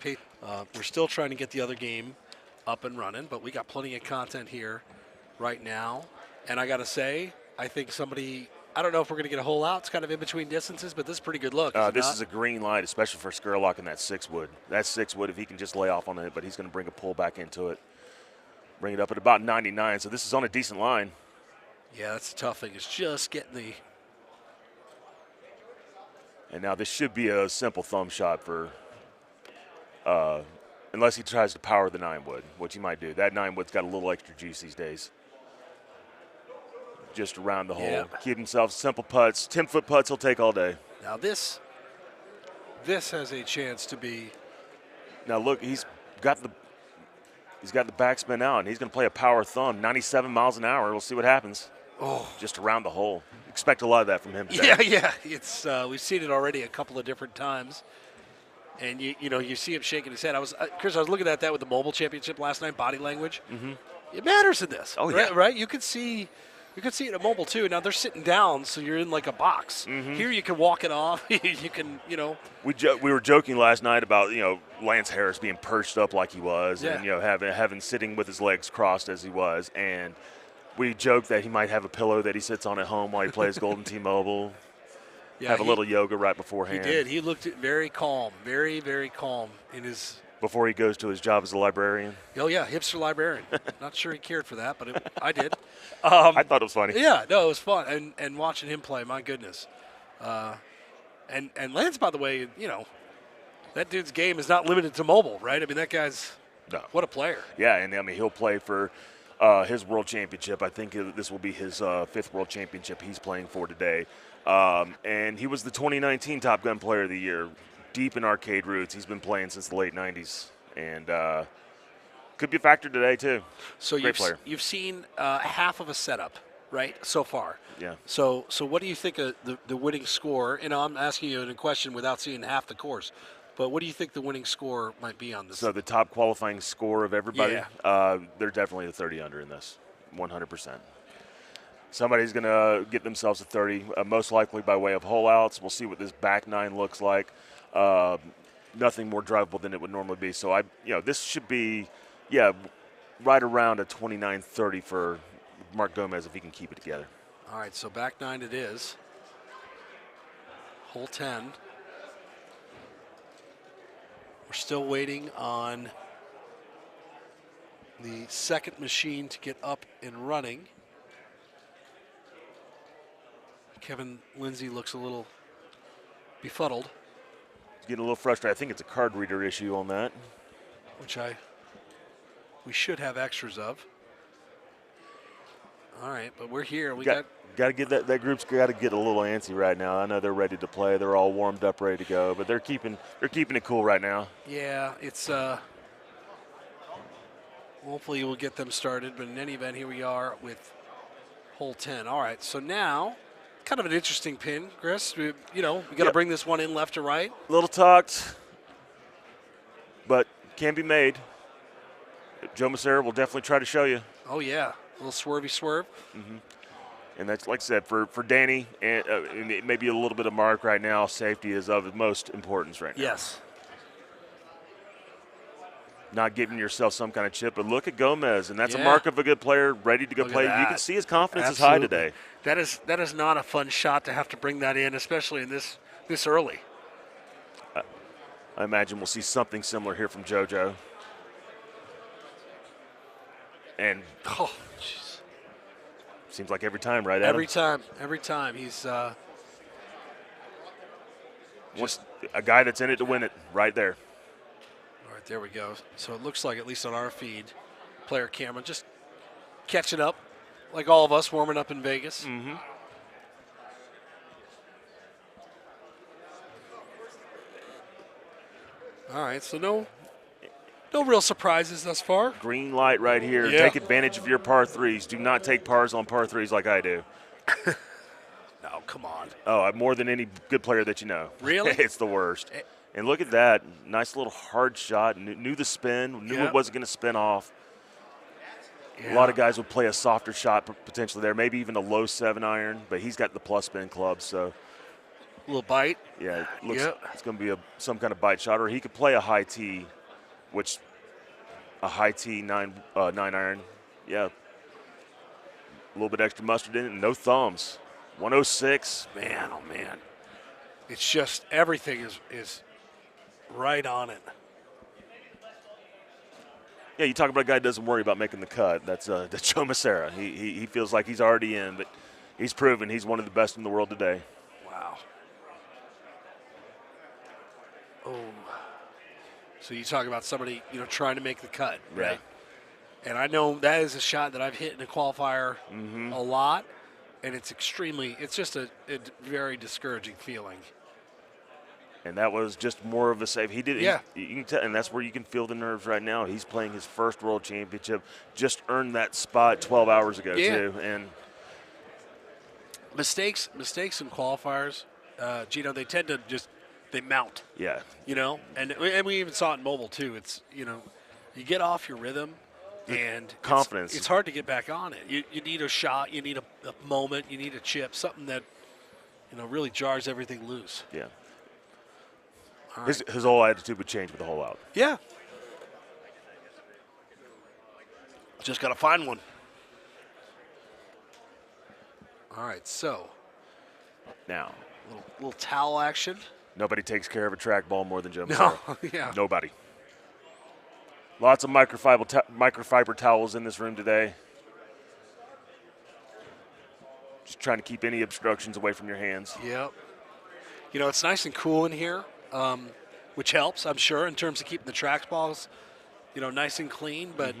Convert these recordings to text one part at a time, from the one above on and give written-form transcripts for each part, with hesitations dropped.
pace. We're still trying to get the other game up and running, but we got plenty of content here right now. And I got to say, I think I don't know if we're going to get a hole out. It's kind of in between distances, but this is a pretty good look. This is a green light, especially for Skurlock in that 6-wood. That 6-wood, if he can just lay off on it, but he's going to bring a pull back into it. Bring it up at about 99, so this is on a decent line. Yeah, that's the tough thing. It's just getting the... And now this should be a simple thumb shot for, unless he tries to power the 9-wood, which he might do. That 9-wood's got a little extra juice these days. Just around the hole. Yeah. Keep himself simple putts. 10-foot putts he'll take all day. Now this has a chance to be... Now look, he's got the backspin out, and he's going to play a power thumb, 97 miles an hour. We'll see what happens. Oh, just around the hole. Expect a lot of that from him today. Yeah. It's we've seen it already a couple of different times, and you see him shaking his head. Chris, I was looking at that with the mobile championship last night. Body language, It matters in this. Oh right, yeah, right. You could see it at mobile too. Now they're sitting down, so you're in like a box. Here you can walk it off. You can, We were joking last night about Lance Harris being perched up like he was, Yeah. and having sitting with his legs crossed as he was, and we joked that he might have a pillow that he sits on at home while he plays Golden T-Mobile. Yeah, have a little yoga right beforehand. He did. He looked very calm, very, very calm in his. Before he goes to his job as a librarian. Oh yeah, hipster librarian. Not sure he cared for that, but I did. I thought it was funny. Yeah, no, it was fun, and watching him play, my goodness. And Lance, by the way, that dude's game is not limited to mobile, right? I mean, that guy's what a player. Yeah, and I mean he'll play for his world championship. I think this will be his 5th world championship he's playing for today. And he was the 2019 Top Gun Player of the Year. Deep in arcade roots. He's been playing since the late 90s. And could be a factor today, too. So Great player. You've seen half of a setup, right, so far. Yeah. So what do you think of the winning score? I'm asking you a question without seeing half the course. But what do you think the winning score might be on this? So the top qualifying score of everybody, Yeah. They're definitely a 30 under in this, 100%. Somebody's going to get themselves a 30, most likely by way of hole outs. We'll see what this back 9 looks like. Nothing more drivable than it would normally be. So this should be, right around a 29-30 for Mark Gomez if he can keep it together. All right, so back 9 it is. Hole 10. We're still waiting on the second machine to get up and running. Kevin Lindsay looks a little befuddled. He's getting a little frustrated. I think it's a card reader issue on that. Which we should have extras of. All right, but we're here. We got to get that group's got to get a little antsy right now. I know they're ready to play. They're all warmed up, ready to go, but they're keeping it cool right now. Yeah, it's hopefully we'll get them started, but in any event, here we are with hole 10. All right, so now kind of an interesting pin, Chris. We got to bring this one in left to right. A little tucked, but can be made. Joe Massera will definitely try to show you. Oh yeah, a little swervy swerve. Mm-hmm. And that's, like I said, for Danny and maybe a little bit of Mark right now, safety is of utmost importance right now. Yes. Not giving yourself some kind of chip, but look at Gomez, and that's a mark of a good player ready to go play. You can see his confidence is high today. That is not a fun shot to have to bring that in, especially in this early. I imagine we'll see something similar here from JoJo. And jeez. Seems like every time, right, Adam? Every time he's just a guy that's in it to win it, right there. All right, there we go. So it looks like, at least on our feed, player camera just catching up, like all of us warming up in Vegas. Mm-hmm. All right, so no real surprises thus far. Green light right here. Yeah. Take advantage of your par threes. Do not take pars on par threes like I do. No, come on. Oh, more than any good player that you know. Really? It's the worst. And look at that. Nice little hard shot. Knew the spin. Knew it wasn't going to spin off. Yeah. A lot of guys would play a softer shot potentially there, maybe even a low 7-iron, but he's got the plus spin club, so little bite. Yeah, it looks Yep. it's going to be some kind of bite shot, or he could play a high tee, which a high tee 9 iron. Yeah, a little bit extra mustard in it, and no thumbs. 106. Man, oh man. It's just everything is right on it. Yeah, you talk about a guy that doesn't worry about making the cut. That's Joe Massera. He feels like he's already in, but he's proven he's one of the best in the world today. Wow. Oh. So you talk about somebody, trying to make the cut, right? And I know that is a shot that I've hit in a qualifier a lot, and it's just a very discouraging feeling. And that was just more of a save. He did, Yeah. You can tell, and that's where you can feel the nerves right now. He's playing his first world championship, just earned that spot 12 hours ago too. And mistakes in qualifiers, they tend to they mount. Yeah. And we even saw it in mobile too. It's you get off your rhythm, and confidence. It's hard to get back on it. You need a shot, you need a moment, you need a chip, something that really jars everything loose. Yeah. All His right. whole attitude would change with the hole out. Yeah. Just got to find one. All right, so Now, little towel action. nobody takes care of a track ball more than Joe No, Massera. yeah. Nobody. Lots of microfiber towels in this room today. Just trying to keep any obstructions away from your hands. Yep. It's nice and cool in here, which helps, I'm sure, in terms of keeping the track balls, nice and clean. But,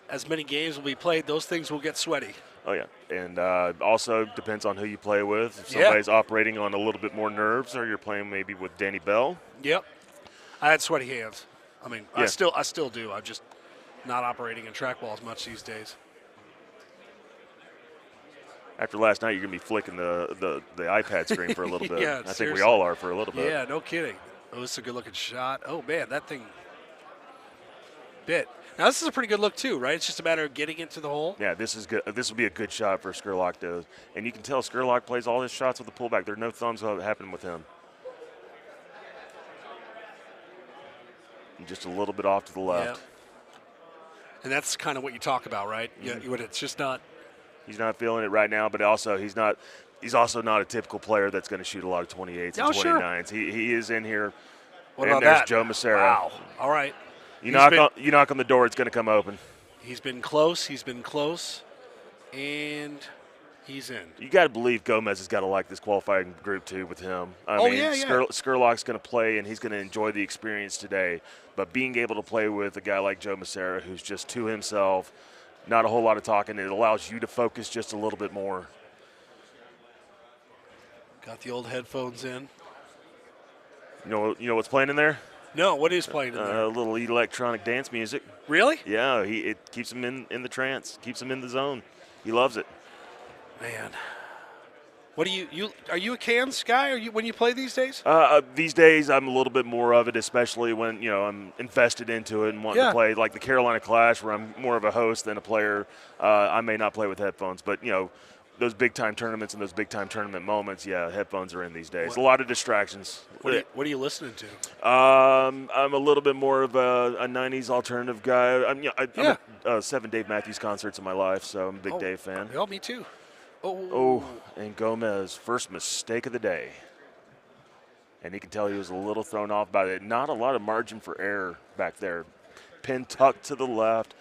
as many games will be played, those things will get sweaty. Oh, yeah. And also depends on who you play with. If somebody's operating on a little bit more nerves, or you're playing maybe with Danny Bell. Yep. I had sweaty hands. I mean, Yeah. I still do. I'm just not operating in track balls much these days. After last night, you're going to be flicking the iPad screen for a little bit. Yeah, I think seriously. we all are for a little bit. Yeah, no kidding. Oh, this is a good-looking shot. Oh, man, that thing bit. Now, this is a pretty good look, too, right? It's just a matter of getting into the hole. Yeah, this is good. This will be a good shot for Skurlock, though. And you can tell Skurlock plays all his shots with a pullback. There are no thumbs happening with him. And just a little bit off to the left. Yep. And that's kind of what you talk about, right? Yeah, when it's just not. He's not feeling it right now, but also he's also not a typical player that's going to shoot a lot of 28s and 29s. Sure. He is in here. What and about there's that? Joe Massera. Wow. All right. You knock on the door, it's going to come open. He's been close, and he's in. You got to believe Gomez has got to like this qualifying group too with him. I mean, yeah. Skurlock's going to play, and he's going to enjoy the experience today. But being able to play with a guy like Joe Massera, who's just to himself, not a whole lot of talking, it allows you to focus just a little bit more. Got the old headphones in. You know what's playing in there? No, what is playing in there? A little electronic dance music. Really? Yeah, it keeps him in the trance, keeps him in the zone. He loves it. Man. What are you a cans guy? When you play these days? These days, I'm a little bit more of it, especially when I'm invested into it and wanting to play. Like the Carolina Clash, where I'm more of a host than a player. I may not play with headphones, but those big time tournaments and those big time tournament moments, headphones are in these days. A lot of distractions. What are you listening to? I'm a little bit more of a 90s alternative guy. I'm 7 Dave Matthews concerts in my life, so I'm a big Dave fan. Oh, me too. Oh, and Gomez, first mistake of the day. And you can tell he was a little thrown off by it. Not a lot of margin for error back there. Pin tucked to the left,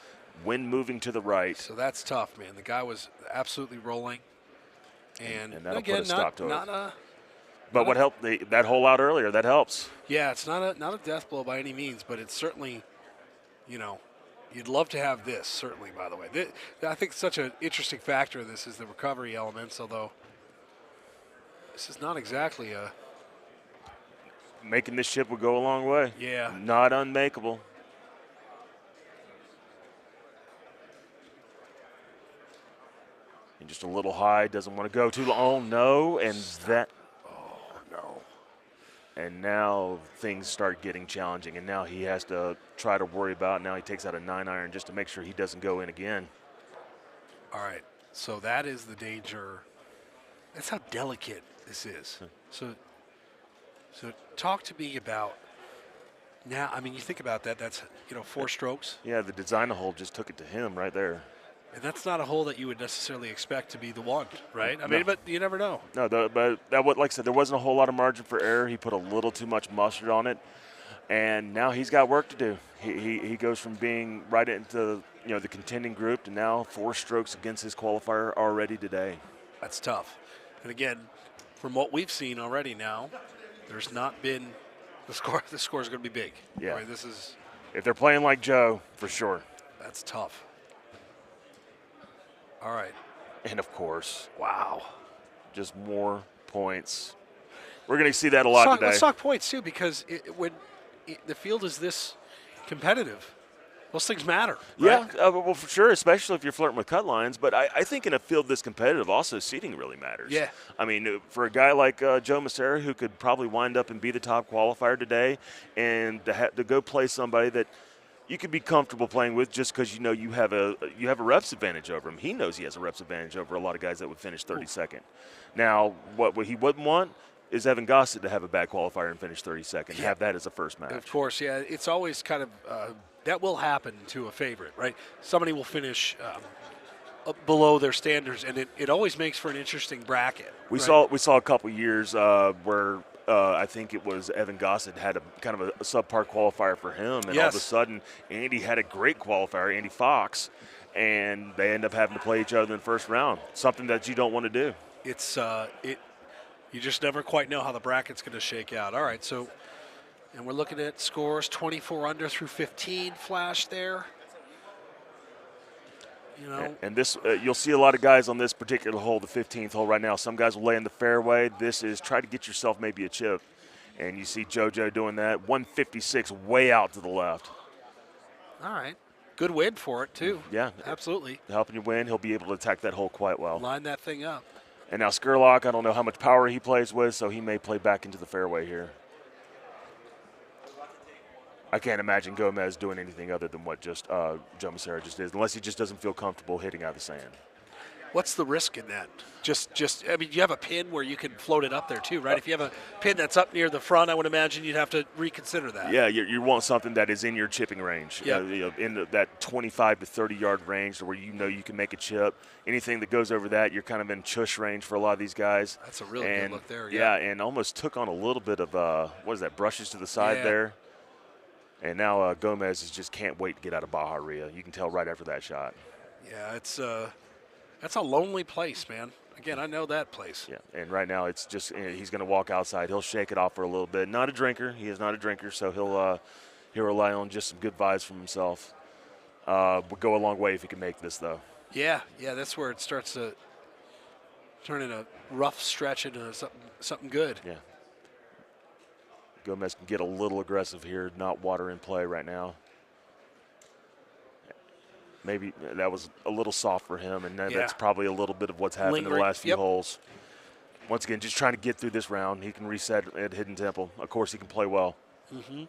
wind moving to the right. So that's tough, man. The guy was absolutely rolling. And that'll again, put a stop to it. But what helped, that hole out earlier, that helps. Yeah, it's not a death blow by any means, but it's certainly, you'd love to have this, certainly, by the way. I think such an interesting factor of this is the recovery elements, although this is not exactly a... Making this chip would go a long way. Yeah. Not unmakeable. And just a little high, doesn't want to go too long. Oh, no, and that... And now things start getting challenging, and now he has to try to worry about. Now he takes out a 9-iron just to make sure he doesn't go in again. All right, so that is the danger. That's how delicate This is. So talk to me about now. I mean, you think about that. That's 4 strokes, Yeah, the designer hole just took it to him right there. and that's not a hole that you would necessarily expect to be the one, right? I No. mean, but you never know. No, but that like I said, there wasn't a whole lot of margin for error. He put a little too much mustard on it, and now he's got work to do. He goes from being right into the contending group to now 4 strokes against his qualifier already today. That's tough. And again, from what we've seen already now, there's not been the score. The score is going to be big. Yeah. Right? This is. If they're playing like Joe, for sure. That's tough. All right. And of course, Wow. just more points. We're going to see that a lot today. Let's talk points too, because when the field is this competitive, those things matter. Right? Yeah, well, for sure, especially if you're flirting with cut lines. But I think in a field this competitive, also seeding really matters. Yeah. I mean, for a guy like Joe Massera, who could probably wind up and be the top qualifier today, and to go play somebody that you could be comfortable playing with just because you have a reps advantage over him. He knows he has a reps advantage over a lot of guys that would finish 32nd. Now, what he wouldn't want is Evan Gossett to have a bad qualifier and finish 32nd. Yeah. Have that as a first match. Of course, yeah. It's always kind of that will happen to a favorite, right? Somebody will finish below their standards, and it always makes for an interesting bracket. We right? saw a couple years where I think it was Evan Gossett had a kind of a subpar qualifier for him, and all of a sudden Andy had a great qualifier, Andy Fox, and they end up having to play each other in the first round. Something that you don't want to do. It's you just never quite know how the bracket's going to shake out. All right, so and we're looking at scores 24 under through 15 flash there. And this you'll see a lot of guys on this particular hole, the 15th hole right now. Some guys will lay in the fairway. This is try to get yourself maybe a chip, and you see JoJo doing that. 156 way out to the left. All right, good win for it too. Yeah, absolutely. Helping you win, he'll be able to attack that hole quite well. Line that thing up. And now Skurlock, I don't know how much power he plays with, so he may play back into the fairway here. I can't imagine Gomez doing anything other than what just Joe Massera just did, unless he just doesn't feel comfortable hitting out of the sand. What's the risk in that? I mean, you have a pin where you can float it up there too, right? If you have a pin that's up near the front, I would imagine you'd have to reconsider that. Yeah, you want something that is in your chipping range, in that 25 to 30-yard range where you can make a chip. Anything that goes over that, you're kind of in chush range for a lot of these guys. That's a really good look there. Yeah, and almost took on a little bit of, brushes to the side there. And now Gomez just can't wait to get out of Baja. You can tell right after that shot. Yeah, that's a lonely place, man. Again, I know that place. Yeah, and right now it's just he's going to walk outside. He'll shake it off for a little bit. Not a drinker. He is not a drinker, so he'll rely on just some good vibes from himself. Would go a long way if he can make this, though. Yeah, that's where it starts to turn in a rough stretch into something good. Yeah. Gomez can get a little aggressive here, not water in play right now. Maybe that was a little soft for him, and that's probably a little bit of what's happened in the last few holes. Once again, just trying to get through this round. He can reset at Hidden Temple. Of course, he can play well. Mm-hmm.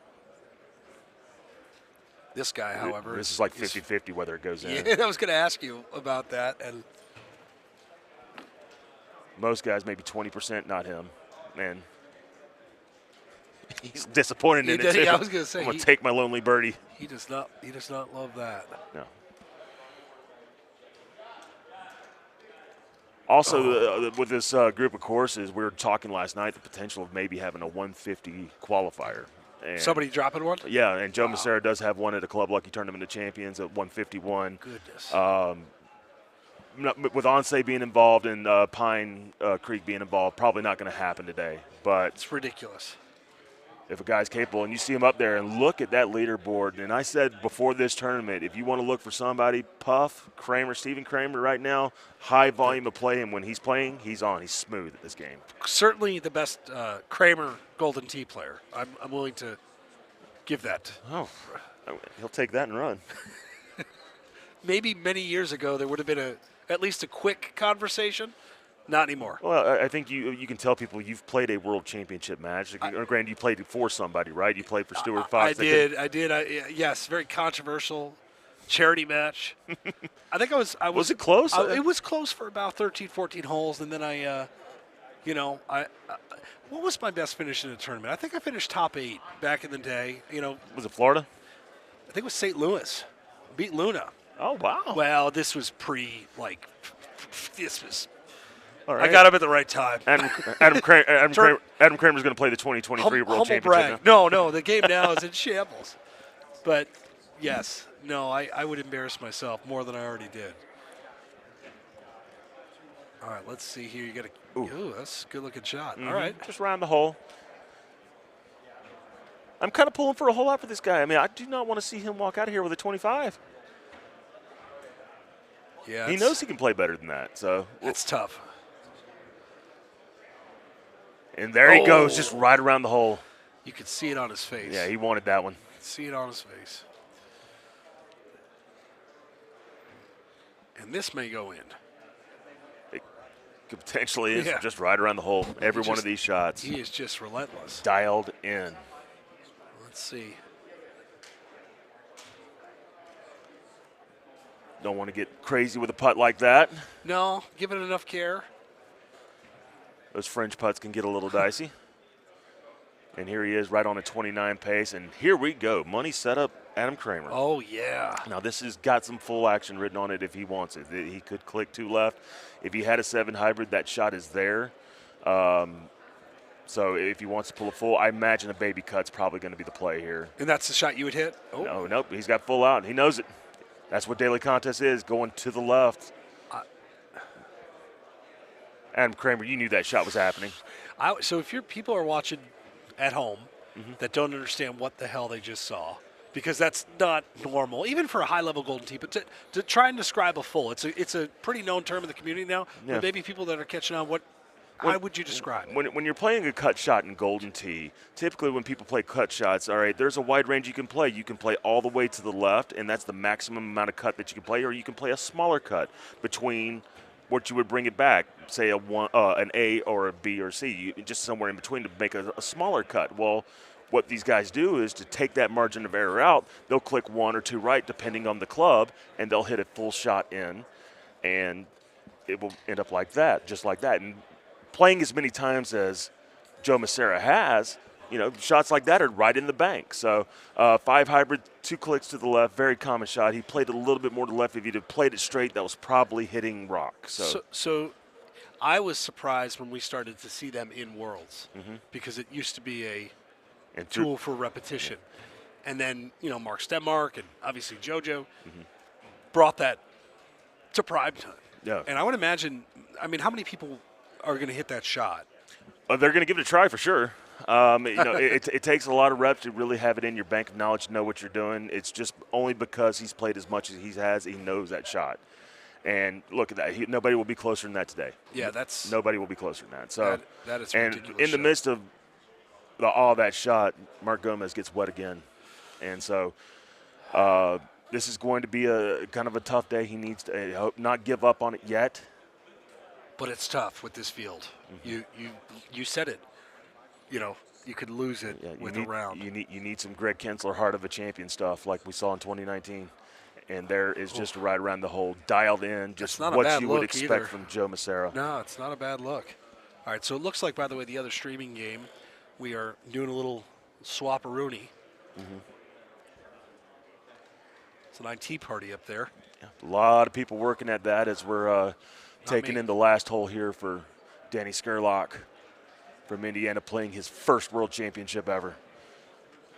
This guy, however, this is like 50-50 whether it goes in. Yeah, I was going to ask you about that. And most guys, maybe 20%, not him. Man. He's disappointed in it too. I was going to say I'm going to take my lonely birdie. He does not love that. No. Also, with this group of courses, we were talking last night the potential of maybe having a 150 qualifier. And somebody dropping one? Yeah, and Joe Massera does have one at a Club Lucky Tournament of Champions at 151. Goodness. With Onse being involved and Pine Creek being involved, probably not going to happen today. But it's ridiculous. If a guy's capable, and you see him up there and look at that leaderboard, and I said before this tournament, if you want to look for somebody, Puff, Kramer, Stephen Kramer right now, high volume of play, and when he's playing, he's on. He's smooth at this game. Certainly the best Kramer Golden Tee player. I'm willing to give that. Oh, he'll take that and run. Maybe many years ago there would have been at least a quick conversation. Not anymore. Well, I think you can tell people you've played a world championship match. Granted, you played for somebody, right? You played for Stuart Fox. I did. Yes, very controversial charity match. I think I was. Was it close? It was close for about 13, 14 holes, and then I You know, what was my best finish in a tournament? I think I finished top 8 back in the day. You know, Was it Florida? I think it was St. Louis. Beat Luna. Oh, wow. Well, this was this was. All I right. got him at the right time. Adam Kramer's going to play the 2023 World Humble Championship brag. now. No, the game now is in shambles. But yes, no, I would embarrass myself more than I already did. All right, let's see here. You got a. Ooh, that's a good-looking shot. All right. Just round the hole. I'm kind of pulling for a whole lot for this guy. I mean, I do not want to see him walk out of here with a 25. Yeah, He knows he can play better than that. So it's tough. And there he goes, just right around the hole. You could see it on his face. Yeah, he wanted that one. See it on his face. And this may go in. It could potentially is Yeah. just right around the hole. Every one of these shots. He is just relentless. Dialed in. Let's see. Don't want to get crazy with a putt like that. No, give it enough care. Those French putts can get a little dicey. And here he is right on a 29 pace. And here we go. Money set up Adam Kramer. Oh, yeah. Now, this has got some full action written on it if he wants it. He could click 2 left. If he had a 7 hybrid, that shot is there. So if he wants to pull a full, I imagine a baby cut's probably going to be the play here. And that's the shot you would hit? Oh. No, nope. He's got full out. He knows it. That's what daily contest is, going to the left. Adam Kramer, you knew that shot was happening. So if people are watching at home that don't understand what the hell they just saw, because that's not normal, even for a high-level golden tee, but to try and describe a full, it's a pretty known term in the community now, Yeah. but maybe people that are catching on, how would you describe it? When you're playing a cut shot in golden tee, typically when people play cut shots, all right, there's a wide range you can play. You can play all the way to the left, and that's the maximum amount of cut that you can play, or you can play a smaller cut between what you would bring it back, say an A or a B or C, just somewhere in between to make a smaller cut. Well, what these guys do is to take that margin of error out, they'll click 1 or 2 right depending on the club, and they'll hit a full shot in, and it will end up like that, just like that. And playing as many times as Joe Massera has, shots like that are right in the bank. So 5 hybrid, 2 clicks to the left, very common shot. He played a little bit more to the left. If he'd have played it straight, that was probably hitting rock. So I was surprised when we started to see them in Worlds because it used to be a tool for repetition. And then, Mark Stenmark and obviously JoJo brought that to prime time. Yeah. And I would imagine, how many people are going to hit that shot? They're going to give it a try for sure. It takes a lot of reps to really have it in your bank of knowledge to know what you're doing. It's just only because he's played as much as he has, he knows that shot. And look at that. Nobody will be closer than that today. Yeah, nobody will be closer than that. So that is a ridiculous in the shot. midst of all that shot, Mark Gomez gets wet again. And so this is going to be a kind of a tough day. He needs to not give up on it yet. But it's tough with this field. You said it. You could lose it with a round. You need some Greg Kinsler heart of a champion stuff like we saw in 2019. And there is just right around the hole, dialed in, just what you would expect from Joe Massera. No, it's not a bad look. All right, so it looks like, by the way, the other streaming game, we are doing a little swap-a-rooney. It's an IT party up there. Yeah, a lot of people working at that as we're taking in the last hole here for Danny Skurlock from Indiana, playing his first World Championship ever.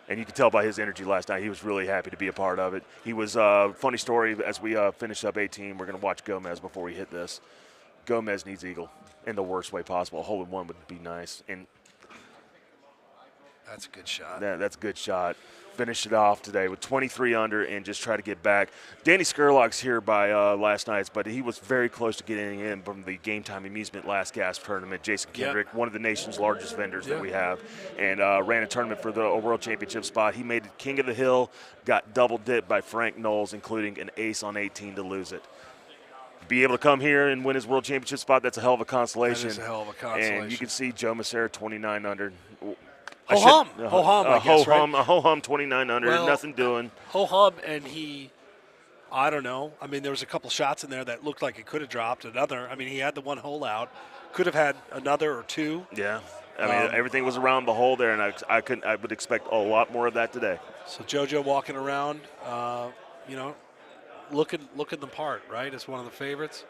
And you could tell by his energy last night, he was really happy to be a part of it. He was, funny story, as we finish up 18, we're going to watch Gomez before we hit this. Gomez needs eagle in the worst way possible. A hole-in-one would be nice. And that's a good shot. That's a good shot. Finish it off today with 23 under and just try to get back. Danny Skurlock's here by last night's, but he was very close to getting in from the Game Time Amusement Last Gasp tournament. Jason Kendrick, one of the nation's largest vendors that we have, and ran a tournament for the World Championship spot. He made it King of the Hill, got double dipped by Frank Knowles, including an ace on 18 to lose it. Be able to come here and win his World Championship spot, that's a hell of a consolation. That is a hell of a consolation. And you can see Joe Massera 29 under. Ho-hum, I guess, right? A ho-hum 29 under, nothing doing. Ho-hum, and I don't know. There was a couple shots in there that looked like it could have dropped. He had the one hole out, Could have had another or two. Yeah. I mean, everything was around the hole there, and I would expect a lot more of that today. So JoJo walking around, looking the part, right, as one of the favorites.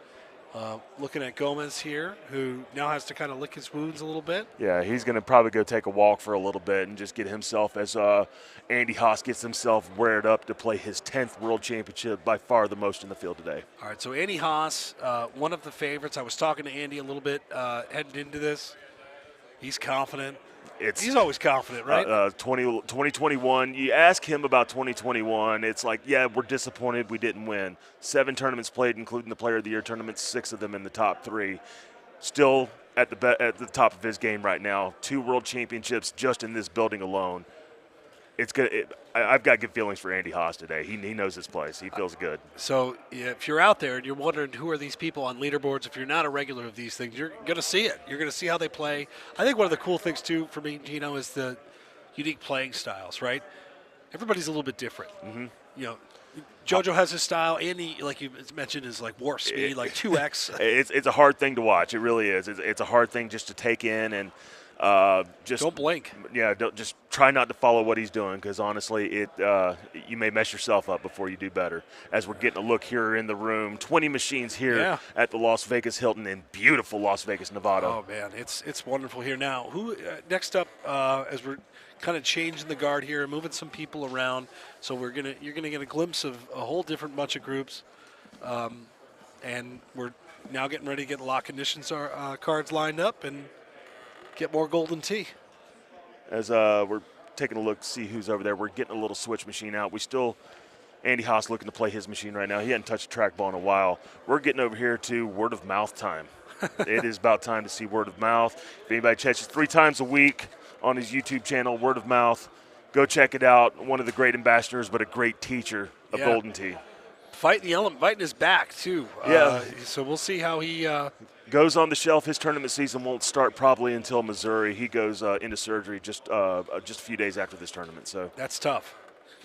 Looking at Gomez here, who now has to kind of lick his wounds a little bit. Yeah, he's going to probably go take a walk for a little bit and just get himself, as Andy Haas gets himself reared up to play his 10th World Championship, by far the most in the field today. All right, so Andy Haas, one of the favorites. I was talking to Andy a little bit heading into this. He's confident. He's always confident, right? 2021, you ask him about 2021, it's like, yeah, we're disappointed we didn't win. 7 tournaments played, including the Player of the Year tournament, 6 of them in the top 3. Still at the top of his game right now. 2 world championships just in this building alone. It's good. I've got good feelings for Andy Haas today. He knows his place. He feels good. So if you're out there and you're wondering who are these people on leaderboards, if you're not a regular of these things, you're going to see it. You're going to see how they play. I think one of the cool things, too, for me, Gino, is the unique playing styles, right? Everybody's a little bit different. Mm-hmm. JoJo has his style. Andy, like you mentioned, is like warp speed, like 2X. It's a hard thing to watch. It really is. It's a hard thing just to take in and just don't blink. Yeah, just try not to follow what he's doing, because honestly, you may mess yourself up before you do better. As we're getting a look here in the room, 20 machines here at the Las Vegas Hilton in beautiful Las Vegas, Nevada. Oh man, it's wonderful here. Now, who next up? As we're kind of changing the guard here and moving some people around, so you're gonna get a glimpse of a whole different bunch of groups, and we're now getting ready to get the lock conditions cards lined up and get more golden tea. As we're taking a look, see who's over there. We're getting a little switch machine out. Andy Haas looking to play his machine right now. He hadn't touched a trackball in a while. We're getting over here to word of mouth time. It is about time to see word of mouth. If anybody catches 3 times a week on his YouTube channel, word of mouth, go check it out. One of the great ambassadors, but a great teacher of golden tea. Fighting the element, fighting his back too. Yeah. So we'll see how he goes on the shelf. His tournament season won't start probably until Missouri. He goes into surgery just a few days after this tournament. So that's tough.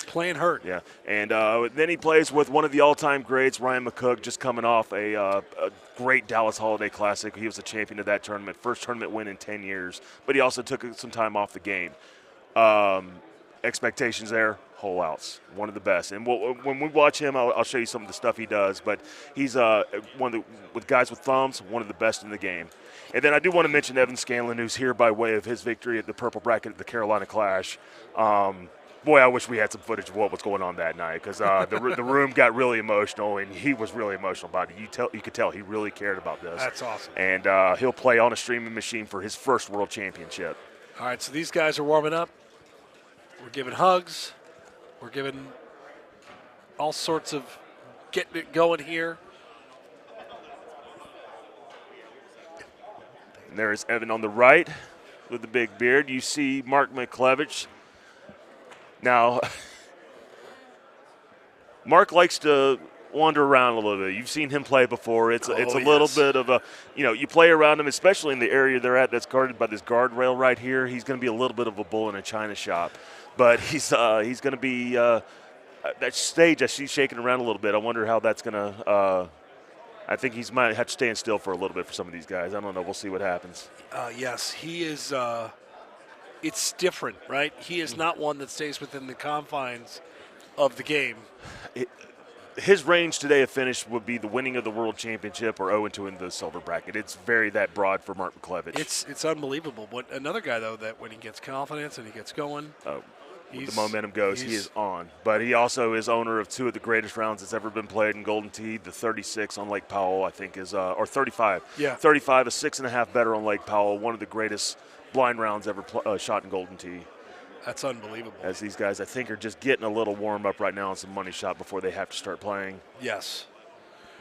Playing hurt. Yeah, and then he plays with one of the all-time greats, Ryan Mccook, just coming off a great Dallas Holiday Classic. He was the champion of that tournament, first tournament win in 10 years. But he also took some time off the game. Expectations there, whole outs, one of the best. And when we watch him, I'll show you some of the stuff he does. But he's with guys with thumbs, one of the best in the game. And then I do want to mention Evan Scanlan, who's here by way of his victory at the purple bracket at the Carolina Clash. Boy, I wish we had some footage of what was going on that night, because the room got really emotional, and he was really emotional about it. You could tell he really cared about this. That's awesome. And he'll play on a streaming machine for his first world championship. All right, so these guys are warming up. We're giving hugs. We're giving all sorts of getting it going here. And there's Evan on the right with the big beard. You see Mark McClevich. Now, Mark likes to wander around a little bit. You've seen him play before. It's a little bit of a, you play around him, especially in the area they're at that's guarded by this guardrail right here. He's going to be a little bit of a bull in a china shop. But he's going to be that stage I see shaking around a little bit. I wonder how that's going to I think he might have to stand still for a little bit for some of these guys. I don't know. We'll see what happens. Yes, he is it's different, right? He is not one that stays within the confines of the game. His range today of finish would be the winning of the World Championship or 0-2 in the silver bracket. It's very that broad for Mark McClevich. It's unbelievable. But another guy, though, that when he gets confidence and he gets going, the momentum goes, he is on. But he also is owner of 2 of the greatest rounds that's ever been played in Golden Tee. The 36 on Lake Powell, I think, is or 35. Yeah. 35, a 6.5 better on Lake Powell, one of the greatest blind rounds ever shot in Golden Tee. That's unbelievable. As these guys, I think, are just getting a little warm up right now on some money shot before they have to start playing. Yes.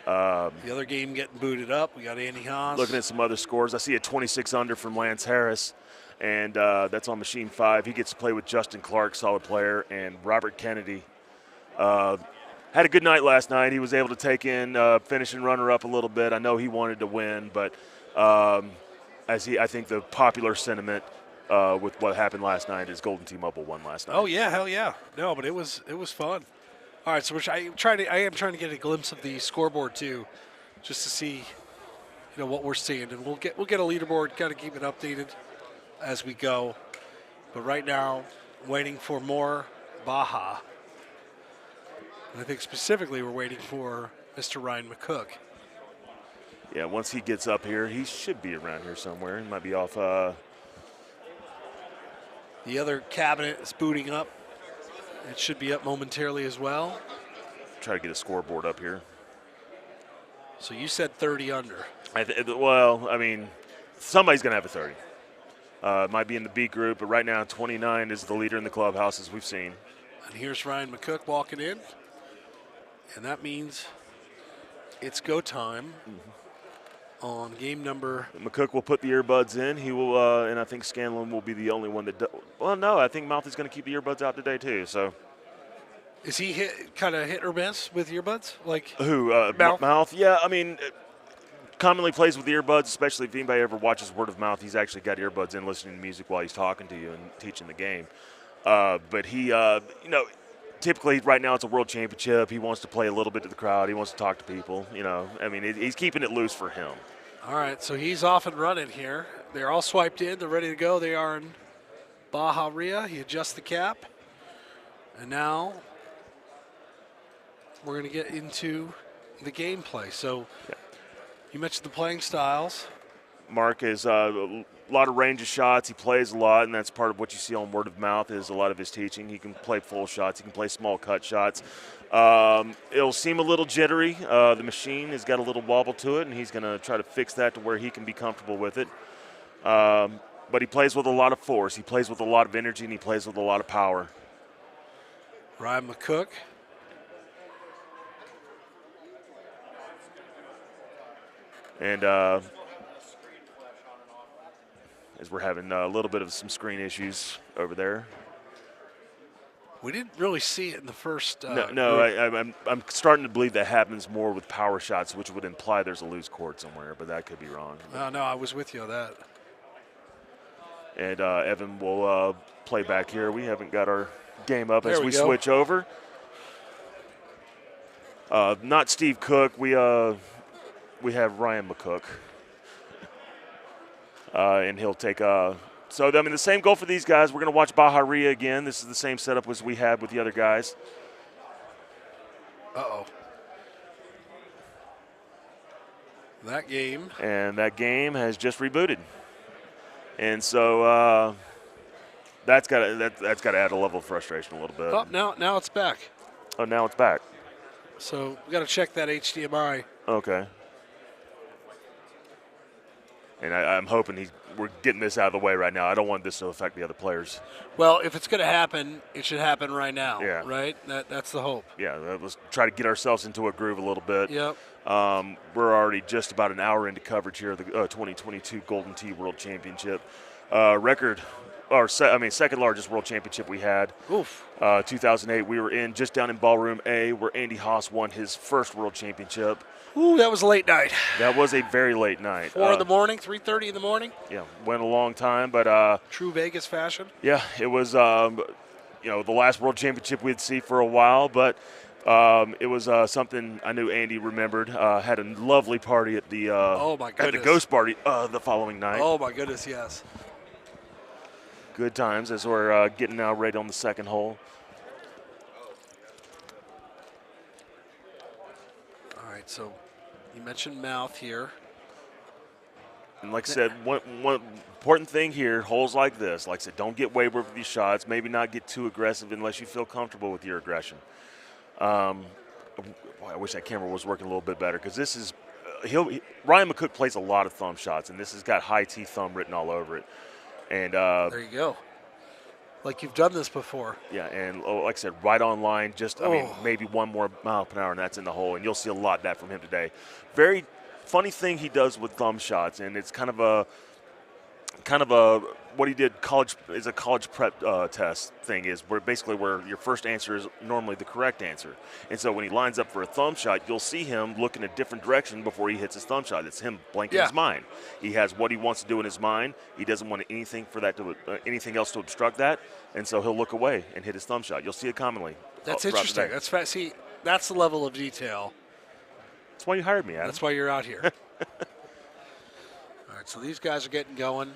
The other game getting booted up. We got Andy Haas. Looking at some other scores. I see a 26 under from Lance Harris, and that's on machine 5. He gets to play with Justin Clark, solid player, and Robert Kennedy. Had a good night last night. He was able to take in finishing runner-up a little bit. I know he wanted to win, but I think the popular sentiment with what happened last night is Golden Tee Mobile won last night. Oh yeah, hell yeah! No, but it was fun. All right, so I am trying to get a glimpse of the scoreboard too, just to see. what we're seeing, and we'll get a leaderboard, kind of keep it updated as we go. But right now, waiting for more Baja. And I think specifically we're waiting for Mr. Ryan Mccook. Yeah, once he gets up here, he should be around here somewhere. He might be off. The other cabinet is booting up. It should be up momentarily as well. Try to get a scoreboard up here. So you said 30 under. Well, I mean, somebody's going to have a 30. It might be in the B group, but right now 29 is the leader in the clubhouse, as we've seen. And here's Ryan Mccook walking in. And that means it's go time on game number. Mccook will put the earbuds in. He will, and I think Scanlan will be the only one that. Well, no, I think Mouth is going to keep the earbuds out today too. So. Is he kind of hit or miss with earbuds? Like who? Mouth? Yeah, I mean, commonly plays with earbuds, especially if anybody ever watches word of mouth. He's actually got earbuds in, listening to music while he's talking to you and teaching the game. But he, typically right now it's a world championship. He wants to play a little bit to the crowd. He wants to talk to people. I mean, he's keeping it loose for him. All right, so he's off and running here. They're all swiped in. They're ready to go. They are in Baja Ria. He adjusts the cap. And now we're going to get into the gameplay. So you mentioned the playing styles. Mark is a lot of range of shots. He plays a lot, and that's part of what you see on word of mouth is a lot of his teaching. He can play full shots. He can play small cut shots. It'll seem a little jittery. The machine has got a little wobble to it, and he's going to try to fix that to where he can be comfortable with it. But he plays with a lot of force. He plays with a lot of energy, and he plays with a lot of power. Ryan Mccook. And as we're having a little bit of some screen issues over there. We didn't really see it in the first. I'm starting to believe that happens more with power shots, which would imply there's a loose cord somewhere, but that could be wrong. No, I was with you on that. And Evan will play back here. We haven't got our game up as we go. Switch over. Not Steve Cook. We have Ryan Mccook. And he'll take so, I mean, the same goal for these guys. We're going to watch Baja Ria again. This is the same setup as we had with the other guys. Uh-oh. That game. And that game has just rebooted. And so that's got to add a level of frustration a little bit. Oh, now it's back. Oh, now it's back. So we got to check that HDMI. Okay. And I'm hoping we're getting this out of the way right now. I don't want this to affect the other players. Well, if it's going to happen, it should happen right now. Yeah. Right? That's the hope. Yeah, let's try to get ourselves into a groove a little bit. Yep. We're already just about an hour into coverage here of the 2022 Golden Tee World Championship. Second largest world championship we had. Oof. 2008, we were just down in Ballroom A, where Andy Haas won his first world championship. Ooh, that was a late night. That was a very late night. 4 in the morning, 3:30 in the morning. Yeah, went a long time, but true Vegas fashion. Yeah, it was the last world championship we'd see for a while, but it was something I knew Andy remembered. Had a lovely party at the oh my goodness. Had a ghost party the following night. Oh my goodness, yes. Good times as we're getting now ready on the second hole. All right, so you mentioned mouth here. And like I said, one important thing here, holes like this, like I said, don't get wayward with these shots. Maybe not get too aggressive unless you feel comfortable with your aggression. I wish that camera was working a little bit better because this is Ryan Mccook plays a lot of thumb shots, and this has got high T thumb written all over it. And there you go. Like you've done this before. Yeah, and like I said, right on line, I mean, maybe 1 more mile per hour, and that's in the hole, and you'll see a lot of that from him today. Very funny thing he does with thumb shots, and it's kind of a what he did is a college prep test thing is where your first answer is normally the correct answer. And so when he lines up for a thumb shot, you'll see him look in a different direction before he hits his thumb shot. It's him blanking his mind. He has what he wants to do in his mind. He doesn't want anything else to obstruct that, and so he'll look away and hit his thumb shot. You'll see it commonly. That's interesting. That's the level of detail. That's why you hired me, Adam. That's why you're out here. So these guys are getting going.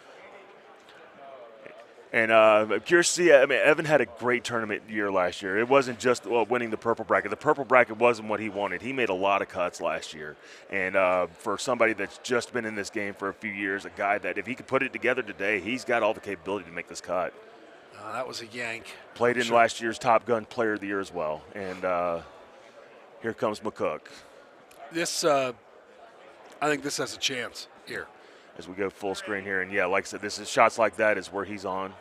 And I'm curious to see. I mean, Evan had a great tournament year last year. It wasn't just winning the purple bracket. The purple bracket wasn't what he wanted. He made a lot of cuts last year. And for somebody that's just been in this game for a few years, a guy that if he could put it together today, he's got all the capability to make this cut. That was a yank. Played in last year's Top Gun Player of the Year as well. And here comes Mccook. This, I think this has a chance here. As we go full screen here. And, yeah, like I said, this is shots like that is where he's on.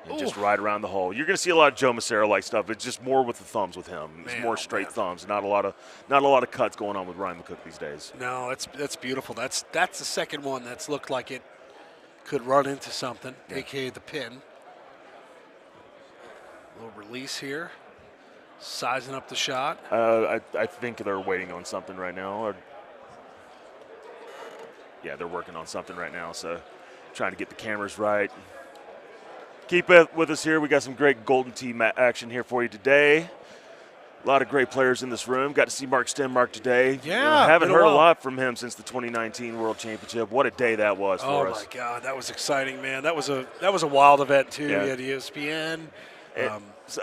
And just right around the hole. You're going to see a lot of Joe Massaro-like stuff. It's just more with the thumbs with him. It's more straight thumbs. Not a lot of cuts going on with Ryan Mccook these days. No, that's beautiful. That's the second one that's looked like it could run into something, a.k.a. the pin. A little release here. Sizing up the shot. I think they're waiting on something right now. Yeah, they're working on something right now, so trying to get the cameras right. Keep it with us here. We got some great Golden Tee action here for you today. A lot of great players in this room. Got to see Mark Stenmark today. Yeah, haven't heard a lot from him since the 2019 World Championship. What a day that was for us. Oh my God, that was exciting, man. That was a wild event too. Yeah. You had ESPN.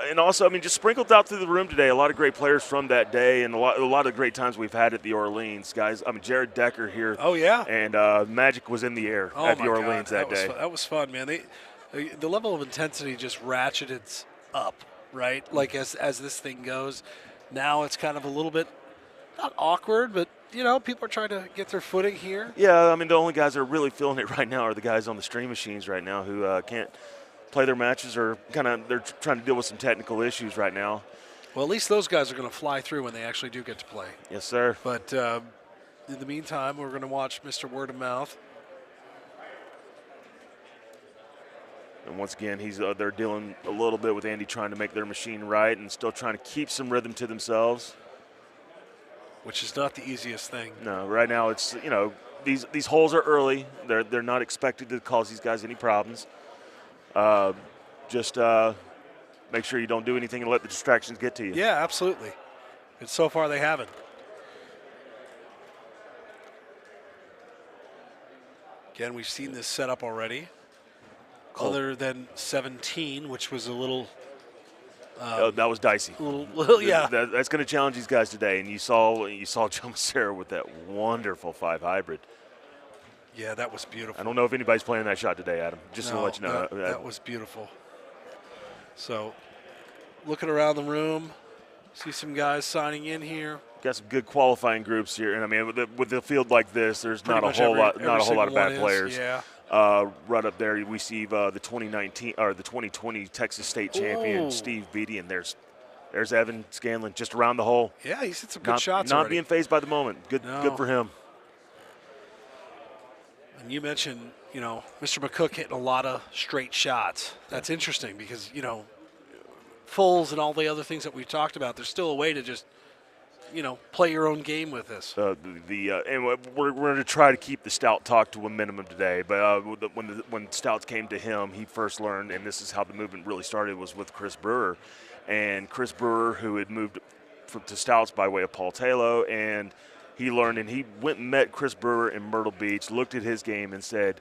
And also, I mean, just sprinkled out through the room today, a lot of great players from that day, and a lot of great times we've had at the Orleans, guys. I mean, Jared Decker here. Oh yeah. And Magic was in the air at the Orleans that day. That was fun, man. The level of intensity just ratcheted up, right? Like as this thing goes, now it's kind of a little bit not awkward, but people are trying to get their footing here. Yeah, I mean the only guys that are really feeling it right now are the guys on the stream machines right now who can't play their matches or they're trying to deal with some technical issues right now. Well, at least those guys are going to fly through when they actually do get to play. Yes, sir. But in the meantime, we're going to watch Mr. Word of Mouth. And once again, they're dealing a little bit with Andy trying to make their machine right and still trying to keep some rhythm to themselves. Which is not the easiest thing. No, right now it's, these holes are early. They're not expected to cause these guys any problems. Just make sure you don't do anything and let the distractions get to you. Yeah, absolutely. And so far they haven't. Again, we've seen this setup already. Other than 17, which was a little. That was dicey. Yeah. That's going to challenge these guys today. And you saw Joe Massaro with that wonderful 5 hybrid. Yeah, that was beautiful. I don't know if anybody's playing that shot today, Adam. Just to let you know. That was beautiful. So, looking around the room, see some guys signing in here. Got some good qualifying groups here, and I mean, with the field like this, there's not a whole lot of bad players. Yeah. Right up there, we see the 2019 or the 2020 Texas State champion Steve Beatty, and there's Evan Scanlan just around the hole. Yeah, he's hit some good shots. Not already. Being phased by the moment. Good for him. And you mentioned, Mr. Mccook hitting a lot of straight shots. That's interesting because fulls and all the other things that we've talked about. There's still a way to just play your own game with this. And we're going to try to keep the Stout talk to a minimum today. But when Stouts came to him, he first learned, and this is how the movement really started, was with Chris Brewer. And Chris Brewer, who had moved to Stouts by way of Paul Taylor, and he learned, and he went and met Chris Brewer in Myrtle Beach, looked at his game and said,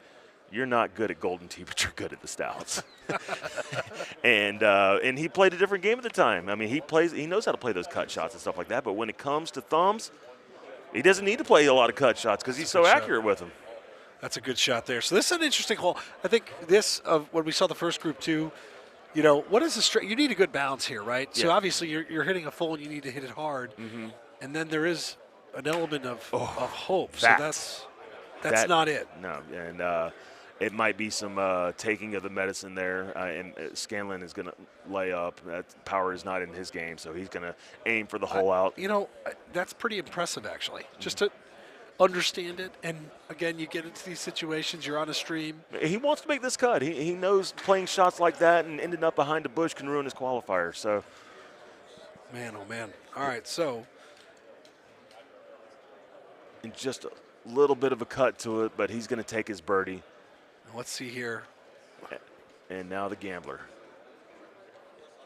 "You're not good at Golden Tee, but you're good at the Stouts." and he played a different game at the time. I mean, he knows how to play those cut shots and stuff like that. But when it comes to thumbs, he doesn't need to play a lot of cut shots because he's so accurate with them. That's a good shot there. So this is an interesting hole. I think when we saw the first group too, what is the straight? You need a good bounce here, right? Yeah. So obviously you're hitting a full and you need to hit it hard. Mm-hmm. And then there is an element of hope. So that's not it. No, and it might be some taking of the medicine there, and Scanlan is going to lay up. That power is not in his game, so he's going to aim for the hole out. That's pretty impressive, actually, just to understand it. And, again, you get into these situations, you're on a stream. He wants to make this cut. He knows playing shots like that and ending up behind a bush can ruin his qualifier. So, man, oh, man. All right, so. And just a little bit of a cut to it, but he's going to take his birdie. Let's see here. And now the gambler.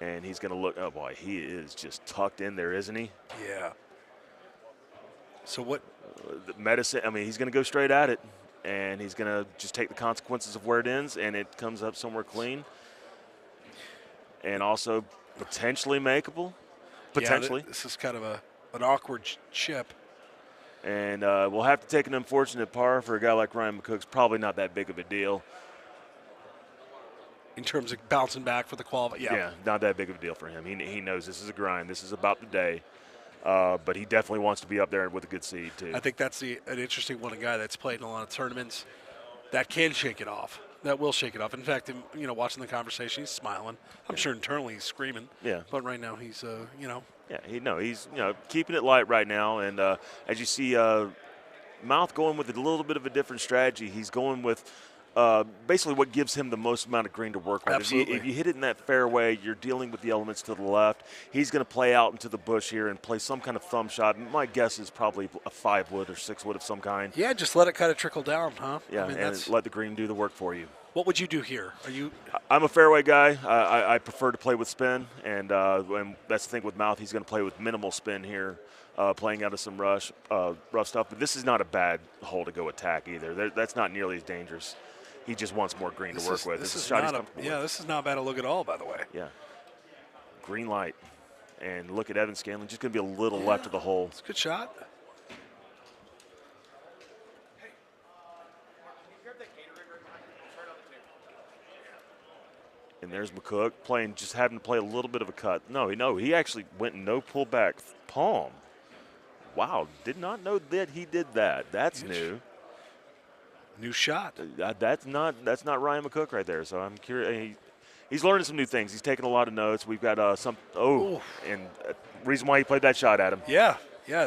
And he's going to look. Oh, boy, he is just tucked in there, isn't he? Yeah. So what? The medicine, I mean, he's going to go straight at it. and he's going to just take the consequences of where it ends, and it comes up somewhere clean. And also potentially makeable. Potentially. Yeah, this is kind of an awkward chip. And we'll have to take an unfortunate par for a guy like Ryan McCook's probably not that big of a deal. In terms of bouncing back for the qualify. Yeah, not that big of a deal for him. He knows this is a grind. This is about the day. But he definitely wants to be up there with a good seed, too. I think that's an interesting one, a guy that's played in a lot of tournaments that can shake it off, that will shake it off. In fact, watching the conversation, he's smiling. I'm sure internally he's screaming. Yeah. But right now he's, Yeah, he's keeping it light right now. And as you see, Mouth going with a little bit of a different strategy. He's going with basically what gives him the most amount of green to work with. Absolutely. If you hit it in that fairway, you're dealing with the elements to the left. He's going to play out into the bush here and play some kind of thumb shot. My guess is probably a 5-wood or 6-wood of some kind. Yeah, just let it kind of trickle down, huh? Yeah, and let the green do the work for you. What would you do here? I'm a fairway guy. I prefer to play with spin, and that's the thing with Mouth. He's going to play with minimal spin here, playing out of some rough stuff. But this is not a bad hole to go attack either. That's not nearly as dangerous. He just wants more green to work with. This is a shot he's not comfortable with. this is not bad a look at all, by the way. Yeah. Green light. And look at Evan Scanlan, just going to be a little left of the hole. It's a good shot. And there's Mccook just having to play a little bit of a cut. No, he actually went no pullback palm. Wow, did not know that he did that. That's new. New shot. That's not Ryan Mccook right there. So I'm curious. He's learning some new things. He's taking a lot of notes. We've got and reason why he played that shot at him. Yeah,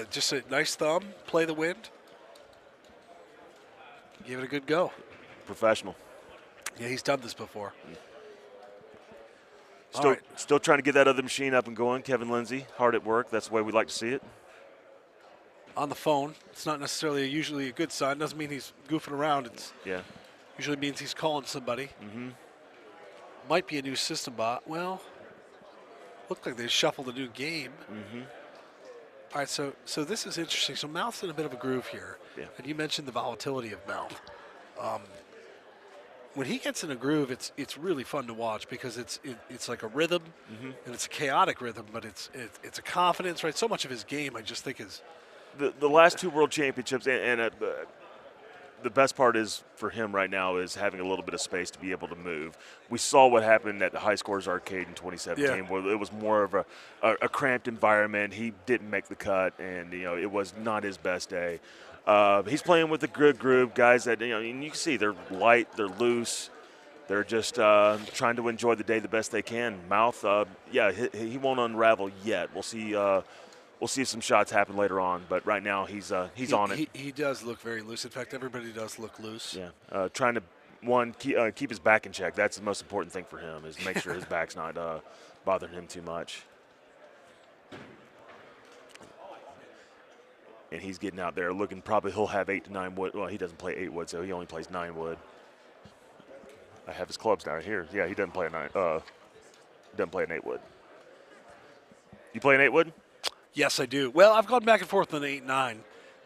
just a nice thumb. Play the wind. Give it a good go. Professional. Yeah, he's done this before. Still trying to get that other machine up and going. Kevin Lindsay, hard at work. That's the way we like to see it. On the phone. It's not necessarily usually a good sign. Doesn't mean he's goofing around. It usually means he's calling somebody. Mm-hmm. Might be a new system bot. Well, looked like they shuffled a new game. Mm-hmm. All right, so this is interesting. So Mouth's in a bit of a groove here. Yeah. And you mentioned the volatility of Mouth. When he gets in a groove, it's really fun to watch because it's like a rhythm, and it's a chaotic rhythm, but it's a confidence, right? So much of his game, I just think, is the last 2 World Championships, and the best part is for him right now is having a little bit of space to be able to move. We saw what happened at the High Scores Arcade in 2017, where it was more of a cramped environment. He didn't make the cut, and it was not his best day. He's playing with a good group, guys that and you can see they're light, they're loose, they're just trying to enjoy the day the best they can. Mouth, he won't unravel yet. We'll see. We'll see if some shots happen later on, but right now he's on it. He does look very loose. In fact, everybody does look loose. Yeah, trying to keep his back in check. That's the most important thing for him is make sure his back's not bothering him too much. And he's getting out there looking. Probably he'll have 8 to 9 wood. Well, he doesn't play 8 wood, so he only plays 9 wood. I have his clubs down here. Yeah, he doesn't play a 9. Doesn't play an 8 wood. You play an 8 wood? Yes, I do. Well, I've gone back and forth on 8-9.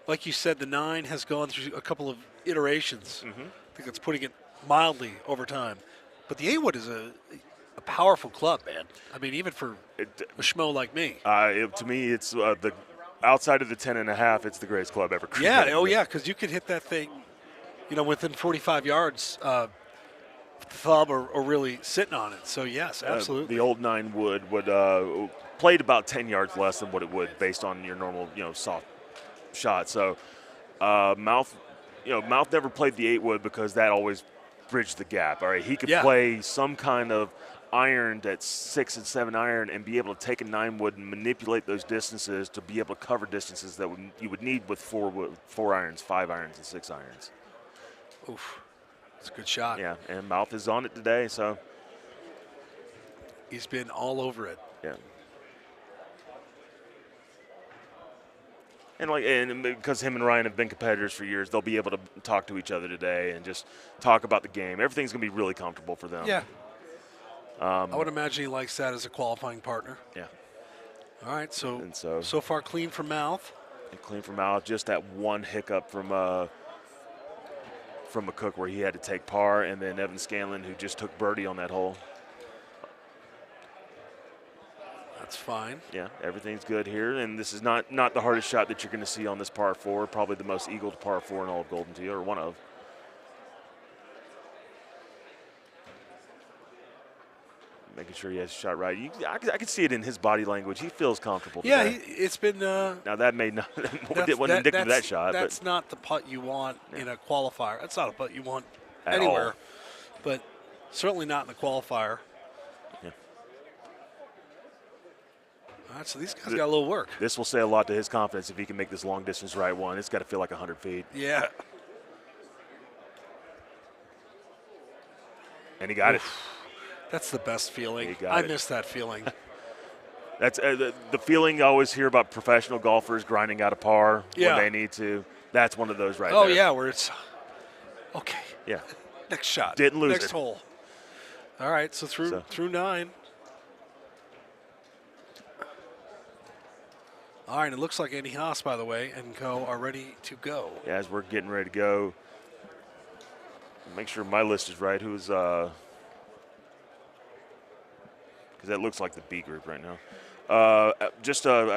Like you said, the 9 has gone through a couple of iterations. Mm-hmm. I think that's putting it mildly over time. But the 8-wood is a powerful club, man. I mean, even for a schmo like me. To me, it's the outside of the 10.5, it's the greatest club ever created. Yeah, because you could hit that thing, within 45 yards, thumb or really sitting on it. So, yes, absolutely. The old 9 would played about 10 yards less than what it would based on your normal, soft shot. So, Mouth never played the 8 wood because that always bridged the gap. All right, he could play some kind of iron that's 6 and 7 iron and be able to take a 9 wood and manipulate those distances to be able to cover distances that you would need with 4 irons, 5 irons, and 6 irons. Oof, it's a good shot. Yeah, and Mouth is on it today, so he's been all over it. Yeah. And because him and Ryan have been competitors for years, they'll be able to talk to each other today and just talk about the game. Everything's going to be really comfortable for them. Yeah. I would imagine he likes that as a qualifying partner. Yeah. All right, so far clean from Mouth. And clean from Mouth. Just that one hiccup from from Mccook where he had to take par, and then Evan Scanlan, who just took birdie on that hole. That's fine. Yeah, everything's good here, and this is not the hardest shot that you're going to see on this par 4. Probably the most eagled par 4 in all of Golden Tee, or one of. Making sure he has a shot right. I can see it in his body language. He feels comfortable. Yeah, today. it's been. Now that may not wasn't indicative of that shot. That's not the putt you want in a qualifier. That's not a putt you want At anywhere, all. but certainly not in the qualifier. Yeah. All right, so these guys got a little work. This will say a lot to his confidence if he can make this long distance right one. It's got to feel like 100 feet. Yeah. And he got it. That's the best feeling. He got I it. miss that feeling. That's the feeling I always hear about professional golfers grinding out a par Yeah. when they need to. That's one of those right Oh there. yeah, where it's okay. Yeah. Next shot. Didn't lose Next it. hole. All right, so through 9. All right, it looks like Andy Haas, by the way, and co are ready to go. Yeah, as we're getting ready to go, make sure my list is right. Who's because that looks like the B group right now. I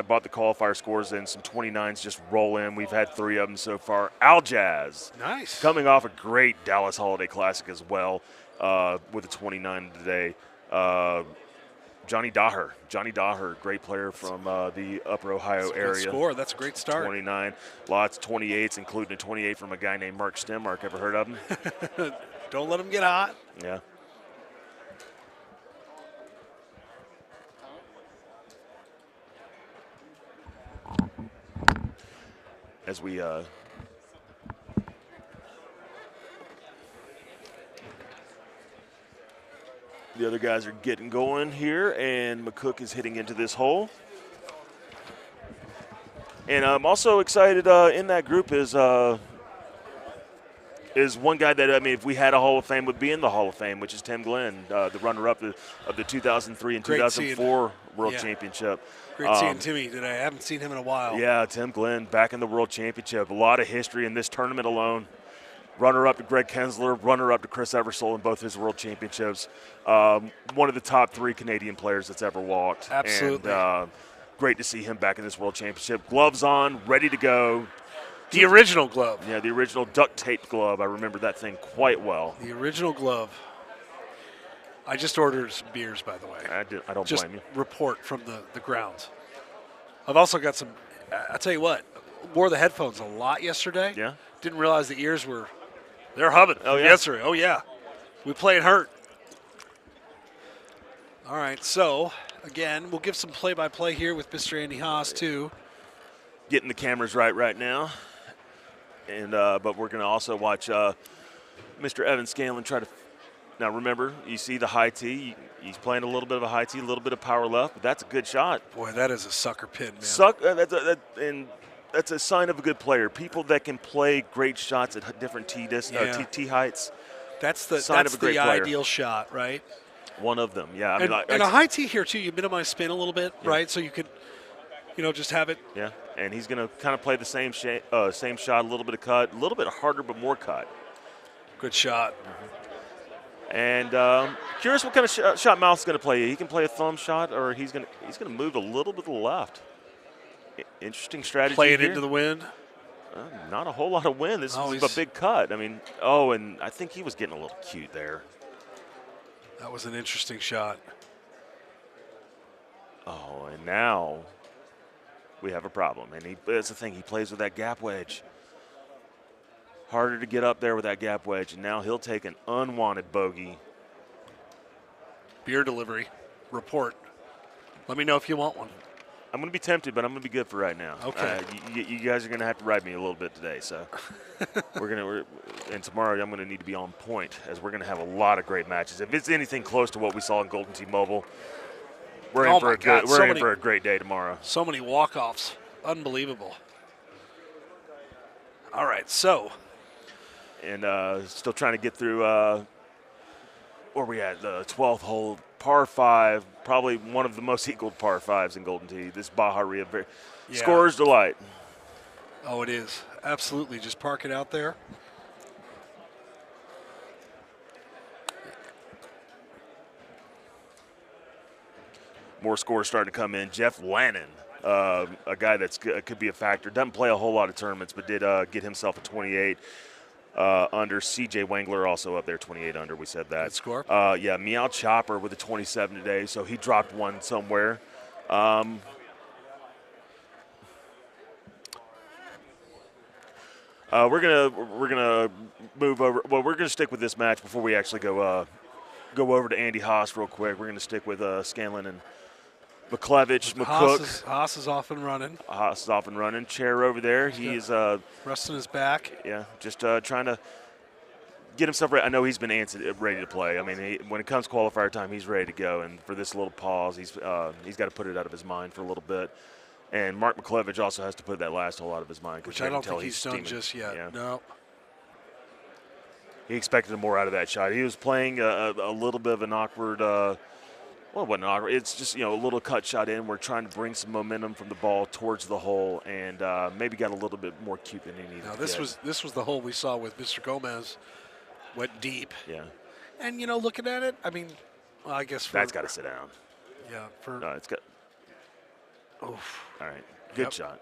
bought the qualifier scores and some 29s just roll in. We've had 3 of them so far. Al Jazz. Nice. Coming off a great Dallas Holiday Classic as well with a 29 today. Johnny Daher, great player from the Upper Ohio That's a good area. score. That's a great start. 29, lots 28s, including a 28 from a guy named Mark Stemmark. Ever heard of him? Don't let him get hot. Yeah. As we the other guys are getting going here, and Mccook is hitting into this hole. And I'm also excited in that group is one guy that, I mean, if we had a Hall of Fame, would be in the Hall of Fame, which is Tim Glenn, the runner-up of the 2003 and 2004 World Championship. Great seeing Timmy today. I haven't seen him in a while. Yeah, Tim Glenn back in the World Championship. A lot of history in this tournament alone. Runner-up to Greg Kensler, runner-up to Chris Eversole in both his World Championships. One of the top 3 Canadian players that's ever walked. Absolutely. And, great to see him back in this World Championship. Gloves on, ready to go. The original glove. Yeah, the original duct tape glove. I remember that thing quite well. The original glove. I just ordered some beers, by the way. I don't Just blame you. report from the grounds. I've also got some, I'll tell you what, wore the headphones a lot yesterday. Yeah? Didn't realize the ears they're humming Oh, from yeah? yesterday. Oh, yeah. We played hurt. All right, so, again, we'll give some play-by-play here with Mr. Andy Haas, too. Getting the cameras right now. And but we're going to also watch Mr. Evan Scanlan try to. Now remember, you see the high tee. He's playing a little bit of a high tee, a little bit of power left, but that's a good shot. Boy, that is a sucker pin, man. That's a sign of a good player. People that can play great shots at different tee heights. That's the player. ideal shot, right? One of them, yeah. And a high tee here too. You minimize spin a little bit, right? So you could, just have it. Yeah, and he's going to kind of play the same shot, a little bit of cut, a little bit harder but more cut. Good shot. And curious what kind of shot Mouth's going to play. He can play a thumb shot, or he's going to move a little bit to the left. Interesting strategy. Play it here. into the wind. Not a whole lot of wind. This is a big cut. I mean, and I think he was getting a little cute there. That was an interesting shot. Oh, and now we have a problem. And that's the thing. He plays with that gap wedge. Harder to get up there with that gap wedge. And now he'll take an unwanted bogey. Beer delivery. Report. Let me know if you want one. I'm going to be tempted, but I'm going to be good for right now. Okay. You guys are going to have to ride me a little bit today. So and tomorrow I'm going to need to be on point, as we're going to have a lot of great matches. If it's anything close to what we saw in Golden Tee Mobile, we're in for a great day tomorrow. So many walk-offs. Unbelievable. All right, so. And still trying to get through where we at, the 12th hole, par 5, probably one of the most equaled par 5s in Golden Tee. This Baja scorer's delight. Oh, it is. Absolutely. Just park it out there. more scores starting to come in. Jeff Lannon, a guy that's could be a factor. Doesn't play a whole lot of tournaments, but did get himself a 28 under. C.J. Wangler also up there, 28 under. We said that. Good score. Yeah, Meow Chopper with a 27 today, so he dropped one somewhere. We're gonna move over. Well, we're gonna stick with this match before we actually go over to Andy Haas real quick. We're gonna stick with Scanlan and McClevich. McCook. Haas is off and running. Haas is off and running. Chair over there. He's resting his back. Yeah, just trying to get himself ready. I know he's been ready to play. I mean, when it comes qualifier time, he's ready to go. And for this little pause, he's got to put it out of his mind for a little bit. And Mark McClevich also has to put that last hole out of his mind. Which I don't think he's done just yet. Yeah. No. He expected more out of that shot. He was playing a little bit of an awkward, well, it wasn't awkward. It's just, a little cut shot in. We're trying to bring some momentum from the ball towards the hole and maybe got a little bit more cute than he needed. No, this was the hole we saw with Mr. Gomez. Went deep. Yeah. And, looking at it, I mean, well, I guess that's got to sit down. Yeah. No, it's got. Oof. All right. Good shot.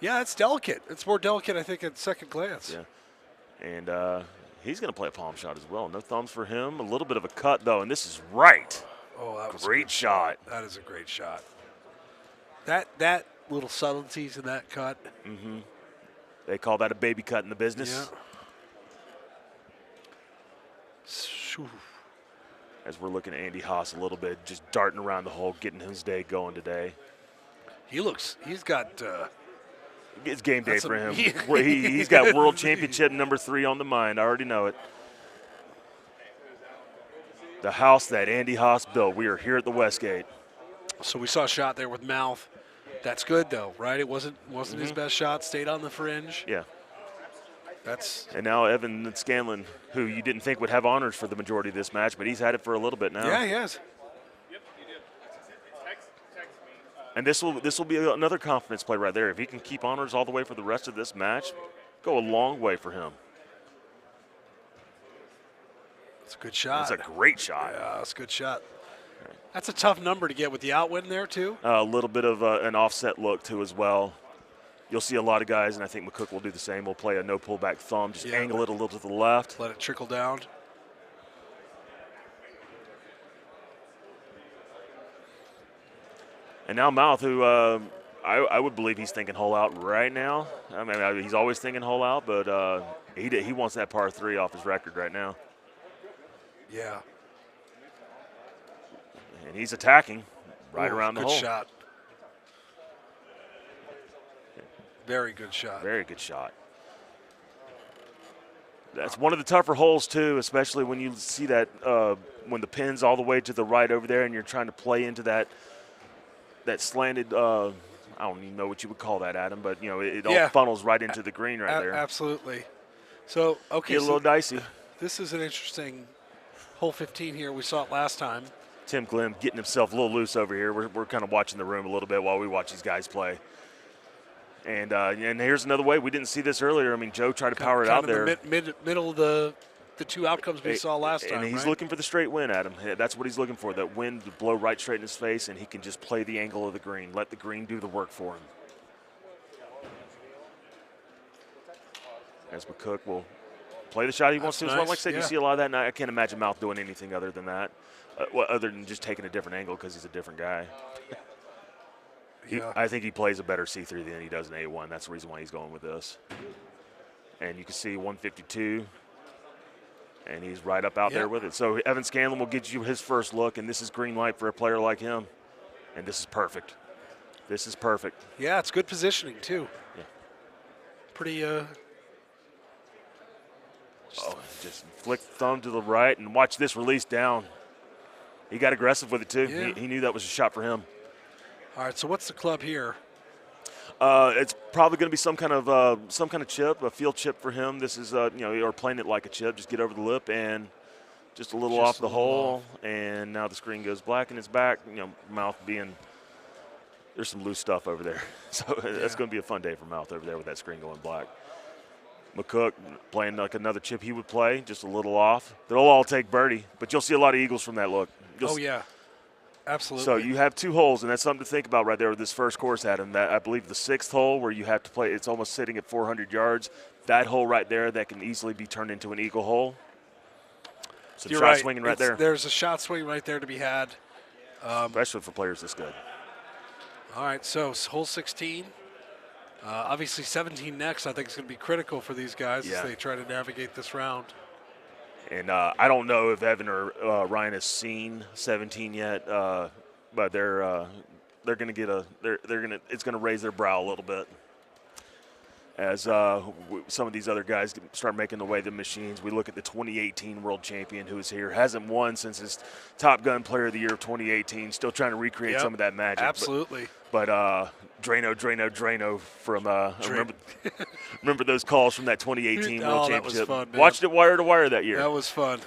Yeah, it's delicate. It's more delicate, I think, at second glance. Yeah. And he's going to play a palm shot as well. No thumbs for him. A little bit of a cut, though, and this is right. Oh, that was great shot. That is a great shot. That little subtleties in that cut. Mm-hmm. They call that a baby cut in the business. Yeah. As we're looking at Andy Haas a little bit, just darting around the hole, getting his day going today. He's got. It's game day for him. He's got World Championship #3 on the mind. I already know it. The house that Andy Haas built. We are here at the Westgate. So we saw a shot there with mouth. That's good though, right? It wasn't his best shot. Stayed on the fringe. Yeah. That's. And now Evan Scanlan, who you didn't think would have honors for the majority of this match, but he's had it for a little bit now. Yeah, he has. And this will be another confidence play right there. If he can keep honors all the way for the rest of this match, go a long way for him. It's a good shot. It's a great shot. Yeah, that's a good shot. That's a tough number to get with the outwind there too. A little bit of an offset look too as well. You'll see a lot of guys, and I think Mccook will do the same. We'll play a no pullback thumb, just angle it a little to the left. Let it trickle down. And now Mouth, who I would believe he's thinking hole out right now. I mean, he's always thinking hole out, but he wants that par 3 off his record right now. Yeah. And he's attacking right around the hole. Good shot. Very good shot. Very good shot. That's one of the tougher holes, too, especially when you see that when the pin's all the way to the right over there and you're trying to play into that slanted, I don't even know what you would call that, Adam, but, it all funnels right into the green right there. Absolutely. So, okay. Get a little dicey. This is an interesting hole 15 here. We saw it last time. Tim Glenn getting himself a little loose over here. We're kind of watching the room a little bit while we watch these guys play. And here's another way. We didn't see this earlier. I mean, Joe tried to power it out there. Middle of the two outcomes we saw last time. And he's looking for the straight wind, Adam. That's what he's looking for, that wind to blow right straight in his face, and he can just play the angle of the green. Let the green do the work for him. As Mccook will play the shot he wants to as well. Like I said, you see a lot of that, and I can't imagine Mouth doing anything other than that, other than just taking a different angle because he's a different guy. I think he plays a better C3 than he does an A1. That's the reason why he's going with this. And you can see 152, and he's right up out there with it. So Evan Scanlan will get you his first look, and this is green light for a player like him. And this is perfect. This is perfect. Yeah, it's good positioning, too. Yeah. Pretty, just flick the thumb to the right and watch this release down. He got aggressive with it, too. Yeah. He knew that was a shot for him. All right, so what's the club here? It's probably going to be some kind of chip, a field chip for him. This is, or playing it like a chip. Just get over the lip and just a little off the hole. And now the screen goes black and it's back. Mouth being, there's some loose stuff over there. So that's going to be a fun day for Mouth over there with that screen going black. Mccook playing like another chip he would play, just a little off. They'll all take birdie, but you'll see a lot of eagles from that look. Yeah. Absolutely. So you have 2 holes, and that's something to think about right there with this first course, Adam. That I believe the 6th hole where you have to play, it's almost sitting at 400 yards. That hole right there, that can easily be turned into an eagle hole. Some You're shot right. swinging right there. There's a shot swing right there to be had. Especially for players this good. All right, so hole 16. Obviously 17 next I think is going to be critical for these guys as they try to navigate this round. And I don't know if Evan or Ryan has seen 17 yet, but they're going to get it's going to raise their brow a little bit as some of these other guys start making the way the machines. We look at the 2018 world champion who is here, hasn't won since his Top Gun Player of the Year of 2018, still trying to recreate some of that magic. Absolutely. But Drano from remember those calls from that 2018 World Championship. That was fun, man. Watched it wire to wire that year. That was fun.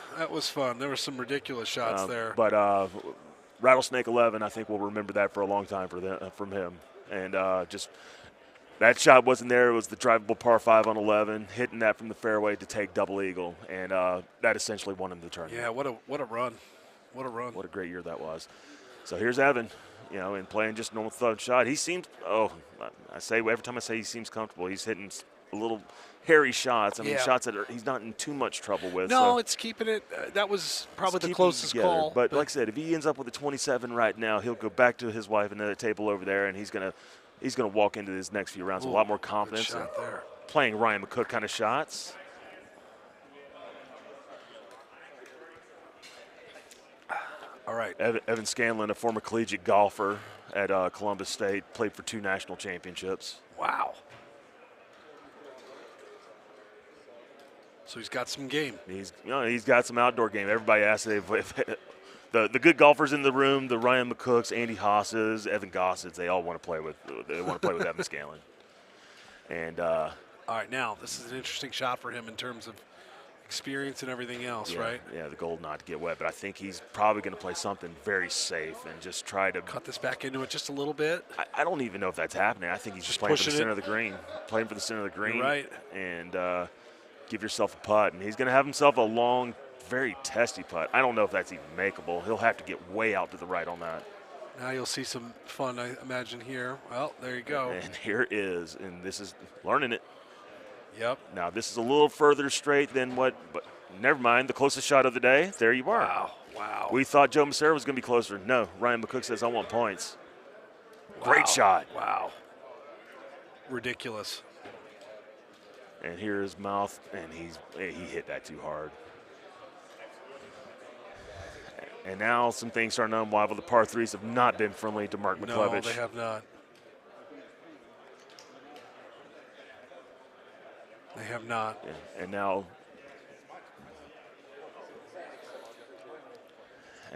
There were some ridiculous shots there. But Rattlesnake 11, I think we'll remember that for a long time from him. And just that shot wasn't there. It was the drivable par 5 on 11, hitting that from the fairway to take double eagle, and that essentially won him the tournament. Yeah, what a run. What a run. What a great year that was. So here's Evan. And playing just normal thug shot. He seems, every time I say he seems comfortable, he's hitting a little hairy shots. I mean, shots that he's not in too much trouble with. No, it's keeping it. That was probably the closest call. But like I said, if he ends up with a 27 right now, he'll go back to his wife and the table over there, and he's gonna walk into his next few rounds with a lot more confidence. Good shot there. Playing Ryan Mccook kind of shots. All right. Evan Scanlan, a former collegiate golfer at Columbus State, played for 2 national championships. Wow. So he's got some game. He's got some outdoor game. Everybody asks if the good golfers in the room, the Ryan McCooks, Andy Haas's, Evan Gosses, they all want to play with. They want to play with Evan Scanlan. And all right, now this is an interesting shot for him in terms of experience and everything else, right? Yeah, the goal not to get wet, but I think he's probably going to play something very safe and just try to cut this back into it just a little bit. I don't even know if that's happening. I think he's just playing for the center of the green, You're right, and give yourself a putt, and he's going to have himself a long, very testy putt. I don't know if that's even makeable. He'll have to get way out to the right on that. Now you'll see some fun, I imagine, here. Well, there you go. And here it is, and this is learning it. Yep. Now, this is a little further straight than but never mind. The closest shot of the day, there you are. Wow. We thought Joe Massera was going to be closer. No, Ryan McCook says, I want points. Wow. Great shot. Wow. Ridiculous. And here his mouth, and he hit that too hard. And now some things starting to unravel. The par 3s have not been friendly to Mark McClevich. No, they have not. They have not. Yeah. And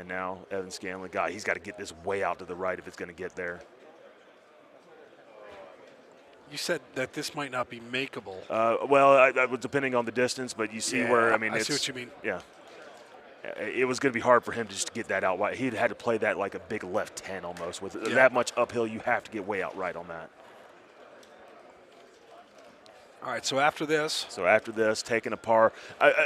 now Evan Scanlan, he's got to get this way out to the right if it's going to get there. You said that this might not be makeable. I was depending on the distance, but you see where, I see what you mean. Yeah. It was going to be hard for him to just get that out wide. He'd had to play that like a big left 10 almost. With that much uphill, you have to get way out right on that. All right, so after this. Taking a par.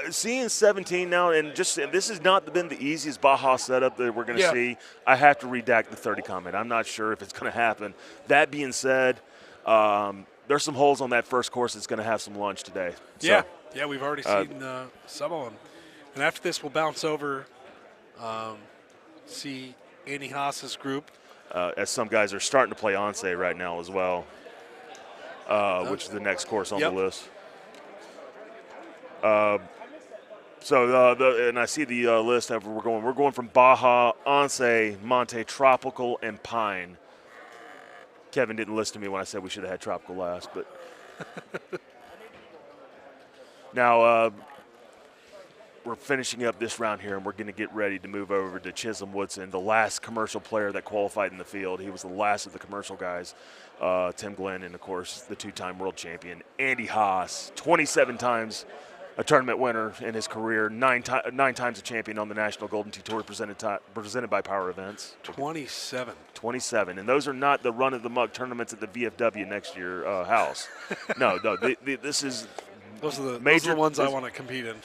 Seeing 17 now, and this has not been the easiest Baja setup that we're going to see. I have to redact the 30 comment. I'm not sure if it's going to happen. That being said, there's some holes on that first course that's going to have some lunch today. So, yeah, we've already seen some of them. And after this, we'll bounce over, see Andy Haas's group. As some guys are starting to play Onse right now as well. Which is the next course on the list. And I see the list of where we're going. We're going from Baja, Once, Monte, Tropical, and Pine. Kevin didn't listen to me when I said we should have had Tropical last, but now we're finishing up this round here, and we're going to get ready to move over to Chisholm Woodson, the last commercial player that qualified in the field. He was the last of the commercial guys. Tim Glenn, and, of course, the 2-time world champion. Andy Haas, 27 times a tournament winner in his career, 9 times a champion on the National Golden Tee Tour presented by Power Events. 27. 27. And those are not the run-of-the-mug tournaments at the VFW next year house. No, this is those are the major ones I want to compete in.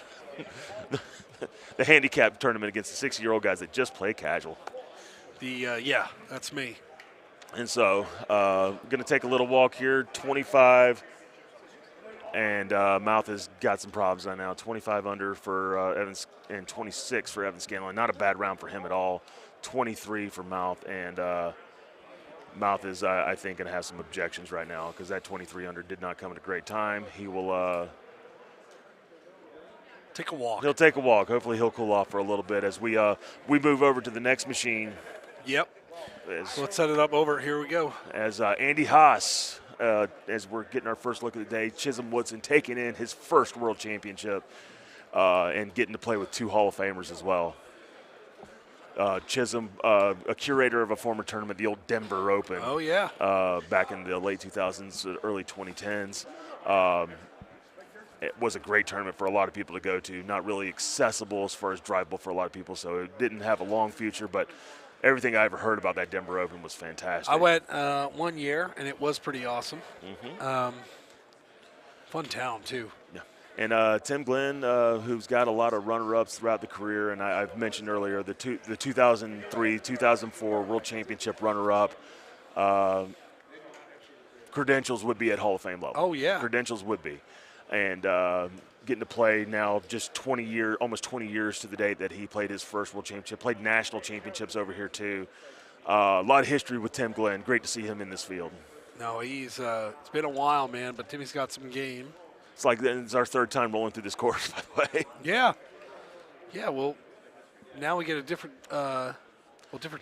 The handicap tournament against the 60-year-old guys that just play casual. Yeah, that's me. And so, going to take a little walk here. 25, and Mouth has got some problems right now. 25 under for Evans and 26 for Evan Scanlan. Not a bad round for him at all. 23 for Mouth, and Mouth is, I think, going to have some objections right now because that 23 under did not come at a great time. He will take a walk. He'll take a walk. Hopefully, he'll cool off for a little bit as we move over to the next machine. Yep. So let's set it up over. Here we go. As Andy Haas, as we're getting our first look of the day, Chisholm Woodson taking in his first World Championship and getting to play with 2 Hall of Famers as well. Chisholm, a curator of a former tournament, the old Denver Open. Oh, yeah. Back in the late 2000s, early 2010s. It was a great tournament for a lot of people to go to. Not really accessible as far as drivable for a lot of people, so it didn't have a long future, but everything I ever heard about that Denver Open was fantastic. I went 1 year, and it was pretty awesome. Fun town, too. Yeah. And Tim Glenn, who's got a lot of runner-ups throughout the career, and I've mentioned earlier the 2003, 2004 World Championship runner-up. Credentials would be at Hall of Fame level. Oh, yeah. Credentials would be. And getting to play now just almost 20 years to the date that he played his first World Championship, played national championships over here too. A lot of history with Tim Glenn. Great to see him in this field. No, it's been a while, man, but Timmy's got some game. It's our 3rd time rolling through this course, by the way. Yeah. Yeah, well, now we get a different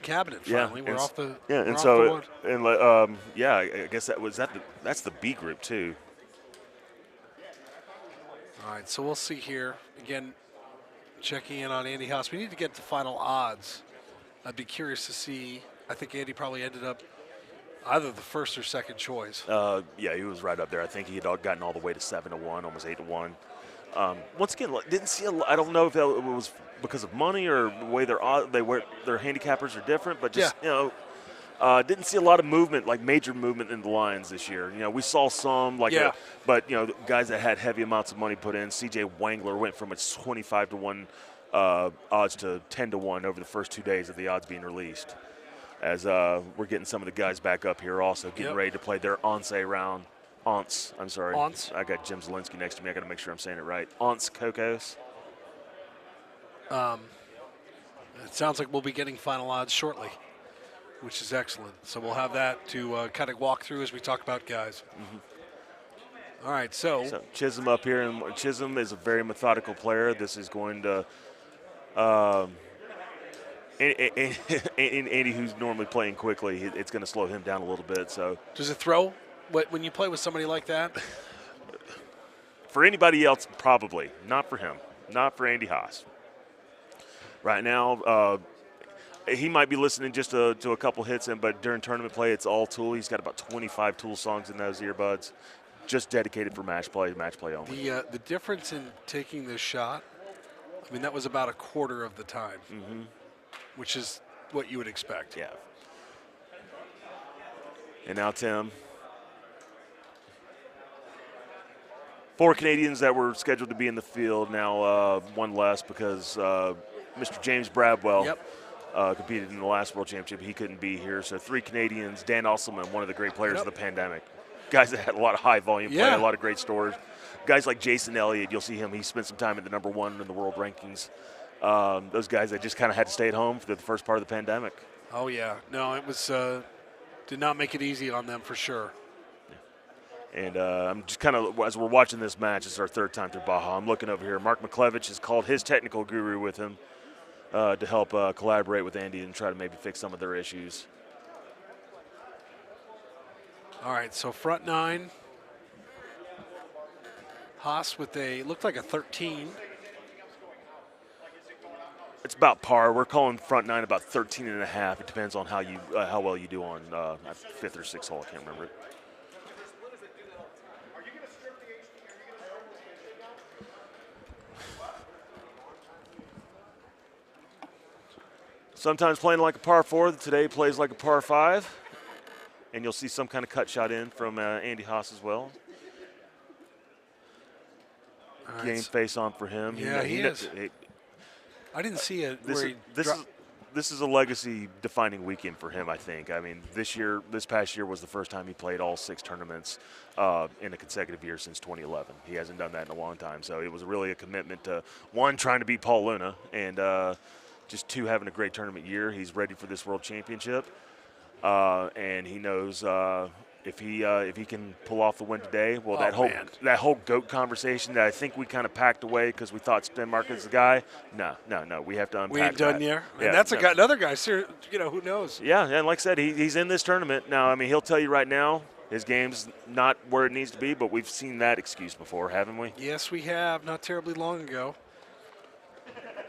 cabinet finally. We're off the wood. I guess that's the B group too. All right, so we'll see here. Again, checking in on Andy Haas. We need to get the final odds. I'd be curious to see. I think Andy probably ended up either the first or second choice. Yeah, he was right up there. I think he had gotten all the way to 7-1, almost 8-1. Once again, didn't see I don't know if it was because of money or the way their handicappers are different, but just didn't see a lot of movement, like major movement in the lines this year. We saw some, but guys that had heavy amounts of money put in. C.J. Wangler went from its 25-1 odds to 10-1 over the first 2 days of the odds being released. As we're getting some of the guys back up here, also getting ready to play their Once round. Once, I'm sorry. Once. I got Jim Zielinski next to me. I got to make sure I'm saying it right. Once Cocos. It sounds like we'll be getting final odds shortly, which is excellent. So we'll have that to kind of walk through as we talk about guys. All right, so Chisholm up here, and Chisholm is a very methodical player. This is going to Andy, who's normally playing quickly, it's going to slow him down a little bit. So does it throw when you play with somebody like that? For anybody else, probably. Not for him. Not for Andy Haas. Right now, he might be listening just to a couple hits, but during tournament play, it's all Tool. He's got about 25 Tool songs in those earbuds, just dedicated for match play only. The difference in taking this shot, I mean, that was about a quarter of the time, which is what you would expect. Yeah. And now Tim. 4 Canadians that were scheduled to be in the field, now 1 less because Mr. James Bradwell competed in the last World Championship. He couldn't be here. So 3 Canadians, Dan Osselman, one of the great players of the pandemic. Guys that had a lot of high volume play, a lot of great stories. Guys like Jason Elliott, you'll see him. He spent some time at the #1 in the world rankings. Those guys that just kind of had to stay at home for the first part of the pandemic. Oh, yeah. No, it was did not make it easy on them for sure. And I'm just kind of, as we're watching this match, it's our 3rd time through Baja. I'm looking over here. Mark McClevich has called his technical guru with him to help collaborate with Andy and try to maybe fix some of their issues. All right, so front 9. Haas with looked like a 13. It's about par. We're calling front 9 about 13.5. It depends on how well you do on 5th or 6th hole. I can't remember it. Sometimes playing like a par 4. Today plays like a par 5. And you'll see some kind of cut shot in from Andy Haas as well. Game face on for him. Yeah, he is. I didn't see it. this is a legacy-defining weekend for him. I think. I mean, this past year was the first time he played all 6 tournaments in a consecutive year since 2011. He hasn't done that in a long time. So it was really a commitment to, one, trying to beat Paul Luna, and just 2, having a great tournament year. He's ready for this World Championship, and he knows. If he can pull off the win today, well, that whole GOAT conversation that I think we kind of packed away because we thought Stenmark is the guy. No, we have to unpack that. We ain't done yet. Yeah, And that's another guy. Who knows? Yeah, and like I said, he's in this tournament now. I mean, he'll tell you right now his game's not where it needs to be, but we've seen that excuse before, haven't we? Yes, we have. Not terribly long ago.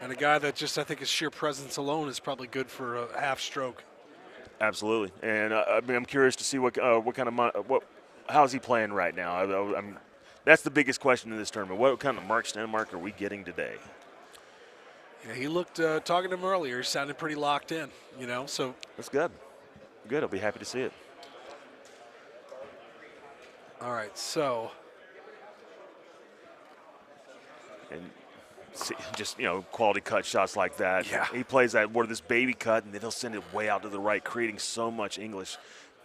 And a guy that just, I think his sheer presence alone is probably good for a half stroke. Absolutely, and I'm curious to see what kind of how's he playing right now. That's the biggest question in this tournament. What kind of Mark Stenmark are we getting today? Yeah, he looked talking to him earlier. He sounded pretty locked in. So that's good. Good. I'll be happy to see it. All right, so and. Just, quality cut shots like that. Yeah. He plays that this baby cut, and then he'll send it way out to the right, creating so much English.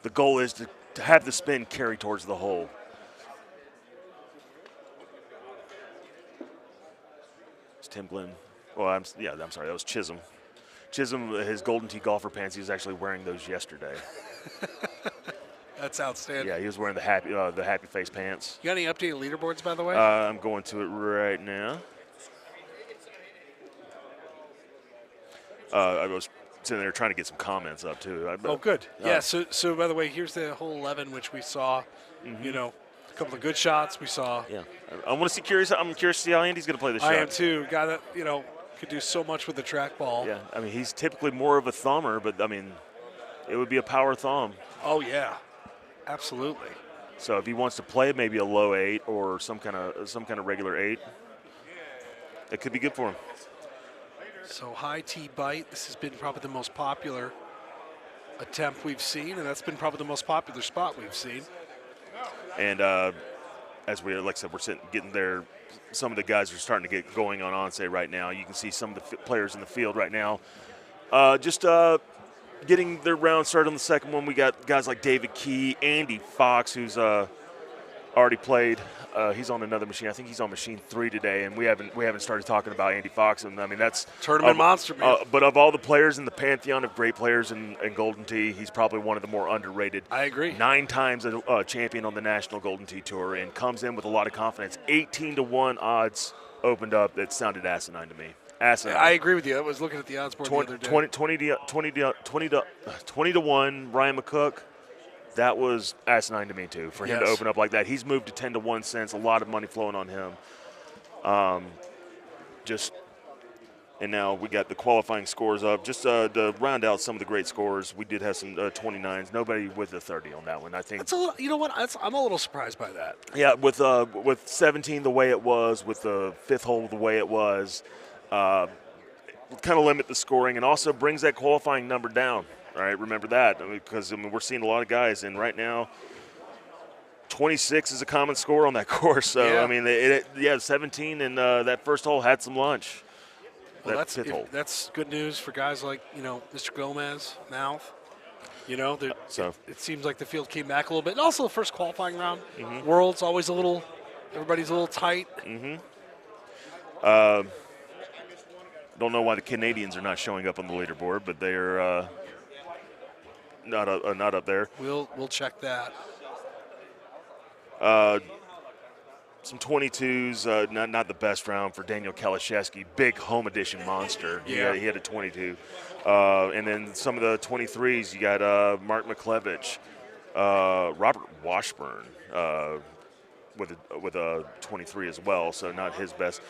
The goal is to have the spin carry towards the hole. It's Tim Glenn. Well, I'm sorry, that was Chisholm. Chisholm, his Golden Tee golfer pants, he was actually wearing those yesterday. That's outstanding. Yeah, he was wearing the happy face pants. You got any updated leaderboards, by the way? I'm going to it right now. I was sitting there trying to get some comments up too. Good. Yeah. So by the way, here's the whole 11, which we saw. A couple of good shots we saw. Yeah. I'm curious to see how Andy's going to play this shot. I am too. Guy that could do so much with the trackball. Yeah. I mean, he's typically more of a thumber, but I mean, it would be a power thumb. Oh yeah, absolutely. So if he wants to play maybe a low 8 or some kind of regular 8, it could be good for him. So high tee bite. This has been probably the most popular attempt we've seen, and that's been probably the most popular spot we've seen. And as we're getting there, some of the guys are starting to get going on Onsay right now. You can see some of the players in the field right now. Getting their round started on the second one. We got guys like David Key, Andy Fox, who's already played. He's on another machine. I think he's on machine 3 today, and we haven't started talking about Andy Fox. And I mean, that's tournament monster, man. But of all the players in the pantheon of great players in Golden Tee, he's probably one of the more underrated. I agree. 9 times a champion on the National Golden Tee Tour, and comes in with a lot of confidence. 18-1 odds opened up. That sounded asinine to me. Asinine. I agree with you. I was looking at the odds board the other day. 20 to 1. Ryan Mccook. That was asinine to me too, for him to open up like that. He's moved to 10 to 1 cents. A lot of money flowing on him. And now we got the qualifying scores up. Just to round out some of the great scores, we did have some 29s. Nobody with a 30 on that one. I think. That's you know what? I'm a little surprised by that. Yeah, with 17 the way it was, with the 5th hole the way it was, kind of limit the scoring, and also brings that qualifying number down. All right, remember that, because we're seeing a lot of guys, and right now, 26 is a common score on that course. So yeah. I mean, 17 and that first hole had some lunch. Well, that's good news for guys like Mr. Gomez, Mouth. It seems like the field came back a little bit, and also the first qualifying round. Mm-hmm. World's always everybody's a little tight. Mm-hmm. Don't know why the Canadians are not showing up on the leaderboard, but they are. Not up there. We'll check that. Some 22s, not the best round for Daniel Kalashevsky, big home edition monster. Yeah. He had a 22. And then some of the 23s, you got Mark McClevich, Robert Washburn with a 23 as well, so not his best.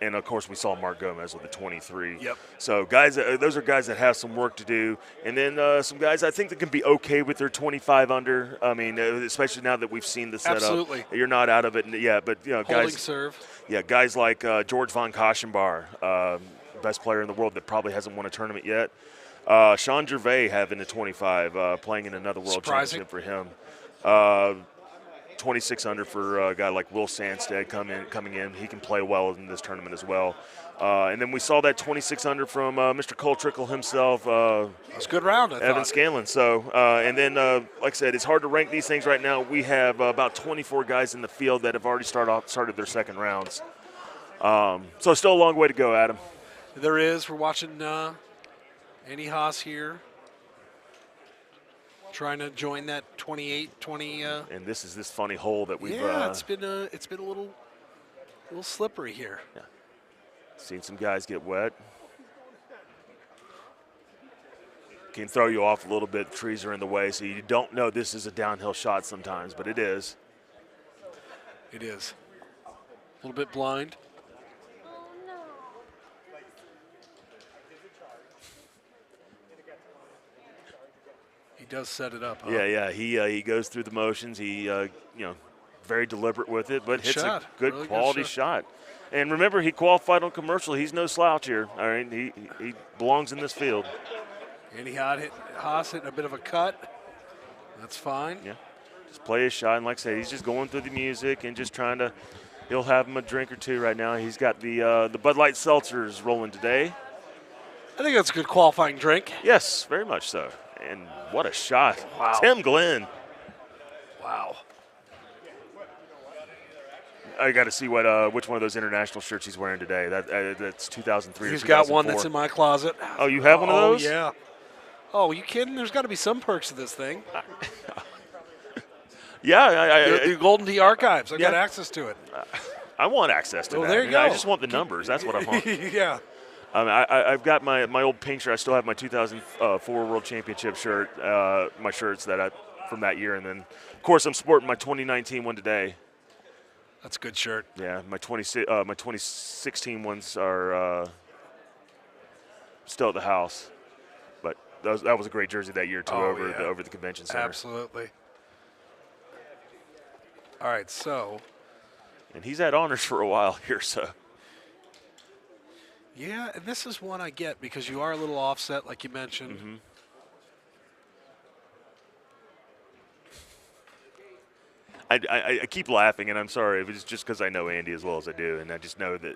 And, of course, we saw Mark Gomez with a 23. Yep. So, guys, those are guys that have some work to do. And then some guys I think that can be okay with their 25 under. I mean, especially now that we've seen the setup. Absolutely. You're not out of it yet. But, Holding guys. serve. Yeah, guys like George von Koschenbar, best player in the world that probably hasn't won a tournament yet. Sean Gervais having a 25, playing in another world championship for him. 26 under for a guy like Will Sandstead coming in. He can play well in this tournament as well. And then we saw that 26 under from Mr. Cole Trickle himself, That was a good round, I Evan thought. Scanlan. So, and then, like I said, it's hard to rank these things right now. We have about 24 guys in the field that have already started their second rounds. So still a long way to go, Adam. There is. We're watching Andy Haas here, trying to join that 28-20. And this is this funny hole that we've It's been a little slippery here. seen some guys get wet. Can throw you off a little bit. The trees are in the way, so you don't know this is a downhill shot sometimes, but it is. It is. A little bit blind. He does set it up, huh? Yeah. He goes through the motions. He very deliberate with it, but hits shot. a good Really good quality shot. And remember, he qualified on commercial. He's no slouch here. All right, he belongs in this field. Andy Haas hitting a bit of a cut. That's fine. Yeah, just play his shot, and like I said, he's just going through the music and just trying to. He'll have him a drink or two right now. He's got the Bud Light seltzers rolling today. I think that's a good qualifying drink. Yes, very much so. And what a shot. Wow. Tim Glenn. Wow. I got to see which one of those international shirts he's wearing today. That's 2003 He's or 2004. got one that's in my closet. Oh, you have one of those? Oh, yeah. Oh, you kidding? There's got to be some perks to this thing. Yeah. The Golden Tee Archives. I got Yeah. access to it. I want access to that. there you I go. just want the numbers. That's what I want. Yeah. I've got my old pink shirt. I still have my 2004 World Championship shirt, my shirts from that year. And then, of course, I'm sporting my 2019 one today. That's a good shirt. Yeah, my 2016 ones are still at the house. But that was a great jersey that year, too, over the convention center. Absolutely. All right, so. And he's had honors for a while here, so. Yeah, and this is one I get because you are a little offset, like you mentioned. Mm-hmm. I keep laughing, and I'm sorry. It's just because I know Andy as well as I do, and I just know that,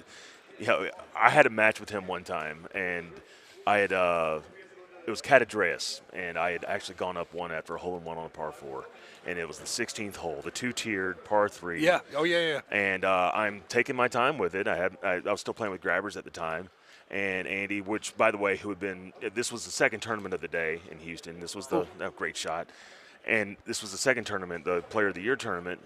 I had a match with him one time, and I had it was Catadreas, and I had actually gone up one after a hole-in-one on a par 4, and it was the 16th hole, the two-tiered par 3. Yeah. Oh, yeah. And I'm taking my time with it. I was still playing with grabbers at the time. And Andy, which, by the way, this was the second tournament of the day in Houston. This was great shot. And this was the second tournament, the Player of the Year tournament.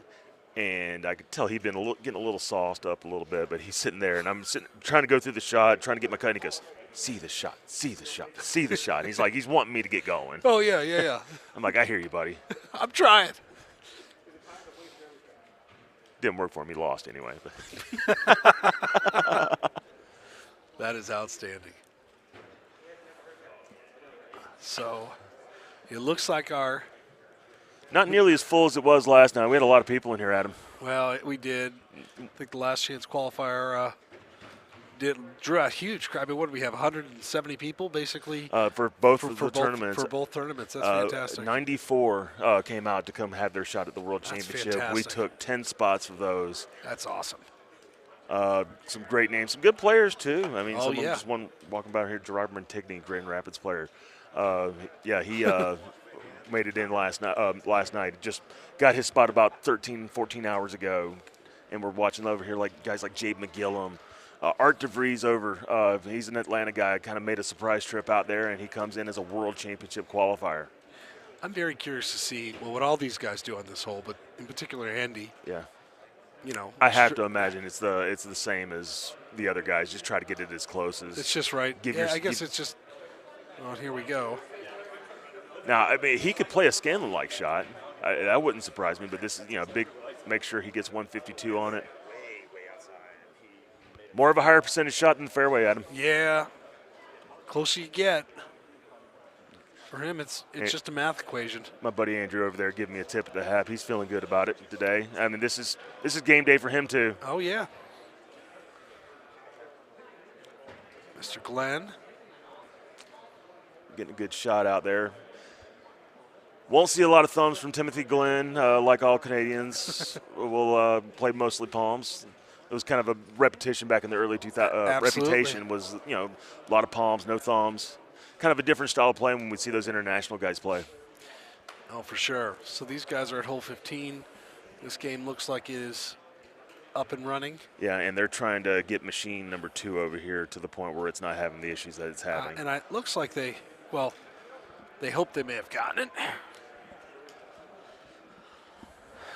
And I could tell he'd been getting a little sauced up a little bit, but he's sitting there, and I'm trying to go through the shot, trying to get my cut, and he goes, see the shot, see the shot, see the shot. And he's like, he's wanting me to get going. Oh, yeah. I'm like, I hear you, buddy. I'm trying. Didn't work for him. He lost anyway. That is outstanding. So, it looks like Not nearly as full as it was last night. We had a lot of people in here, Adam. well, we did. I think the last chance qualifier drew a huge crowd. I mean, what did we have? 170 people, basically, For both of the tournaments. For both tournaments, that's fantastic. 94 came out to come have their shot at the World That's Championship. fantastic. We took 10 spots for those. That's awesome. Some great names, some good players too. I mean, Oh, some of them yeah. just walking about here. Gerard Montigny, Grand Rapids player. He made it in last night. Just got his spot about 13, 14 hours ago, and we're watching over here like guys like Jade McGillum. Art DeVries over. He's an Atlanta guy. Kind of made a surprise trip out there, and he comes in as a World Championship qualifier. I'm very curious to see what all these guys do on this hole, but in particular Andy. Yeah. I I have to imagine it's the same as the other guys. Just try to get it as close as. It's just right. I guess it's just. Well, here we go. Now, I mean, he could play a Scanlan-like shot. That wouldn't surprise me. But this is big. Make sure he gets 152 on it. More of a higher percentage shot than the fairway, Adam. Yeah. Closer you get. For him, it's just a math equation. My buddy Andrew over there giving me a tip at the half. He's feeling good about it today. I mean, this is game day for him too. Oh yeah. Mr. Glenn. Getting a good shot out there. Won't see a lot of thumbs from Timothy Glenn, like all Canadians. We'll play mostly palms. it was kind of a repetition back in the early 2000s. Absolutely. Reputation was, a lot of palms, no thumbs. Kind of a different style of play when we see those international guys play. Oh, for sure. So these guys are at hole 15. This game looks like it is up and running. Yeah, and they're trying to get machine number 2 over here to the point where it's not having the issues that it's having. And it looks like they hope they may have gotten it.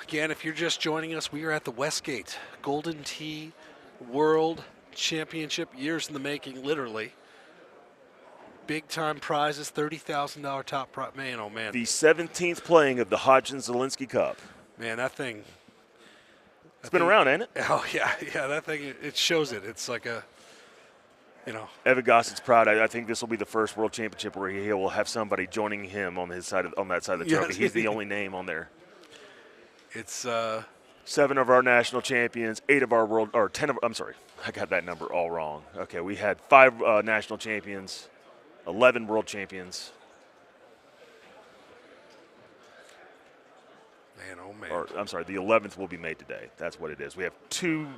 Again, if you're just joining us, we are at the Westgate Golden Tee World Championship, years in the making, literally. Big time prizes, $30,000 top prize. Man, oh man. The 17th playing of the Hodgson-Zielinski Cup. Man, that thing. It's been around, ain't it? Oh, yeah, that thing, it shows it. It's like Evan Gossett's proud. I think this will be the first World Championship where he will have somebody joining him on that side of the trophy. He's the only name on there. It's 7 of our national champions, 8 of our 10 of. I'm sorry, I got that number all wrong. Okay, we had 5 national champions, 11 world champions. Man, oh man. Or I'm sorry, the 11th will be made today. That's what it is. We have two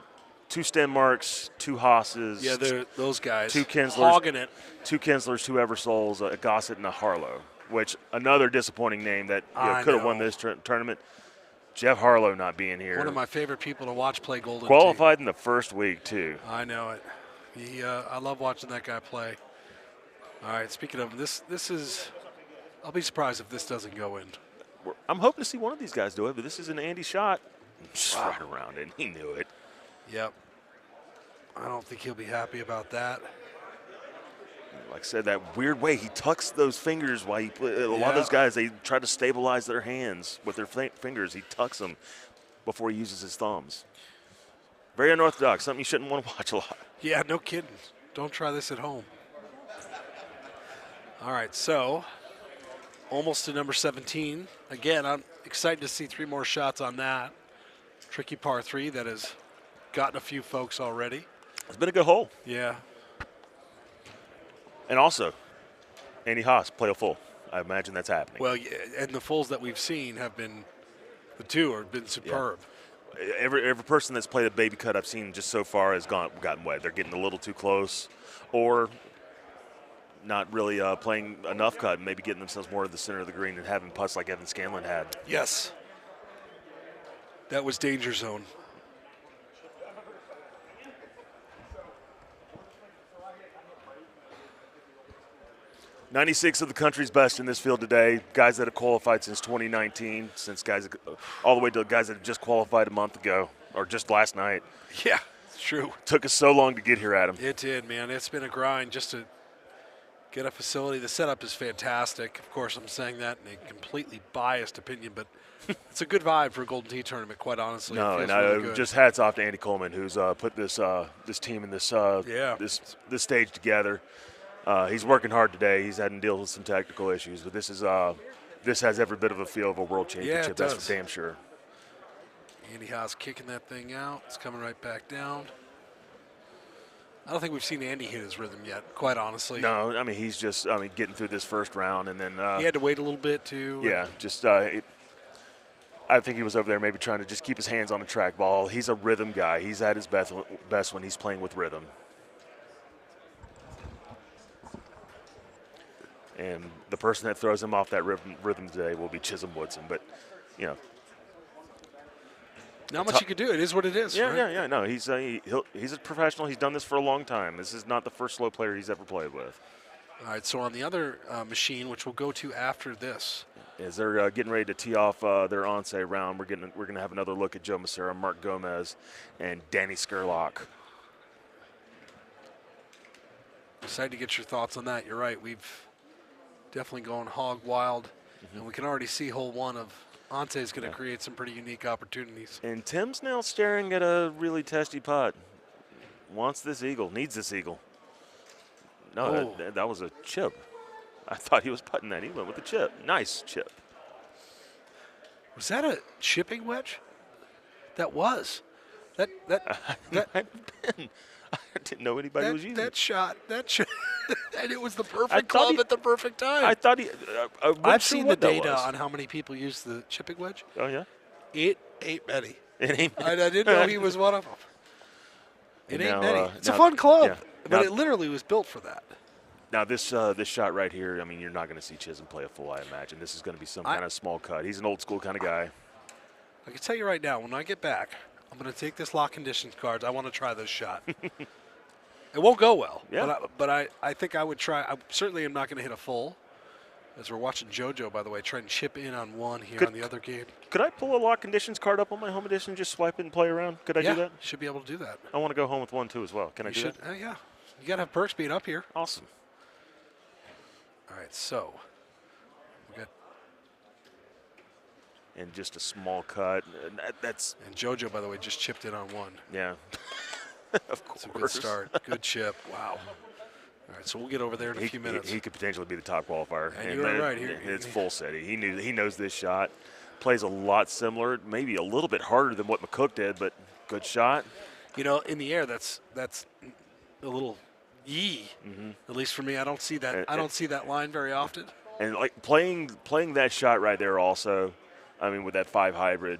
Stem Marks, 2 Haas's. Yeah, they're those guys. 2 Kinslers, hogging it. 2 Kinslers, 2 Eversoles, a Gossett, and a Harlow. Which another disappointing name that I could have won know. this tournament. Jeff Harlow not being here. One of my favorite people to watch play Golden Tee. Qualified in the first week too. I know it. I love watching that guy play. All right, speaking of this is. I'll be surprised if this doesn't go in. I'm hoping to see one of these guys do it, but this is an Andy shot. Just right around it. He knew it. Yep. I don't think he'll be happy about that. Like I said, that weird way he tucks those fingers while a lot of those guys, they try to stabilize their hands with their fingers. He tucks them before he uses his thumbs. Very unorthodox, something you shouldn't want to watch a lot. Yeah, no kidding. Don't try this at home. All right, so almost to number 17. Again, I'm excited to see 3 more shots on that. Tricky par 3 that has gotten a few folks already. It's been a good hole. Yeah. And also, Andy Haas, play a full. I imagine that's happening. Well, yeah, and the fulls that we've seen have been, the 2 have been superb. Yeah. Every person that's played a baby cut I've seen just so far has gotten wet. They're getting a little too close, or not really playing enough cut, and maybe getting themselves more to the center of the green and having putts like Evan Scanlan had. Yes. That was danger zone. '96 of the country's best in this field today. Guys that have qualified since 2019, all the way to guys that have just qualified a month ago or just last night. Yeah, it's true. Took us so long to get here, Adam. It did, man. It's been a grind just to get a facility. The setup is fantastic. Of course, I'm saying that in a completely biased opinion, but it's a good vibe for a Golden Tee tournament, quite honestly. No, it feels and really good. just hats off to Andy Coleman, who's put this team in this stage together. He's working hard today. He's had to deal with some technical issues, but this has every bit of a feel of a world championship. Yeah, it That's does. for damn sure. Andy Haas kicking that thing out. It's coming right back down. I don't think we've seen Andy hit his rhythm yet, quite honestly. No, I mean, he's just getting through this first round, and then he had to wait a little bit, too. Yeah, just I think he was over there maybe trying to just keep his hands on the trackball. He's a rhythm guy. He's at his best when he's playing with rhythm. And the person that throws him off that rhythm today will be Chisholm Woodson. But, not much you could do. It is what it is. Yeah, right? yeah. No, he's a professional. He's done this for a long time. This is not the first slow player he's ever played with. All right, so on the other machine, which we'll go to after this. As they're getting ready to tee off their onset round, we're going to have another look at Joe Massera, Mark Gomez, and Danny Skurlock. Excited to get your thoughts on that. You're right. We've definitely gone hog wild, and we can already see hole 1 of Ante is going to create some pretty unique opportunities. And Tim's now staring at a really testy putt. Wants this eagle, needs this eagle. No, that was a chip. I thought he was putting that. He went with the chip. Nice chip. Was that a chipping wedge? That was. That I didn't know anybody was using that it. shot, and it was the perfect club at the perfect time. I thought I've seen the data on how many people use the chipping wedge. Oh, yeah? It ain't many. It ain't I didn't know he was one of them. It And ain't now, many. It's a now- fun club, yeah. but Now- it literally was built for that. Now this shot right here, I mean, you're not going to see Chisholm play a full, I imagine. This is going to be some kind of small cut. He's an old school kind of guy. I can tell you right now, when I get back, I'm going to take this lock conditions cards. I want to try this shot. It won't go well, Yeah. but I think I would try. I certainly am not going to hit a full. As we're watching JoJo, by the way, trying to chip in on one here on the other game. Could I pull a lock conditions card up on my home edition, just swipe it and play around? Could I do that? Should be able to do that. I want to go home with one too as well. Can I do that? Yeah. You got to have perks being up here. Awesome. All right, so we got And just a small cut. That's and JoJo, by the way, just chipped in on one. yeah. Of course. It's a good start. Good chip. Wow. All right, so we'll get over there in a few minutes. He could potentially be the top qualifier. And you were right here. It's full set. He knows this shot. Plays a lot similar, maybe a little bit harder than what Mccook did, but good shot. You know, in the air, that's a little yee. At least for me, I don't see that. I don't see that line very often. And like playing that shot right there also, I mean, with that 5 hybrid,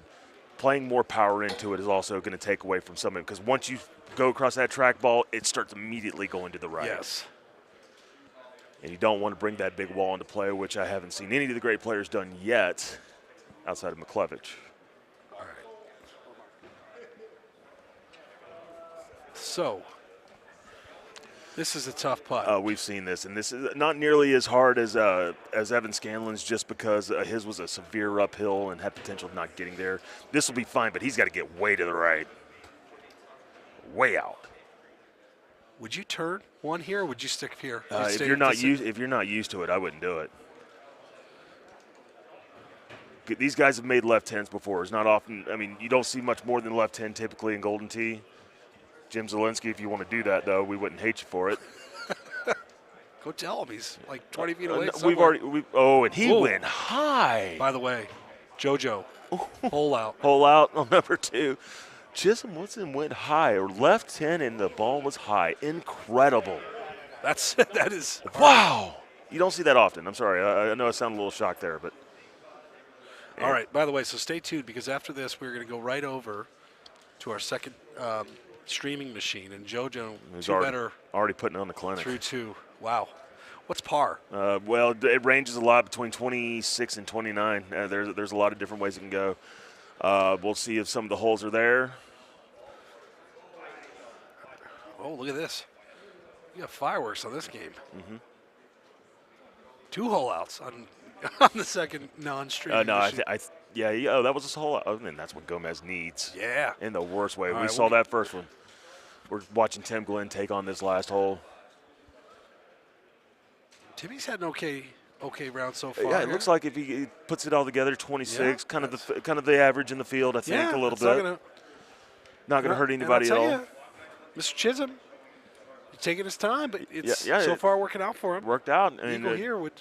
playing more power into it is also going to take away from some of it, because once you go across that track ball, it starts immediately going to the right. Yes. And you don't want to bring that big wall into play, which I haven't seen any of the great players done yet outside of McClevich. All right. So, this is a tough putt. We've seen this, and this is not nearly as hard as Evan Scanlan's, just because his was a severe uphill and had potential of not getting there. This will be fine, but he's got to get way to the right, way out. Would you turn one here, or would you stick here? If you're not used to it, I wouldn't do it. These guys have made left 10s before. It's not often. I mean, you don't see much more than left 10 typically in Golden Tee. Jim Zielinski, if you want to do that, though, we wouldn't hate you for it. Go tell him he's like 20 feet away. And he went high. By the way, JoJo, hole out. Hole out on number 2. Chisholm Woodson went high, or left 10, and the ball was high. Incredible. That is. Wow. You don't see that often. I'm sorry. I know I sound a little shocked there, but. All right. By the way, so stay tuned, because after this, we're going to go right over to our second streaming machine, and JoJo, already putting on the clinic. Through 2. Wow. What's par? Well, it ranges a lot between 26 and 29. There's a lot of different ways it can go. We'll see if some of the holes are there. Oh, look at this. You got fireworks on this game. 2 hole outs on the second non-streaming machine. That was a hole out. And that's what Gomez needs. Yeah. In the worst way. All we right, saw that first one. We're watching Tim Glenn take on this last hole. Timmy's had an okay round so far. Yeah, it looks like if he puts it all together, 26, kind of the average in the field, I think, a little bit. Not going to hurt anybody at all. Mr. Chisholm, he's taking his time, but it's so far working out for him. Worked out. Eagle here with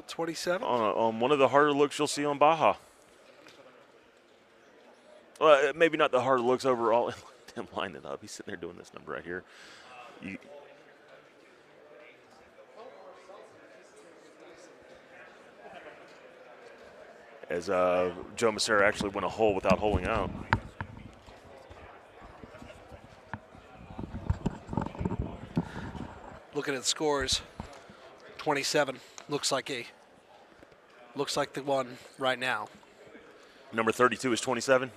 27. On one of the harder looks you'll see on Baja. Well, maybe not the harder looks overall. Tim line it up. He's sitting there doing this number right here. As Joe Massera actually went a hole without holing out. Looking at scores, 27 looks like the one right now. Number 32 is 27?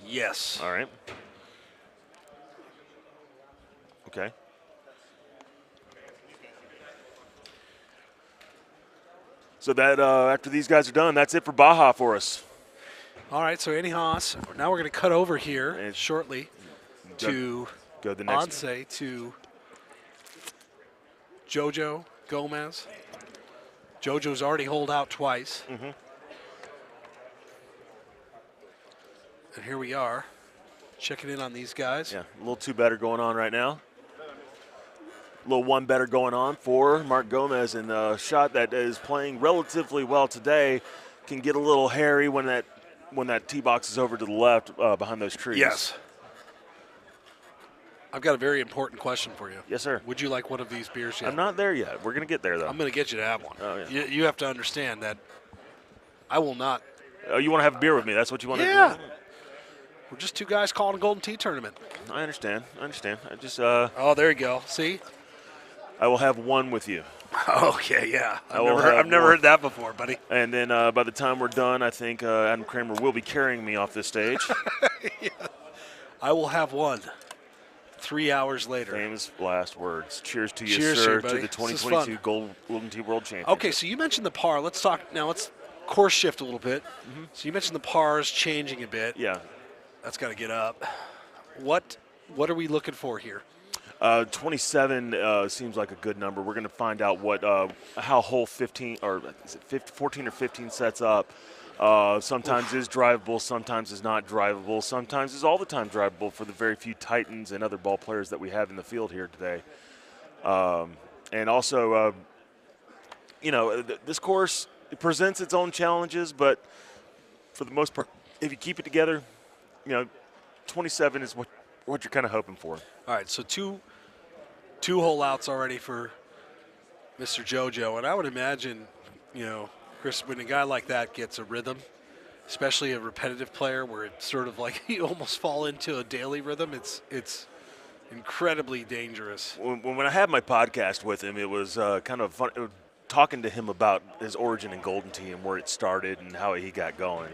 Yes. All right. Okay. So that after these guys are done, that's it for Baja for us. All right, so Annie Haas. Now we're going to cut over here shortly to go the next Onse, to JoJo Gomez. JoJo's already holed out twice. And here we are, checking in on these guys. Yeah, a little 2 better going on right now. A little 1 better going on for Mark Gomez, and the shot that is playing relatively well today can get a little hairy when that tee box is over to the left behind those trees. Yes. I've got a very important question for you. Yes, sir. Would you like one of these beers yet? I'm not there yet. We're going to get there, though. I'm going to get you to have one. Oh, yeah. You have to understand that I will not. Oh, you want to have a beer with me? That's what you want to do? Yeah. We're just two guys calling a Golden Tee tournament. I understand. I just Oh, there you go. See? I will have one with you. Okay, yeah. I've Never heard that before, buddy. And then by the time we're done, I think Adam Kramer will be carrying me off this stage. Yeah. I will have one 3 hours later. Famous last words. Cheers to you, Cheers, sir, buddy. to the This is 2022 Golden Tee World Championship. Okay, so you mentioned the par. Let's talk now. Let's course shift a little bit. So you mentioned the pars changing a bit. Yeah. That's got to get up. What are we looking for here? 27 seems like a good number. We're going to find out how hole 15 or is it 14 or 15 sets up. Sometimes is drivable, sometimes is not drivable, sometimes is all the time drivable for the very few Titans and other ball players that we have in the field here today. And also, this course it presents its own challenges, but for the most part, if you keep it together, 27 is what you're kind of hoping for. All right, so two hole outs already for Mr. JoJo, and I would imagine, Chris, when a guy like that gets a rhythm, especially a repetitive player where it's sort of like you almost fall into a daily rhythm, it's incredibly dangerous. When I had my podcast with him, it was kind of fun talking to him about his origin in Golden Tee and where it started and how he got going.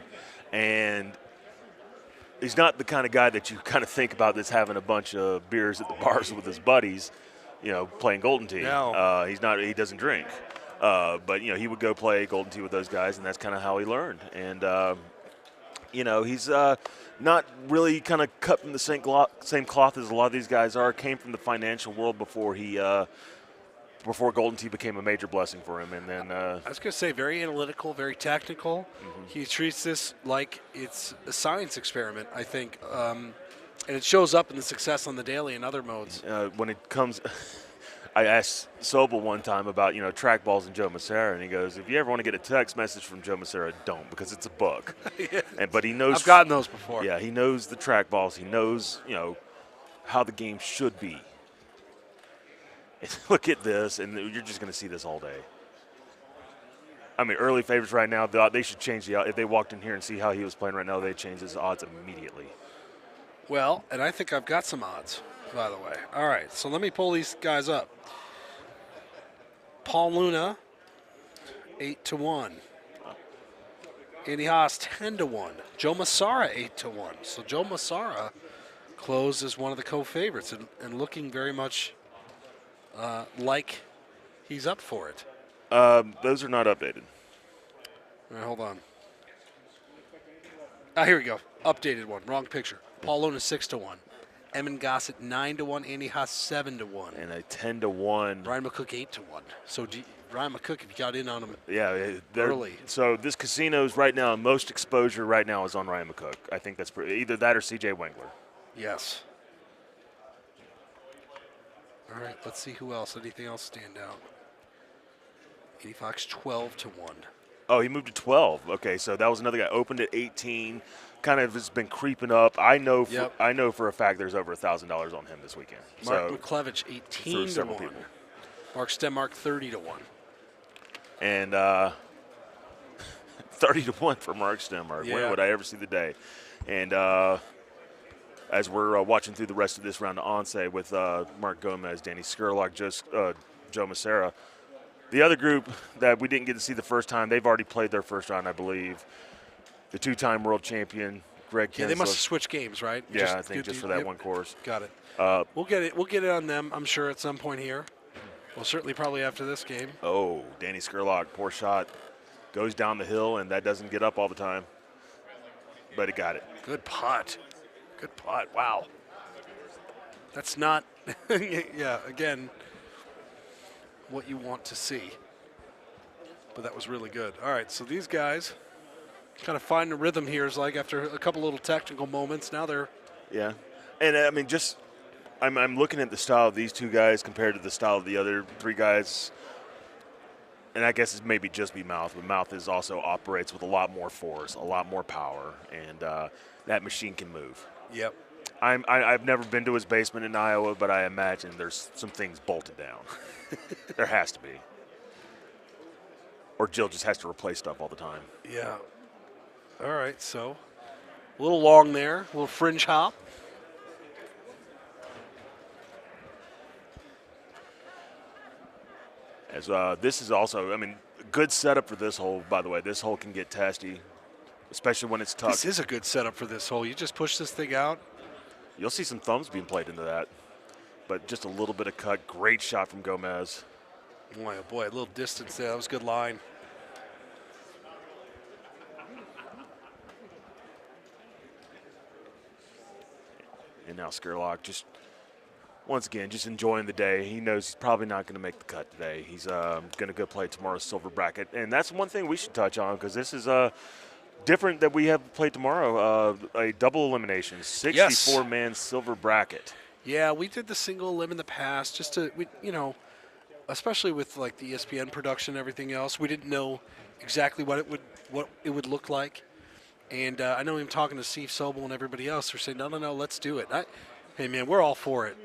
And he's not the kind of guy that you kind of think about that's having a bunch of beers at the bars with his buddies, playing Golden Tee. No. He's not. He doesn't drink. But he would go play Golden Tee with those guys, and that's kind of how he learned. And he's not really kind of cut from the same cloth as a lot of these guys are. Came from the financial world before Golden Tee became a major blessing for him. And then I was going to say, very analytical, very technical. He treats this like it's a science experiment, I think. And it shows up in the success on the daily and other modes. When it comes, I asked Sobel one time about, track balls and Joe Massera, and he goes, if you ever want to get a text message from Joe Massera, don't, because it's a book. Yeah. But he knows. I've gotten those before. Yeah, he knows the track balls. He knows, how the game should be. Look at this, and you're just going to see this all day. I mean, early favorites right now, they should change the odds. If they walked in here and see how he was playing right now, they'd change his odds immediately. Well, and I think I've got some odds, by the way. All right, so let me pull these guys up. Paul Luna, 8-1. Andy Haas, 10-1. Joe Massara, 8-1. So Joe Massara closed as one of the co-favorites and looking very much like he's up for it. Those are not updated. All right, hold on. Here we go. Updated one. Wrong picture. Paul Luna 6-1. Emin Gossett 9-1. Andy Haas 7-1. And a 10-1. Ryan Mccook 8-1. So Ryan Mccook, if you got in on him early. So this casino's right now, most exposure right now is on Ryan Mccook. I think that's either that or C.J. Wengler. Yes. All right, let's see who else. Anything else stand out? Andy Fox 12-1. Oh, he moved to 12. Okay, so that was another guy. Opened at 18. Kind of has been creeping up. I know for a fact there's over $1,000 on him this weekend. Mark McClevich 18-1. Mark Stenmark 30-1. And 30-1 for Mark Stenmark. Yeah. When would I ever see the day? And as we're watching through the rest of this round of Onse with Mark Gomez, Danny Skurlock, Joe Massera. The other group that we didn't get to see the first time, they've already played their first round, I believe. The two-time world champion, Greg Kinsler. Yeah, they must have switched games, right? Yeah, I think just for that one course. Got it. We'll get it on them, I'm sure, at some point here. Well, certainly probably after this game. Oh, Danny Skurlock, poor shot. Goes down the hill, and that doesn't get up all the time. But he got it. Good putt. Good putt. Wow. That's not, yeah, again, what you want to see. But that was really good. All right, so these guys kind of find the rhythm here is like after a couple little technical moments. Now they're. Yeah. And I mean, I'm looking at the style of these two guys compared to the style of the other three guys. And I guess it's maybe just be Mouth, but Mouth also operates with a lot more force, a lot more power, and that machine can move. Yep. I've never been to his basement in Iowa, but I imagine there's some things bolted down. There has to be. Or Jill just has to replace stuff all the time. Yeah. All right, so A little long there, a little fringe hop. As this is also, I mean, good setup for this hole, by the way. This hole can get testy, especially when it's tucked. This is a good setup for this hole. You just push this thing out. You'll see some thumbs being played into that. But just a little bit of cut. Great shot from Gomez. Boy, oh boy, a little distance there. That was a good line. And now Skurlock just, once again, just enjoying the day. He knows he's probably not going to make the cut today. He's going to go play tomorrow's silver bracket. And that's one thing we should touch on because this is different that we have played tomorrow. A double elimination, 64-man silver bracket. Yeah, we did the single elim in the past just to, especially with like the ESPN production and everything else. We didn't know exactly what it would look like. And I know him talking to Steve Sobel and everybody else. They're saying, no, let's do it. Hey, man, we're all for it.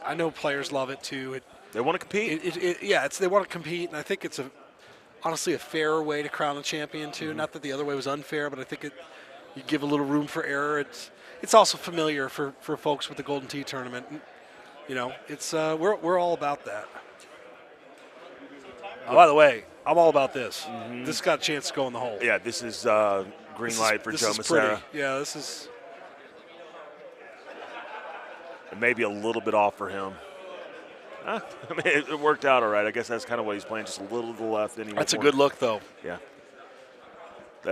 I know players love it, too. They want to compete. They want to compete, and I think it's honestly a fairer way to crown a champion, too. Mm-hmm. Not that the other way was unfair, but I think you give a little room for error. It's also familiar for folks with the Golden Tee tournament. It's we're all about that. By the way, I'm all about this. Mm-hmm. This got a chance to go in the hole. Yeah, this is green light for Joe Massera. Yeah, this is. And maybe a little bit off for him. I mean, it worked out all right. I guess that's kind of what he's playing, just a little to the left. That's a good look, though. Yeah.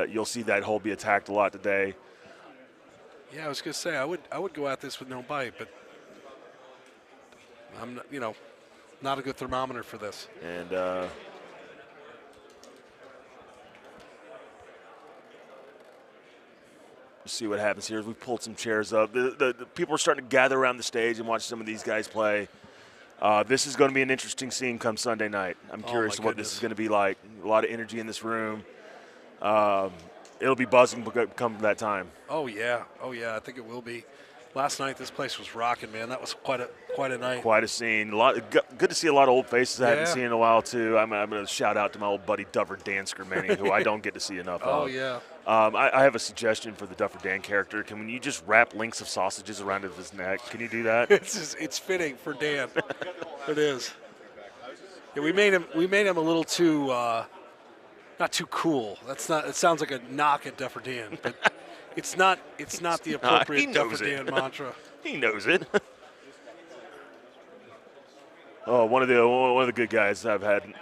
You'll see that hole be attacked a lot today. Yeah, I was going to say, I would go at this with no bite, but I'm not a good thermometer for this. And see what happens here as we pulled some chairs up. The people are starting to gather around the stage and watch some of these guys play. This is going to be an interesting scene come Sunday night. I'm curious what this is going to be like. A lot of energy in this room. It'll be buzzing come that time. Oh yeah, I think it will be. Last night this place was rocking, man. That was quite a night. Quite a scene. Good to see a lot of old faces I haven't seen in a while too. I'm going to shout out to my old buddy Duffer Dan Skermani, who I don't get to see enough of. Oh yeah. I have a suggestion for the Duffer Dan character. Can you just wrap links of sausages around his neck? Can you do that? It's fitting for Dan. It is. Yeah, we made him a little too not too cool. It sounds like a knock at Duffer Dan, but it's not the appropriate Duffer Dan mantra. He knows it. Oh, one of the good guys I've had,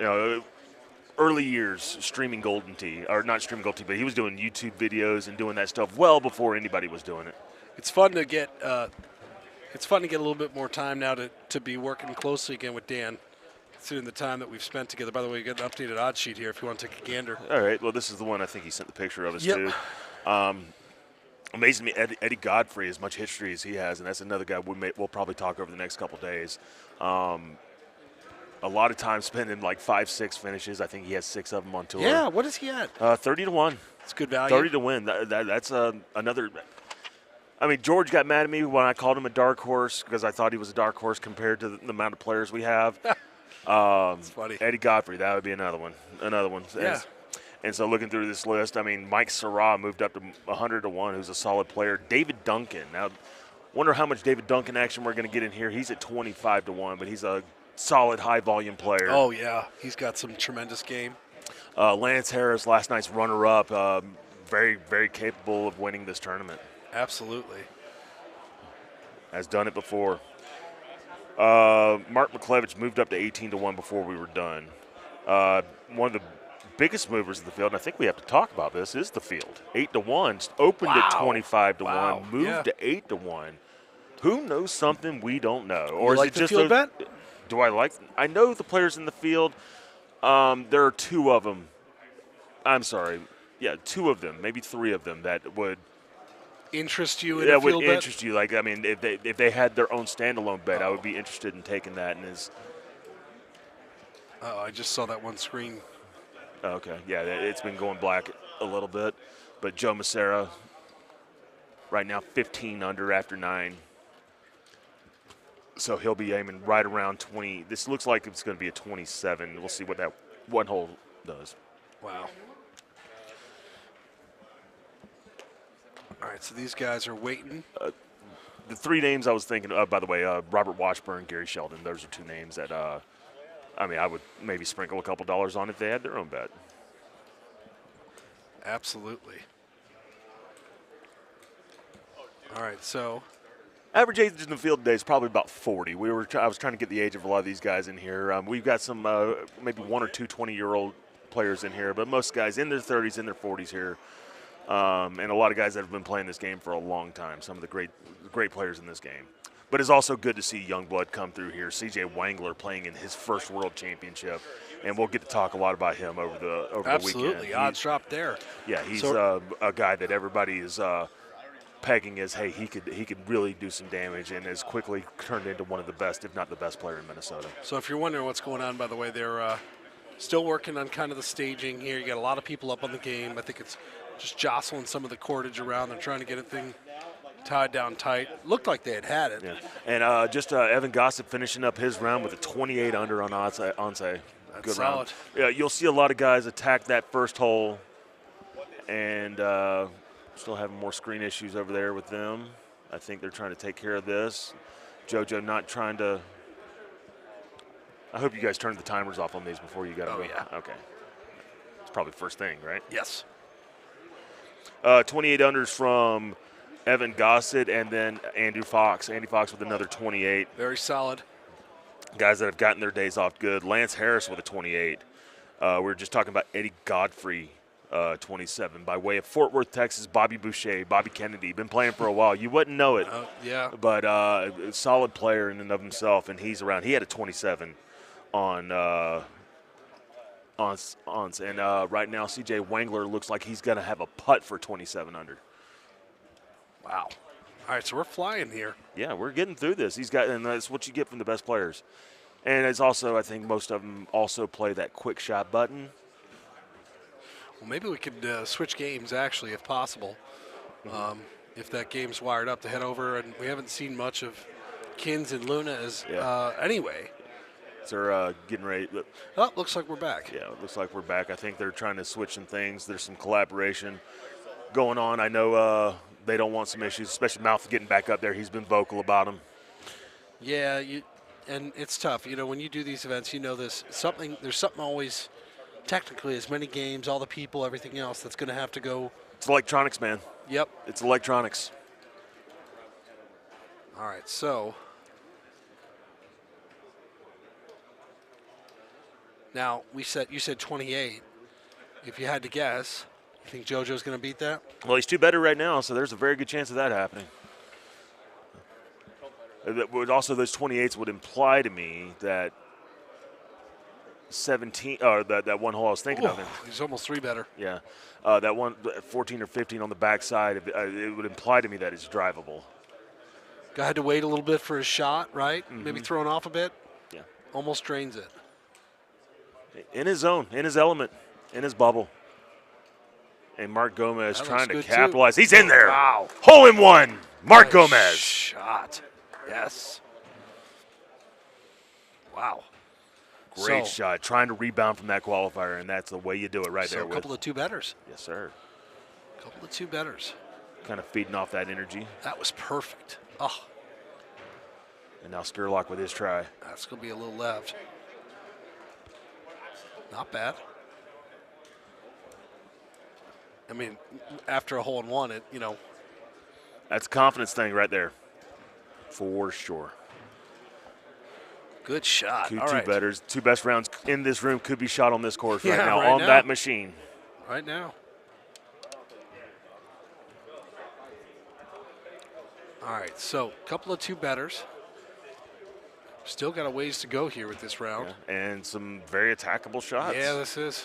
early years streaming Golden Tee, or not streaming Golden Tee, but he was doing YouTube videos and doing that stuff well before anybody was doing it. It's fun to get a little bit more time now to be working closely again with Dan, considering the time that we've spent together. By the way, we got an updated odds sheet here if you want to take a gander. All right. Well, this is the one I think he sent the picture of us to. Amazing me, Eddie Godfrey, as much history as he has, and that's another guy we'll probably talk over the next couple days. A lot of time spent in like 5-6 finishes. I think he has 6 of them on tour. Yeah, what is he at? 30-1. It's good value. 30 to win. That's another. I mean, George got mad at me when I called him a dark horse because I thought he was a dark horse compared to the amount of players we have. That's funny. Eddie Godfrey, that would be another one. Yeah. And so looking through this list, I mean, Mike Syrah moved up to 100 to 1, who's a solid player. David Duncan. Now, wonder how much David Duncan action we're going to get in here. He's at 25 to 1, but he's a solid high-volume player. Oh, yeah. He's got some tremendous game. Lance Harris, last night's runner-up, very, very capable of winning this tournament. Absolutely. Has done it before. Mark McClevich moved up to 18 to 1 before we were done. One of the biggest movers in the field, and I think we have to talk about this, is the field. 8 to 1, opened at 25 to 1, moved to 8 to 1. Who knows something we don't know? Or is it just field bet? Do I like? I know the players in the field. There are 2 of them. I'm sorry. Yeah, 2 of them, maybe 3 of them that would interest you in a field bet? Would interest you. Like, I mean, if they had their own standalone bet, I would be interested in taking that. And I just saw that one screen. Okay, yeah, it's been going black a little bit. But Joe Massera, right now 15 under after 9. So he'll be aiming right around 20. This looks like it's going to be a 27. We'll see what that one hole does. Wow. All right, so these guys are waiting. The three names I was thinking of, by the way, Robert Washburn, Gary Sheldon. Those are two names that, I would maybe sprinkle a couple dollars on if they had their own bet. Absolutely. All right, so average age in the field today is probably about 40. I was trying to get the age of a lot of these guys in here. We've got some maybe one or two 20-year-old players in here, but most guys in their 30s, in their 40s here, and a lot of guys that have been playing this game for a long time. Some of the great players in this game. But it's also good to see young blood come through here. C.J. Wangler playing in his first World Championship, and we'll get to talk a lot about him over the weekend. Absolutely, odds drop there. Yeah, he's a guy that everybody is pegging as, hey, he could really do some damage, and has quickly turned into one of the best, if not the best player in Minnesota. So if you're wondering what's going on, by the way, they're still working on kind of the staging here. You got a lot of people up on the game. I think it's just jostling some of the cordage around. They're trying to get a thing tied down tight. Looked like they had it. Yeah, and just Evan Gossett finishing up his round with a 28 under on Onse. That's Good solid. round. Yeah, you'll see a lot of guys attack that first hole, and still having more screen issues over there with them. I think they're trying to take care of this. JoJo not trying to. I hope you guys turned the timers off on these before you got them. Oh, yeah. Okay. It's probably first thing, right? Yes. 28 unders from Evan Gossett, and then Andrew Fox. Andy Fox with another 28. Very solid. Guys that have gotten their days off good. Lance Harris with a 28. We were just talking about Eddie Godfrey, 27. By way of Fort Worth, Texas, Bobby Boucher, Bobby Kennedy. Been playing for a while. You wouldn't know it. Yeah. But a solid player in and of himself, and he's around. He had a 27 on and right now C.J. Wangler looks like he's going to have a putt for 27 under. Wow. All right, so we're flying here. Yeah, we're getting through this. And that's what you get from the best players. And it's also, I think most of them also play that quick shot button. Well, maybe we could switch games, actually, if possible. If that game's wired up to head over. And we haven't seen much of Kins and Luna anyway. So they're getting ready. Oh, looks like we're back. Yeah, it looks like we're back. I think they're trying to switch some things. There's some collaboration going on. I know they don't want some issues, especially Mouth getting back up there. He's been vocal about them. Yeah, and it's tough. You know, when you do these events, you know there's something always, technically, as many games, all the people, everything else that's going to have to go. It's electronics, man. Yep. It's electronics. All right, so now you said 28. If you had to guess, you think JoJo's going to beat that? Well, he's two better right now, so there's a very good chance of that happening. Also, those 28s would imply to me that 17, or that one hole I was thinking of. He's almost three better. Yeah, that one 14 or 15 on the backside. It would imply to me that it's drivable. Guy had to wait a little bit for his shot, right? Maybe thrown off a bit. Yeah, almost drains it. In his zone, in his element, in his bubble. And Mark Gomez trying to capitalize. He's in there. Wow. Hole in one. Mark Gomez. Shot. Yes. Wow. Great shot. Trying to rebound from that qualifier, and that's the way you do it right there. So a couple of two betters. Yes, sir. A couple of two betters. Kind of feeding off that energy. That was perfect. Oh. And now Skurlock with his try. That's going to be a little left. Not bad. I mean, after a hole in one, That's a confidence thing right there. For sure. Good shot. Two right. betters. Two best rounds in this room could be shot on this course right now, right on now. that machine. Right now. All right, so a couple of two betters. Still got a ways to go here with this round. Yeah, and some very attackable shots. Yeah, this is.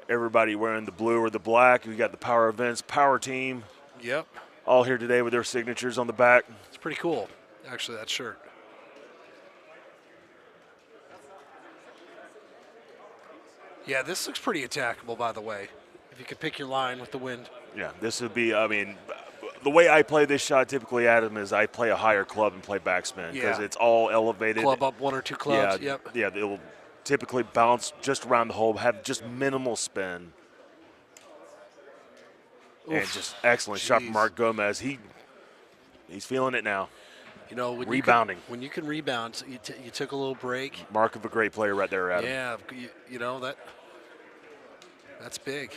Everybody wearing the blue or the black. We got the Power Events Power Team. Yep. All here today with their signatures on the back. It's pretty cool, actually, that shirt. Yeah, this looks pretty attackable, by the way, if you could pick your line with the wind. Yeah, this would be, the way I play this shot typically, Adam, is I play a higher club and play backspin because it's all elevated. Club up one or two clubs, Yeah, it will typically bounce just around the hole, have just minimal spin. And just excellent shot from Mark Gomez. He's feeling it now. You know, when Rebounding. when you can rebound, you took a little break. Mark of a great player right there, Adam. Yeah, you know that's big.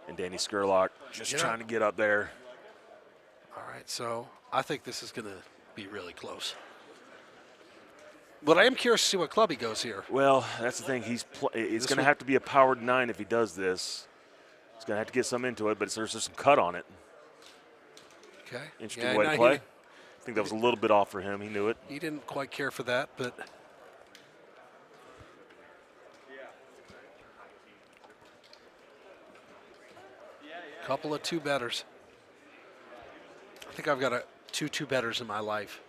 And Danny Skurlock just trying to get up there. All right, so I think this is going to be really close. But I am curious to see what club he goes here. Well, that's the thing. It's going to have to be a powered 9 if he does this. He's going to have to get some into it, but there's just some cut on it. Okay. Interesting way to play. I think that was a little bit off for him. He knew it. He didn't quite care for that, but a couple of two-betters. I think I've got two betters in my life.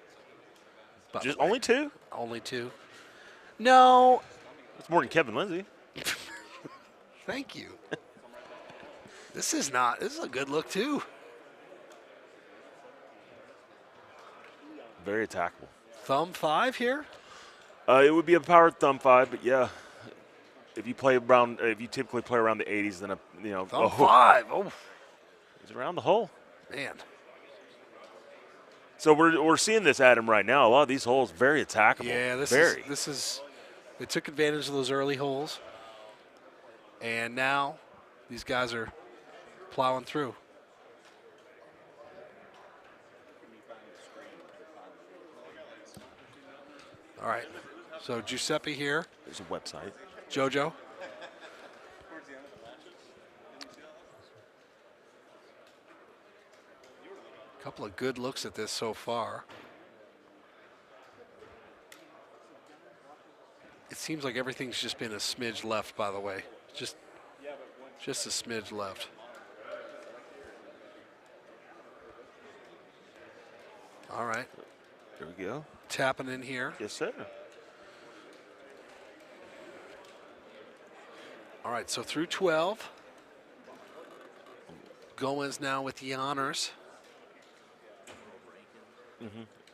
Just only 2? Only 2. No. That's more than Kevin Lindsay. Thank you. This is a good look, too. Very attackable. Thumb 5 here? It would be a powered thumb 5, but yeah. If you typically play around the 80s, then thumb 5. Oh, he's around the hole. Man. So we're seeing this, Adam, right now. A lot of these holes very attackable. Yeah, this is. They took advantage of those early holes, and now these guys are plowing through. All right, so Giuseppe here. There's a website. JoJo. Couple of good looks at this so far. It seems like everything's just been a smidge left, by the way. Just a smidge left. All right. There we go. Tapping in here. Yes, sir. All right, so through 12. Gomez now with the honors.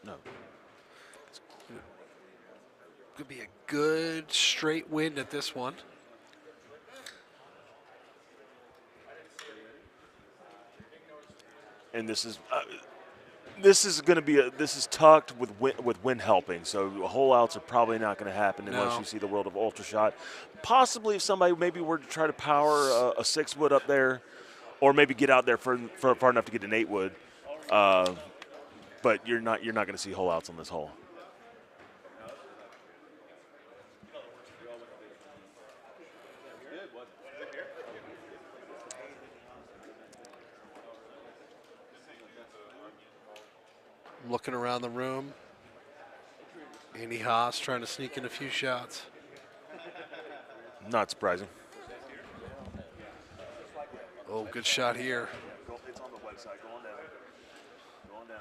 No. Could be a good straight wind at this one. And this is going to be this is tucked with wind helping, so hole outs are probably not going to happen unless you see the world of ultra shot. Possibly if somebody maybe were to try to power a 6-wood up there, or maybe get out there for far enough to get an 8-wood. But you're not going to see hole outs on this hole. Looking around the room. Andy Haas trying to sneak in a few shots. Not surprising. Oh, good shot here. It's on the website. Going down. Going down.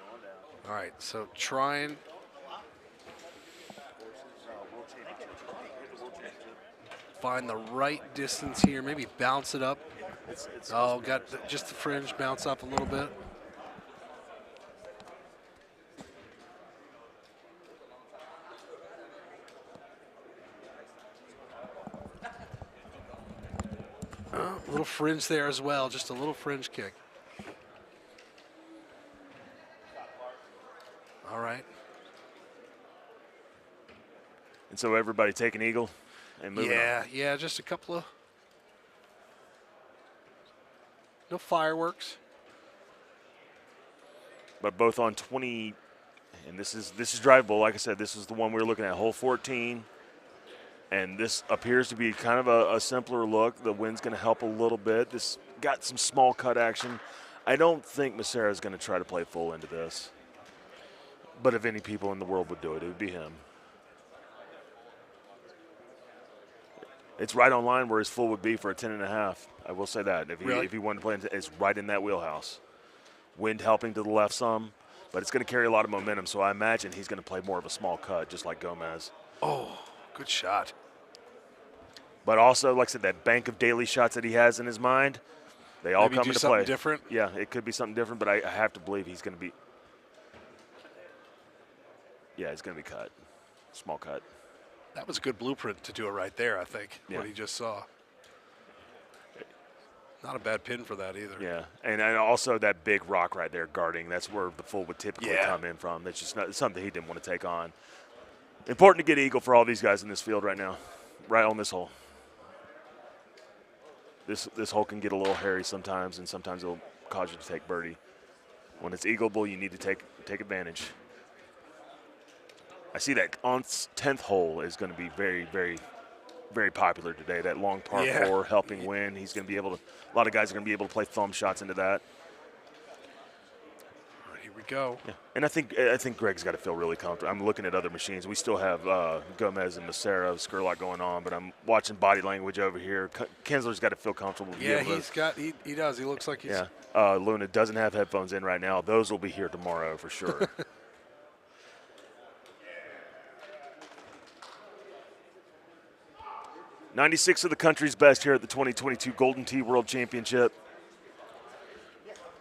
Going down. All right, so trying. Find the right distance here. Maybe bounce it up. Got just the fringe bounce up a little bit. A little fringe there as well, just a little fringe kick. All right. And so everybody take an eagle and move on. Yeah, just a couple of, no fireworks. But both on 20, and this is drivable. Like I said, this is the one we were looking at, hole 14. And this appears to be kind of a simpler look. The wind's going to help a little bit. This got some small cut action. I don't think Massera is going to try to play full into this. But if any people in the world would do it, it would be him. It's right on line where his full would be for a 10.5. I will say that. If he wanted to play, it's right in that wheelhouse. Wind helping to the left some, but it's going to carry a lot of momentum. So I imagine he's going to play more of a small cut, just like Gomez. Oh, good shot. But also, like I said, that bank of daily shots that he has in his mind, they all come into play. Something different? Yeah, it could be something different, but I have to believe he's going to be. Yeah, he's going to be cut. Small cut. That was a good blueprint to do it right there, I think, Yeah. what he just saw. Not a bad pin for that either. Yeah, and also that big rock right there guarding. That's where the full would typically come in from. That's just not something he didn't want to take on. Important to get eagle for all these guys in this field right now, right on this hole. This hole can get a little hairy sometimes, and sometimes it'll cause you to take birdie. When it's eagleable, you need to take advantage. I see that on 10th hole is going to be very, very, very popular today. That long par 4 helping win. He's going to be able to. A lot of guys are going to be able to play thumb shots into that. All right, here we go. Yeah. And I think Greg's got to feel really comfortable. I'm looking at other machines. We still have Gomez and Macera, Skurlock going on, but I'm watching body language over here. Kinsler's got to feel comfortable. Yeah, he does. He looks like he's. Yeah. Luna doesn't have headphones in right now. Those will be here tomorrow for sure. '96 of the country's best here at the 2022 Golden Tee World Championship.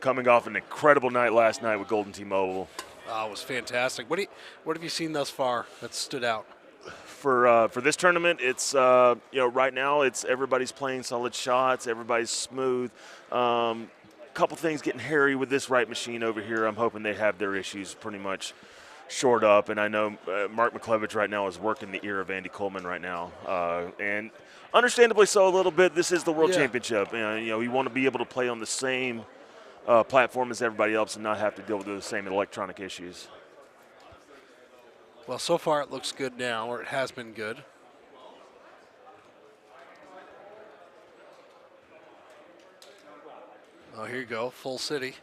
Coming off an incredible night last night with Golden Tee Mobile. Oh, it was fantastic. What have you seen thus far that stood out? For this tournament, it's right now it's everybody's playing solid shots, everybody's smooth. Couple things getting hairy with this right machine over here. I'm hoping they have their issues pretty much shored up, and I know Mark McClevich right now is working the ear of Andy Coleman right now, and understandably so a little bit. This is the World Championship, and you want to be able to play on the same platform as everybody else and not have to deal with the same electronic issues. Well, so far it looks good now, or it has been good. Oh, here you go, full city.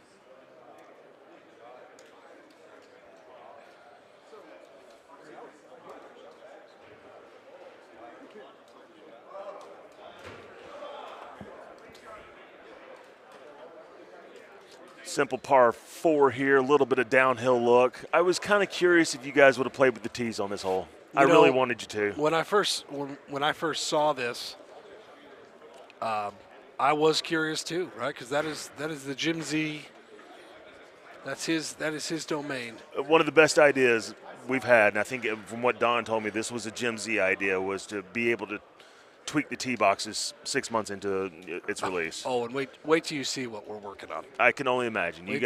Simple par 4 here, a little bit of downhill look. I was kind of curious if you guys would have played with the tees on this hole. I really wanted you to. When I first saw this, I was curious too, right? Because that is the Jim Z. That is his domain. One of the best ideas we've had, and I think from what Don told me, this was a Jim Z idea, was to be able to tweak the tee boxes 6 months into its release. Oh, and wait till you see what we're working on. I can only imagine. Wait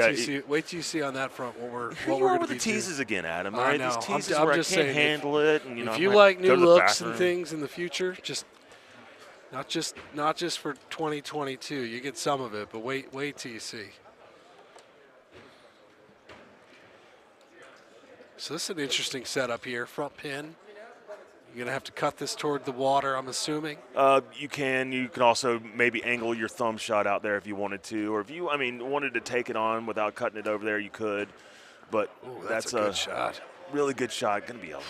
till you see on that front what we're going to with be the teases doing. again, Adam. I All right, know. these teases I'm where just I can't saying, handle it, and if you like new looks and things in the future, just not just for 2022. You get some of it, but wait till you see. So this is an interesting setup here. Front pin. You're gonna have to cut this toward the water, I'm assuming. You can also maybe angle your thumb shot out there if you wanted to, or if you, wanted to take it on without cutting it over there, you could. But that's a good shot. Really good shot. Going to be an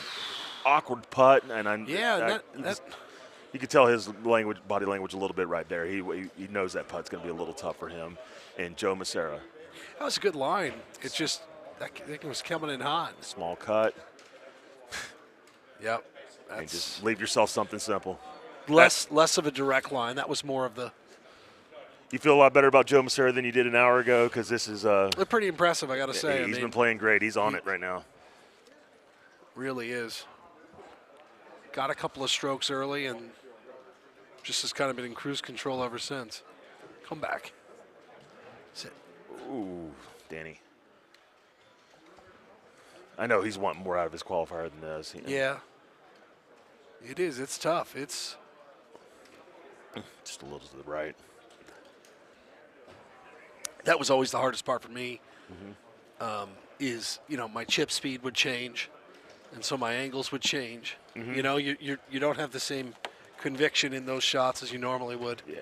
awkward putt, and you could tell his body language a little bit right there. He knows that putt's going to be a little tough for him. And Joe Macera. That was a good line. It's just that thing was coming in hot. Small cut. Yep. And just leave yourself something simple. Less of a direct line. That was more of the. You feel a lot better about Joe Macera than you did an hour ago, because this is they're pretty impressive, I got to say. He's been playing great. He's on it right now. Really is. Got a couple of strokes early and just has kind of been in cruise control ever since. Come back. Sit. Ooh, Danny. I know he's wanting more out of his qualifier than this. Yeah. It is. It's tough. It's just a little to the right. That was always the hardest part for me. Is my chip speed would change, and so my angles would change. You don't have the same conviction in those shots as you normally would. Yeah.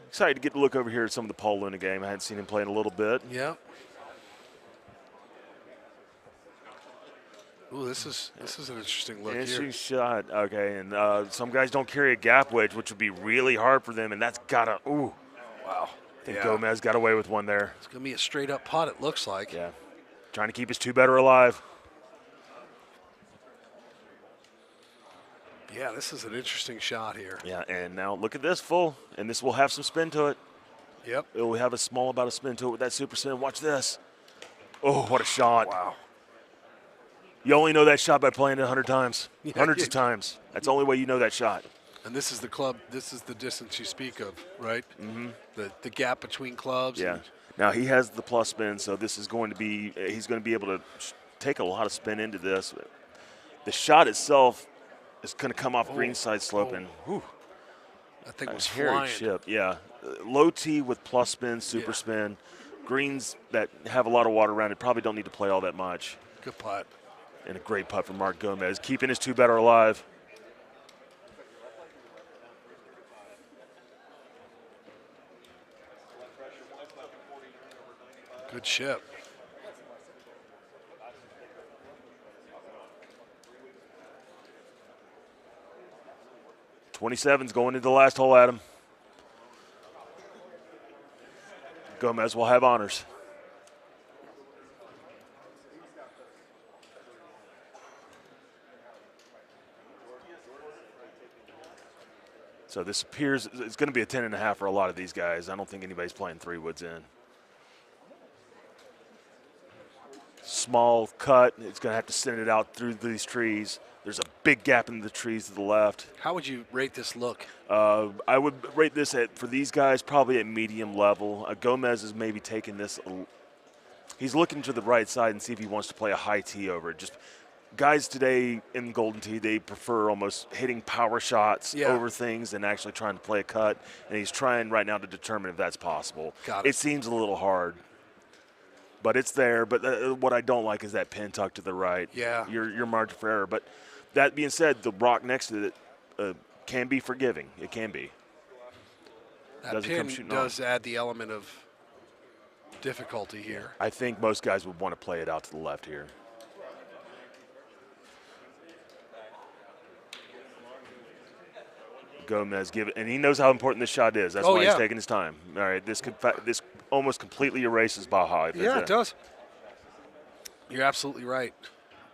Excited to get to look over here at some of the Paul Luna game. I hadn't seen him play in a little bit. Yeah. Ooh, this is an interesting look Interesting here. shot. Okay, and some guys don't carry a gap wedge, which would be really hard for them, and that's gotta. Ooh. Wow. I think Gomez got away with one there. It's gonna be a straight up putt. It looks like. Yeah. Trying to keep his two better alive. Yeah, this is an interesting shot here. Yeah, and now look at this full, and this will have some spin to it. Yep. It will have about a spin to it with that super spin. Watch this. Oh, what a shot. Wow. You only know that shot by playing it 100 times, Yeah, hundreds of times. That's the only way you know that shot. And this is the club. This is the distance you speak of, right? Mm-hmm. The gap between clubs. Yeah. And Now he has the plus spin, so this is going to be he's going to be able to take a lot of spin into this. The shot itself is going to come off green side sloping. Whew. that thing was Hairy flying. chip, yeah. Low tee with plus spin, super spin. Greens that have a lot of water around it probably don't need to play all that much. Good putt. And a great putt from Mark Gomez, keeping his 2 better alive. Good chip. '27's going into the last hole, Adam. Gomez will have honors. So this appears it's going to be a 10.5 for a lot of these guys. I don't think anybody's playing 3 woods in. Small cut. It's going to have to send it out through these trees. There's a big gap in the trees to the left. How would you rate this look? I would rate this for these guys probably at medium level. Gomez is maybe taking this. He's looking to the right side and see if he wants to play a high tee over it. Just guys today in Golden Tee, they prefer almost hitting power shots over things and actually trying to play a cut. And he's trying right now to determine if that's possible. Got it. It seems a little hard, but it's there. But what I don't like is that pin tuck to the right. Yeah. Your margin for error. But that being said, the rock next to it can be forgiving. It can be. That pin does add the element of difficulty here. I think most guys would want to play it out to the left here. Gomez give it, and he knows how important this shot is. That's why he's taking his time. All right, this almost completely erases Baja. Yeah, it does. You're absolutely right.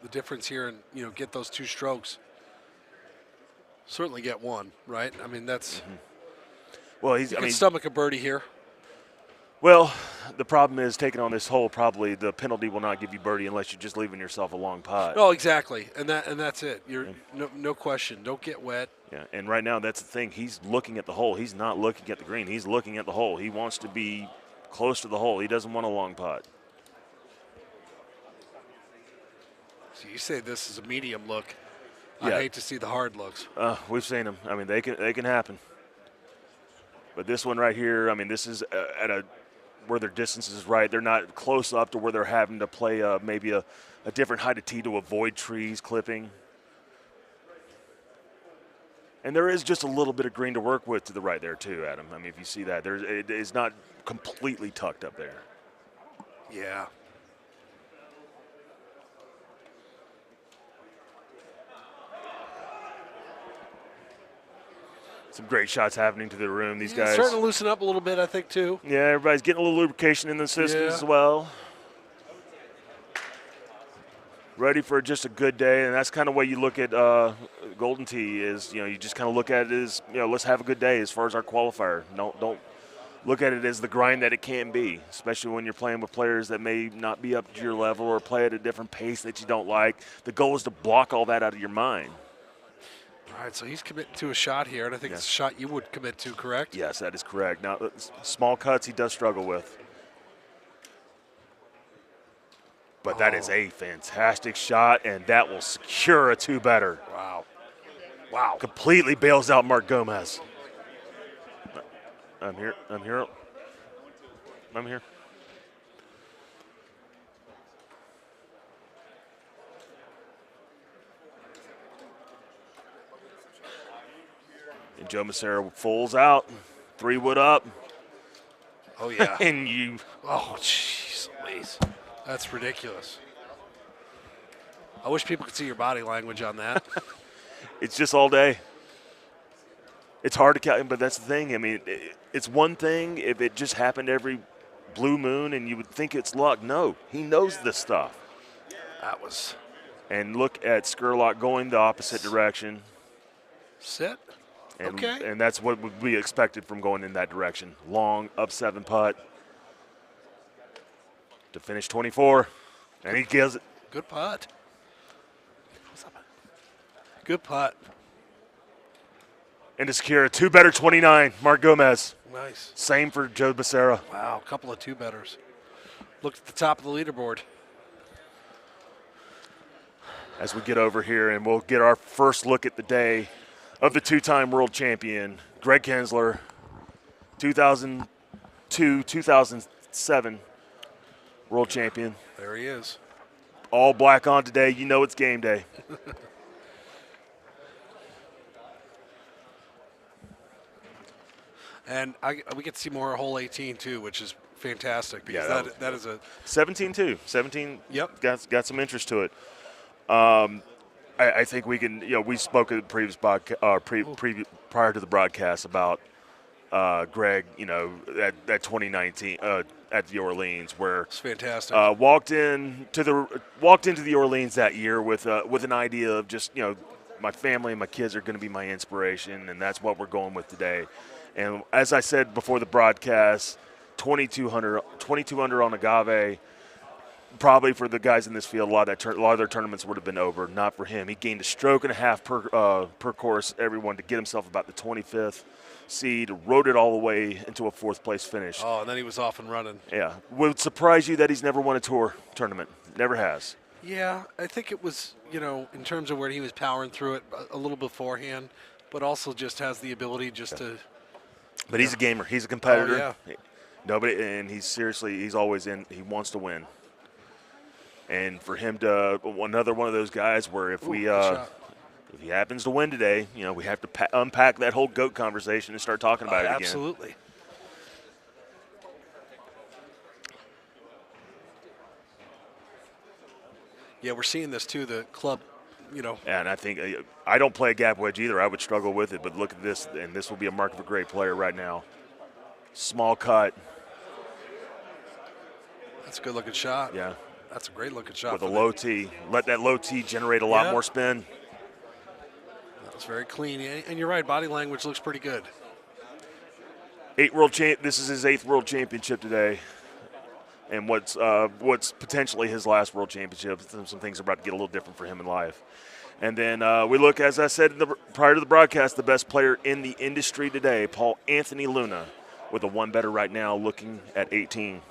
The difference here, and get those 2 strokes. Certainly get 1, right? I mean, that's. Well, you can stomach a birdie here. Well, the problem is taking on this hole. Probably the penalty will not give you birdie unless you're just leaving yourself a long putt. Oh, exactly, and that's it. You're no question. Don't get wet. Yeah, and right now that's the thing. He's looking at the hole. He's not looking at the green. He's looking at the hole. He wants to be close to the hole. He doesn't want a long putt. So you say this is a medium look. Yeah. I hate to see the hard looks. We've seen them. I mean, they can happen. But this one right here, I mean, this is at where their distance is right. They're not close up to where they're having to play maybe a different height of tee to avoid trees clipping. And there is just a little bit of green to work with to the right there too, Adam. I mean, if you see that, it is not completely tucked up there. Yeah. Some great shots happening to the room. These guys starting to loosen up a little bit, I think, too. Yeah, everybody's getting a little lubrication in the system as well. Ready for just a good day, and that's kind of the way you look at Golden Tee is, you just kind of look at it as, let's have a good day as far as our qualifier. Don't look at it as the grind that it can be, especially when you're playing with players that may not be up to your level or play at a different pace that you don't like. The goal is to block all that out of your mind. All right, so he's committing to a shot here, and I think it's a shot you would commit to, correct? Yes, that is correct. Now, small cuts he does struggle with. But that is a fantastic shot, and that will secure a 2-better. Wow. Wow. Completely bails out Mark Gomez. I'm here. And Joe Massera falls out, 3-wood up. Oh, yeah. And you. Oh, jeez Louise. That's ridiculous. I wish people could see your body language on that. It's just all day. It's hard to count, but that's the thing. I mean, it's one thing if it just happened every blue moon and you would think it's luck. No, he knows this stuff. That was. And look at Scurlock going the opposite direction. Sit. And, okay. And that's what would be expected from going in that direction. Long, up 7 putt. to finish 24, and he kills it. Good putt. Good putt. And to secure a 2-better 29, Mark Gomez. Nice. Same for Joe Becerra. Wow, a couple of 2-betters. Look at the top of the leaderboard. As we get over here, and we'll get our first look at the day of the 2-time world champion, Greg Kinsler, 2002, 2007 world champion. There he is. All black on today. You know it's game day. And we get to see more hole 18 too, which is fantastic because Yeah, that is a 17-2. 17 Yep. got some interest to it. I think we can, we spoke at the previous prior to the broadcast about Greg, that 2019 at the Orleans, where it's fantastic. walked into the Orleans that year with an idea of just my family and my kids are going to be my inspiration, and that's what we're going with today. And as I said before the broadcast, 22 under on agave. Probably for the guys in this field, a lot of their tournaments would have been over. Not for him. He gained a stroke and a half per course, everyone, to get himself about the 25th seed. Rode it all the way into a 4th place finish. Oh, and then he was off and running. Yeah, would surprise you that he's never won a tour tournament. Never has. Yeah, I think it was in terms of where he was powering through it a little beforehand, but also just has the ability just to. But he's a gamer. He's a competitor. Oh, yeah. And he's always in. He wants to win. And for him to another one of those guys where if he happens to win today, we have to unpack that whole GOAT conversation and start talking about it again. Absolutely. Yeah, we're seeing this too. The club, And I think I don't play a gap wedge either. I would struggle with it, but look at this, and this will be a mark of a great player right now. Small cut. That's a good looking shot. Yeah. That's a great looking shot. With a low tee. Let that low tee generate a lot more spin. That was very clean. And you're right, body language looks pretty good. This is his 8th world championship today. And what's potentially his last world championship. Some things are about to get a little different for him in life. And then we look, as I said prior to the broadcast, the best player in the industry today, Paul Anthony Luna, with a 1-better right now, looking at 18.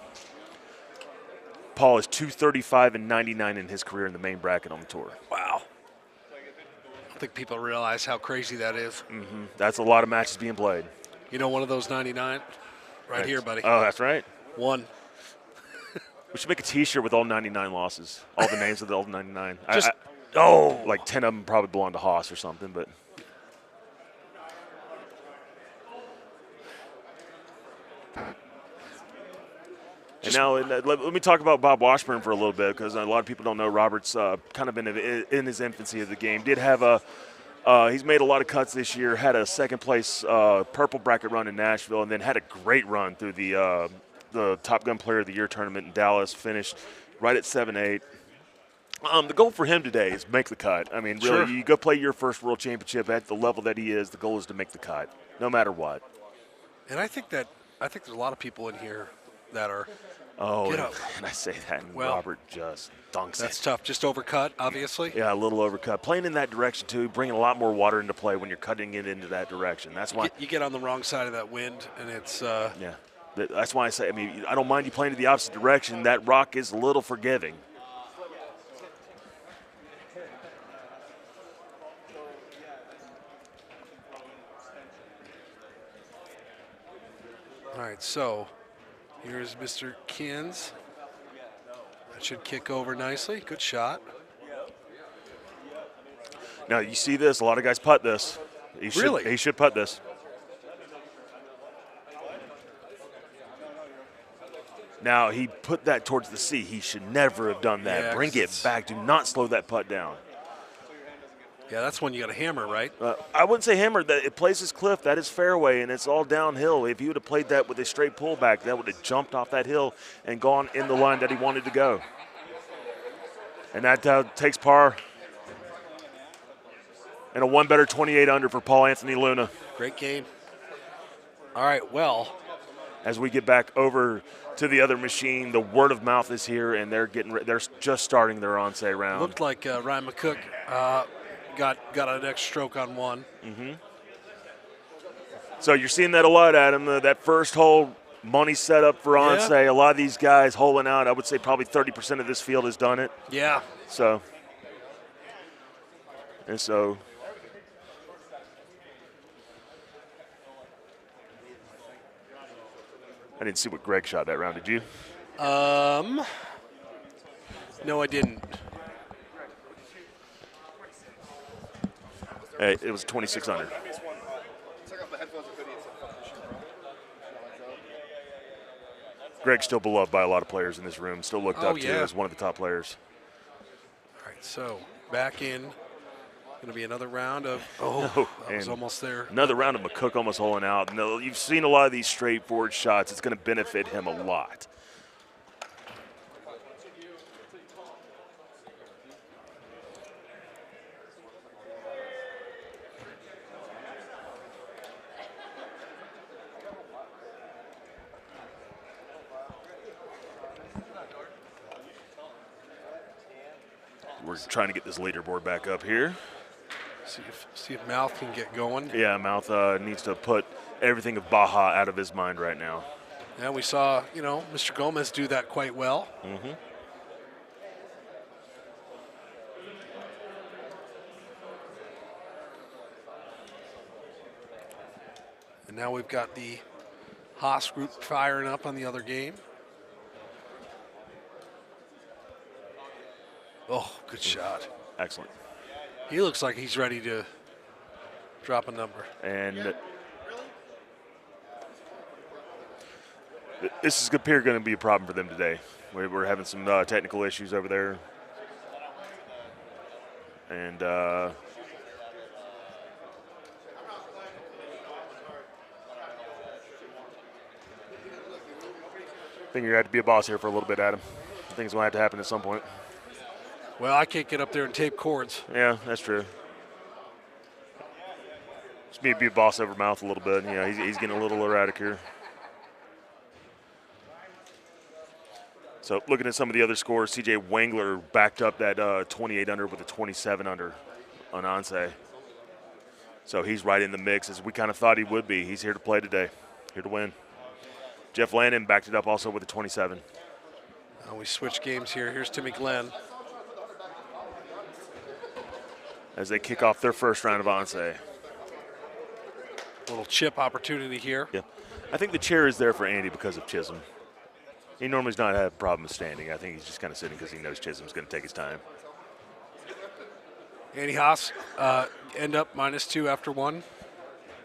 Paul is 235 and 99 in his career in the main bracket on the tour. Wow. I don't think people realize how crazy that is. Mm-hmm. That's a lot of matches being played. One of those 99? Right here, buddy. Oh, that's right. One. We should make a T-shirt with all 99 losses, all the names of the all 99. Like 10 of them probably belong to Haas or something, but. And now let me talk about Bob Washburn for a little bit, because a lot of people don't know Robert's kind of been in his infancy of the game. Did have he's made a lot of cuts this year, had a 2nd place purple bracket run in Nashville, and then had a great run through the Top Gun Player of the Year tournament in Dallas, finished right at 7-8. The goal for him today is make the cut. I mean, really, you go play your first world championship at the level that he is, the goal is to make the cut, no matter what. And I think there's a lot of people in here that are. Oh, and I say that, and Robert just dunks it. That's tough. Just overcut, obviously. Yeah, a little overcut. Playing in that direction, too, bringing a lot more water into play when you're cutting it into that direction. That's why you get on the wrong side of that wind, and it's. Yeah, that's why I say, I don't mind you playing to the opposite direction. That rock is a little forgiving. All right, so here's Mr. Kins. That should kick over nicely. Good shot. Now, you see this. A lot of guys putt this. He should putt this. Now, he put that towards the sea. He should never have done that. Yeah, bring it back. Do not slow that putt down. Yeah, that's when you got to hammer, right? I wouldn't say hammer. That it plays his cliff. That is fairway, and it's all downhill. If he would have played that with a straight pullback, that would have jumped off that hill and gone in the line that he wanted to go. And that takes par. And a 1-better 28 under for Paul Anthony Luna. Great game. All right, well, as we get back over to the other machine, the word of mouth is here, and they're just starting their on-say round. Looked like Ryan Mccook got an extra stroke on one. So you're seeing that a lot, Adam. That first hole, money set up for on-say. A lot of these guys holing out. I would say probably 30% of this field has done it. Yeah. So I didn't see what Greg shot that round. Did you? No, I didn't. It was 26 under. Greg's still beloved by a lot of players in this room. Still looked up to as one of the top players. All right, so back in. Going to be another round of, that was almost there. Another round of Mccook almost holing out. No, you've seen a lot of these straightforward shots. It's going to benefit him a lot. We're trying to get this leaderboard back up here. See if Mouth can get going. Yeah, Mouth needs to put everything of Baja out of his mind right now. Yeah, we saw, Mr. Gomez do that quite well. And now we've got the Haas group firing up on the other game. Oh, good shot. Excellent. He looks like he's ready to drop a number. And this is going to be a problem for them today. We're having some technical issues over there. And I think you're going to have to be a boss here for a little bit, Adam. I think it's going to have to happen at some point. Well, I can't get up there and tape chords. Yeah, that's true. Just be a boss over Mouth a little bit. He's getting a little erratic here. So looking at some of the other scores, CJ Wangler backed up that 28 under with a 27 under on on-say. So he's right in the mix as we kind of thought he would be. He's here to play today, here to win. Jeff Landon backed it up also with a 27. We switch games here. Here's Timmy Glenn. As they kick off their first round of on-say. Little chip opportunity here. Yeah. I think the chair is there for Andy because of Chisholm. He normally does not have a problem with standing. I think he's just kind of sitting because he knows Chisholm's going to take his time. Andy Haas end up -2 after one.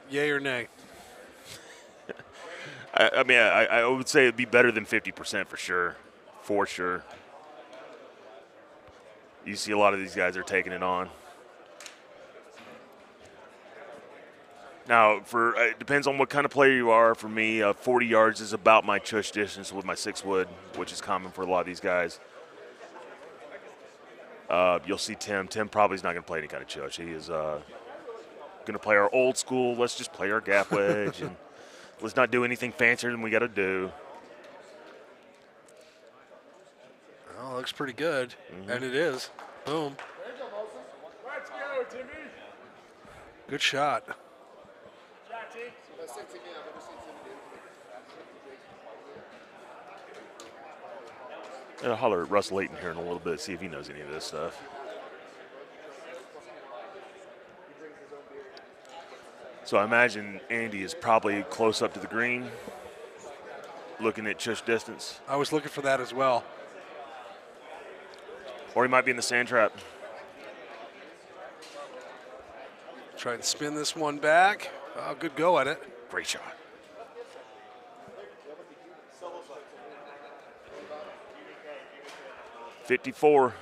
Yay or nay? I would say it'd be better than 50% for sure. For sure. You see a lot of these guys are taking it on. Now, it depends on what kind of player you are. For me, 40 yards is about my chush distance with my 6-wood, which is common for a lot of these guys. You'll see Tim. Tim probably is not going to play any kind of chush. He is going to play our old school. Let's just play our gap wedge and let's not do anything fancier than we got to do. Oh, looks pretty good, and it is. Boom. Let's go, Timmy. Good shot. I'll holler at Russ Layton here in a little bit, see if he knows any of this stuff. So I imagine Andy is probably close up to the green, looking at chush distance. I was looking for that as well. Or he might be in the sand trap. Try and spin this one back. Oh, good go at it. Great shot. .54.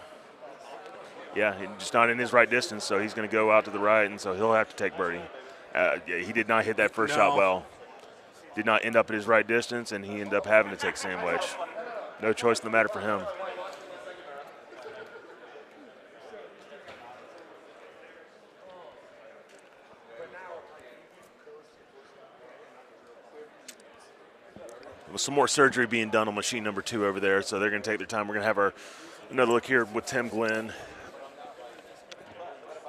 Yeah, he's just not in his right distance, so he's going to go out to the right, and so he'll have to take birdie. Yeah, he did not hit that first shot well. Did not end up at his right distance, and he ended up having to take sand wedge. No choice in the matter for him. some more surgery being done on machine number 2 over there, so they're going to take their time. We're going to have another look here with Tim Glenn.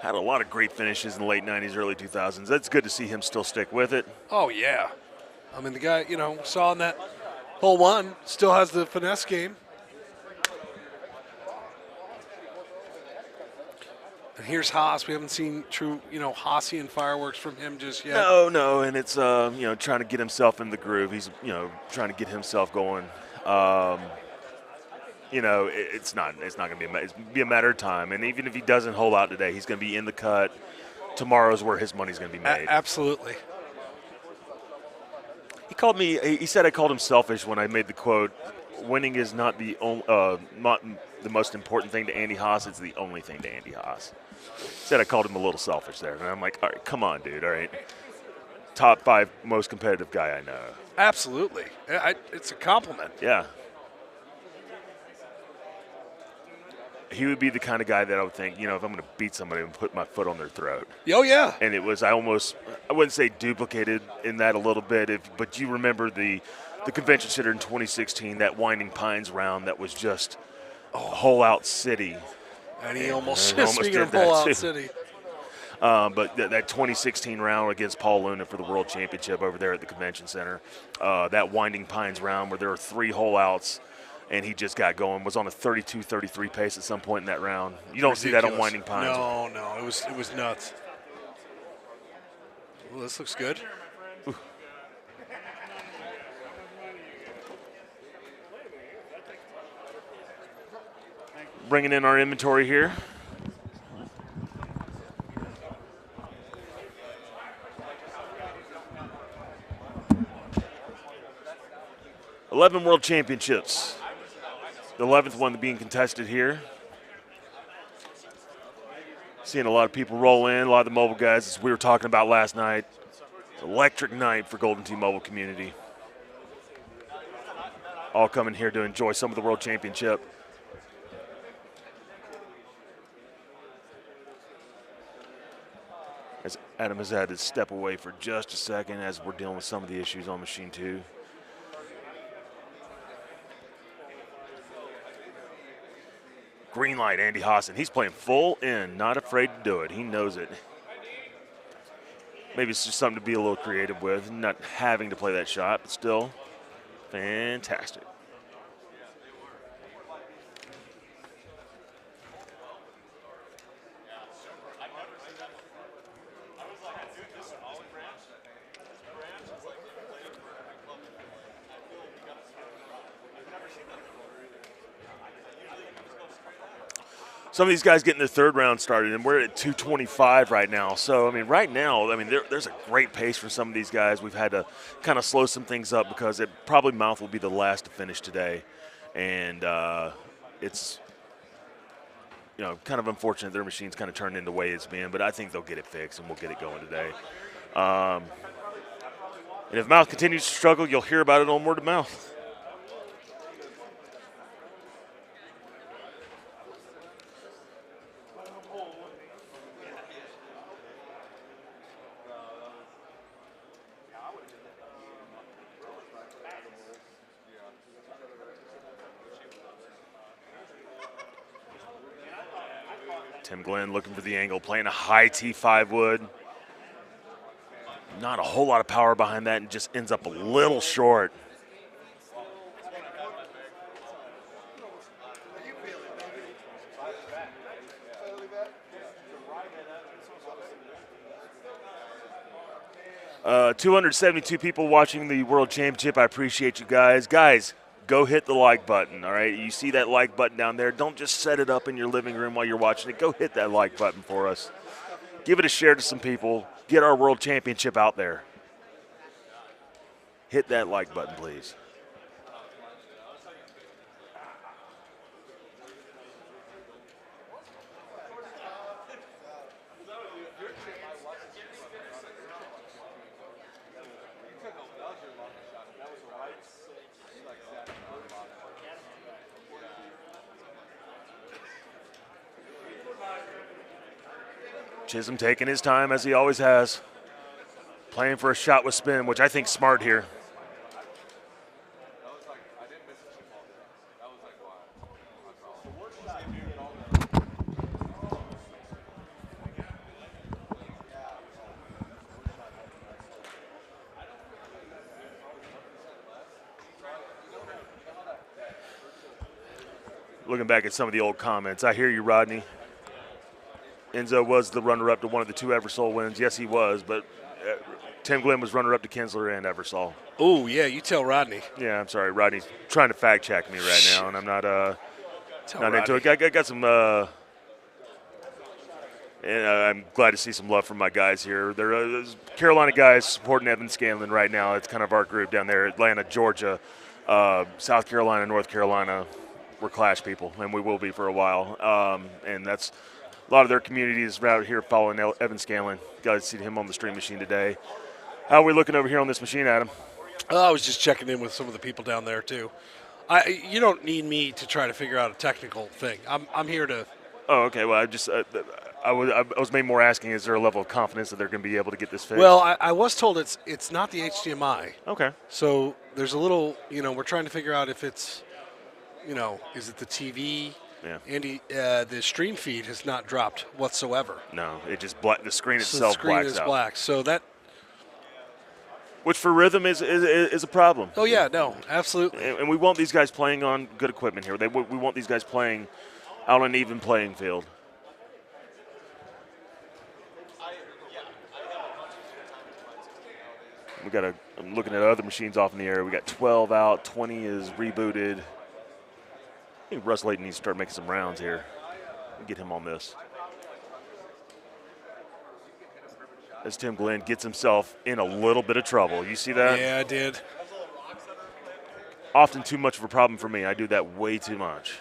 Had a lot of great finishes in the late 90s, early 2000s. That's good to see him still stick with it. Oh, yeah. I mean, the guy, saw in that hole 1, still has the finesse game. And here's Haas. We haven't seen true, Haasian fireworks from him just yet. No, and it's trying to get himself in the groove. He's trying to get himself going. It's not going to be a matter of time. And even if he doesn't hold out today, he's going to be in the cut. Tomorrow's where his money's going to be made. Absolutely. He said I called him selfish when I made the quote. Winning is not not the most important thing to Andy Haas. It's the only thing to Andy Haas. Said I called him a little selfish there, and I'm like, all right, come on, dude. All right, top 5 most competitive guy I know. Absolutely, it's a compliment. Yeah. He would be the kind of guy that I would think, if I'm going to beat somebody, I'm going to put my foot on their throat. Oh, yeah. And it was, I wouldn't say duplicated in that a little bit, but you remember the convention center in 2016, that Winding Pines round that was just a whole-out city. And he almost speaking of whole-out city. But that 2016 round against Paul Luna for the World Championship over there at the convention center, that Winding Pines round where there were 3 whole-outs, and he just got going, was on a 32-33 pace at some point in that round. You don't see that on Winding Pines. No, it was nuts. Well, this looks good. Ooh. Bringing in our inventory here. $11 World Championships. The 11th one being contested here. Seeing a lot of people roll in, a lot of the mobile guys, as we were talking about last night. It's an electric night for Golden Tee Mobile community. All coming here to enjoy some of the World Championship. As Adam has had to step away for just a second as we're dealing with some of the issues on machine 2. Green light, Andy Haas. He's playing full in, not afraid to do it. He knows it. Maybe it's just something to be a little creative with, not having to play that shot, but still fantastic. Some of these guys getting their 3rd round started, and we're at 225 right now. So, right now, there's a great pace for some of these guys. We've had to kind of slow some things up because Mouth will be the last to finish today. And it's, kind of unfortunate their machine's kind of turned in the way it's been, but I think they'll get it fixed, and we'll get it going today. And if Mouth continues to struggle, you'll hear about it on word of mouth. Tim Glenn looking for the angle, playing a high T5 wood. Not a whole lot of power behind that, and just ends up a little short. Uh, 272 people watching the World Championship. I appreciate you guys. Guys, go hit the like button, all right? You see that like button down there. Don't just set it up in your living room while you're watching it. Go hit that like button for us. Give it a share to some people. Get our World Championship out there. Hit that like button, please. Chisholm taking his time as he always has. Playing for a shot with spin, which I think smart here. Looking back at some of the old comments, I hear you, Rodney. Enzo was the runner-up to one of the 2 Eversole wins. Yes, he was, but Tim Glenn was runner-up to Kinsler and Eversole. Oh, yeah, you tell Rodney. Yeah, I'm sorry. Rodney's trying to fact-check me right now, and I'm not into it. I got some and I'm glad to see some love from my guys here. They're Carolina guys supporting Evan Scanlan right now. It's kind of our group down there. Atlanta, Georgia, South Carolina, North Carolina. We're Clash people, and we will be for a while. And that's a lot of their communities out here following Evan Scanlan. Got to see him on the stream machine today. How are we looking over here on this machine, Adam? I was just checking in with some of the people down there, too. You don't need me to try to figure out a technical thing. I'm here to. Oh, okay. Well, I was maybe more asking, is there a level of confidence that they're going to be able to get this fixed? Well, I was told it's not the HDMI. Okay. So there's a little, we're trying to figure out if it's, is it the TV? Yeah. Andy, the stream feed has not dropped whatsoever. No, it just the screen So itself the screen blacks is out. black. So that. Which for rhythm is a problem. Oh yeah, no, absolutely. And we want these guys playing on good equipment here. We want these guys playing out on an even playing field. I'm looking at other machines off in the air. We got 12 out, 20 is rebooted. I think Russ Layton needs to start making some rounds here. Get him on this. As Tim Glenn gets himself in a little bit of trouble. You see that? Yeah, I did. Often too much of a problem for me. I do that way too much.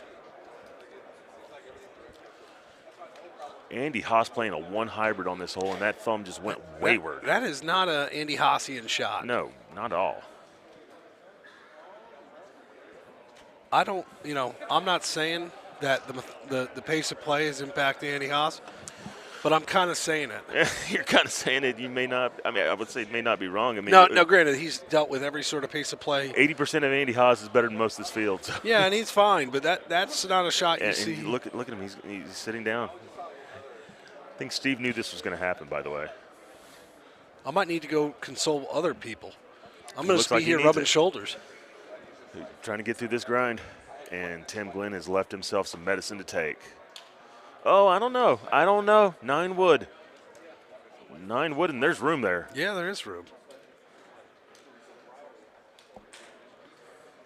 Andy Haas playing a 1 hybrid on this hole, and that thumb just went wayward. That is not a Andy Haasian shot. No, not at all. I don't, I'm not saying that the pace of play is impacting Andy Haas, but I'm kind of saying it. You're kind of saying it. You may not. I mean, I would say it may not be wrong. I mean, no. Granted, he's dealt with every sort of pace of play. 80% of Andy Haas is better than most of this field. So. Yeah, and he's fine, but that's not a shot you see. And look at him. He's sitting down. I think Steve knew this was going to happen. By the way, I might need to go console other people. I'm going to be like here rubbing shoulders. Trying to get through this grind, and Tim Glenn has left himself some medicine to take. Oh, I don't know. 9 wood, and there's room there. Yeah, there is room.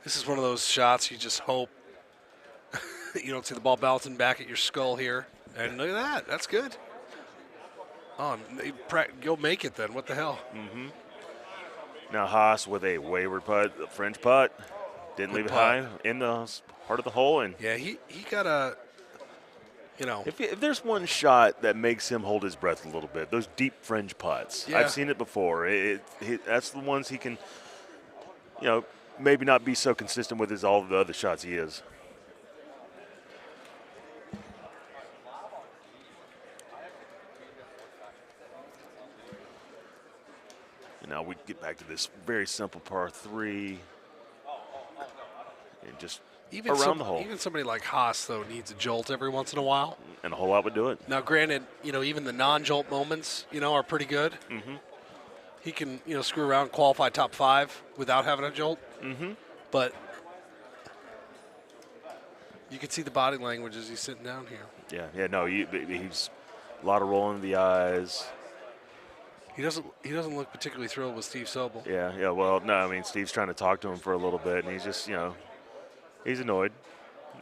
This is one of those shots you just hope you don't see the ball bouncing back at your skull here. And look at that. That's good. Oh, go make it then. What the hell? Mm-hmm. Now Haas with a wayward putt, a French putt. Didn't leave it high in the heart of the hole. And yeah, he got a, If there's one shot that makes him hold his breath a little bit, those deep fringe putts. Yeah. I've seen it before. That's the ones he can, maybe not be so consistent with as all of the other shots he is. And now we get back to this very simple par 3. And just around the hole. Even somebody like Haas, though, needs a jolt every once in a while. And a whole lot would do it. Now, granted, even the non-jolt moments, are pretty good. Mm-hmm. He can, screw around and qualify top 5 without having a jolt. Mm-hmm. But you can see the body language as he's sitting down here. Yeah, no, he's a lot of rolling of the eyes. He doesn't look particularly thrilled with Steve Sobel. Yeah. Well, no, I mean, Steve's trying to talk to him for a little bit, and he's just, he's annoyed.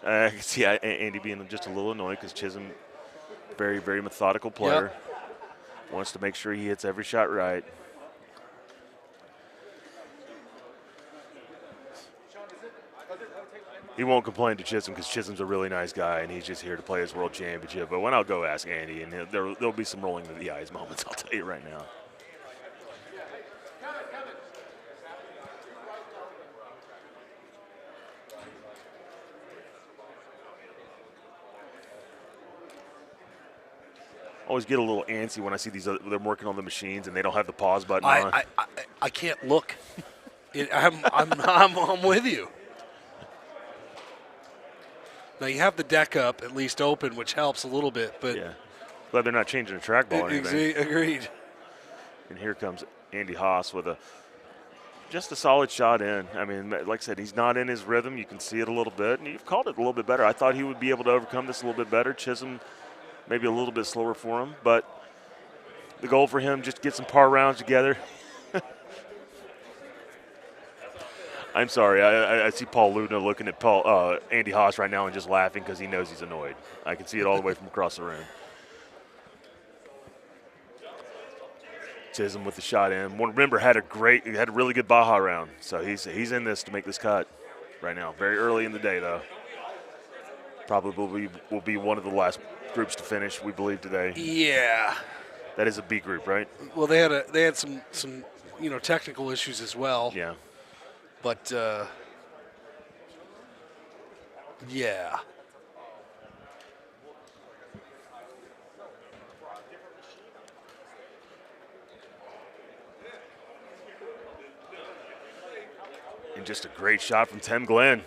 I can see Andy being just a little annoyed because Chisholm, very, very methodical player, wants to make sure he hits every shot right. He won't complain to Chisholm because Chisholm's a really nice guy, and he's just here to play his world championship. But when I'll go ask Andy, and there'll be some rolling of the eyes moments, I'll tell you right now. Always get a little antsy when I see these. They're working on the machines and they don't have the pause button on. I can't look. I'm with you. Now you have the deck up at least open, which helps a little bit. But Yeah. Glad they're not changing the trackball or anything. agreed. And here comes Andy Haas with just a solid shot in. I mean, like I said, he's not in his rhythm. You can see it a little bit, and you've called it a little bit better. I thought he would be able to overcome this a little bit better. Chisholm maybe a little bit slower for him, but the goal for him just get some par rounds together. I'm sorry. I see Paul Luna looking at Andy Haas right now and just laughing because he knows he's annoyed. I can see it all the way from across the room. Chisholm with the shot in. Remember, had a really good Baja round, so he's in this to make this cut right now. Very early in the day, though. Probably will be one of the last groups to finish, we believe, today. Yeah. That is a B group, right? Well, they had some technical issues as well. Yeah. But yeah. And just a great shot from Tim Glenn.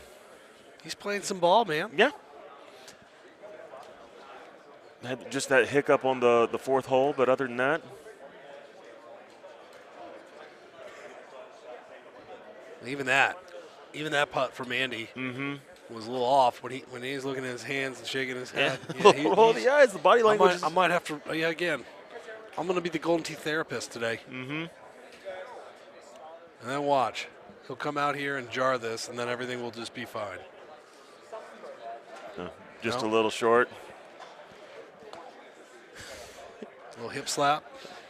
He's playing some ball, man. Yeah. Had just that hiccup on the fourth hole, but other than that. Even that putt from Andy was a little off when he's looking at his hands and shaking his head. Yeah, Roll the eyes, the body language. I might have to. Yeah, again, I'm going to be the Golden Tee therapist today. And then watch. He'll come out here and jar this, and then everything will just be fine. Just a little short. A little hip slap.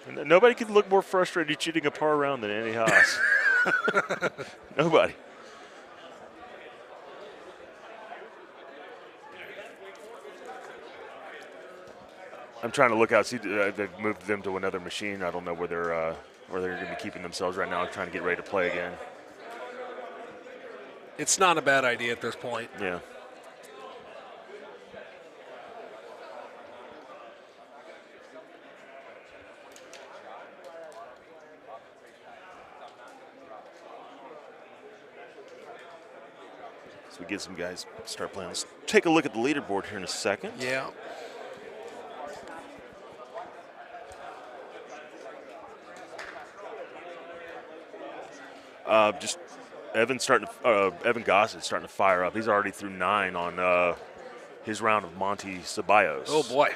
And nobody could look more frustrated shooting a par round than Andy Haas. Nobody. I'm trying to look out. See, they've moved them to another machine. I don't know where they're going to be keeping themselves right now. I'm trying to get ready to play again. It's not a bad idea at this point. Yeah. So we get some guys start playing. Let's take a look at the leaderboard here in a second. Yeah. Just Evan Goss is starting to fire up. He's already through 9 on his round of Monte Ceballos. Oh boy.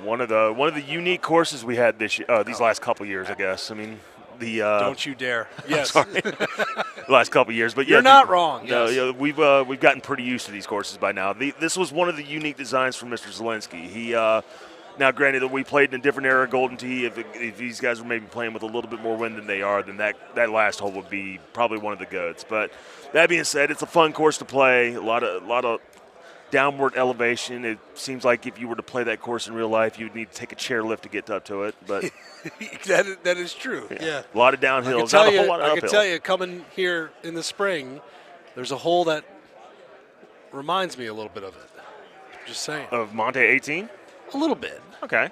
One of the unique courses we had this year, these last couple years, I guess. I mean, the don't you dare. Yes. the last couple years, but yeah, you're not wrong. No, yes. yeah, we've gotten pretty used to these courses by now. This was one of the unique designs from Mr. Zielinski. He now, granted that we played in a different era of Golden Tee. If these guys were maybe playing with a little bit more wind than they are, then that last hole would be probably one of the goats. But that being said, it's a fun course to play. A lot of downward elevation. It seems like if you were to play that course in real life, you would need to take a chairlift to get up to it. But that is true. Yeah. A lot of downhill. I can tell you, coming here in the spring, there's a hole that reminds me a little bit of it. Just saying. Of Monte 18? A little bit. Okay.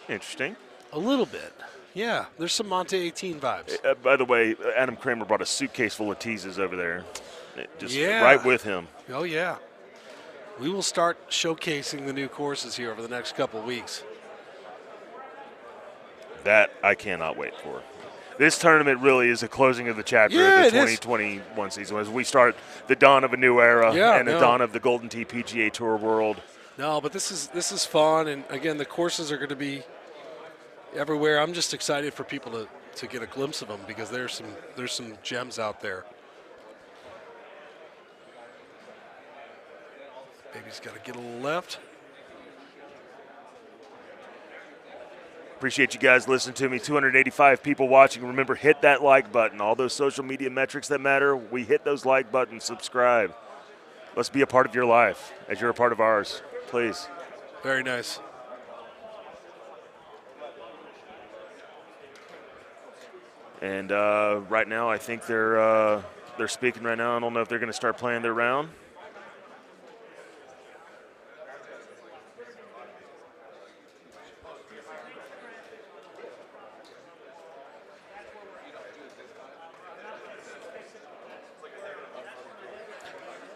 Interesting. A little bit. Yeah, there's some Monte 18 vibes. By the way, Adam Kramer brought a suitcase full of teases over there. Just Yeah. right with him. Oh, yeah. We will start showcasing the new courses here over the next couple of weeks. That I cannot wait for. This tournament really is a closing of the chapter Yeah, of the it is. 2021 season as we start the dawn of a new era and the dawn of the Golden Tee PGA Tour world. No, but this is fun, and again, the courses are going to be everywhere. I'm just excited for people to get a glimpse of them because there's some gems out there. Baby's got to get a little left. Appreciate you guys listening to me. 285 people watching. Remember, hit that like button. All those social media metrics that matter, we hit those like buttons. Subscribe. Let's be a part of your life as you're a part of ours. Please. Very nice. And right now, I think they're speaking right now. I don't know if they're going to start playing their round.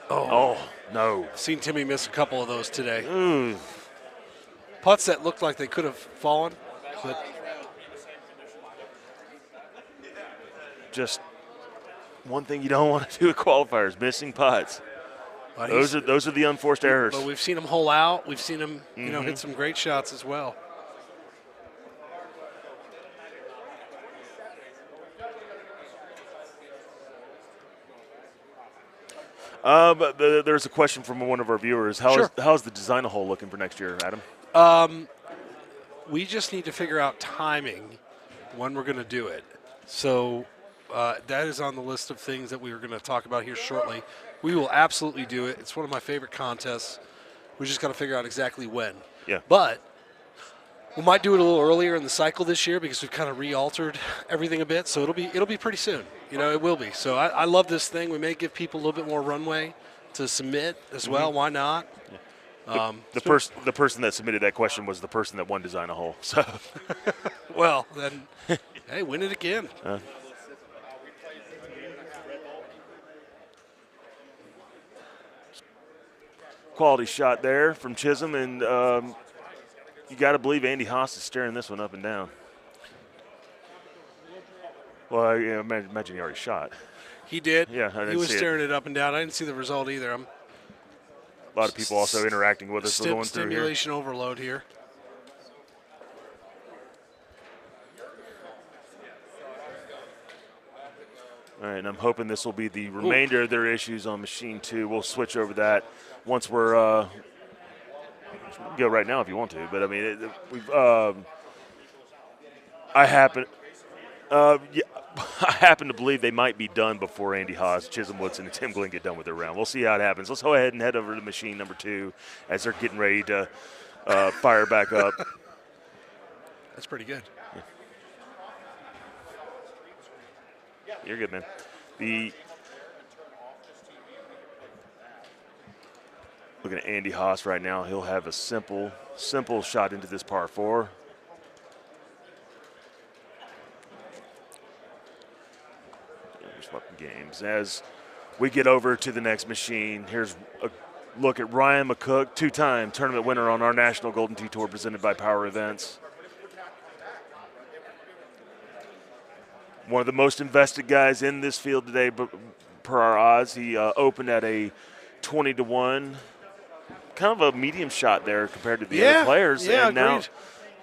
Oh, No. I've seen Timmy miss a couple of those today. Ooh. Putts that looked like they could have fallen, but Just one thing you don't want to do at qualifiers, missing putts. Those are the unforced errors. But we've seen him hole out. We've seen him, Mm-hmm. hit some great shots as well. But there's a question from one of our viewers. Sure. How's the design a hole looking for next year, Adam? We just need to figure out timing when we're going to do it. So that is on the list of things that we were going to talk about here shortly. We will absolutely do it. It's one of my favorite contests. We just got to figure out exactly when. Yeah. But we might do it a little earlier in the cycle this year because we've kind of re-altered everything a bit. So it'll be pretty soon. It will be. So I love this thing. We may give people a little bit more runway to submit as well. Why not? Yeah. The person that submitted that question was the person that won design a hole. So, well, then, hey, win it again. Quality shot there from Chisholm, and you got to believe Andy Haas is staring this one up and down. Well, I imagine he already shot. He did. Yeah, I didn't he was see staring it up and down. I didn't see the result either. A lot of people also interacting with us. We're going through here. Stimulation overload here. All right, and I'm hoping this will be the remainder of their issues on machine 2. We'll switch over that once we're go right now if you want to. But I mean, I happen to believe they might be done before Andy Haas, Chisholm Woodson, and Tim Glenn get done with their round. We'll see how it happens. Let's go ahead and head over to machine number 2 as they're getting ready to fire back up. That's pretty good. You're good, man. Looking at Andy Haas right now, he'll have a simple shot into this par 4. Swapping games. As we get over to the next machine, here's a look at Ryan Mccook, 2-time tournament winner on our National Golden Tee Tour presented by Power Events. One of the most invested guys in this field today, per our odds. He opened at a 20-1, kind of a medium shot there compared to the other players. Yeah, and now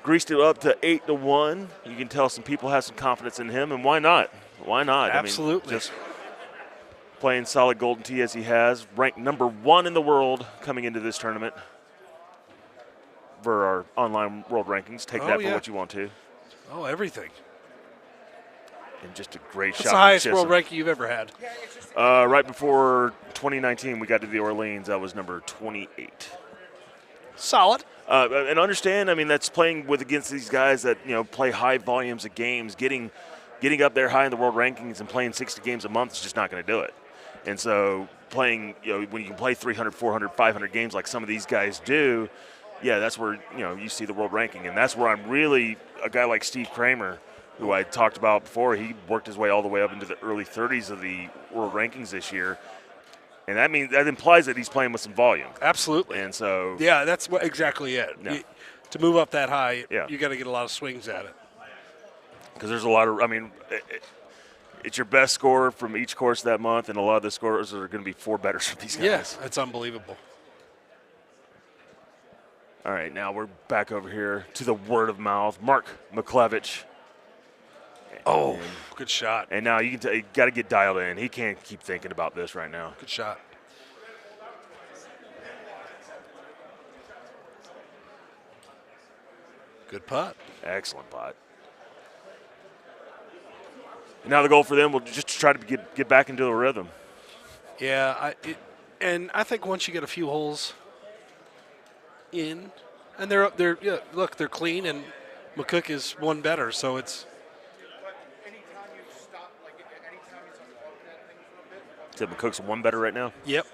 greased it up to 8-1. You can tell some people have some confidence in him, and why not? Why not? Absolutely. I mean, just playing solid Golden Tee as he has, ranked number 1 in the world coming into this tournament for our online world rankings. Take that for what you want to. Oh, everything. And just a great shot. That's the highest world ranking you've ever had. Right before 2019, we got to the Orleans. That was number 28. Solid. And understand, I mean, that's playing against these guys that play high volumes of games. Getting up there high in the world rankings and playing 60 games a month is just not going to do it. And so playing, when you can play 300, 400, 500 games like some of these guys do, that's where you see the world ranking. And that's where I'm really a guy like Steve Kramer, who I talked about before. He worked his way all the way up into the early 30s of the world rankings this year. And that implies that he's playing with some volume. Absolutely. And so that's exactly it. Yeah. To move up that high, Yeah. you got to get a lot of swings at it. Because there's a lot of, it's your best score from each course that month, and a lot of the scores are going to be 4 betters from these guys. Yes, it's unbelievable. All right, now we're back over here to the word of mouth. Mark McClevich. Oh, good shot. And now you got to get dialed in. He can't keep thinking about this right now. Good shot. Good putt. Excellent putt. And now the goal for them will just try to get back into a rhythm. Yeah, I think once you get a few holes in, and they're clean, and Mccook is 1 better, so it's. So McCook's 1 better right now? Yep.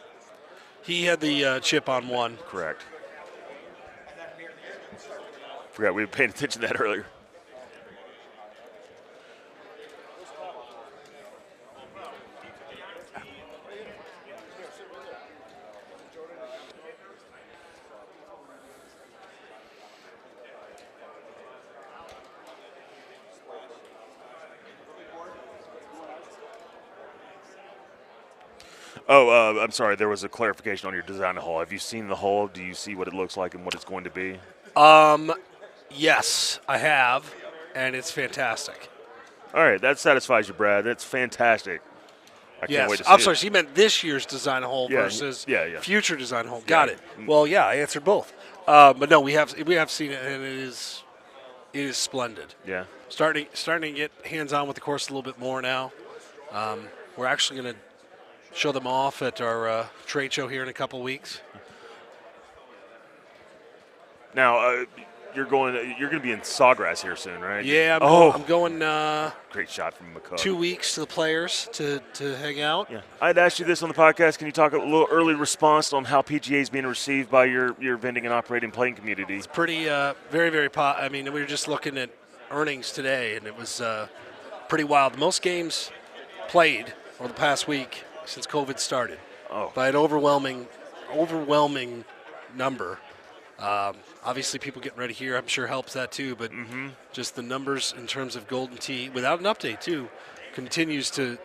He had the chip on 1. Correct. Forgot we were paying attention to that earlier. Oh, I'm sorry. There was a clarification on your design of the hole. Have you seen the hole? Do you see what it looks like and what it's going to be? Yes, I have, and it's fantastic. All right, that satisfies you, Brad. That's fantastic. I can't wait Yes. to see I'm it. sorry, so you meant this year's design hole Yeah, versus yeah. future design hole. Got Yeah. it. Well, yeah, I answered both. But no, we have seen it, and it is splendid. Yeah. Starting to get hands on with the course a little bit more now. We're actually going to show them off at our trade show here in a couple weeks. Now, you're going to be in Sawgrass here soon, right? Yeah, I'm going Great shot from Mccook. 2 weeks to the players to hang out. Yeah. I'd asked you this on the podcast. Can you talk a little early response on how PGA is being received by your vending and operating playing community? Pretty, very, very I mean, we were just looking at earnings today, and it was pretty wild. Most games played over the past week since COVID started by an overwhelming number. Obviously, people getting ready here, I'm sure, helps that too. But just the numbers in terms of Golden Tee, without an update too, continues to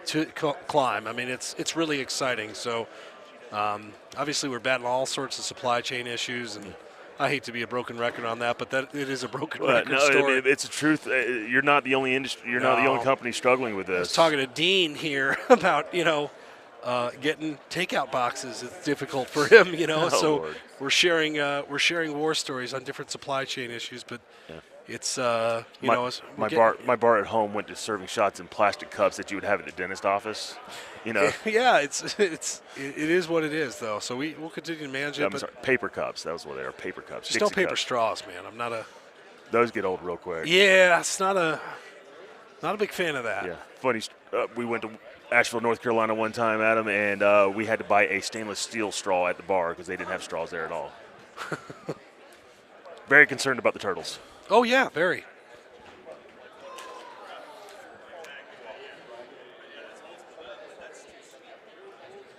climb. I mean, it's really exciting. So obviously, we're battling all sorts of supply chain issues, and I hate to be a broken record on that, but that it is a broken record story. It's the truth. You're not the only industry. You're not the only company struggling with this. I was talking to Dean here about getting takeout boxes. It's difficult for him, so Lord. we're sharing war stories on different supply chain issues, but it's my bar at home went to serving shots in plastic cups that you would have at the dentist office. Yeah, it is what it is though. So we'll continue to manage it. I'm sorry, paper cups. That was what they are. Paper cups. Just no Dixie paper cups. straws, man. I'm not a. Those get old real quick. Yeah, it's not a big fan of that. Yeah, funny. We went to Asheville, North Carolina one time, Adam, and we had to buy a stainless steel straw at the bar because they didn't have straws there at all. Very concerned about the turtles. Oh yeah, very.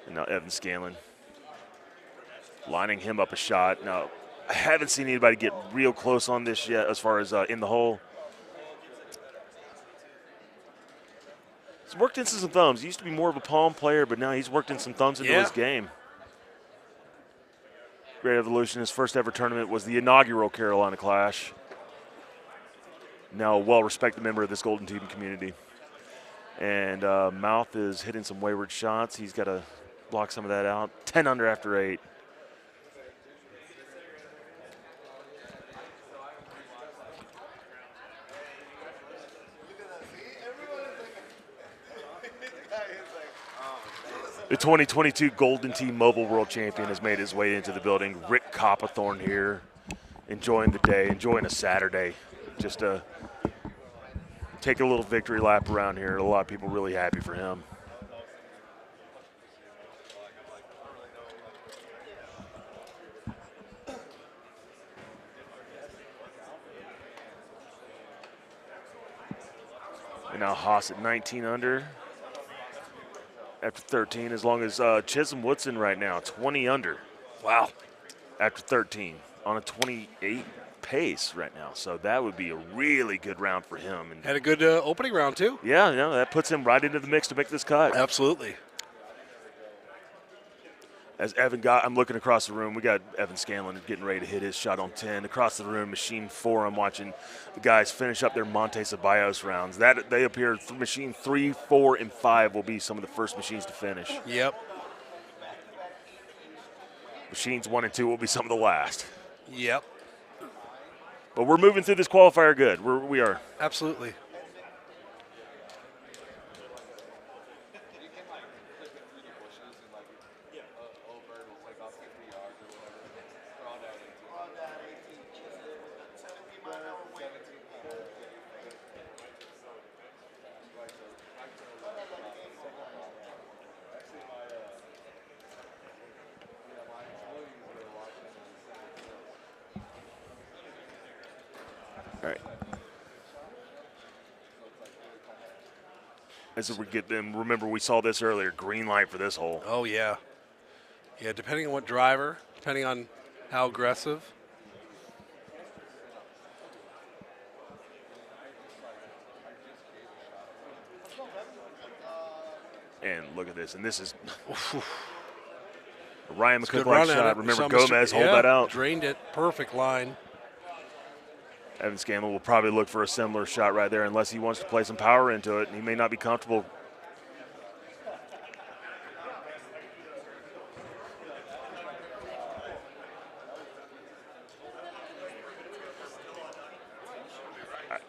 And now Evan Scanlan lining him up a shot. Now, I haven't seen anybody get real close on this yet as far as in the hole. He's worked into some thumbs. He used to be more of a palm player, but now he's worked in some thumbs into his game. Great Evolution, his first ever tournament was the inaugural Carolina Clash. Now a well-respected member of this Golden Team community. And Mouth is hitting some wayward shots. He's got to block some of that out. 10 under after 8. The 2022 Golden Tee Mobile World Champion has made his way into the building. Rick Coppathorn here, enjoying the day, enjoying a Saturday. Just take a little victory lap around here. A lot of people really happy for him. And now Haas at 19 under. After 13, as long as Chisholm Woodson right now, 20 under. Wow. After 13, on a 28 pace right now. So that would be a really good round for him. And had a good opening round, too. Yeah, that puts him right into the mix to make this cut. Absolutely. As I'm looking across the room, we got Evan Scanlan getting ready to hit his shot on 10. Across the room, Machine 4, I'm watching the guys finish up their Monte Ceballos rounds. They appear, Machine 3, 4, and 5 will be some of the first machines to finish. Yep. Machines 1 and 2 will be some of the last. Yep. But we're moving through this qualifier good. We are. Absolutely. All right. As we get them, remember we saw this earlier, green light for this hole. Oh, yeah. Yeah, depending on what driver, depending on how aggressive. And look at this, and this is Ryan It's a good Mccook like run at shot. it. Remember Saw Gomez hold yeah, that out. Drained it. Perfect line. Evan Scanlan will probably look for a similar shot right there unless he wants to play some power into it. He may not be comfortable.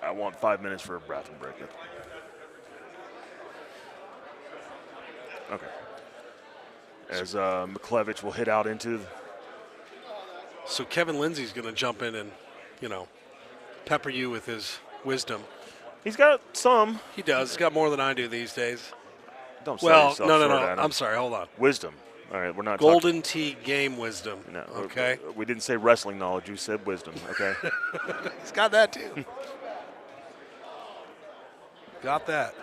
I want 5 minutes for a bathroom break. Okay. As McClevich will hit out into. So Kevin Lindsay's going to jump in and, pepper you with his wisdom. He's got some. He does. He's got more than I do these days. Don't sell Well, yourself no. short, Adam. I'm sorry. Hold on. Wisdom. All right, we're not Golden Tee game wisdom. No, Okay. We didn't say wrestling knowledge. You said wisdom. Okay. He's got that too. Got that.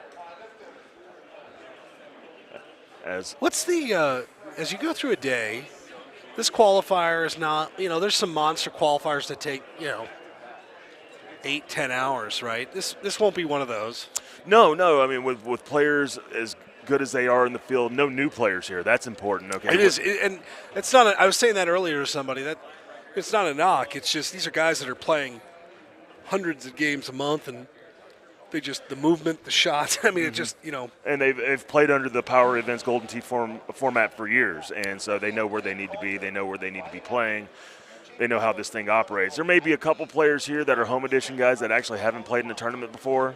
What's the as you go through a day, this qualifier is not, there's some monster qualifiers that take, 8-10 hours, right? This won't be one of those. No. I mean, with players as good as they are in the field, no new players here. That's important. Okay. It is, and it's not. I was saying that earlier to somebody that it's not a knock. It's just these are guys that are playing hundreds of games a month, and they just the movement, the shots. I mean, it just And they've played under the Power Events Golden Tee format for years, and so they know where they need to be. They know where they need to be playing. They know how this thing operates. There may be a couple players here that are home edition guys that actually haven't played in a tournament before.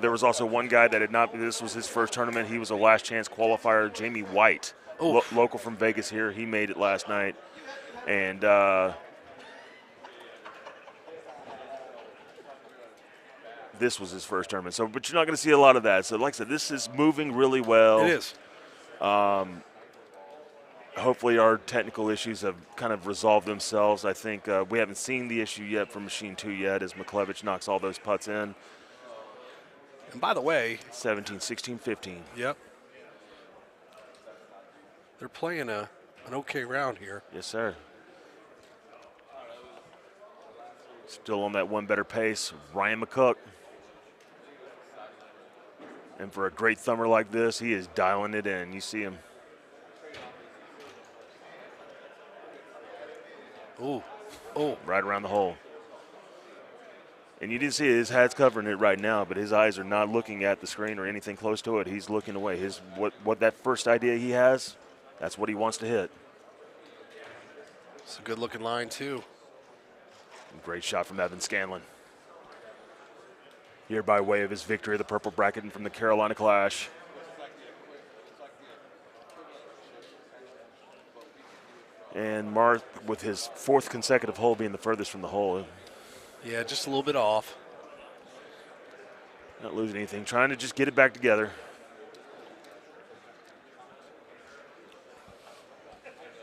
There was also one guy that had not. This was his first tournament. He was a last chance qualifier, Jamie White, local from Vegas here. He made it last night, and this was his first tournament. So, but you're not going to see a lot of that. So, like I said, this is moving really well. it is. Hopefully our technical issues have kind of resolved themselves. I think we haven't seen the issue yet from Machine 2 yet as McClevich knocks all those putts in. And by the way, 17, 16, 15. Yep. They're playing an okay round here. Yes, sir. Still on that one better pace, Ryan Mccook. And for a great thumber like this, he is dialing it in. You see him. Oh, right around the hole. And you didn't see it. His hat's covering it right now, but his eyes are not looking at the screen or anything close to it. He's looking away. What that first idea he has, that's what he wants to hit. It's a good-looking line, too. Great shot from Evan Scanlan. Here by way of his victory of the purple bracket and from the Carolina Clash. And Mark, with his fourth consecutive hole being the furthest from the hole. Yeah, just a little bit off. Not losing anything, trying to just get it back together.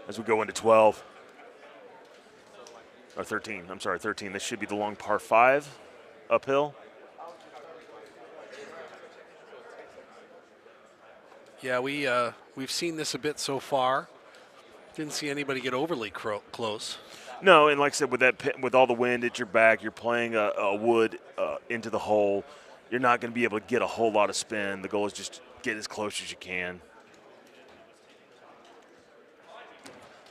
As we go into 12. Or 13, I'm sorry, 13. This should be the long par 5 uphill. Yeah, we've seen this a bit so far. Didn't see anybody get overly close. No, and like I said, with all the wind at your back, you're playing a wood into the hole. You're not going to be able to get a whole lot of spin. The goal is just get as close as you can.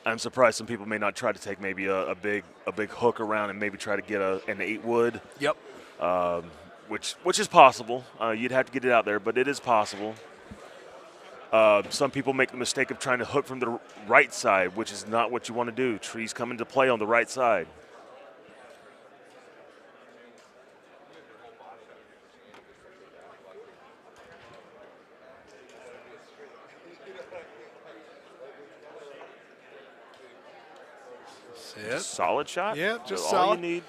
I'm surprised some people may not try to take maybe a big hook around and maybe try to get an 8 wood. Yep. Which is possible. You'd have to get it out there, but it is possible. Some people make the mistake of trying to hook from the right side, which is not what you want to do. Trees come into play on the right side. Solid shot. Yeah, just all solid. You need.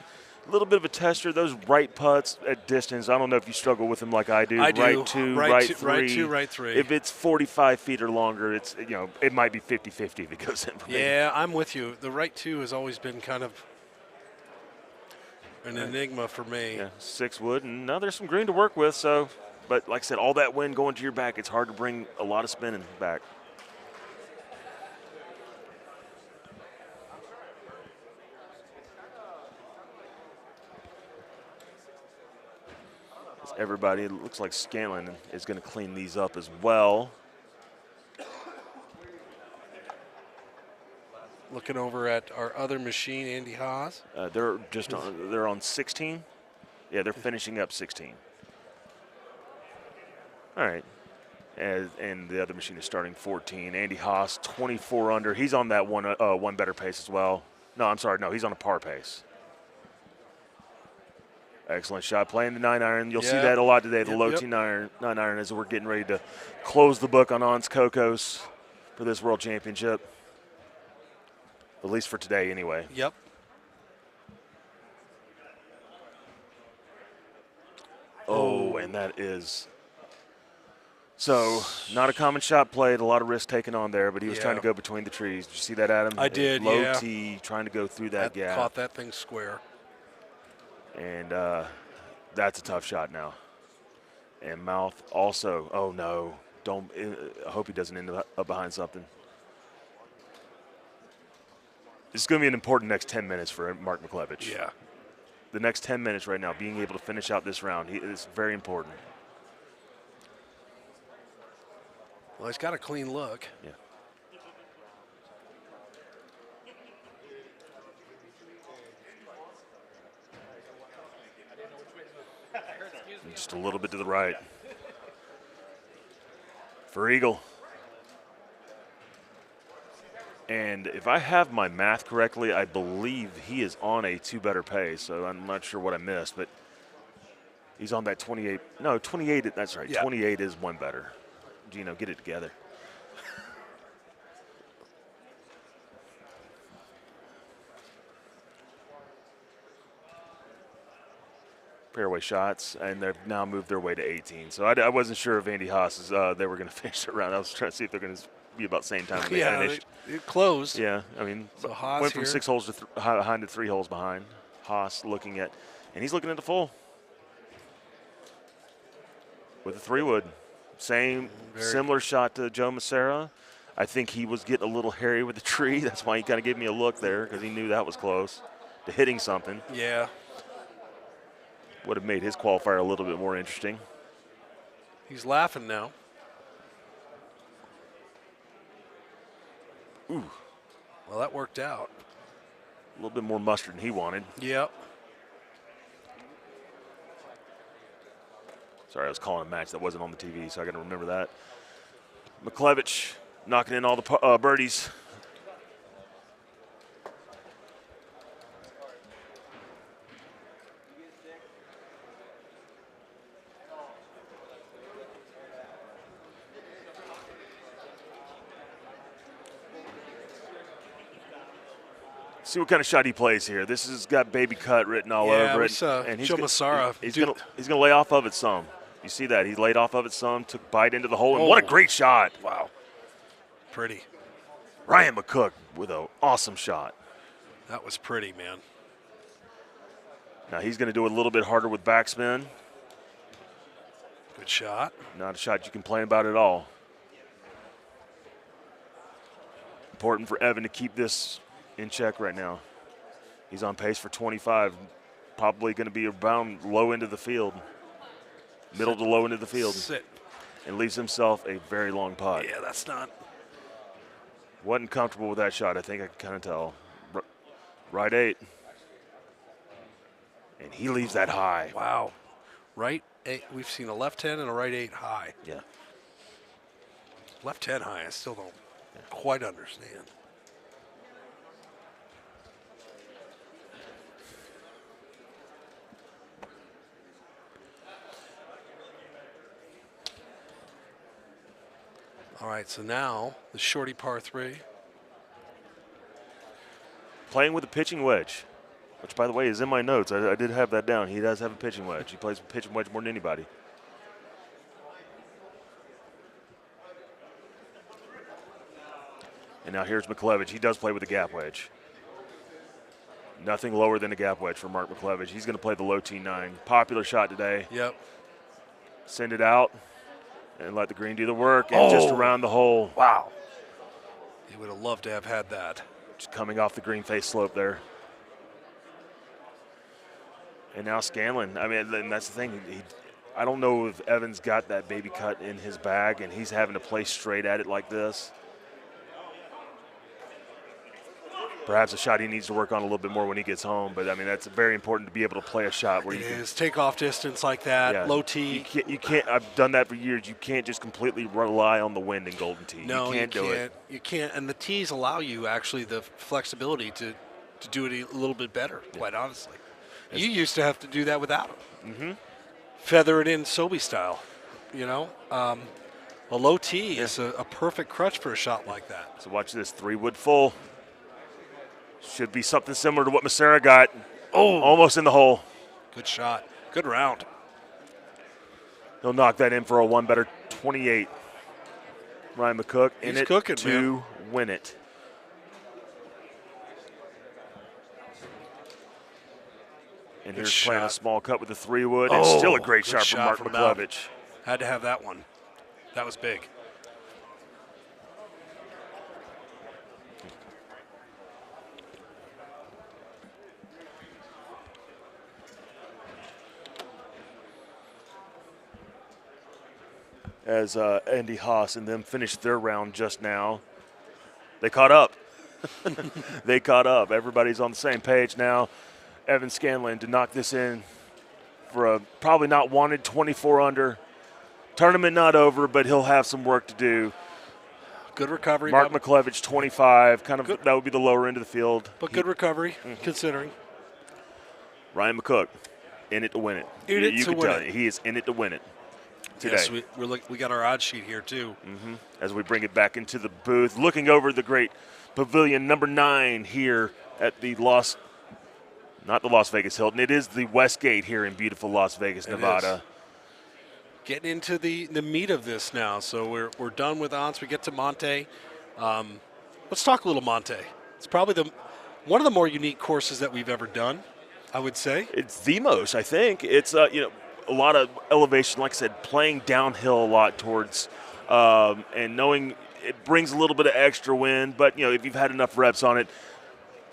A little bit of a tester. Those right putts at distance. I don't know if you struggle with them like I do. I do. Right two, right three. Right two, right three. If it's 45 feet or longer, it's it might be 50-50 if it goes in for me. Yeah, I'm with you. The right two has always been kind of an enigma for me. Yeah, 6 wood, and now there's some green to work with. So, but like I said, all that wind going to your back, it's hard to bring a lot of spinning back. Everybody, it looks like Scanlan is going to clean these up as well. Looking over at our other machine, Andy Haas. They're on 16. Yeah, they're finishing up 16. All right. And the other machine is starting 14. Andy Haas, 24 under. He's on that one better pace as well. No, I'm sorry. No, he's on a par pace. Excellent shot. Playing the 9-iron. You'll see that a lot today, the low T 9-iron as we're getting ready to close the book on Ons Kokos for this World Championship. At least for today, anyway. Yep. Oh, and that is... So, not a common shot played, a lot of risk taken on there, but he was trying to go between the trees. Did you see that, Adam? I did, Low T, trying to go through that gap. Caught that thing square. And that's a tough shot now. And Mouth also, oh no, I hope he doesn't end up behind something. This is going to be an important next 10 minutes for Mark McClevich. Yeah. The next 10 minutes right now, being able to finish out this round, is very important. Well, he's got a clean look. Yeah. Just a little bit to the right. For Eagle. And if I have my math correctly, I believe he is on a 2-better pace, so I'm not sure what I missed, but he's on that 28. No, 28, that's right. Yeah. 28 is 1 better. Gino, get it together. Fairway shots, and they've now moved their way to 18. So I wasn't sure if Andy Haas they were going to finish it around. I was trying to see if they're going to be about the same time. When they finished. It closed. Yeah, I mean, So Haas went from here. 6 holes to behind to 3 holes behind. Haas looking at, and he's looking at the full with a 3-wood. Similar shot to Joe Massera. I think he was getting a little hairy with the tree. That's why he kind of gave me a look there, because he knew that was close to hitting something. Yeah. Would have made his qualifier a little bit more interesting. He's laughing now. Ooh. Well, that worked out. A little bit more mustard than he wanted. Yep. Sorry, I was calling a match that wasn't on the TV, so I got to remember that. McClevich knocking in all the birdies. See what kind of shot he plays here. This has got baby cut written all over it. And he's Joe Massara. He's gonna lay off of it some. You see that? He laid off of it some, took a bite into the hole, and what a great shot. Wow. Pretty. Ryan Mccook with an awesome shot. That was pretty, man. Now he's going to do it a little bit harder with backspin. Good shot. Not a shot you can complain about at all. Important for Evan to keep this in check right now. He's on pace for 25. Probably going to be around low end of the field. Middle to low end of the field. Sit. And leaves himself a very long putt. Yeah, that's not. Wasn't comfortable with that shot. I think I can kind of tell. Right 8. And he leaves that high. Wow. Right 8. We've seen a left 10 and a right 8 high. Yeah. Left 10 high, I still don't quite understand. All right, so now the shorty par 3. Playing with a pitching wedge, which, by the way, is in my notes. I did have that down. He does have a pitching wedge. He plays with a pitching wedge more than anybody. And now here's McClevich. He does play with a gap wedge. Nothing lower than a gap wedge for Mark McClevich. He's going to play the low T9. Popular shot today. Yep. Send it out and let the green do the work, and just around the hole. Wow. He would have loved to have had that. Just coming off the green face slope there. And now Scanlan. I mean, and that's the thing. I don't know if Evans got that baby cut in his bag, and he's having to play straight at it like this. Perhaps a shot he needs to work on a little bit more when he gets home. But, I mean, that's very important to be able to play a shot where It you can is. Take off distance like that, yeah. low tee. You can't. I've done that for years. You can't just completely rely on the wind in Golden Tee. No, you can't do it. You can't. And the tees allow you actually the flexibility to do it a little bit better, quite honestly. You used to have to do that without them. Mm-hmm. Feather it in Sobe style, you know. A low tee is a perfect crutch for a shot like that. So watch this 3-wood full. Should be something similar to what Massera got. Oh, almost in the hole. Good shot. Good round. He'll knock that in for a one better 28. Ryan Mccook in He's it cooking, to man. win it. And Good here's playing a shot. small cut with the 3-wood. It's still a great good shot from Mark Mal. McClovich. Had to have that one. That was big. As Andy Haas and them finished their round just now, they caught up. They caught up. Everybody's on the same page now. Evan Scanlan to knock this in for a probably not wanted 24 under. Tournament not over, but he'll have some work to do. Good recovery. Mark McClovich 25, kind of Good. that would be the lower end of the field. But good recovery, considering. Ryan Mccook in it to win it. In it you to can win tell it. He is in it to win it today. Yes, we got our odds sheet here, too. As we bring it back into the booth, looking over the great pavilion number 9 here at the not the Las Vegas Hilton. It is the Westgate here in beautiful Las Vegas, Nevada. Getting into the meat of this now. So we're done with Ans. We get to Monte. Let's talk a little Monte. It's probably one of the more unique courses that we've ever done, I would say. It's the most, I think. It's a lot of elevation. Like I said, playing downhill a lot towards, and knowing it brings a little bit of extra wind. But if you've had enough reps on it,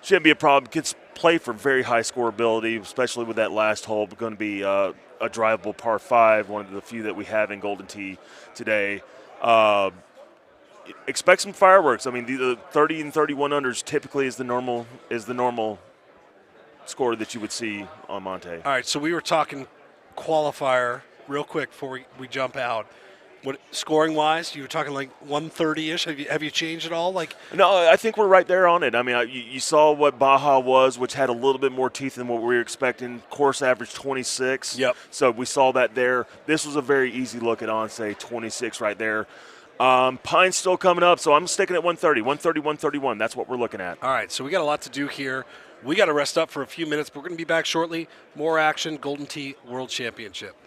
shouldn't be a problem. Kids play for very high scoreability, especially with that last hole. Going to be a drivable par 5, one of the few that we have in Golden Tee today. Expect some fireworks. I mean, the 30 and 31 unders typically is the normal score that you would see on Monte. All right, so we were talking qualifier real quick before we jump out. What scoring wise, you were talking like 130-ish. Have you changed at all? No, I think we're right there on it. I mean, you saw what Baja was, which had a little bit more teeth than what we were expecting. Course average 26. Yep. So we saw that there. This was a very easy look at Onse, 26 right there. Pine's still coming up, so I'm sticking at 130, 131. That's what we're looking at. All right, so we got a lot to do here. We got to rest up for a few minutes, but we're going to be back shortly. More action, Golden Tee World Championship.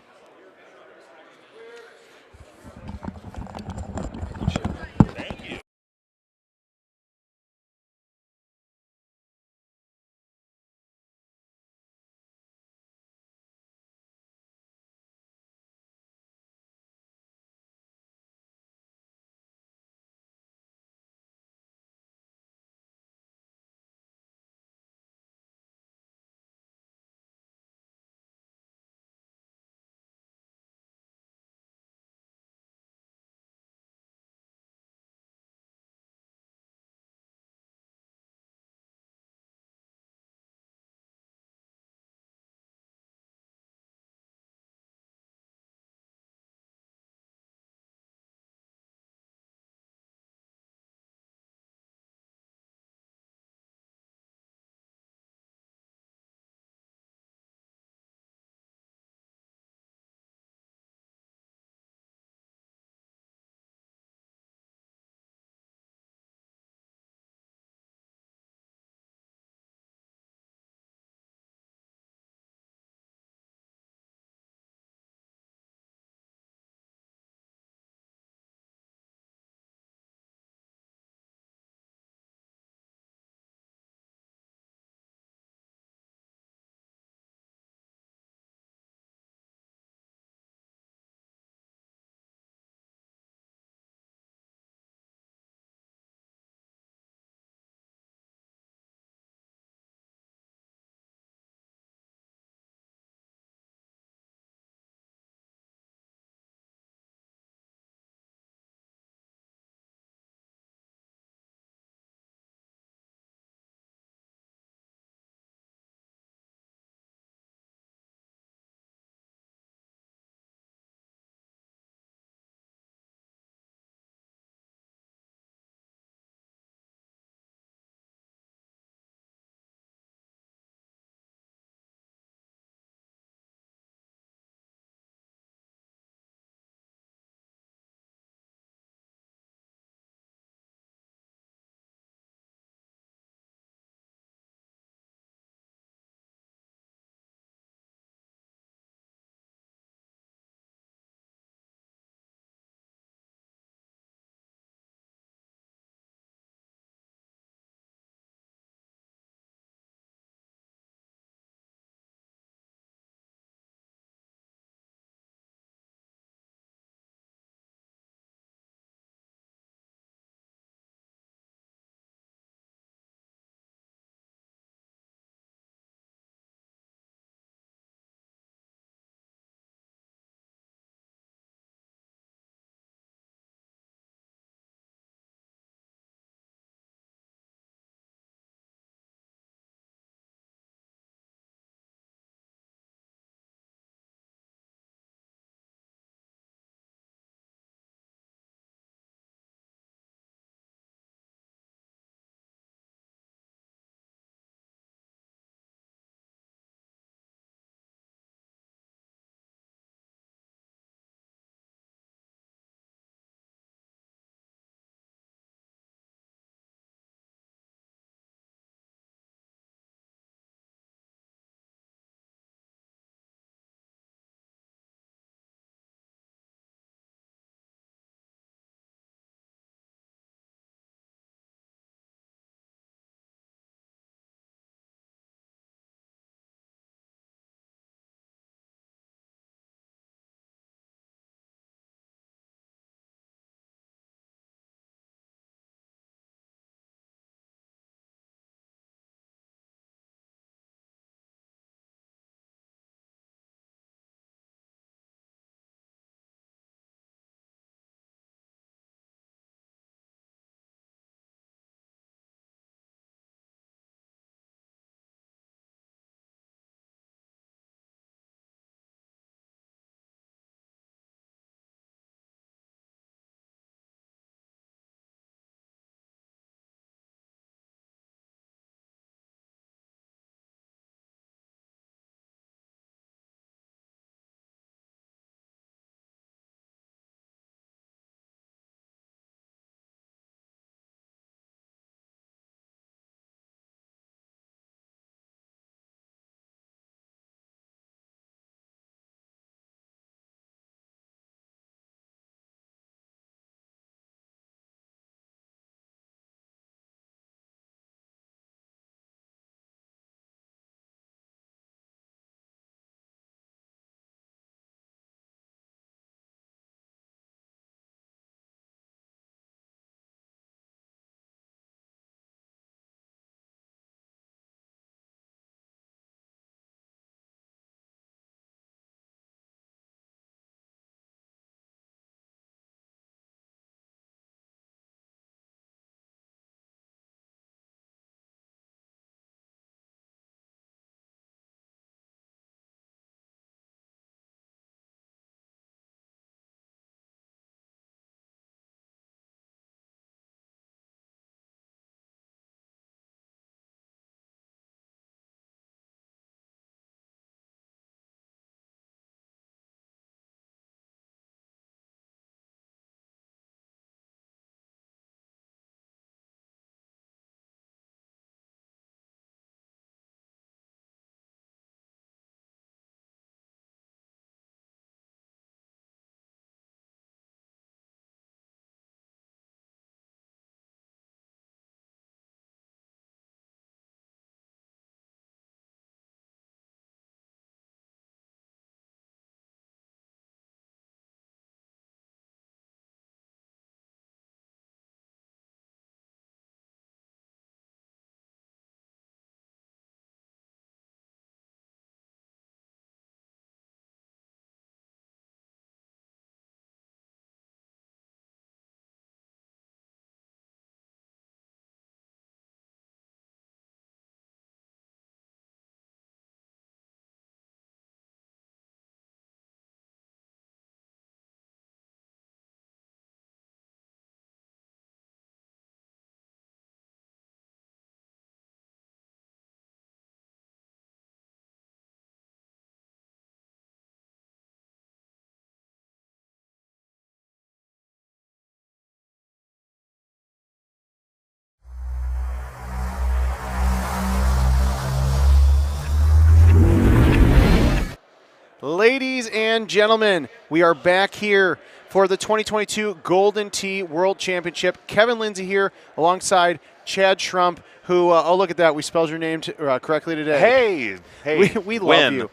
Ladies and gentlemen, we are back here for the 2022 Golden Tee World Championship. Kevin Lindsay here alongside Chad Schrump, who, oh, look at that. We spelled your name correctly today. Hey, We love you.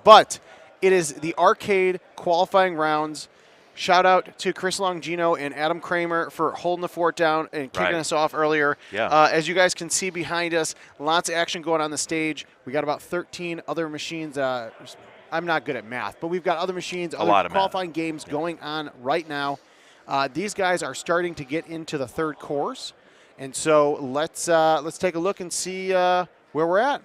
But it is the arcade qualifying rounds. Shout out to Chris Longino and Adam Kramer for holding the fort down and kicking us off earlier. Yeah. As you guys can see behind us, lots of action going on the stage. We got about 13 other machines. I'm not good at math, but we've got other machines, other qualifying games going on right now. These guys are starting to get into the third course, and so let's take a look and see where we're at.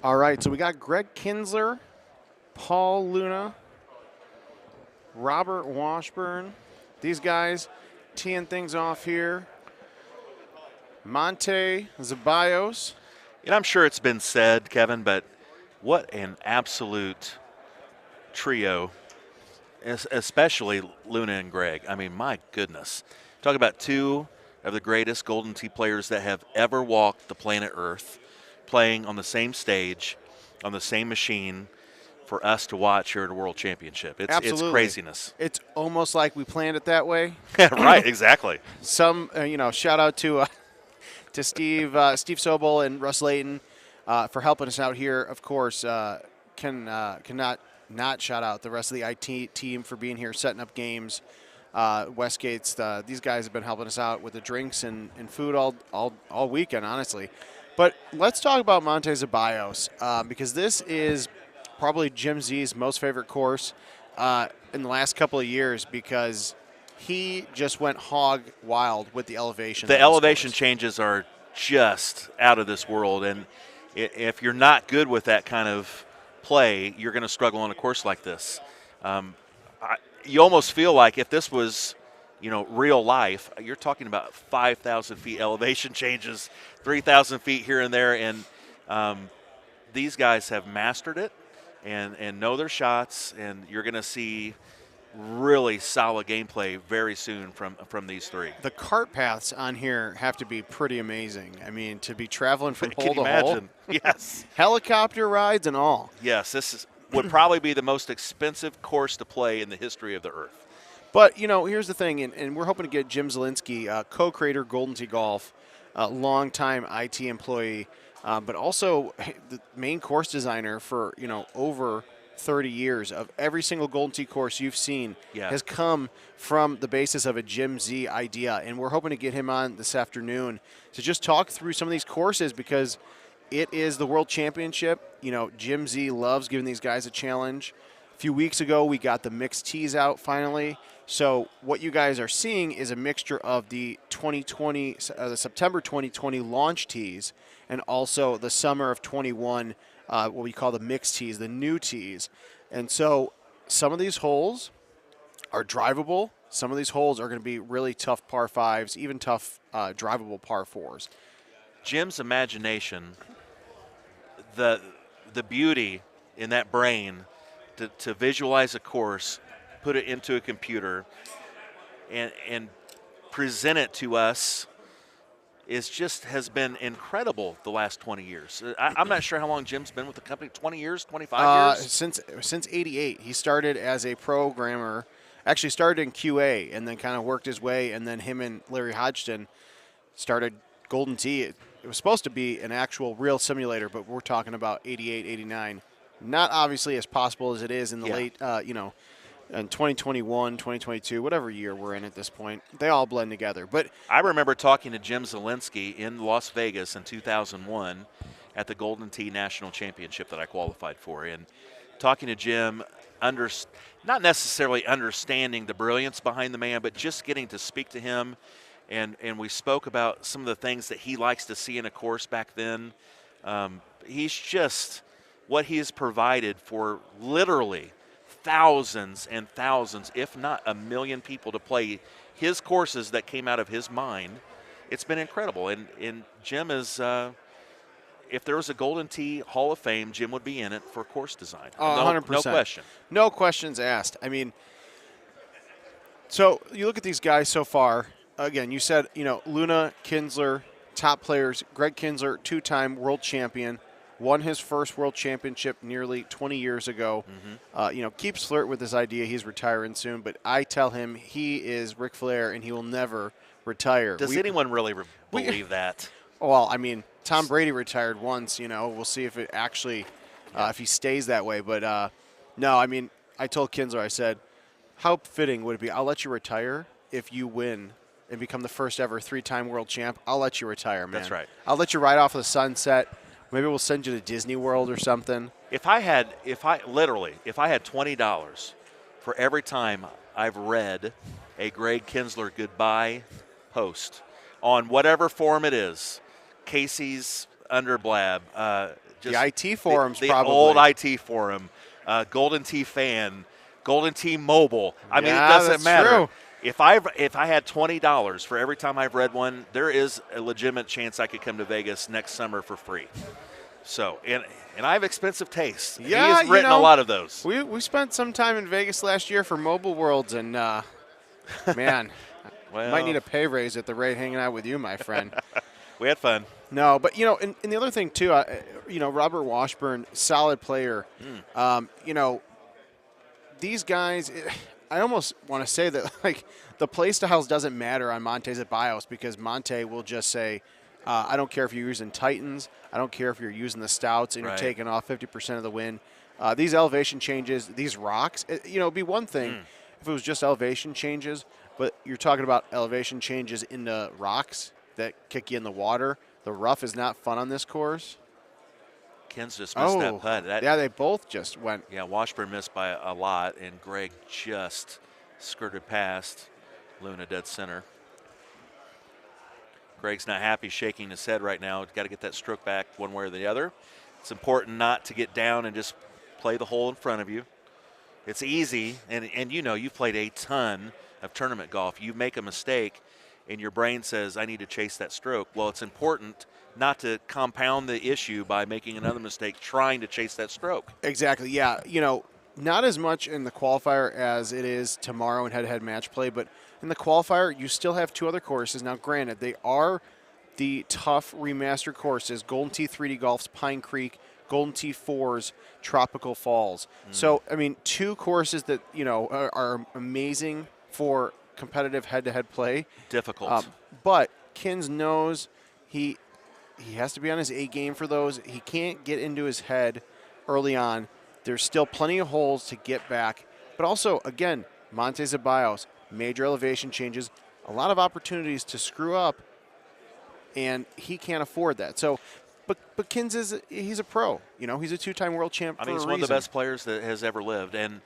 All right, so we got Greg Kinsler, Paul Luna, Robert Washburn. These guys teeing things off here. Monte Zeballos. And I'm sure it's been said, Kevin, but what an absolute trio, especially Luna and Greg. I mean, my goodness. Talk about two of the greatest Golden Tee players that have ever walked the planet Earth, playing on the same stage, on the same machine for us to watch here at a World Championship. It's craziness. It's almost like we planned it that way. Right, exactly. Some, shout out to Steve Sobel and Russ Layton for helping us out here. Of course, cannot not shout out the rest of the IT team for being here, setting up games. Westgate's, these guys have been helping us out with the drinks and food all weekend, honestly. But let's talk about Monte Zeballos because this is probably Jim Z's most favorite course in the last couple of years because he just went hog wild with the elevation. The elevation changes are just out of this world, and if you're not good with that kind of play, you're going to struggle on a course like this. You almost feel like if this was real life, you're talking about 5,000 feet elevation changes, 3,000 feet here and there, and these guys have mastered it and know their shots, and you're going to see really solid gameplay very soon from these three. The cart paths on here have to be pretty amazing. I mean, to be traveling from hole Can you to imagine? hole. Yes. Helicopter rides and all. Yes, this would probably be the most expensive course to play in the history of the Earth. But, here's the thing, and we're hoping to get Jim Zielinski, co-creator Golden Tee Golf, longtime IT employee, but also the main course designer for, over 30 years of every single Golden Tee course you've seen has come from the basis of a Jim Z idea. And we're hoping to get him on this afternoon to just talk through some of these courses because it is the World Championship. Jim Z loves giving these guys a challenge. A few weeks ago, we got the mixed tees out finally. So what you guys are seeing is a mixture of the the September 2020 launch tees and also the summer of 21, what we call the mixed tees, the new tees. And so some of these holes are drivable. Some of these holes are going to be really tough par fives, even tough drivable par fours. Jim's imagination, the beauty in that brain to visualize a course, put it into a computer, and present it to us has been incredible the last 20 years. I'm not sure how long Jim's been with the company. 20 years, 25 years? Since '88. He started as a programmer. Actually started in QA and then kind of worked his way, and then him and Larry Hodgson started Golden Tee. It was supposed to be an actual real simulator, but we're talking about 88, 89. Not obviously as possible as it is in the late, in 2021, 2022, whatever year we're in at this point. They all blend together. But I remember talking to Jim Zielinski in Las Vegas in 2001 at the Golden Tee National Championship that I qualified for. And talking to Jim, not necessarily understanding the brilliance behind the man, but just getting to speak to him. And we spoke about some of the things that he likes to see in a course back then. He's just what he has provided for literally thousands and thousands, if not 1 million people to play his courses that came out of his mind. It's been incredible. And Jim is if there was a Golden Tee Hall of Fame, Jim would be in it for course design. 100%. No question. No questions asked. I mean, so you look at these guys so far. Again, you said, Luna, Kinsler, top players. Greg Kinsler, 2-time world champion, won his first world championship nearly 20 years ago. Keeps flirting with this idea he's retiring soon, but I tell him he is Ric Flair and he will never retire. Does anyone really believe that? Well, I mean, Tom Brady retired once. We'll see if it actually, if he stays that way. But no, I mean, I told Kinsler, I said, how fitting would it be? I'll let you retire if you win and become the first ever 3-time world champ. I'll let you retire, man. That's right. I'll let you ride off the sunset. Maybe we'll send you to Disney World or something. If I had $20 for every time I've read a Greg Kinsler goodbye post on whatever forum it is, Casey's Underblab, just the IT forums, the probably. old IT forum, Golden Tee fan, Golden Tee mobile. I mean, it Yeah, doesn't that's matter. true. If I had $20 for every time I've read one, there is a legitimate chance I could come to Vegas next summer for free. So, and I have expensive taste. Yeah, He's written a lot of those. We spent some time in Vegas last year for Mobile Worlds, and man, Well, might need a pay raise at the rate hanging out with you, my friend. we had fun. No, but and the other thing too, Robert Washburn, solid player. These guys, I almost want to say that like the play styles doesn't matter on Montes at BIOS because Monte will just say, I don't care if you're using Titans, I don't care if you're using the Stouts and Right. you're taking off 50% of the win. These elevation changes, these rocks, it'd be one thing if it was just elevation changes, but you're talking about elevation changes in the rocks that kick you in the water. The rough is not fun on this course. Ken's just missed that putt. Yeah, they both just went. Yeah, Washburn missed by a lot, and Greg just skirted past Luna dead center. Greg's not happy, shaking his head right now. Got to get that stroke back one way or the other. It's important not to get down and just play the hole in front of you. It's easy, and you've played a ton of tournament golf. You make a mistake, and your brain says, I need to chase that stroke. Well, it's important not to compound the issue by making another mistake trying to chase that stroke. Exactly, yeah. Not as much in the qualifier as it is tomorrow in head-to-head match play, but in the qualifier, you still have 2 other courses. Now, granted, they are the tough remastered courses, Golden Tee 3D Golf's Pine Creek, Golden Tee 4's Tropical Falls. So, 2 courses that, are amazing for competitive head-to-head play. Difficult. But Kins knows he has to be on his A game for those. He can't get into his head early on. There's still plenty of holes to get back. But also, again, Montes Abios, major elevation changes, a lot of opportunities to screw up, and he can't afford that. So, but Kins he's a pro. He's a 2-time world champ for a reason. He's one of the best players that has ever lived. And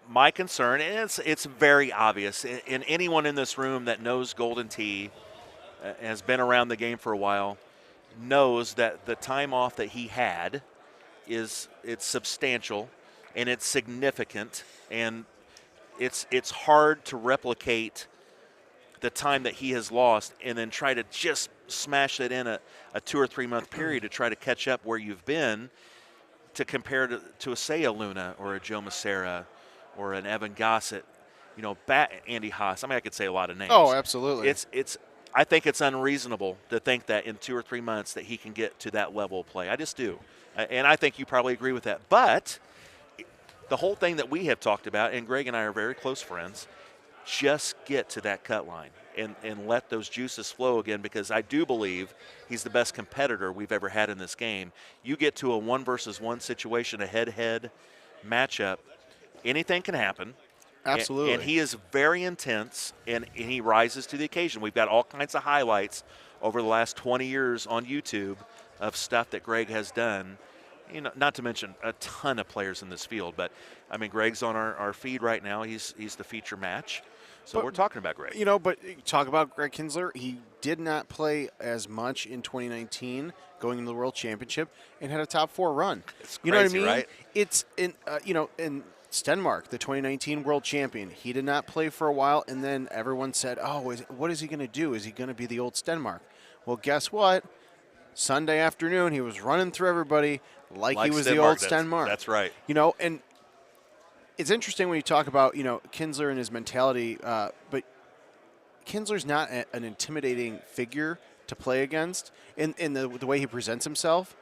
my concern, and it's very obvious, and anyone in this room that knows Golden Tee, has been around the game for a while, knows that the time off that he had it's substantial and it's significant, and it's hard to replicate the time that he has lost and then try to just smash it in a 2 or 3 month period to try to catch up where you've been, to compare to say a Luna or a Joe Massera or an Evan Gossett, Andy Haas. I could say a lot of names. Oh, absolutely. I think it's unreasonable to think that in 2 or 3 months that he can get to that level of play. I just do. And I think you probably agree with that. But the whole thing that we have talked about, and Greg and I are very close friends, just get to that cut line and let those juices flow again, because I do believe he's the best competitor we've ever had in this game. You get to a 1-versus-1 situation, a head-to-head matchup, anything can happen. Absolutely. And he is very intense, and he rises to the occasion. We've got all kinds of highlights over the last 20 years on YouTube of stuff that Greg has done. Not to mention a ton of players in this field, but Greg's on our feed right now. He's the feature match. So we're talking about Greg. But talk about Greg Kinsler. He did not play as much in 2019 going into the World Championship and had a top 4 run. It's You know what I crazy, mean? right? It's in in Stenmark, the 2019 World Champion. He did not play for a while, and then everyone said, "Oh, what is he going to do? Is he going to be the old Stenmark?" Well, guess what? Sunday afternoon, he was running through everybody like he was the Stenmark old did. Stenmark. That's right. And it's interesting when you talk about, Kinsler and his mentality, but Kinsler's not an intimidating figure to play against in the way he presents himself.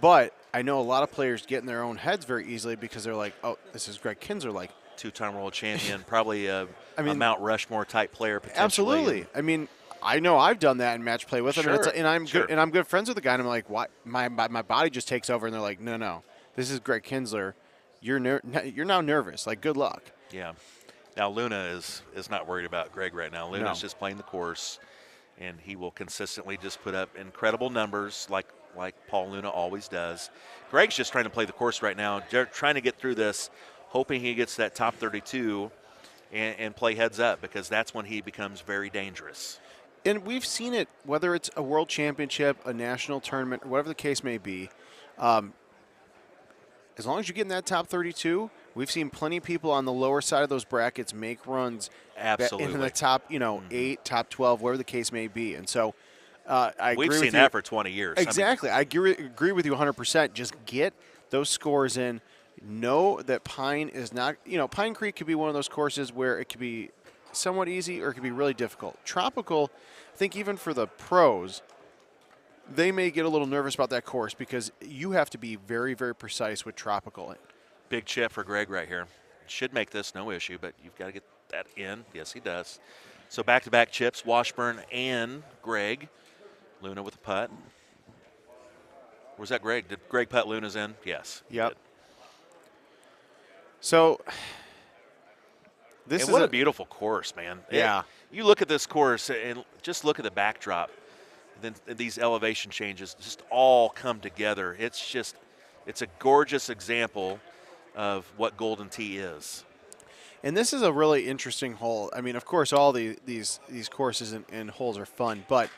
But I know a lot of players get in their own heads very easily because they're like, oh, this is Greg Kinsler. Like, Two-time world champion, probably a mean, Mount Rushmore type player potentially. absolutely. I mean, I know I've done that in match play with him, Sure, and I'm sure. good. And I'm good friends with the guy. And I'm like, why? My body just takes over, and they're like, no, this is Greg Kinsler. You're now nervous. Like, good luck. Yeah. Now Luna is not worried about Greg right now. Luna's No. just playing the course, and he will consistently just put up incredible numbers like Paul Luna always does. Greg's just trying to play the course right now. They're trying to get through this, hoping he gets that top 32 and play heads up, because that's when he becomes very dangerous. And we've seen it, whether it's a world championship, a national tournament, or whatever the case may be. As long as you get in that top 32, we've seen plenty of people on the lower side of those brackets make runs Absolutely. into the top, 8, top 12, whatever the case may be. And so I We've agree seen with that you. for 20 years. Exactly. I agree with you 100%. Just get those scores in. Know that Pine is not, Pine Creek could be one of those courses where it could be somewhat easy or it could be really difficult. Tropical, I think even for the pros, they may get a little nervous about that course because you have to be very, very precise with Tropical. Big chip for Greg right here. Should make this no issue, but you've got to get that in. Yes, he does. So back-to-back chips, Washburn and Greg. Luna with a putt. Where's that Greg? Did Greg putt Luna's in? Yes. he Yep. did. So this And is what a beautiful course, man. Yeah. You look at this course and just look at the backdrop. Then these elevation changes just all come together. It's a gorgeous example of what Golden Tee is. And this is a really interesting hole. I mean, of course, all these courses and holes are fun, but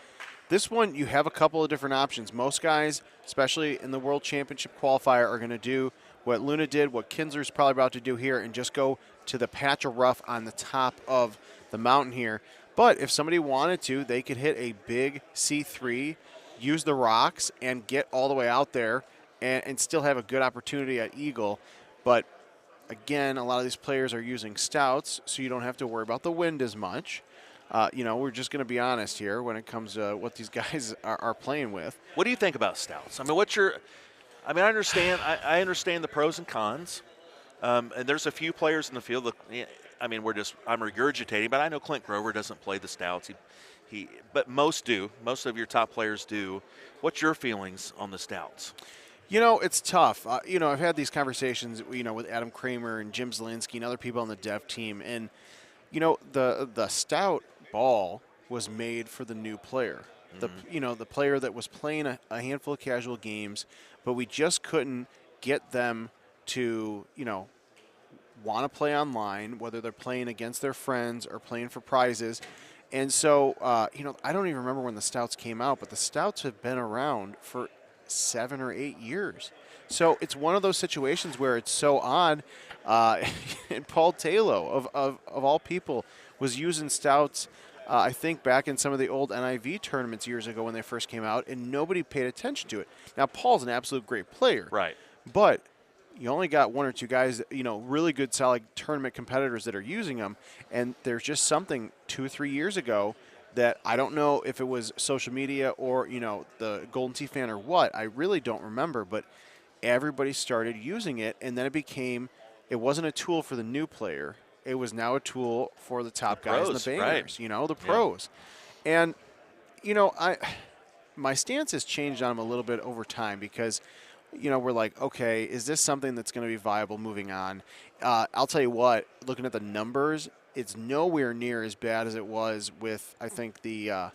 this one you have a couple of different options. Most guys, especially in the World Championship qualifier, are going to do what Luna did, what Kinsler's probably about to do here, and just go to the patch of rough on the top of the mountain here. But if somebody wanted to, they could hit a big C3, use the rocks, and get all the way out there and still have a good opportunity at eagle. But again, a lot of these players are using stouts, so you don't have to worry about the wind as much. We're just going to be honest here when it comes to what these guys are playing with. What do you think about stouts? I mean, I understand. I understand the pros and cons. And there's a few players in the field that, I'm regurgitating, but I know Clint Grover doesn't play the stouts. But most do. Most of your top players do. What's your feelings on the stouts? It's tough. I've had these conversations, with Adam Kramer and Jim Zielinski and other people on the dev team, and the stout ball was made for the new player. The player that was playing a handful of casual games, but we just couldn't get them to, want to play online, whether they're playing against their friends or playing for prizes. And so, I don't even remember when the stouts came out, but the stouts have been around for 7 or 8 years. So it's one of those situations where it's so odd. And Paul Taylor, of all people, was using stouts, I think, back in some of the old NIV tournaments years ago when they first came out, and nobody paid attention to it. Now, Paul's an absolute great player. Right. But you only got one or two guys, really good, solid tournament competitors that are using them. And there's just something 2 or 3 years ago that I don't know if it was social media or, the Golden Tee fan or what. I really don't remember. But everybody started using it, and then it wasn't a tool for the new player. It was now a tool for the top guys and the bangers, the pros. Yeah. And, my stance has changed on them a little bit over time because – we're like, okay, is this something that's going to be viable moving on? I'll tell you what, looking at the numbers, it's nowhere near as bad as it was with, I think, the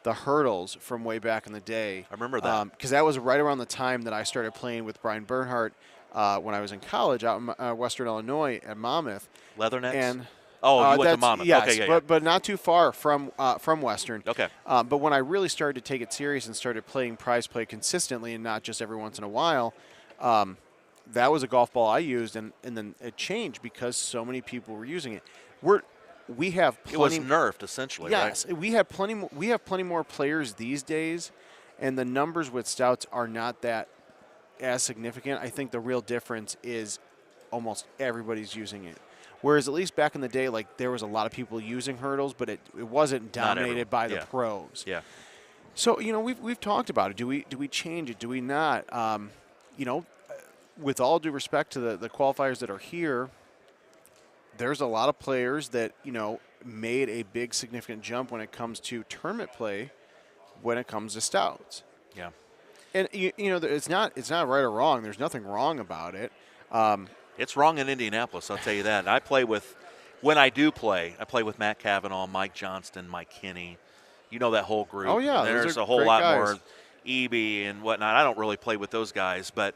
hurdles from way back in the day. I remember that. Because that was right around the time that I started playing with Brian Bernhardt when I was in college out in Western Illinois at Monmouth. Leathernecks? And you went to Monmouth. Yes, okay, yeah. But not too far from Western. Okay. But when I really started to take it serious and started playing prize play consistently and not just every once in a while, that was a golf ball I used, and then it changed because so many people were using it. We have plenty. It was nerfed essentially. Yes, right? we have plenty more players these days, and the numbers with stouts are not that as significant. I think the real difference is almost everybody's using it. Whereas at least back in the day, like there was a lot of people using hurdles, but it wasn't dominated by the pros. Yeah. So we've talked about it. Do we change it? Do we not? With all due respect to the qualifiers that are here, there's a lot of players that made a big significant jump when it comes to tournament play, when it comes to stouts. Yeah. And it's not right or wrong. There's nothing wrong about it. It's wrong in Indianapolis, I'll tell you that. When I do play, I play with Matt Cavanaugh, Mike Johnston, Mike Kinney. You know that whole group. Oh, yeah. There's a whole lot more EB and whatnot. I don't really play with those guys, but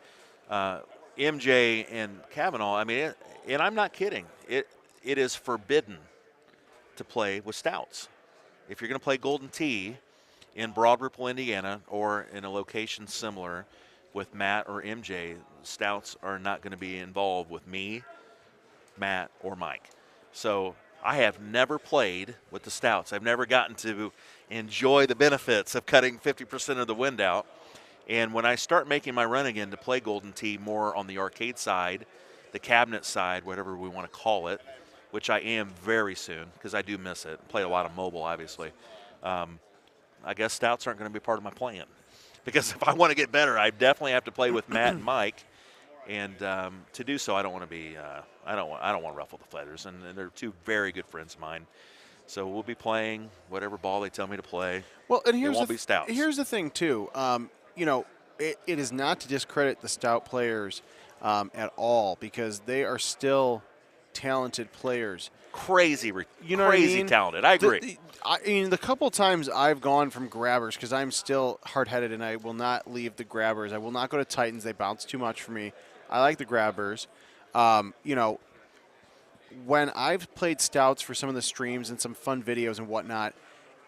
MJ and Cavanaugh, and I'm not kidding. It is forbidden to play with stouts. If you're going to play Golden Tee in Broad Ripple, Indiana, or in a location similar with Matt or MJ, stouts are not going to be involved with me, Matt, or Mike. So I have never played with the stouts. I've never gotten to enjoy the benefits of cutting 50% of the wind out. And when I start making my run again to play Golden Tee more on the arcade side, the cabinet side, whatever we want to call it, which I am very soon because I do miss it. Play a lot of mobile, obviously. I guess stouts aren't going to be part of my plan. Because if I want to get better, I definitely have to play with Matt and Mike, and to do so, I don't want to be, I don't want to ruffle the feathers, and they're two very good friends of mine. So we'll be playing whatever ball they tell me to play. Well, and it won't be stouts. Here's the thing too. It is not to discredit the stout players at all, because they are still talented players. Crazy crazy talented. I agree. The couple times I've gone from grabbers, because I'm still hard-headed and I will not leave the grabbers. I will not go to Titans. They bounce too much for me. I like the grabbers. When I've played stouts for some of the streams and some fun videos and whatnot,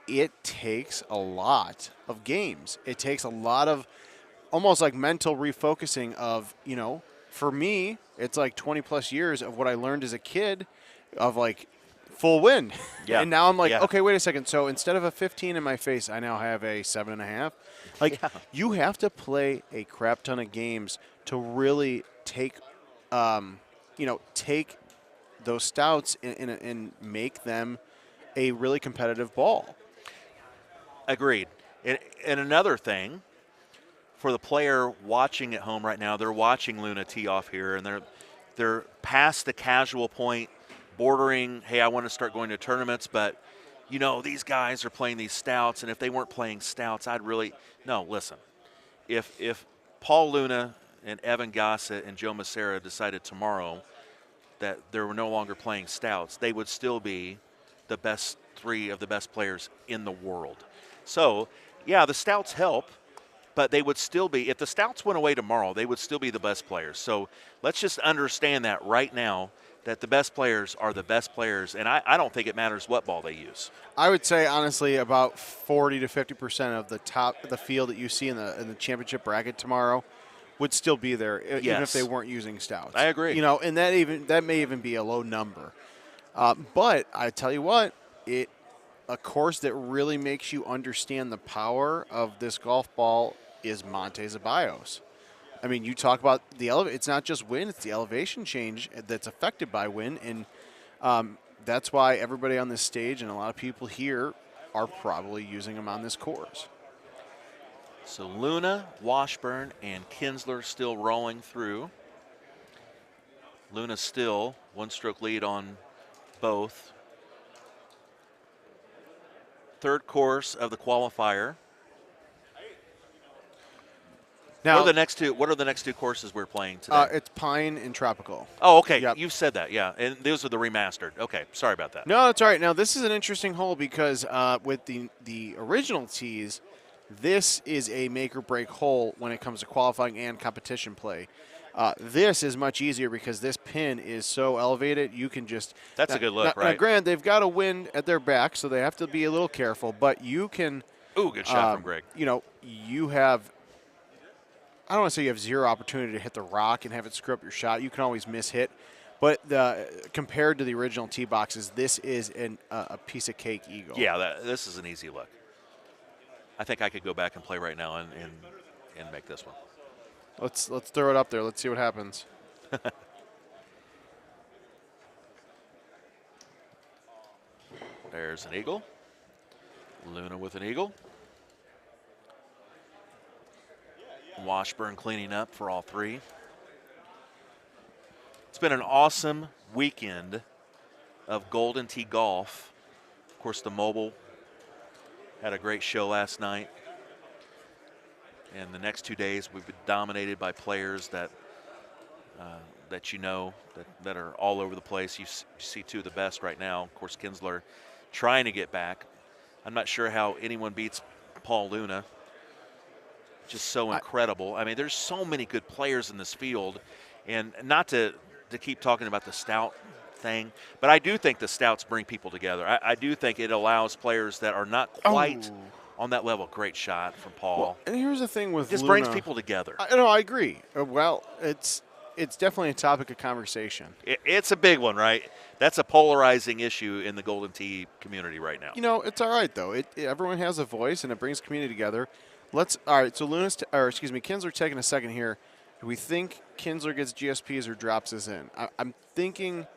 it takes a lot of games. It takes a lot of almost like mental refocusing of, for me, it's like 20-plus years of what I learned as a kid of like full wind. Yeah. And now I'm like, okay, wait a second. So instead of a 15 in my face, I now have a 7.5. Like, you have to play a crap ton of games to really take, take those stouts and make them a really competitive ball. Agreed. And another thing, for the player watching at home right now, they're watching Luna tee off here, and they're past the casual point, bordering, hey, I want to start going to tournaments, but, these guys are playing these stouts, and if they weren't playing stouts, no, listen. If Paul Luna and Evan Gossett and Joe Massera decided tomorrow that they were no longer playing stouts, they would still be the best three of the best players in the world. So, yeah, the stouts help, but they would still be, if the stouts went away tomorrow, they would still be the best players. So let's just understand that right now, that the best players are the best players, and I don't think it matters what ball they use. I would say, honestly, about 40 to 50% of the field that you see in the championship bracket tomorrow would still be there, even if they weren't using stouts. I agree. And that may even be a low number. But I tell you what, a course that really makes you understand the power of this golf ball is Monte Zeballos. I mean, you talk about it's not just wind, it's the elevation change that's affected by wind, and that's why everybody on this stage and a lot of people here are probably using them on this course. So Luna, Washburn, and Kinsler still rolling through. Luna still one-stroke lead on both. Third course of the qualifier. Now, what are the next two courses we're playing today? It's Pine and Tropical. Oh, okay. Yep. You've said that, yeah. And those are the remastered. Okay, sorry about that. No, that's all right. Now, this is an interesting hole because with the original tees, this is a make-or-break hole when it comes to qualifying and competition play. This is much easier because this pin is so elevated, you can just... That's a good look, right? Now, granted, they've got a wind at their back, so they have to be a little careful, but you can... Ooh, good shot from Greg. You have... I don't want to say you have zero opportunity to hit the rock and have it screw up your shot. You can always miss hit. But compared to the original tee boxes, this is a piece of cake eagle. Yeah, this is an easy look. I think I could go back and play right now and make this one. Let's throw it up there. Let's see what happens. There's an eagle. Luna with an eagle. Washburn cleaning up for all three. It's been an awesome weekend of Golden Tee golf. Of course, the mobile had a great show last night. And the next 2 days, we've been dominated by players that that are all over the place. You see two of the best right now. Of course, Kinsler trying to get back. I'm not sure how anyone beats Paul Luna. Just so incredible. I mean, there's so many good players in this field. And not to keep talking about the Stout thing, but I do think the Stouts bring people together. I do think it allows players that are not quite on that level. Great shot from Paul. Well, and here's the thing with Just Luna. brings people together. I agree. Well, it's definitely a topic of conversation. It's a big one, right? That's a polarizing issue in the Golden Tee community right now. You know, it's all right though. Everyone has a voice, and it brings community together. All right. So Kinsler taking a second here. Do we think Kinsler gets GSPs or drops us in? I'm thinking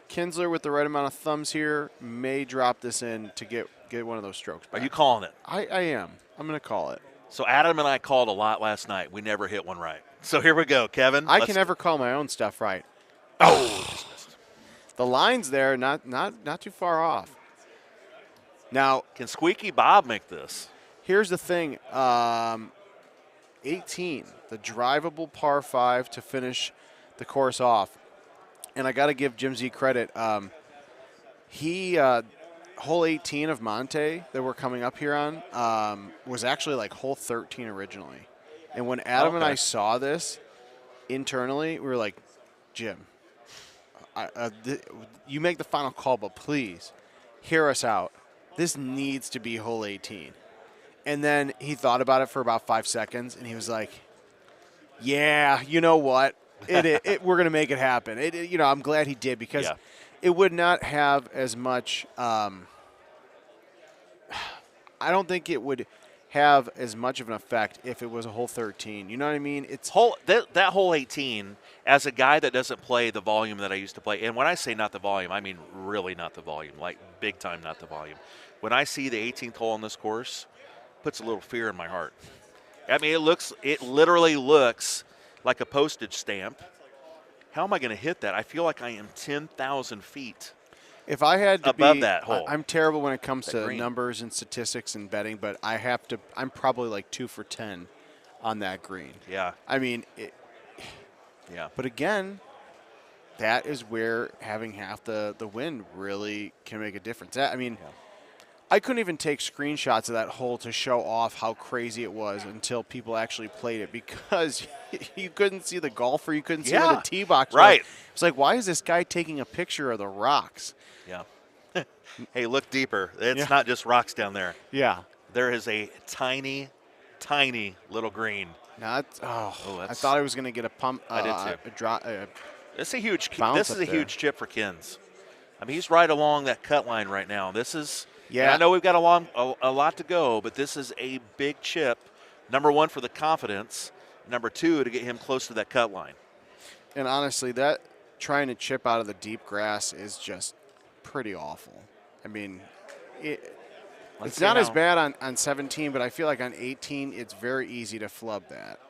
Kinsler with the right amount of thumbs here may drop this in to get one of those strokes back. Are you calling it? I am. I'm going to call it. So Adam and I called a lot last night. We never hit one right. So here we go, Kevin. I can never call my own stuff right. Just missed. The line's there, not too far off. Now, Can Squeaky Bob make this? here's the thing. 18, the drivable par 5 to finish the course off. And I got to give Jim Z credit. Hole 18 of Monte that we're coming up here on was actually like hole 13 originally. And when Adam and I saw this internally, we were like, Jim, you make the final call, but please hear us out. This needs to be hole 18. And then he thought about it for about 5 seconds, and he was like, yeah, you know what? We're going to make it happen. I'm glad he did because it would not have as much I don't think it would have as much of an effect if it was a hole 13. You know what I mean? It's that hole 18, as a guy that doesn't play the volume that I used to play, and when I say not the volume, I mean really not the volume, like big time not the volume. When I see the 18th hole on this course, it puts a little fear in my heart. I mean, it literally looks like a postage stamp. How am I going to hit that? I feel like I am 10,000 feet. If I had to above that hole. I'm terrible when it comes to green. numbers and statistics and betting, but I'm probably like 2 for 10 on that green. Yeah. I mean, Yeah. But again, that is where having half the wind really can make a difference. I mean, I couldn't even take screenshots of that hole to show off how crazy it was until people actually played it because you couldn't see the golfer, you couldn't see where the tee box was. Right. It's like, why is this guy taking a picture of the rocks? Yeah. Hey, look deeper. It's not just rocks down there. Yeah. There is a tiny, tiny little green. I thought I was going to get a pump. I did too. A drop. This is a huge. Bounce This is up a there. huge chip for Kins. I mean, he's right along that cut line right now. This is. Yeah. And I know we've got a lot to go, but this is a big chip. Number one for the confidence. Number two to get him close to that cut line. And honestly, that trying to chip out of the deep grass is just pretty awful. I mean, it's not as bad on 17, but I feel like on 18, it's very easy to flub that.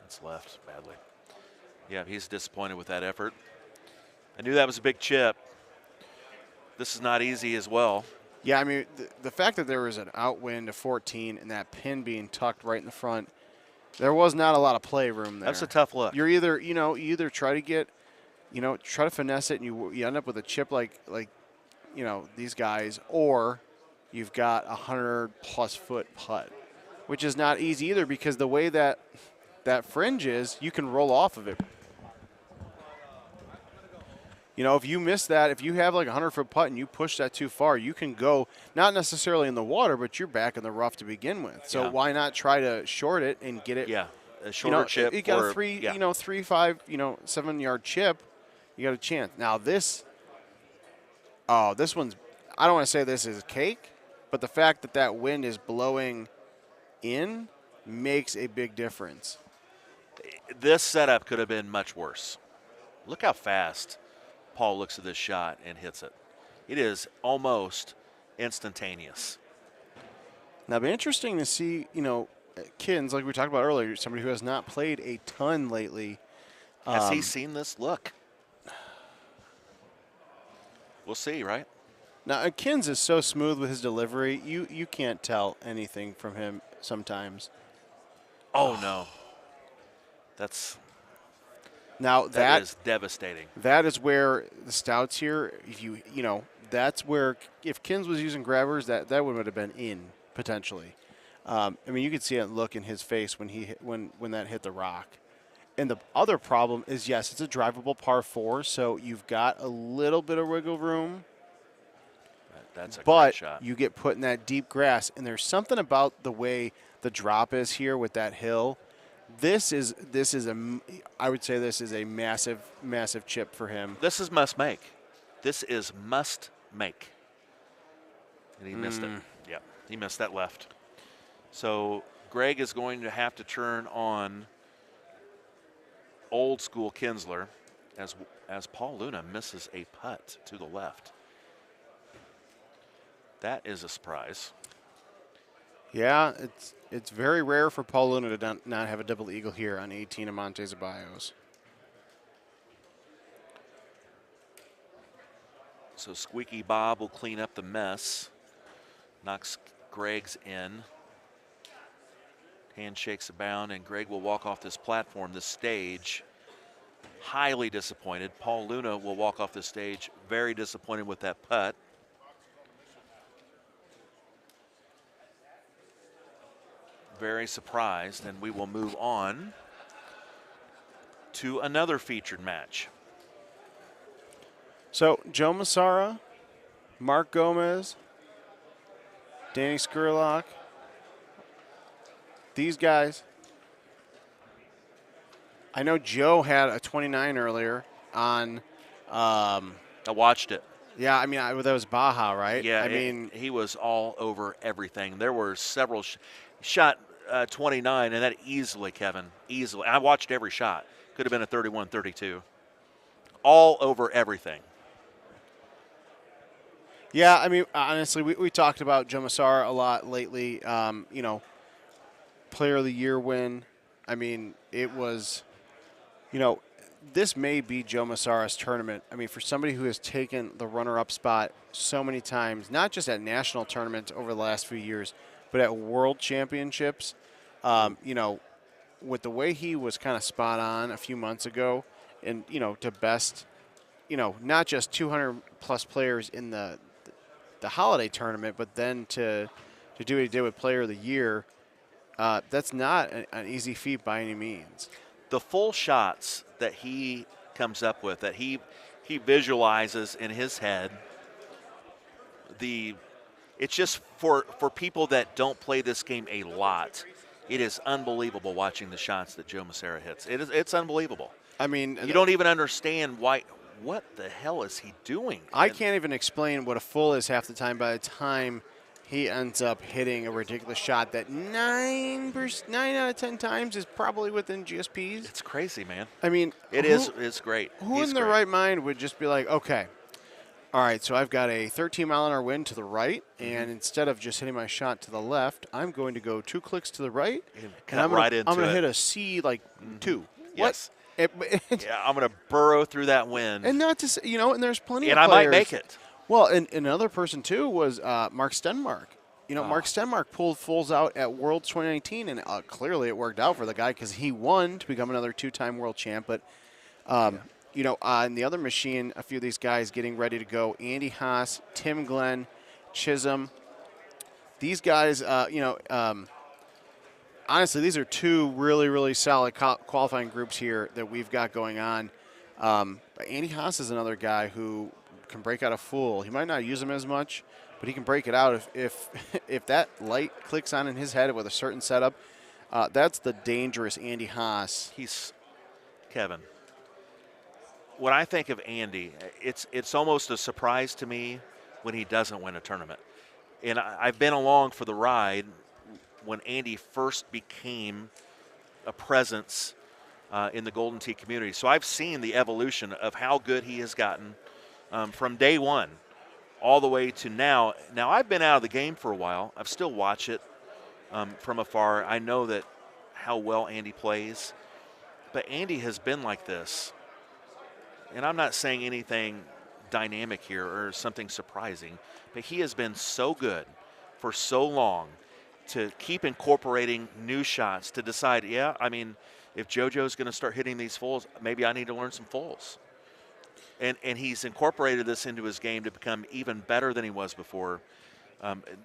It's left badly. Yeah, he's disappointed with that effort. I knew that was a big chip. This is not easy as well. Yeah, I mean, the fact that there was an outwind of 14 and that pin being tucked right in the front, there was not a lot of play room there. That's a tough look. You're either try to get, try to finesse it and you end up with a chip like these guys, or you've got a 100+ foot putt, which is not easy either because the way that fringe is, you can roll off of it. If you miss that, if you have like a 100-foot putt and you push that too far, you can go not necessarily in the water, but you're back in the rough to begin with. So why not try to short it and get it? Yeah, a shorter chip. You got a 3, 5, 7-yard chip. You got a chance. Now this one's. I don't want to say this is cake, But the fact that that wind is blowing in makes a big difference. This setup could have been much worse. Look how fast Paul looks at this shot and hits it. It is almost instantaneous. Now, it'd be interesting to see, Kins, like we talked about earlier, somebody who has not played a ton lately. Has he seen this look? We'll see, right? Now, Kins is so smooth with his delivery, you can't tell anything from him sometimes. Oh, no. That is devastating. That is where the stouts here, that's where if Kins was using grabbers, that would have been in potentially. You could see it look in his face when that hit the rock. And the other problem is, yes, it's a drivable par 4, so you've got a little bit of wiggle room. That's a but great shot. You get put in that deep grass, and there's something about the way the drop is here with that hill. I would say this is a massive, massive chip for him. This is must make. This is must make. And he missed it. Yep, he missed that left. So Greg is going to have to turn on old school Kinsler as Paul Luna misses a putt to the left. That is a surprise. Yeah, it's very rare for Paul Luna to not have a double eagle here on 18 of Monte Ceballos. So Squeaky Bob will clean up the mess. Knocks Greg's in. Handshakes abound, and Greg will walk off this platform, this stage, highly disappointed. Paul Luna will walk off the stage very disappointed with that putt. Very surprised, and we will move on to another featured match. So Joe Massara, Mark Gomez, Danny Skurlock, these guys. I know Joe had a 29 earlier on. I watched it. Yeah, that was Baja, right? Yeah, he was all over everything. There were several shot 29, and that easily, Kevin, easily. I watched every shot. Could have been a 31-32. All over everything. Yeah, honestly, we talked about Joe Massara a lot lately. Player of the Year win. It was, this may be Joe Massara's tournament. For somebody who has taken the runner-up spot so many times, not just at national tournaments over the last few years, but at world championships, with the way he was kind of spot on a few months ago, and, to best, not just 200-plus players in the holiday tournament, but then to do what he did with Player of the Year, that's not an easy feat by any means. The full shots that he comes up with, that he visualizes in his head, it's just for people that don't play this game a lot, it is unbelievable watching the shots that Joe Massara hits. It's unbelievable. You don't even understand why. What the hell is he doing? I can't even explain what a full is half the time by the time he ends up hitting a ridiculous shot that 9 out of 10 times is probably within GSPs. It's crazy, man. It's great. Who in their right mind would just be like, okay, all right, so I've got a 13-mile-an-hour wind to the right, and instead of just hitting my shot to the left, I'm going to go 2 clicks to the right, and I'm going to hit a C 2. Yes. I'm going to burrow through that wind. And not to say, and there's plenty of players. And I might make it. Well, and another person, too, was Mark Stenmark. Mark Stenmark pulled fulls out at Worlds 2019, and clearly it worked out for the guy because he won to become another 2-time world champ. But, on the other machine, a few of these guys getting ready to go, Andy Haas, Tim Glenn, Chisholm. These guys, honestly, these are 2 really, really solid qualifying groups here that we've got going on. Andy Haas is another guy who can break out a full. He might not use them as much, but he can break it out if that light clicks on in his head with a certain setup. That's the dangerous Andy Haas. Kevin. When I think of Andy, it's almost a surprise to me when he doesn't win a tournament. and I've been along for the ride when Andy first became a presence in the Golden Tee community. So I've seen the evolution of how good he has gotten from day one all the way to now. Now, I've been out of the game for a while. I've still watched it from afar. I know that how well Andy plays, but Andy has been like this. And I'm not saying anything dynamic here or something surprising, but he has been so good for so long to keep incorporating new shots, to decide, yeah, I mean, if JoJo's going to start hitting these fulls, maybe I need to learn some fulls. And he's incorporated this into his game to become even better than he was before.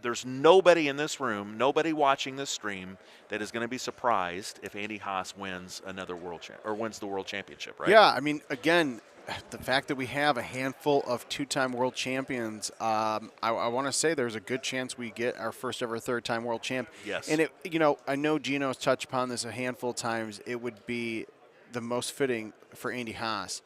There's nobody in this room, nobody watching this stream that is going to be surprised if Andy Haas wins another wins the world championship, right? Yeah, I mean, again, the fact that we have a handful of two-time world champions, I want to say there's a good chance we get our first ever third-time world champ. Yes. And I know Gino's touched upon this a handful of times. It would be the most fitting for Andy Haas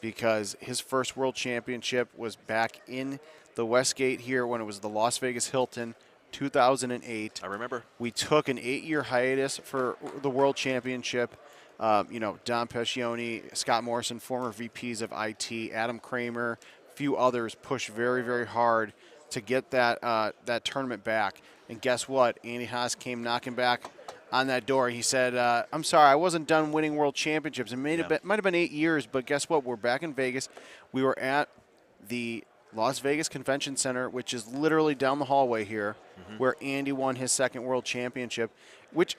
because his first world championship was back in the Westgate here when it was the Las Vegas Hilton, 2008. I remember. We took an 8-year hiatus for the world championship. Don Pescioni, Scott Morrison, former VPs of IT, Adam Kramer, a few others pushed very, very hard to get that tournament back. And guess what? Andy Haas came knocking back on that door. He said, I'm sorry, I wasn't done winning world championships. It might have been 8 years, but guess what? We're back in Vegas. We were at the Las Vegas Convention Center, which is literally down the hallway here, where Andy won his second world championship, which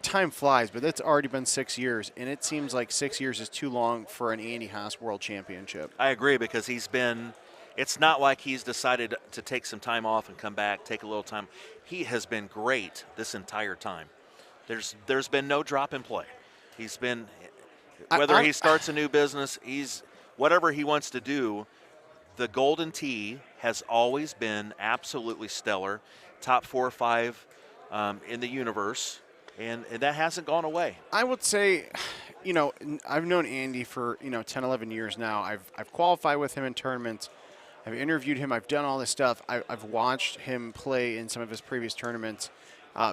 time flies, but it's already been 6 years, and it seems like 6 years is too long for an Andy Haas world championship. I agree because it's not like he's decided to take some time off and come back, take a little time. He has been great this entire time. There's been no drop in play. He's been, whether he starts a new business, whatever he wants to do, the Golden Tee has always been absolutely stellar, top 4 or 5 in the universe, and that hasn't gone away. I would say, I've known Andy for 10, 11 years now. I've qualified with him in tournaments. I've interviewed him. I've done all this stuff. I've watched him play in some of his previous tournaments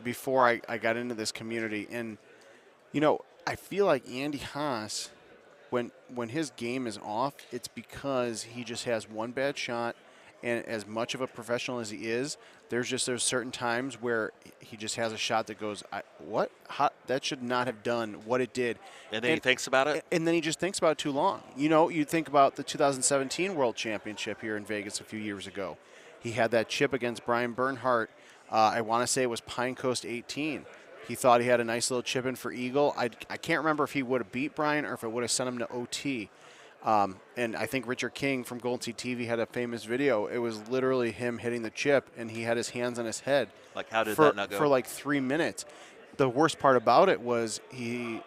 before I got into this community, and I feel like Andy Haas, when his game is off, it's because he just has one bad shot, and as much of a professional as he is, there's certain times where he just has a shot that goes, that should not have done what it did. And then he thinks about it? And then he just thinks about it too long. You think about the 2017 World Championship here in Vegas a few years ago. He had that chip against Brian Bernhardt. I want to say it was Pine Coast 18. He thought he had a nice little chip in for eagle. I can't remember if he would have beat Brian or if it would have sent him to OT. And I think Richard King from Golden Tee TV had a famous video. It was literally him hitting the chip, and he had his hands on his head. Like, how did that not go? For like 3 minutes. The worst part about it was he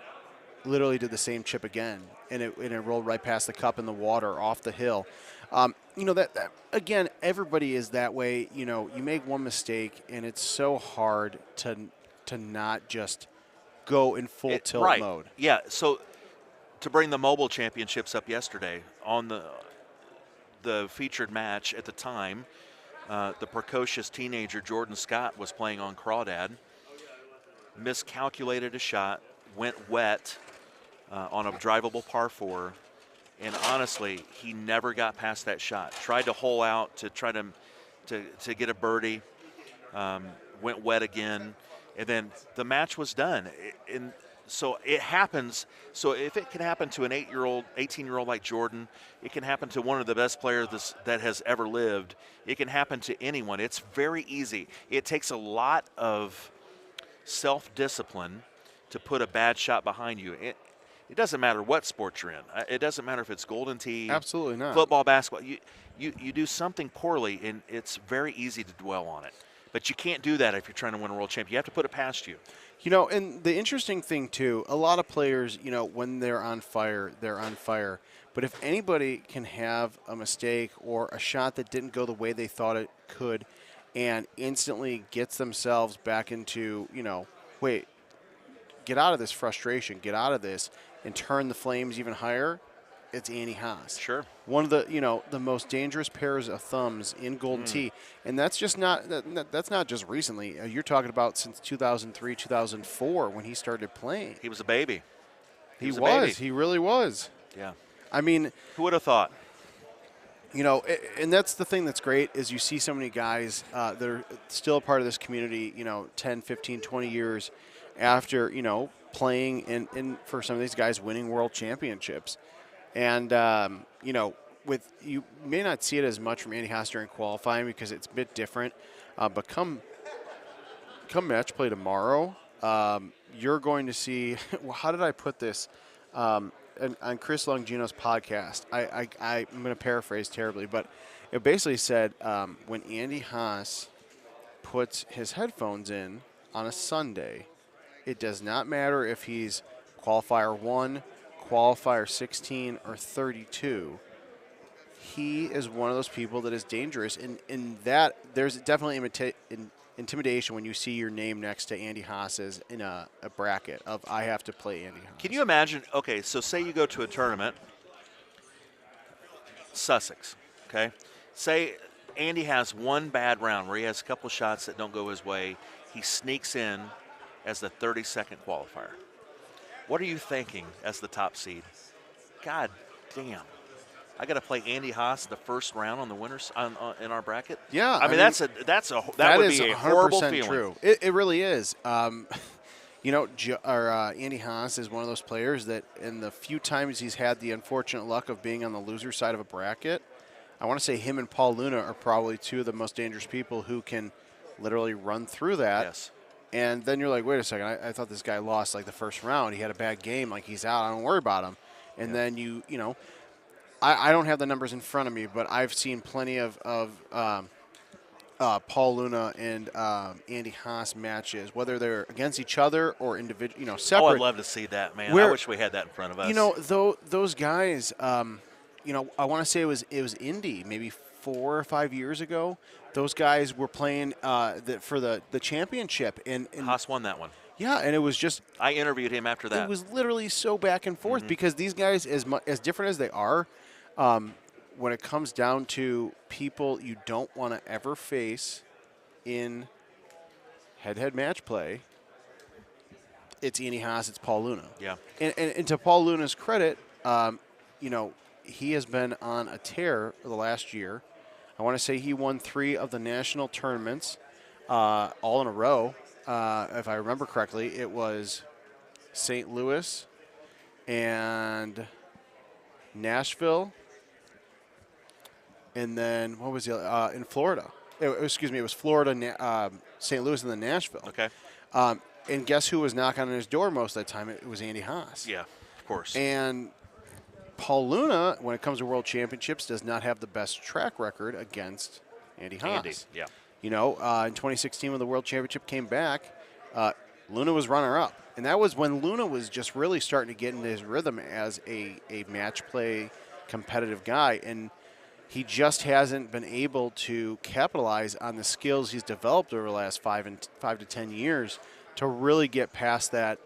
literally did the same chip again, and it rolled right past the cup in the water off the hill. That again, everybody is that way. You make one mistake, and it's so hard to not just go in full tilt mode. Yeah, so to bring the mobile championships up yesterday on the featured match at the time, the precocious teenager Jordan Scott was playing on Crawdad, miscalculated a shot, went wet on a drivable par 4, and honestly, he never got past that shot. Tried to hole out to try to get a birdie, went wet again, and then the match was done. So it happens. So if it can happen to an 18-year-old like Jordan, it can happen to one of the best players that has ever lived. It can happen to anyone. It's very easy. It takes a lot of self-discipline to put a bad shot behind you. It doesn't matter what sport you're in. It doesn't matter if it's Golden Tee, absolutely not, football, basketball. You do something poorly, and it's very easy to dwell on it. But you can't do that if you're trying to win a world championship. You have to put it past you. And the interesting thing, too, a lot of players, when they're on fire, they're on fire. But if anybody can have a mistake or a shot that didn't go the way they thought it could and instantly gets themselves back into, wait, get out of this frustration, get out of this, and turn the flames even higher, it's Andy Haas. Sure. One of the most dangerous pairs of thumbs in Golden Tee, and that's just that's not just recently. You're talking about since 2003, 2004 when he started playing. He was a baby. He was a baby. He really was. Yeah. I mean, Who would have thought? And that's the thing that's great is you see so many guys that are still a part of this community, 10, 15, 20 years after, playing and for some of these guys winning world championships. And, with you may not see it as much from Andy Haas during qualifying because it's a bit different. But come match play tomorrow, you're going to see – how did I put this? On Chris Longino's podcast, I'm going to paraphrase terribly, but it basically said when Andy Haas puts his headphones in on a Sunday, it does not matter if he's qualifier 1, qualifier 16, or 32. He is one of those people that is dangerous, and in that there's definitely intimidation when you see your name next to Andy Haas's in a bracket of I have to play Andy Haas. Can you imagine? Okay, so say you go to a tournament, Sussex, okay? Say Andy has one bad round where he has a couple shots that don't go his way. He sneaks in as the 32nd qualifier. What are you thinking as the top seed? God damn. I got to play Andy Haas the first round on the winners in our bracket. Yeah, I mean that would be a horrible feeling. True. It really is. Andy Haas is one of those players that in the few times he's had the unfortunate luck of being on the loser side of a bracket, I want to say him and Paul Luna are probably two of the most dangerous people who can literally run through that. Yes. And then you're like, wait a second, I thought this guy lost like the first round. He had a bad game, like he's out. I don't worry about him. And then I don't have the numbers in front of me, but I've seen plenty of Paul Luna and Andy Haas matches, whether they're against each other or individual, separate. Oh, I'd love to see that, man. I wish we had that in front of us. Those guys, I want to say it was Indy maybe 4 or 5 years ago. Those guys were playing for the championship, and Haas won that one. Yeah, and it was just I interviewed him after that. It was literally so back and forth because these guys, as different as they are, when it comes down to people you don't want to ever face in head-to-head match play, it's Andy Haas, it's Paul Luna. Yeah. And to Paul Luna's credit, he has been on a tear the last year. I want to say he won 3 of the national tournaments all in a row. If I remember correctly, it was St. Louis and Nashville. And then what was the other? In Florida. It was Florida, St. Louis, and then Nashville. Okay. And guess who was knocking on his door most of the time? It was Andy Haas. Yeah, of course. And Paul Luna, when it comes to World Championships, does not have the best track record against Andy Haas. Yeah. In 2016 when the World Championship came back, Luna was runner-up. And that was when Luna was just really starting to get into his rhythm as a match play competitive guy. And he just hasn't been able to capitalize on the skills he's developed over the last 5 to 10 years to really get past that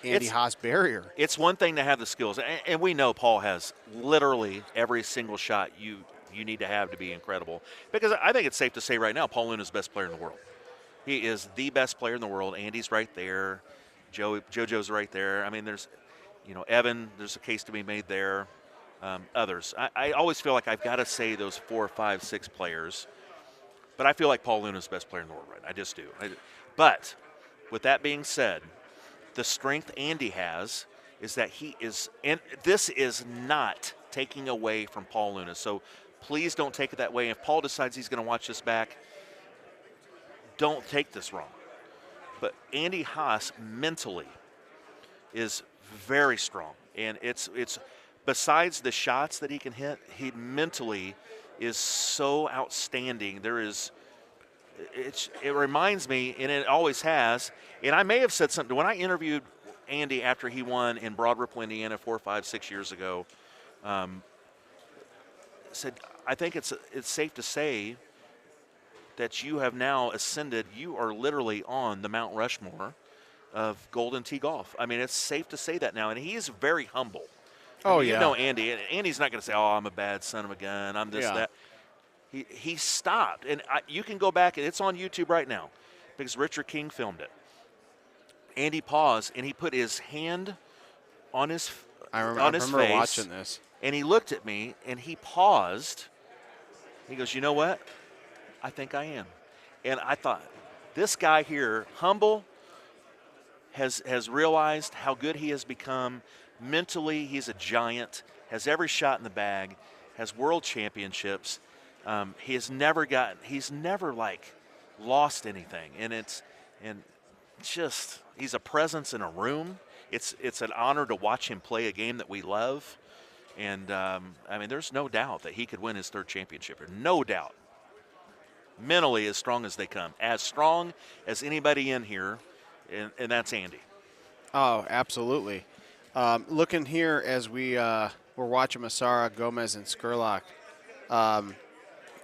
Andy Haas barrier. It's one thing to have the skills, and we know Paul has literally every single shot you need to have to be incredible. Because I think it's safe to say right now, Paul Luna is the best player in the world. He is the best player in the world. Andy's right there. JoJo's right there. I mean, there's, Evan, there's a case to be made there. Others. I always feel like I've got to say those 4, 5, 6 players, but I feel like Paul Luna is the best player in the world right now. I just do. But with that being said, the strength Andy has is that he is, and this is not taking away from Paul Luna. So please don't take it that way. If Paul decides he's going to watch this back, don't take this wrong. But Andy Haas mentally is very strong, and it's besides the shots that he can hit, he mentally is so outstanding. It reminds me, and it always has, and I may have said something when I interviewed Andy after he won in Broad Ripple, Indiana 4, 5, 6 years ago. Said, I think it's safe to say that you have now ascended. You are literally on the Mount Rushmore of Golden Tee golf. I mean, it's safe to say that now, and he is very humble. Oh, You yeah. know Andy. And Andy's not going to say, "Oh, I'm a bad son of a gun. I'm this, Yeah. that." He stopped, and you can go back, and it's on YouTube right now because Richard King filmed it. Andy paused, and he put his hand on his I on his remember face, watching this. and he looked at me, and he paused. He goes, "You know what? I think I am." And I thought, this guy here, humble, has realized how good he has become. Mentally, he's a giant, has every shot in the bag, has world championships. He's never like lost anything. And just, he's a presence in a room. It's an honor to watch him play a game that we love. And, I mean, there's no doubt that he could win his 3rd championship. No doubt. Mentally as strong as they come. As strong as anybody in here, and that's Andy. Oh, absolutely. Looking here as we're watching Massara, Gomez, and Skurlock.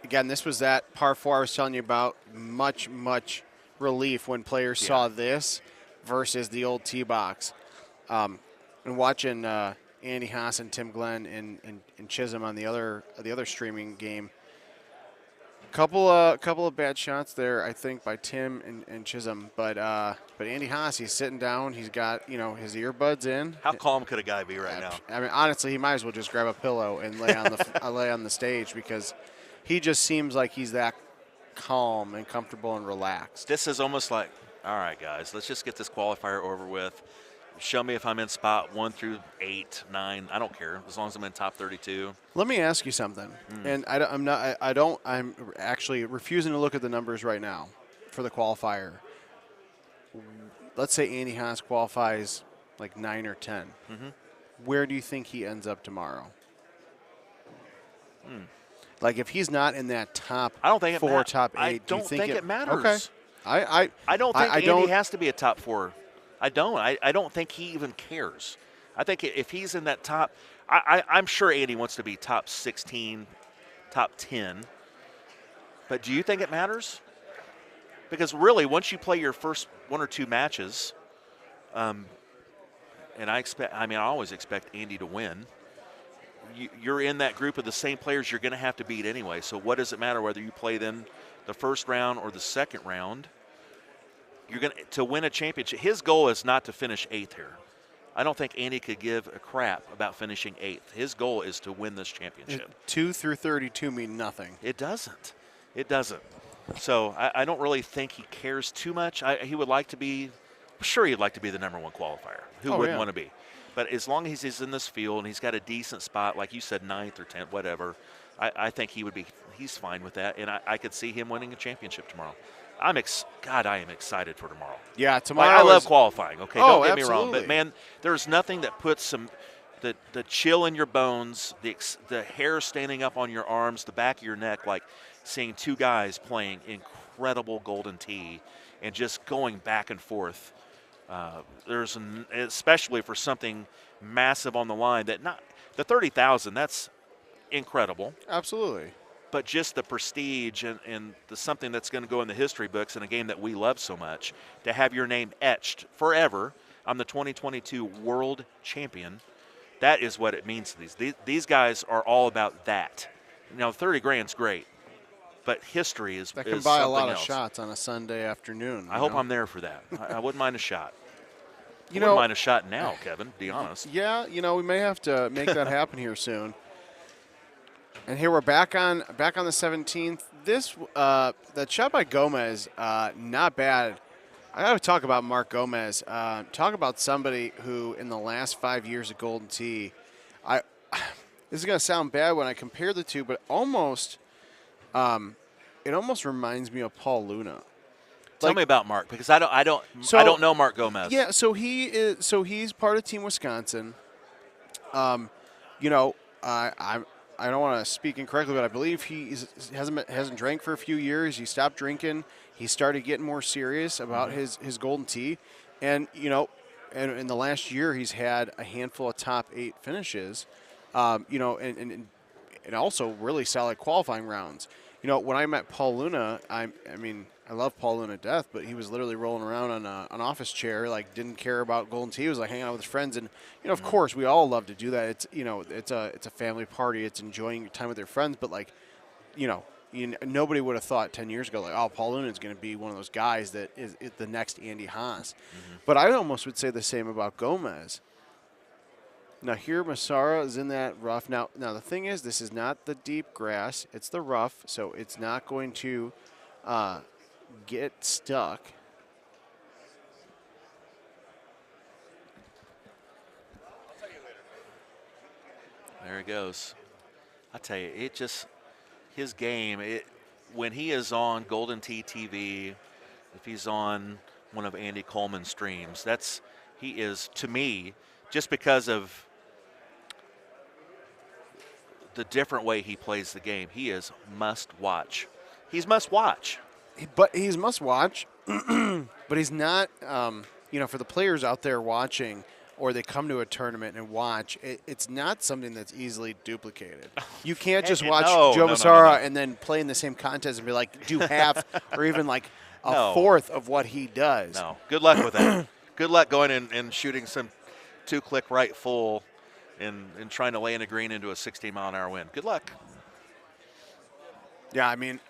Again, this was that par 4 I was telling you about. Much, much relief when players saw this versus the old tee box. And watching Andy Haas and Tim Glenn and Chisholm on the other streaming game. Couple of bad shots there, I think, by Tim and Chisholm. But Andy Haas, he's sitting down. He's got his earbuds in. How calm could a guy be right now? I mean, honestly, he might as well just grab a pillow and lay on the lay on the stage because he just seems like he's that calm and comfortable and relaxed. This is almost like, all right, guys, let's just get this qualifier over with. Show me if I'm in spot 1 through 8, 9. I don't care as long as I'm in top 32. Let me ask you something, and I'm actually refusing to look at the numbers right now for the qualifier. Let's say Andy Haas qualifies like 9 or 10. Where do you think he ends up tomorrow? Like if he's not in that top I don't think 4, it top 8, I do you don't think it matters. Okay. I don't think Andy don't, has to be a top 4. I don't. I don't think he even cares. I think if he's in that top, I'm sure Andy wants to be top 16, top 10. But do you think it matters? Because really, once you play your first 1 or 2 matches, and I always expect Andy to win. You're in that group of the same players you're going to have to beat anyway. So what does it matter whether you play them the first round or the second round? You're going to win a championship. His goal is not to finish 8th here. I don't think Andy could give a crap about finishing 8th. His goal is to win this championship. 2 through 32 mean nothing. It doesn't. It doesn't. So I don't really think he cares too much. He would like to be, sure he'd like to be the number 1 qualifier. Who wouldn't want to be? But as long as he's in this field and he's got a decent spot, like you said, 9th or 10th, whatever, I think he's fine with that. And I could see him winning a championship tomorrow. I am excited for tomorrow. Yeah, tomorrow. I love qualifying. Okay, don't get me wrong, absolutely. but man, there's nothing that puts the chill in your bones, the hair standing up on your arms, the back of your neck, like seeing 2 guys playing incredible golden tee and just going back and forth. Especially for something massive on the line the 30,000. That's incredible. Absolutely. But just the prestige and the something that's going to go in the history books in a game that we love so much, to have your name etched forever. I'm the 2022 world champion. That is what it means to these guys are all about that. 30 grand's great, but history is that can is buy a something lot else. of shots on a Sunday afternoon. I hope I'm there for that. I wouldn't mind a shot. You wouldn't mind a shot now, Kevin, to be honest. Yeah, we may have to make that happen here soon. And here we're back on the 17th. This that shot by Gomez, not bad. I got to talk about Mark Gomez. Talk about somebody who, in the last 5 years of Golden Tee, this is going to sound bad when I compare the two, but almost, it almost reminds me of Paul Luna. Tell me about Mark, because I don't know Mark Gomez. Yeah, so he's part of Team Wisconsin. I don't want to speak incorrectly, but I believe he hasn't drank for a few years. He stopped drinking. He started getting more serious about his Golden Tee, and and in the last year he's had a handful of top 8 finishes, and also really solid qualifying rounds. when I met Paul Luna, I mean, I love Paul Luna to death, but he was literally rolling around on an office chair, like didn't care about Golden Tee. He was like hanging out with his friends, and of course, we all love to do that. It's it's a family party. It's enjoying your time with your friends, but like, nobody would have thought 10 years ago, like, oh, Paul Luna is going to be one of those guys that is the next Andy Haas. But I almost would say the same about Gomez. Now here, Massara is in that rough. Now the thing is, this is not the deep grass; it's the rough, so it's not going to get stuck. There he goes. I tell you, his game. When he is on Golden Tee TV, if he's on one of Andy Coleman's streams, he is, to me, just because of the different way he plays the game, he is must watch. He's must watch. But he's must watch. But he's not. For the players out there watching, or they come to a tournament and watch, it's not something that's easily duplicated. You can't just watch Joe Massara and then play in the same contest and be like, do half or even like a fourth of what he does. No. Good luck with that. Good luck going and shooting some 2-click right full and trying to lay in a green into a 16-mile-an-hour wind. Good luck. Yeah, I mean,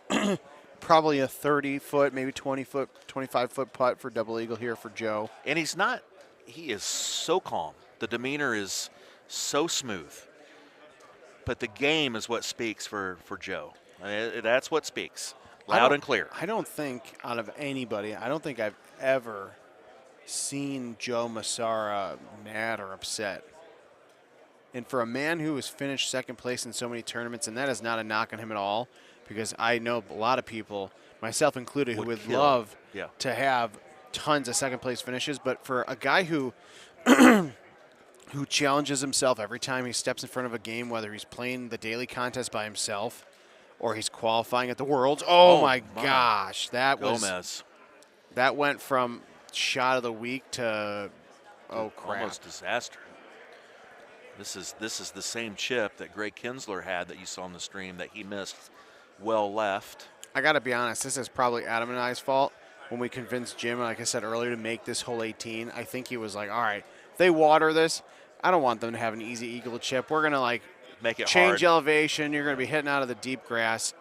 probably a 30-foot, maybe 20-foot, 25-foot putt for double eagle here for Joe. And he is so calm. The demeanor is so smooth. But the game is what speaks for Joe. That's what speaks, loud and clear. I don't think out of anybody, I don't think I've ever seen Joe Massara mad or upset. And for a man who has finished second place in so many tournaments, and that is not a knock on him at all, because I know a lot of people, myself included, who would love to have tons of second place finishes. But for a guy who who challenges himself every time he steps in front of a game, whether he's playing the daily contest by himself or he's qualifying at the Worlds, oh my gosh, that went from shot of the week to crap, almost disaster. This is the same chip that Greg Kinsler had that you saw on the stream that he missed well left. I got to be honest, this is probably Adam and I's fault when we convinced Jim, like I said earlier, to make this hole 18. I think he was like, all right, if they water this, I don't want them to have an easy eagle chip. We're going to make it change hard. Elevation. You're going to be hitting out of the deep grass.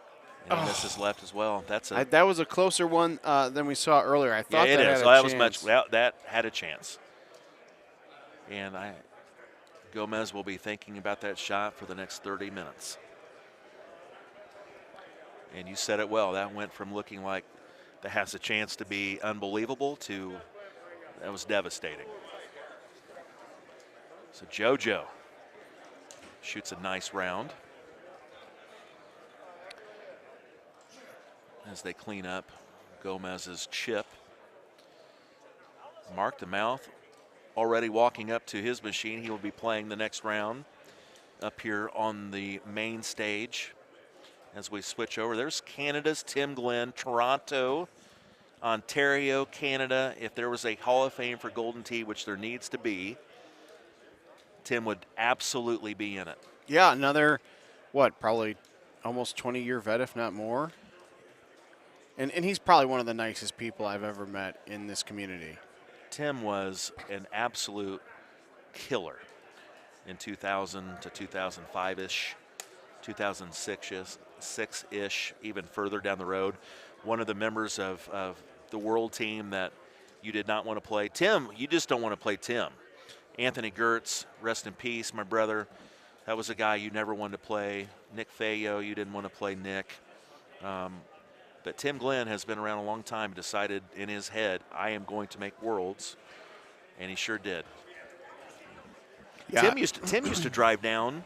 And he misses left as well. That was a closer one than we saw earlier. I thought it that is. had a That chance. was much. That had a chance. And Gomez will be thinking about that shot for the next 30 minutes. And you said it well. That went from looking like that has a chance to be unbelievable to that was devastating. So JoJo shoots a nice round as they clean up Gomez's chip. Mark the Mouth already walking up to his machine. He will be playing the next round up here on the main stage. As we switch over, there's Canada's Tim Glenn, Toronto, Ontario, Canada. If there was a Hall of Fame for Golden Tee, which there needs to be, Tim would absolutely be in it. Yeah, another, probably almost 20-year vet, if not more. And he's probably one of the nicest people I've ever met in this community. Tim was an absolute killer in 2000 to 2005-ish, 2006-ish, even further down the road. One of the members of the world team that you did not want to play. Tim, you just don't want to play Tim. Anthony Gertz, rest in peace, my brother. That was a guy you never wanted to play. Nick Fayo, you didn't want to play Nick. But Tim Glenn has been around a long time, decided in his head, I am going to make Worlds, and he sure did. Yeah. Tim used to drive down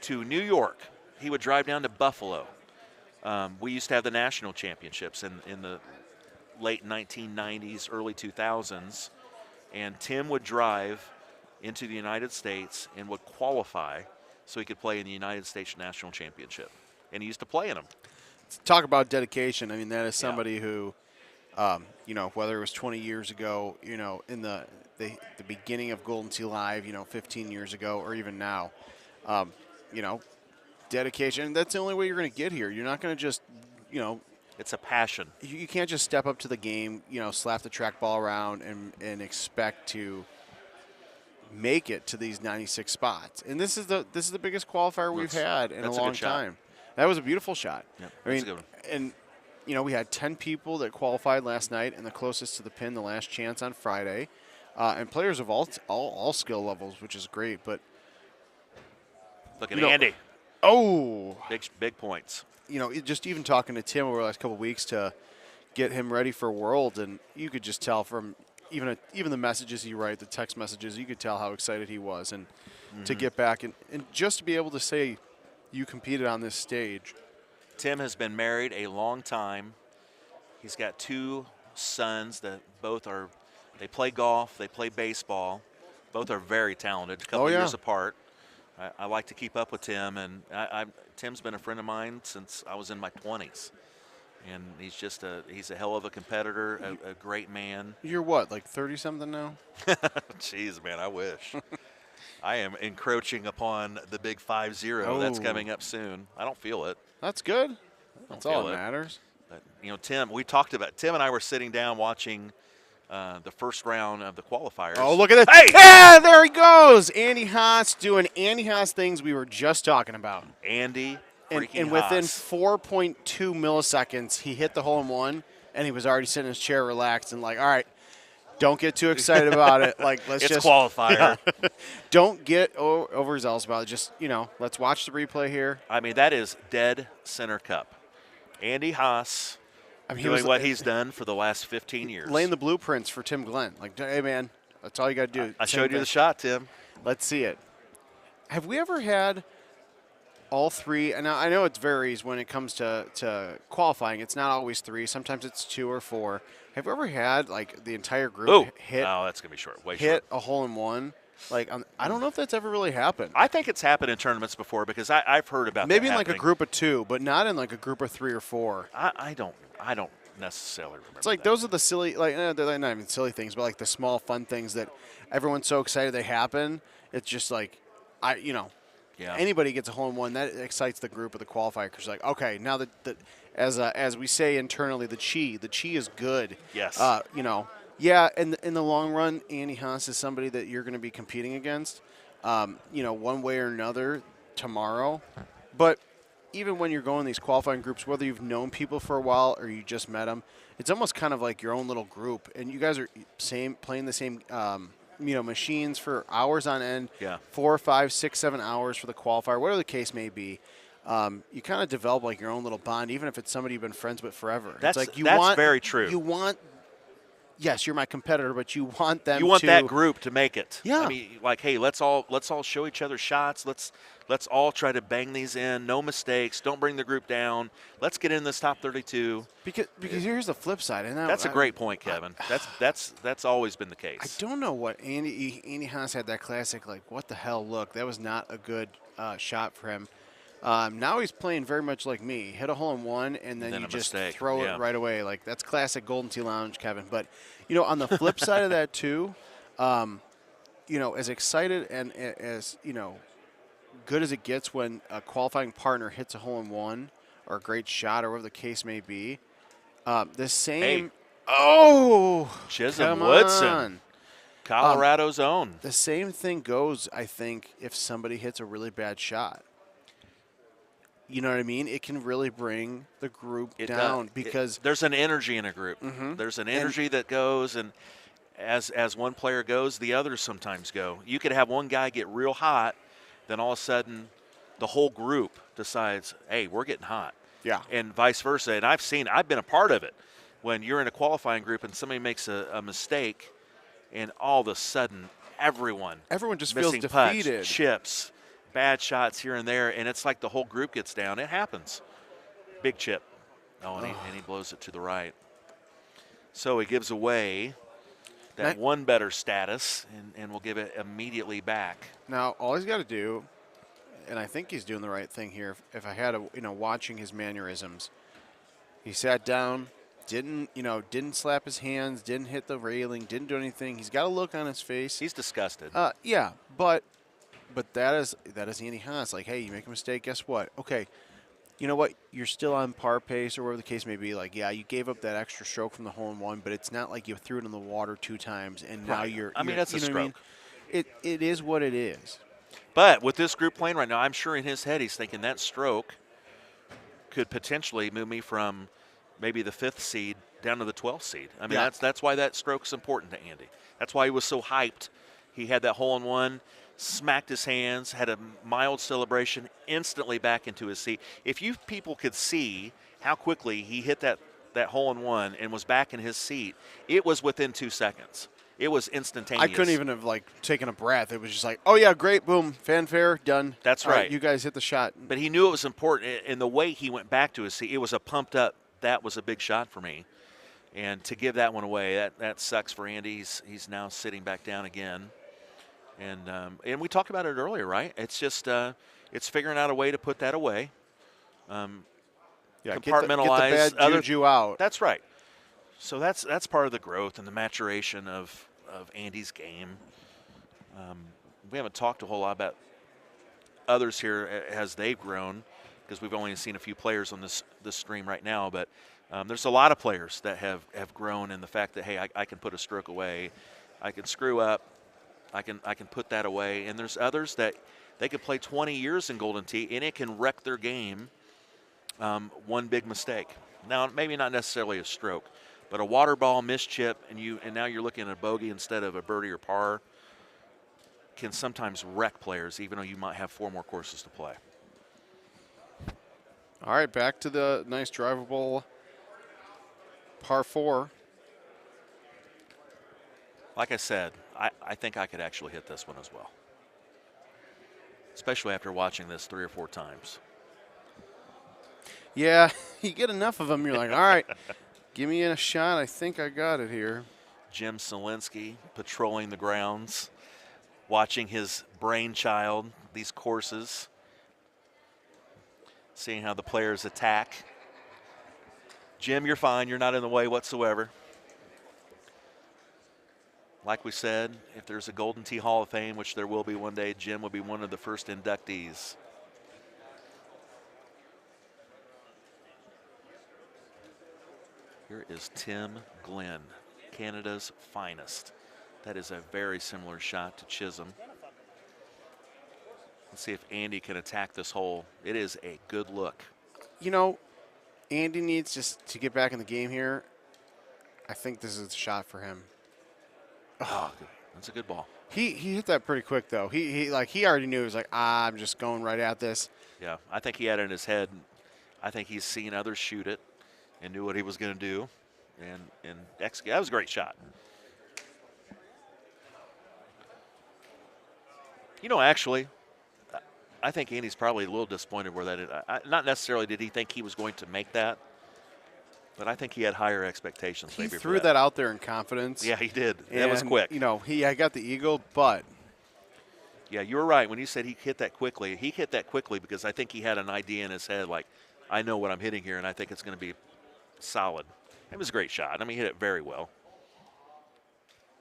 to New York. He would drive down to Buffalo. We used to have the national championships in the late 1990s, early 2000s, and Tim would drive into the United States and would qualify so he could play in the United States National Championship. And he used to play in them. Talk about dedication. I mean, that is somebody who, whether it was 20 years ago, in the beginning of Golden Tee Live, 15 years ago, or even now, dedication. That's the only way you're going to get here. You're not going to just, It's a passion. you can't just step up to the game, slap the trackball around and expect to make it to these 96 spots. And this is the biggest qualifier we've had in a that's a long good shot. time. That was a beautiful shot. Yep, I that's mean, a good one. and we had 10 people that qualified last night, and the closest to the pin, the last chance on Friday, and players of all skill levels, which is great. But Look at Andy. oh, Big points. just even talking to Tim over the last couple of weeks to get him ready for World, and you could just tell from even the messages he write, the text messages, you could tell how excited he was, and to get back and just to be able to say you competed on this stage. Tim has been married a long time. He's got 2 sons that they play golf, they play baseball. Both are very talented, a couple years apart. I like to keep up with Tim, and Tim's been a friend of mine since I was in my 20s. And he's a hell of a competitor, a great man. You're what, like 30-something now? Jeez, man, I wish. I am encroaching upon the big 5-0 that's coming up soon. I don't feel it. That's good. That's all that matters. But, Tim, Tim and I were sitting down watching the first round of the qualifiers. Oh, look at it. Hey! Yeah, there he goes. Andy Haas doing Andy Haas things we were just talking about. Andy And within Haas. 4.2 milliseconds, he hit the hole-in-one, and he was already sitting in his chair relaxed and like, all right, don't get too excited about it. Like, It's qualifier. Don't get overzealous about it. Just, let's watch the replay here. I mean, that is dead center cup. Andy Haas doing what he's done for the last 15 years. Laying the blueprints for Tim Glenn. Like, hey, man, that's all you got to do. I showed you the shot, Tim. Let's see it. Have we ever had all 3? And I know it varies when it comes to qualifying. It's not always 3. Sometimes it's 2 or 4. Have you ever had, like, the entire group hit that's going to be short. Way hit short. a hole-in-one? Like, I don't know if that's ever really happened. I think it's happened in tournaments before because I've heard about Maybe that in like a happening. group of 2, but not in like a group of 3 or 4. I don't necessarily remember. It's like that. those are the silly, like they're not even silly things, but like the small fun things that everyone's so excited they happen. It's just like, anybody gets a hole-in-one, that excites the group of the qualifier because like, okay, now that as we say internally, the chi is good. Yes. Yeah, and in the long run, Andy Haas is somebody that you're going to be competing against, one way or another tomorrow. But even when you're going these qualifying groups, whether you've known people for a while or you just met them, it's almost kind of like your own little group. And you guys are playing the same, machines for hours on end. Yeah. 4, 5, 6, 7 hours for the qualifier, whatever the case may be. You kind of develop like your own little bond, even if it's somebody you've been friends with forever. That's it's like that's very true. You want. Yes, you're my competitor, but you want them. You want to, that group to make it. Yeah. I mean, like, hey, let's all show each other shots. Let's all try to bang these in. No mistakes. Don't bring the group down. Let's get in this top 32. Because here's the flip side, and that's a great point, Kevin. That's always been the case. I don't know what Andy Haas had that classic like what the hell look. That was not a good shot for him. Now he's playing very much like me. Hit a hole-in-one, and then you just throw it right away. Like, that's classic Golden Tee Lounge, Kevin. But, on the flip side of that, too, as excited and as, good as it gets when a qualifying partner hits a hole-in-one or a great shot or whatever the case may be, the same – oh! Chisholm come Woodson, on. Colorado's own. The same thing goes, I think, if somebody hits a really bad shot. You know what I mean? It can really bring the group down because there's an energy in a group. Mm-hmm. There's an energy that goes, and as one player goes, the others sometimes go. You could have one guy get real hot, then all of a sudden the whole group decides, hey, we're getting hot. Yeah. And vice versa. And I've been a part of it. When you're in a qualifying group and somebody makes a mistake, and all of a sudden everyone just feels missing defeated. Putts, chips, bad shots here and there, and it's like the whole group gets down. It happens. Big chip. Oh, and he blows it to the right. So he gives away that one better status, and we'll give it immediately back. Now, all he's got to do, and I think he's doing the right thing here, if I had watching his mannerisms, he sat down, didn't slap his hands, didn't hit the railing, didn't do anything. He's got a look on his face. He's disgusted. Yeah, but But that is Andy Haas. Like, hey, you make a mistake, guess what? Okay, you know what? You're still on par pace or whatever the case may be. Like, yeah, you gave up that extra stroke from the hole in one, but it's not like you threw it in the water 2 times and now Right. you're. I mean, that's a you know what I mean? stroke. It is what it is. But with this group playing right now, I'm sure in his head he's thinking that stroke could potentially move me from maybe the 5th seed down to the 12th seed. I mean, Yeah. that's why that stroke's important to Andy. That's why he was so hyped. He had that hole in one, smacked his hands, had a mild celebration, instantly back into his seat. If you people could see how quickly he hit that hole in one and was back in his seat, it was within 2 seconds. It was instantaneous. I couldn't even have taken a breath. It was just like, oh yeah, great, boom, fanfare, done. That's All right. You guys hit the shot. But he knew it was important, and the way he went back to his seat, it was a pumped up. That was a big shot for me, and to give that one away, that sucks for Andy. He's now sitting back down again, and we talked about it earlier, right? It's just it's figuring out a way to put that away. Yeah, Compartmentalize get the bad juju out. That's right. So that's part of the growth and the maturation of Andy's game. We haven't talked a whole lot about others here as they've grown, because we've only seen a few players on this stream right now. But there's a lot of players that have grown in the fact that, hey, I can put a stroke away, I can screw up, I can put that away. And there's others that they could play 20 years in Golden Tee and it can wreck their game. One big mistake. Now, maybe not necessarily a stroke, but a water ball mischip, and now you're looking at a bogey instead of a birdie or par, can sometimes wreck players, even though you might have 4 more courses to play. All right, back to the nice drivable par 4. Like I said, I think I could actually hit this one as well, especially after watching this 3 or 4 times. Yeah, you get enough of them, you're like, all right, give me a shot. I think I got it here. Jim Selinsky patrolling the grounds, watching his brainchild, these courses, seeing how the players attack. Jim, you're fine. You're not in the way whatsoever. Like we said, if there's a Golden Tee Hall of Fame, which there will be one day, Jim will be one of the first inductees. Here is Tim Glenn, Canada's finest. That is a very similar shot to Chisholm. Let's see if Andy can attack this hole. It is a good look. You know, Andy needs just to get back in the game here. I think this is a shot for him. Oh, that's a good ball. He hit that pretty quick though. He already knew. He was like, I'm just going right at this. Yeah, I think he had it in his head. I think he's seen others shoot it and knew what he was going to do, and execute. That was a great shot. You know, actually, I think Andy's probably a little disappointed where that is. Not necessarily did he think he was going to make that, but I think he had higher expectations. He maybe threw that out there in confidence. Yeah, he did. That was quick. You know, I got the eagle, but yeah, you were right when you said he hit that quickly. He hit that quickly because I think he had an idea in his head, like, I know what I'm hitting here, and I think it's going to be solid. It was a great shot. I mean, he hit it very well.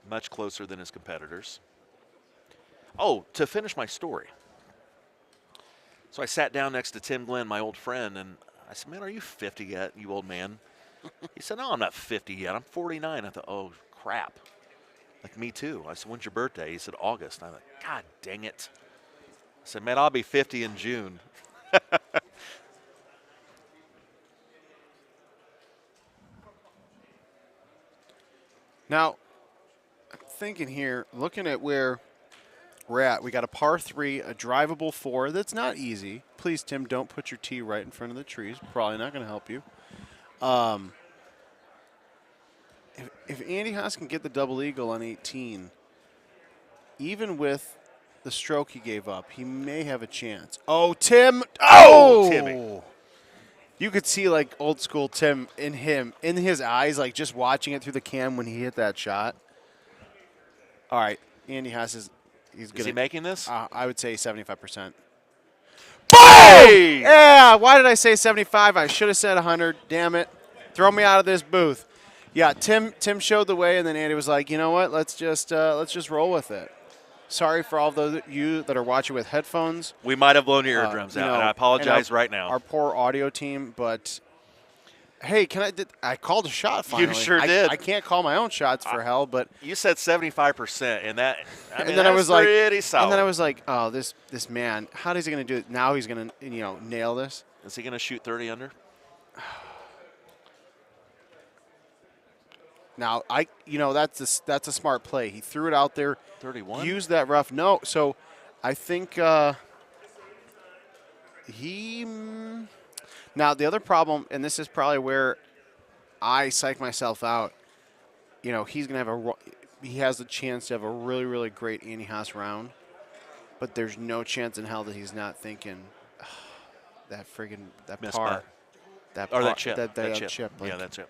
Much closer than his competitors. Oh, to finish my story. So I sat down next to Tim Glenn, my old friend, and I said, man, are you 50 yet, you old man? He said, no, I'm not 50 yet. I'm 49. I thought, oh, crap. Like, me too. I said, when's your birthday? He said, August. And I thought, God dang it. I said, man, I'll be 50 in June. now I'm thinking here, looking at where we're at, we got a par 3, a drivable 4. That's not easy. Please, Tim, don't put your tee right in front of the trees. Probably not going to help you. If Andy Haas can get the double eagle on 18, even with the stroke he gave up, he may have a chance. Oh, Tim! Oh, Timmy. You could see like old school Tim in his eyes, like just watching it through the cam when he hit that shot. All right, Andy Haas is good. Is he making this? I would say 75%. Hey! Yeah, why did I say 75? I should have said 100. Damn it. Throw me out of this booth. Yeah, Tim showed the way, and then Andy was like, you know what? Let's just roll with it. sorry for all those of you that are watching with headphones. We might have blown your eardrums You out, know, and I apologize and right now. Our poor audio team, but hey, I called a shot You finally. sure did. I can't call my own shots for hell, but You said 75%, and that and then I was like, pretty solid. and then I was like, oh, this man, how is he going to do it? Now he's going to nail this. Is he going to shoot 30 under? Now that's a smart play. He threw it out there, 31. used that rough. No, so I think he. Now the other problem, and this is probably where I psych myself out. He's gonna have he has the chance to have a really, really great Andy Haas round, but there's no chance in hell that he's not thinking that Miss par, putt. that Or par, that chip. that chip. Yeah, Like, that chip.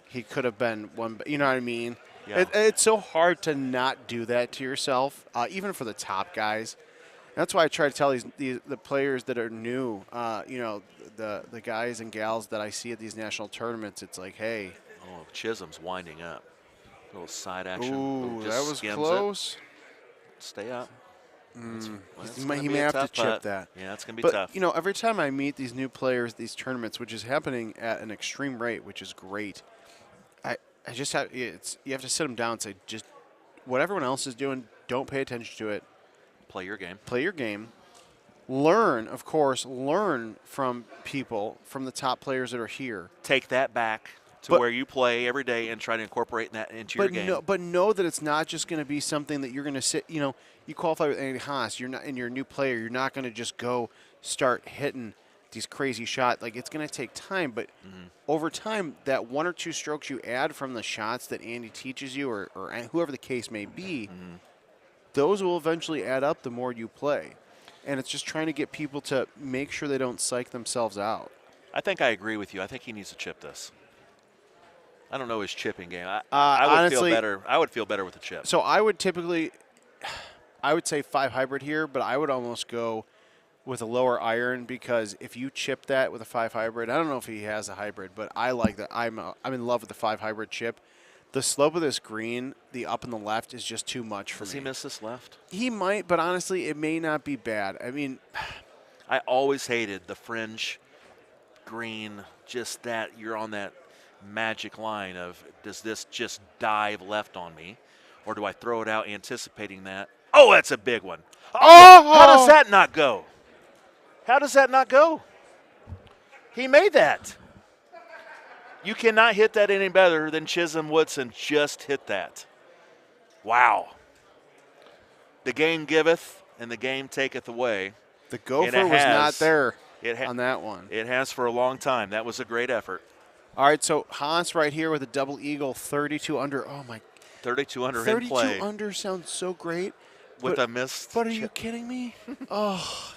he could have been one. You know what I mean? Yeah. It's so hard to not do that to yourself, even for the top guys. That's why I try to tell the players that are new, the guys and gals that I see at these national tournaments. It's like, hey, Oh, Chisholm's winding up. A little side action. ooh, Just that was skims close. It. Stay up. He may have to chip that. Yeah, it's going to be But tough. every time I meet these new players, these tournaments, which is happening at an extreme rate, which is great. I just have you have to sit them down and say, just what everyone else is doing, don't pay attention to it. Play your game. Play your game. Learn, of course, from people, from the top players that are here. Take that back to But- where you play every day and try to incorporate that into your game. But know that it's not just going to be something that you're going to sit. You qualify with Andy Haas. You're not, and you're a new player. You're not going to just go start hitting these crazy shots. Like, it's going to take time, but over time, that one or two strokes you add from the shots that Andy teaches you, or whoever the case may be, those will eventually add up the more you play. And it's just trying to get people to make sure they don't psych themselves out. I think I agree with you. I think he needs to chip this. I don't know his chipping game. I would honestly, feel better. I would feel better with a chip. So I would say 5 hybrid here, but I would almost go with a lower iron, because if you chip that with a 5 hybrid, I don't know if he has a hybrid, but I like that. I'm in love with the 5 hybrid chip. The slope of this green, the up and the left, is just too much for Does me. he miss this left? He might, but honestly, it may not be bad. I mean, I always hated the fringe green, just that you're on that magic line of, does this just dive left on me, or do I throw it out anticipating that? Oh, that's a big one. Oh! How does that not go? How does that not go? He made that. You cannot hit that any better than Chisholm Woodson just hit that. Wow. The game giveth and the game taketh away. the gopher was not there on that one. It has for a long time. That was a great effort. All right, so Haas right here with a double eagle, 32 under. Oh, my. 32 under in 32 play under sounds so great. with but, a missed. But are you kidding me? Oh.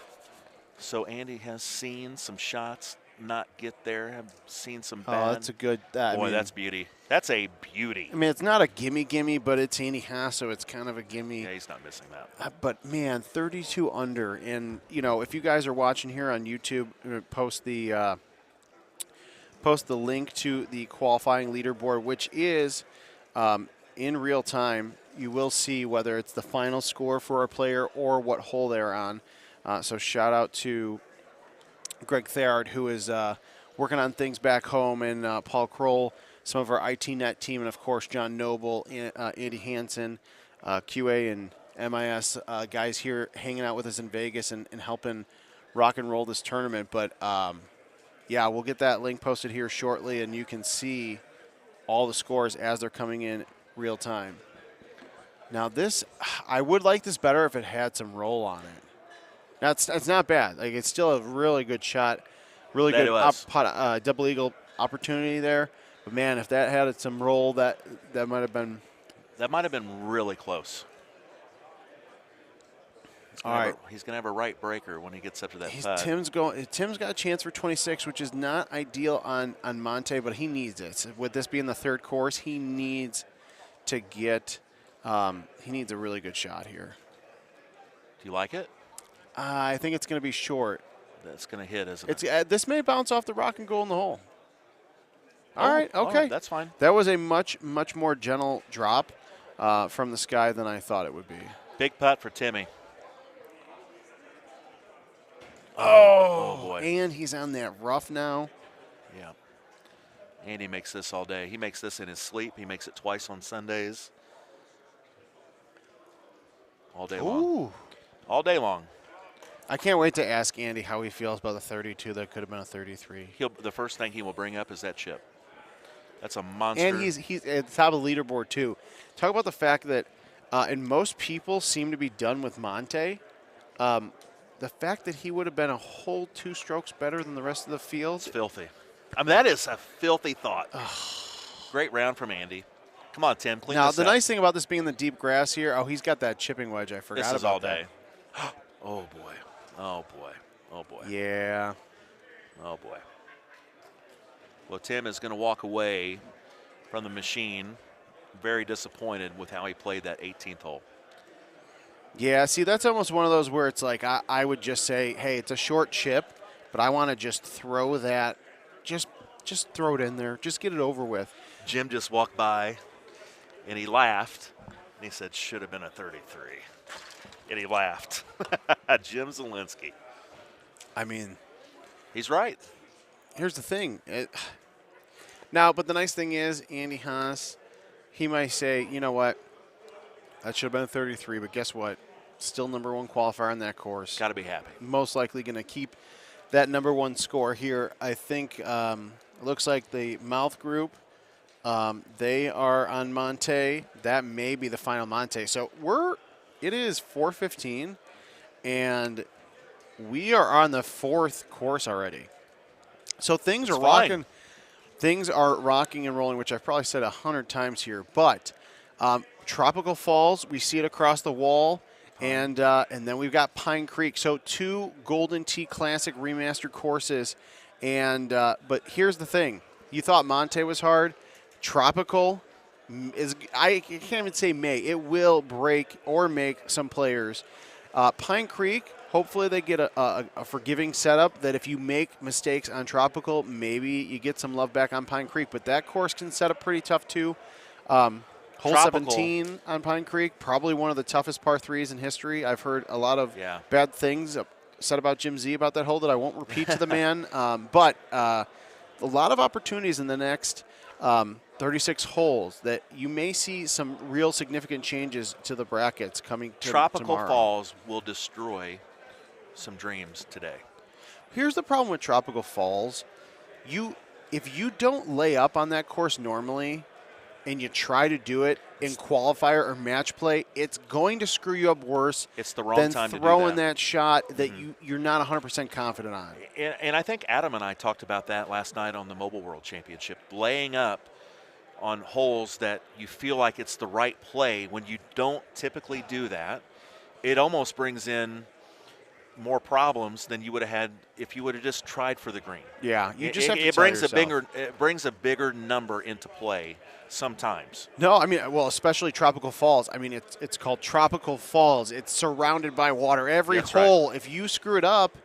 So Andy has seen some shots not get there. Have seen some Oh, bad. that's a good. Boy, that's beauty. That's a beauty. I mean, it's not a gimme, but it's Andy Haas, so it's kind of a gimme. Yeah, he's not missing that. But man, 32 under, and if you guys are watching here on YouTube, post the link to the qualifying leaderboard, which is in real time. You will see whether it's the final score for a player or what hole they're on. So shout out to Greg Tharard, who is working on things back home, and Paul Kroll, some of our IT Net team, and of course John Noble, Andy Hansen, QA and MIS guys here hanging out with us in Vegas and helping rock and roll this tournament. But yeah, we'll get that link posted here shortly, and you can see all the scores as they're coming in real time. Now I would like this better if it had some roll on it. Now it's not bad. Like, it's still a really good shot, really That good double eagle opportunity there. But man, if that had some roll, that might have been. That might have been really close. All right. He's going to have a right breaker when he gets up to that putt. Tim's got a chance for 26, which is not ideal on Monte, but he needs it. With this being the third course, he needs to get. He needs a really good shot here. Do you like it? I think it's going to be short. That's going to hit, isn't it? This may bounce off the rock and go in the hole. All right, okay. That's fine. That was a much more gentle drop. from the sky than I thought it would be. Big putt for Timmy. Oh, boy. And he's on that rough now. Yeah. Andy makes this all day. He makes this in his sleep. He makes it twice on Sundays. All day long. Ooh. All day long. I can't wait to ask Andy how he feels about the 32 that could have been a 33. The first thing he will bring up is that chip. That's a monster. And he's at the top of the leaderboard, too. Talk about the fact that, and most people seem to be done with Monte. The fact that he would have been a whole 2 strokes better than the rest of the field. It's filthy. I mean, that is a filthy thought. Great round from Andy. Come on, Tim, clean Now, this the up. nice thing about this being the deep grass here, he's got that chipping wedge. I forgot This is about all that. day. Oh, boy. Oh, boy. Oh, boy. Yeah. Oh, boy. Well, Tim is going to walk away from the machine very disappointed with how he played that 18th hole. Yeah, see, that's almost one of those where it's like I would just say, hey, it's a short chip, but I want to just throw that, just throw it in there. Just get it over with. Jim just walked by, and he laughed, and he said, should have been a 33. And he laughed. Jim Zielinski. I mean, He's right. here's the thing. Now, but the nice thing is, Andy Haas, he might say, you know what, that should have been a 33, but guess what? Still #1 qualifier on that course. Got to be happy. Most likely going to keep that #1 score here. I think it looks like the Mouth Group, they are on Monte. That may be the final Monte. So it is 4:15, and we are on the 4th course already. So things are fine. rocking. Things are rocking and rolling, which I've probably said 100 times here. But Tropical Falls, we see it across the wall. And then we've got Pine Creek. So 2 Golden Tee Classic remastered courses. And but here's the thing. You thought Monte was hard. Tropical is, I can't even say may. It will break or make some players. Pine Creek, hopefully they get a forgiving setup that if you make mistakes on Tropical, maybe you get some love back on Pine Creek. But that course can set up pretty tough too. Hole Tropical. 17 on Pine Creek, probably one of the toughest par 3s in history. I've heard a lot of Yeah. bad things said about Jim Z about that hole that I won't repeat to the man. But a lot of opportunities in the next 36 holes that you may see some real significant changes to the brackets coming Tropical tomorrow. Falls will destroy some dreams today. Here's the problem with Tropical Falls. If you don't lay up on that course normally and you try to do it in qualifier or match play, it's going to screw you up worse It's the wrong than time to do throwing that. that shot that you're not 100% confident on. And I think Adam and I talked about that last night on the Mobile World Championship, laying up on holes that you feel like it's the right play. When you don't typically do that, it almost brings in more problems than you would have had if you would have just tried for the green. Yeah, you just have to it tell brings yourself. it brings a bigger number into play sometimes. No, I mean, well, especially Tropical Falls. I mean, it's called Tropical Falls. It's surrounded by water. Every That's right. hole, if you screw it up,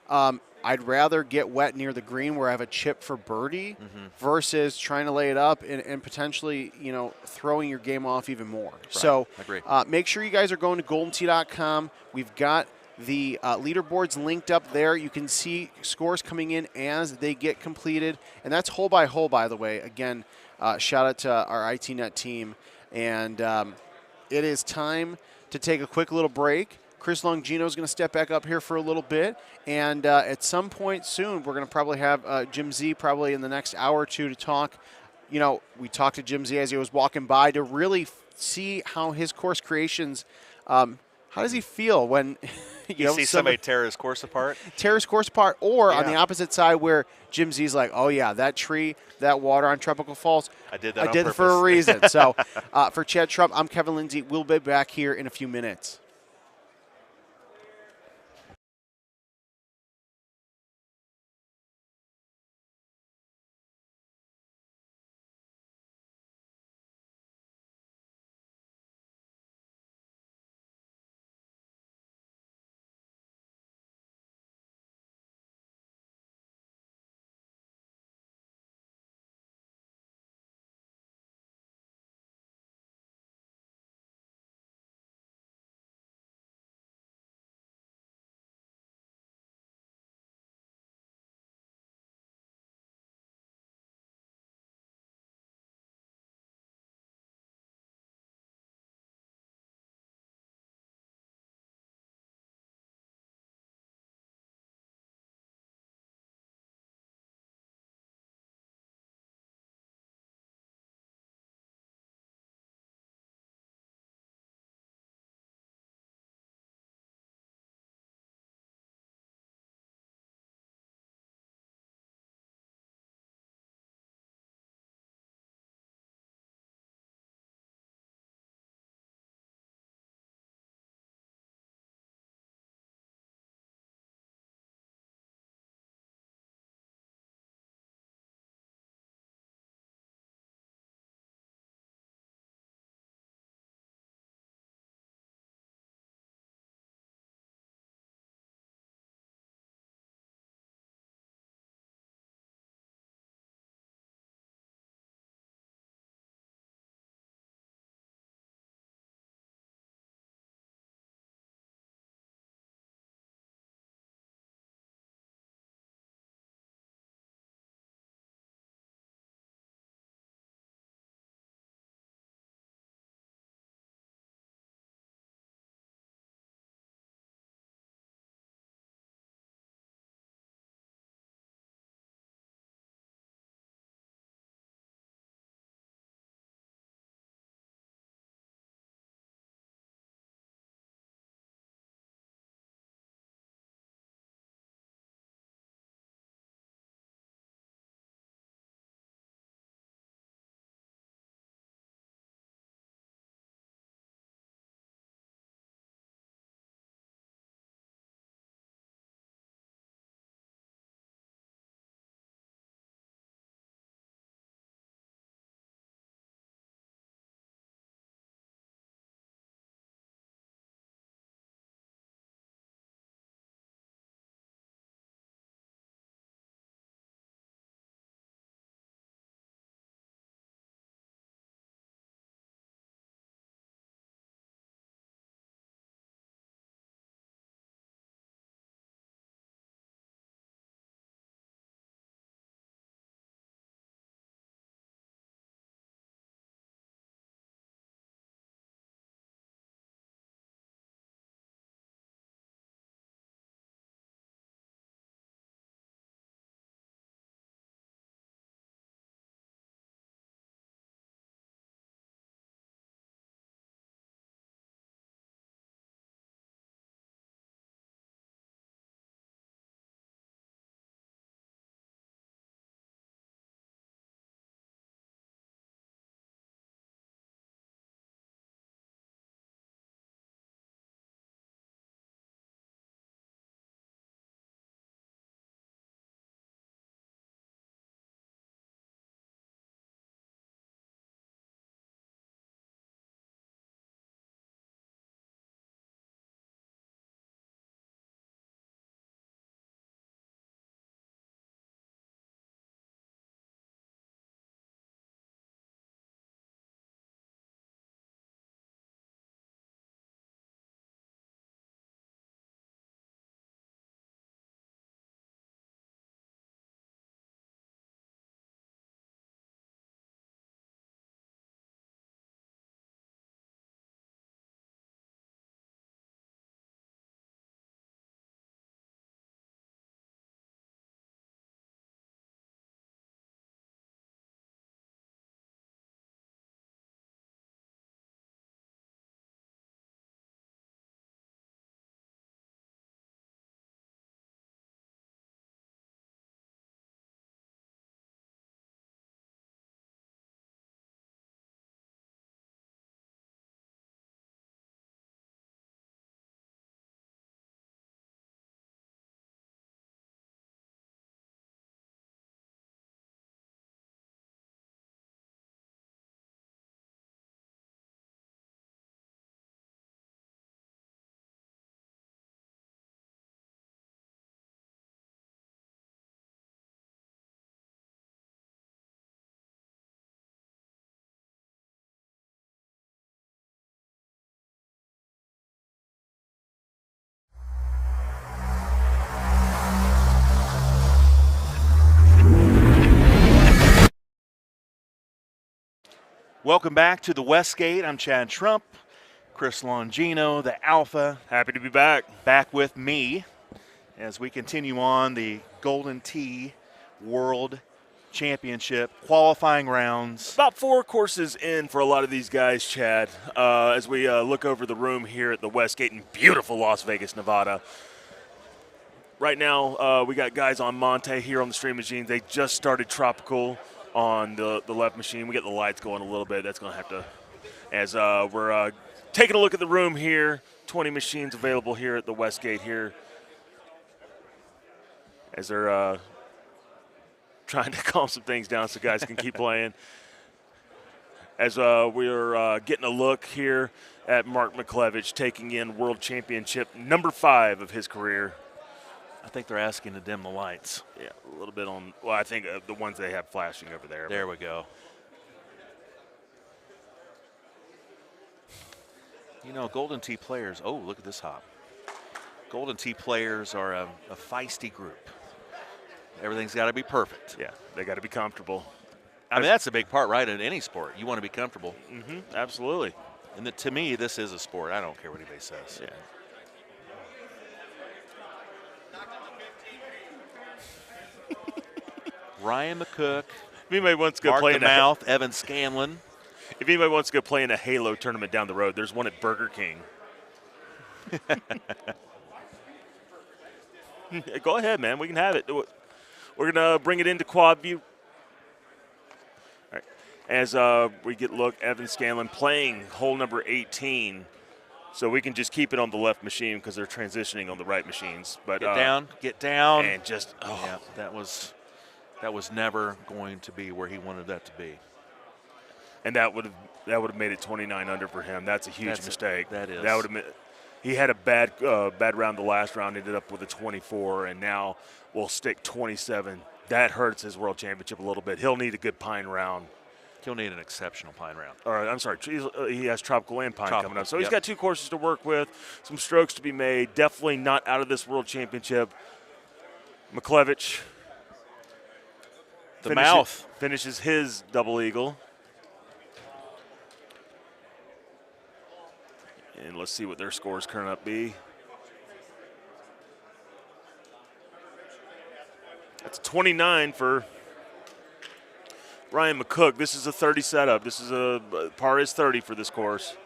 I'd rather get wet near the green where I have a chip for birdie versus trying to lay it up and potentially, throwing your game off even more. So Agree. make sure you guys are going to goldentee.com. We've got the leaderboards linked up there. You can see scores coming in as they get completed. And that's hole by hole, by the way. Again, shout out to our ITNet team. And it is time to take a quick little break. Chris Longino is going to step back up here for a little bit. And at some point soon, we're going to probably have Jim Z probably in the next hour or two to talk. We talked to Jim Z as he was walking by to really see how his course creations, how does he feel when You see somebody tear his course apart? tear his course apart, or on Yeah. the opposite side where Jim Z's like, oh, yeah, that tree, that water on Tropical Falls, I did that I on did it for a purpose. reason. So for Chad Trump, I'm Kevin Lindsay. We'll be back here in a few minutes. Welcome back to the Westgate. I'm Chad Trump, Chris Longino, the Alpha. Happy to be back. Back with me as we continue on the Golden Tee World Championship qualifying rounds. About 4 courses in for a lot of these guys, Chad, as we look over the room here at the Westgate in beautiful Las Vegas, Nevada. Right now, we got guys on Monte here on the stream machine. They just started Tropical on the left machine. We get the lights going a little bit. That's going to have to, as we're taking a look at the room here, 20 machines available here at the Westgate here. As they're trying to calm some things down so guys can keep playing. As we're getting a look here at Mark McClevich taking in World Championship number 5 of his career. I think they're asking to dim the lights. Yeah, a little bit on, well, I think the ones they have flashing over there. There we go. You know, Golden Tee players, oh, look at this hop. Golden Tee players are a feisty group. Everything's got to be perfect. Yeah, they got to be comfortable. I mean, that's a big part, right, in any sport. You want to be comfortable. Mm-hmm, absolutely. And to me, this is a sport. I don't care what anybody says. Yeah. Ryan Mccook, If anybody wants to go Mark play the in a, Mouth, Evan Scanlan. if anybody wants to go play in a Halo tournament down the road, there's one at Burger King. Go ahead, man. We can have it. We're gonna bring it into quad view. All right. As we get look, Evan Scanlan playing hole number 18. So we can just keep it on the left machine because they're transitioning on the right machines. But Get down. and just Yeah, that was never going to be where he wanted that to be. and that would have made it 29 under for him. That's a huge mistake. That is. That would have he had a bad round the last round. Ended up with a 24, and now we'll stick 27. That hurts his world championship a little bit. He'll need a good pine round. He'll need an exceptional pine round. Or I'm sorry, he has tropical and pine coming up. So he's yep. got 2 courses to work with, some strokes to be made. Definitely not out of this world championship. McClevich. The Mouth finishes his double eagle. And let's see what their scores current up be. That's 29 for Ryan Mccook. This is a 30 setup. This is a par is 30 for this course.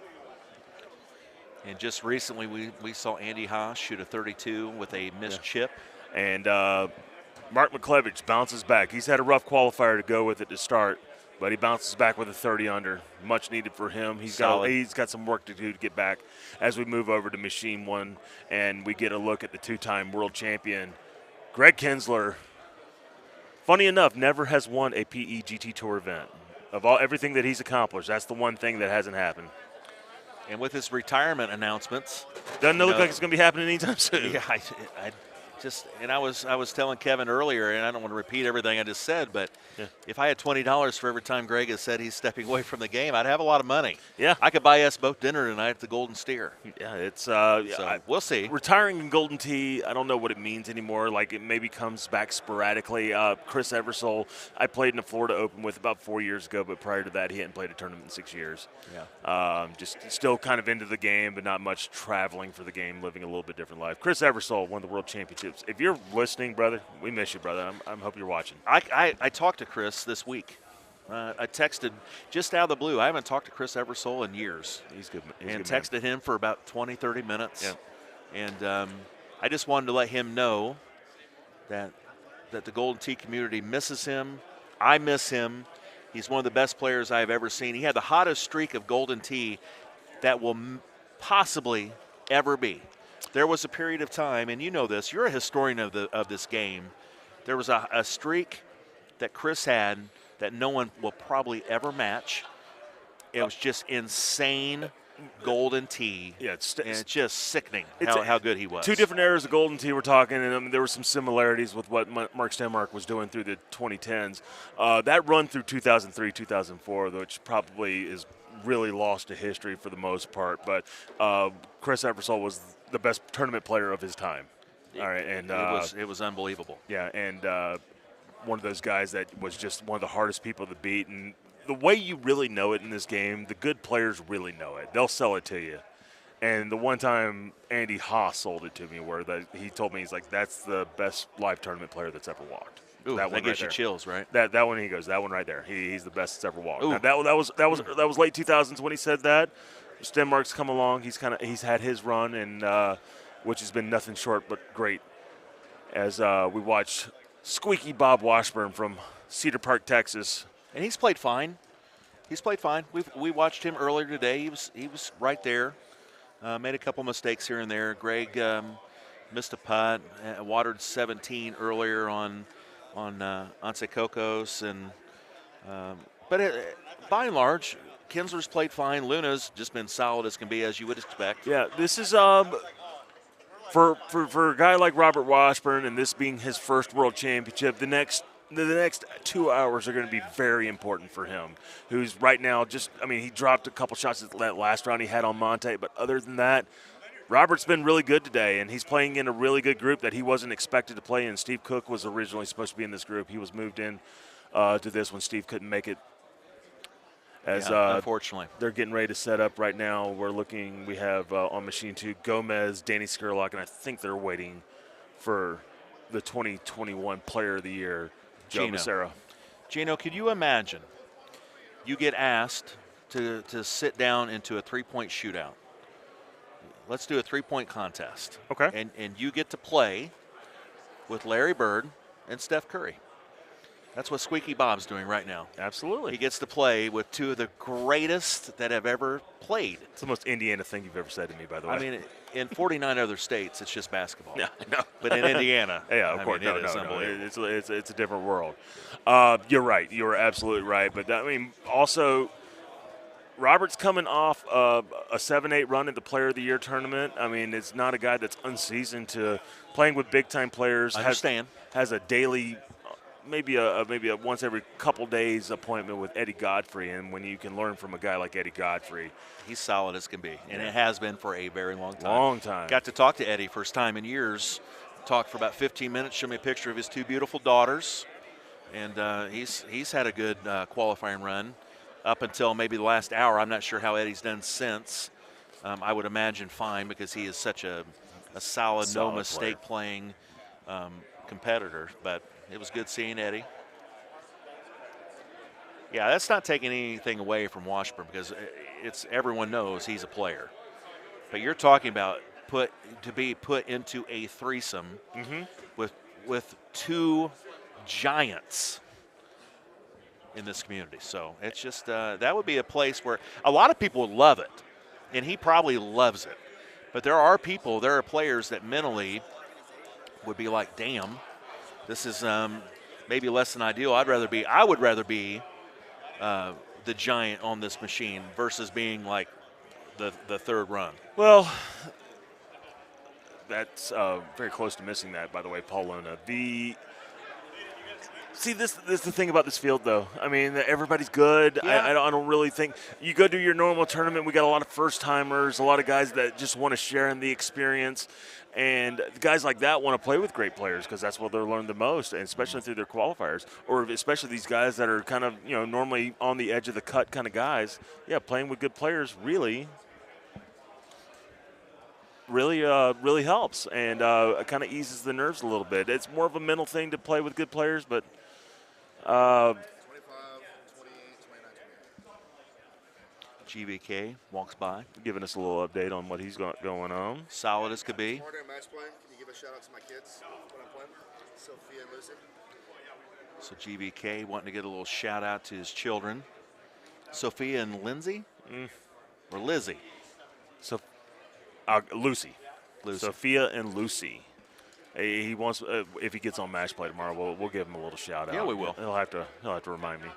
And just recently we saw Andy Haas shoot a 32 with a missed chip. And Mark McClevich bounces back. He's had a rough qualifier to go with it to start, but he bounces back with a 30 under. Much needed for him. He's got some work to do to get back as we move over to Machine 1 and we get a look at the 2-time world champion, Greg Kinsler. Funny enough, never has won a PE GT Tour event. Of everything that he's accomplished, that's the one thing that hasn't happened. And with his retirement announcements, Doesn't look like it's going to be happening anytime soon. Yeah, I was telling Kevin earlier, and I don't want to repeat everything I just said, but if I had $20 for every time Greg has said he's stepping away from the game, I'd have a lot of money. Yeah, I could buy us both dinner tonight at the Golden Steer. Yeah, it's so we'll see. Retiring in Golden Tee, I don't know what it means anymore. Like it maybe comes back sporadically. Chris Eversole, I played in the Florida Open with about 4 years ago, but prior to that, he hadn't played a tournament in 6 years. Yeah, just still kind of into the game, but not much traveling for the game, living a little bit different life. Chris Eversole won the World Championships. If you're listening, brother, we miss you, brother. I hope you're watching. I talked to Chris this week. I texted just out of the blue. I haven't talked to Chris Eversole in years. He's good. And texted him for about 20, 30 minutes. Yeah. And I just wanted to let him know that the Golden Tee community misses him. I miss him. He's one of the best players I've ever seen. He had the hottest streak of Golden Tee that will possibly ever be. There was a period of time, and you know this, you're a historian of this game. There was a streak that Chris had that no one will probably ever match. It was just insane Golden Tee. Yeah, and it's just sickening how good he was. 2 different eras of Golden Tee we're talking, and there were some similarities with what Mark Stenmark was doing through the 2010s. That run through 2003, 2004, which probably is really lost to history for the most part, but Chris Eversole was the best tournament player of his time. All right, and it was unbelievable. Yeah, and one of those guys that was just one of the hardest people to beat, and the way you really know it in this game, the good players really know it. They'll sell it to you. And the one time Andy Haas sold it to me, where he told me, he's like, that's the best live tournament player that's ever walked. Ooh, that one gives right you chills, right? That one, he goes, that one right there. He's the best that's ever walked. Ooh. Now, that was late 2000s when he said that. Stenmark's come along. He's had his run, and which has been nothing short but great. As we watch Squeaky Bob Washburn from Cedar Park, Texas. And he's played fine. He's played fine. We watched him earlier today. He was right there. Made a couple mistakes here and there. Greg missed a putt. Watered 17 earlier on Secocos, and but by and large, Kinsler's played fine. Luna's just been solid as can be, as you would expect. Yeah, this is for a guy like Robert Washburn, and this being his first World Championship, the next 2 hours are going to be very important for him, who's right now he dropped a couple shots at that last round he had on Monte, but other than that, Robert's been really good today, and he's playing in a really good group that he wasn't expected to play in. Steve Cook was originally supposed to be in this group. He was moved in to this when Steve couldn't make it. Unfortunately. They're getting ready to set up right now. We have on machine 2 Gomez, Danny Skurlock, and I think they're waiting for the 2021 Player of the Year, Joe Massera. Gino, could you imagine you get asked to sit down into a three-point shootout? Let's do a three-point contest. Okay. And you get to play with Larry Bird and Steph Curry. That's what Squeaky Bob's doing right now. Absolutely. He gets to play with two of the greatest that have ever played. It's the most Indiana thing you've ever said to me, by the way. I mean, in 49 other states, it's just basketball. Yeah, I know. But in Indiana, yeah, of course, it is unbelievable. It's a different world. You're right. You're absolutely right. But also, Robert's coming off a 7-8 run at the Player of the Year tournament. I mean, it's not a guy that's unseasoned to playing with big time players. I understand. Has a daily, maybe a once every couple days appointment with Eddie Godfrey, and when you can learn from a guy like Eddie Godfrey, he's solid as can be, and it has been for a very long time. Long time. Got to talk to Eddie first time in years. Talked for about 15 minutes. Showed me a picture of his two beautiful daughters, and he's had a good qualifying run up until maybe the last hour. I'm not sure how Eddie's done since. I would imagine fine, because he is such a solid no mistake playing competitor. But it was good seeing Eddie. Yeah, that's not taking anything away from Washburn, because everyone knows he's a player. But you're talking about to be put into a threesome with two giants in this community. So it's just that would be a place where a lot of people would love it, and he probably loves it. But there are players that mentally would be like, damn, this is maybe less than ideal. I would rather be the giant on this machine versus being like the third run. Well, that's very close to missing that, by the way, Paul Luna. See, this is the thing about this field, though. I mean, everybody's good. Yeah. I don't really think you go do your normal tournament. We got a lot of first timers, a lot of guys that just want to share in the experience, and guys like that want to play with great players because that's what they'll learn the most, and especially through their qualifiers, or especially these guys that are kind of normally on the edge of the cut kind of guys. Yeah, playing with good players really helps, and it kind of eases the nerves a little bit. It's more of a mental thing to play with good players, but 25, 28, 29, 28. GVK walks by, giving us a little update on what he's got going on. solid as could be. Harder match play. Can you give a shout out to my kids when I'm playing? Sophia and Lucy. So GVK wanting to get a little shout out to his children, Sophia and Lindsay, or Lizzie. So, Lucy. Sophia and Lucy. He wants if he gets on match play tomorrow, we'll give him a little shout out. Yeah, we will. He'll have to remind me.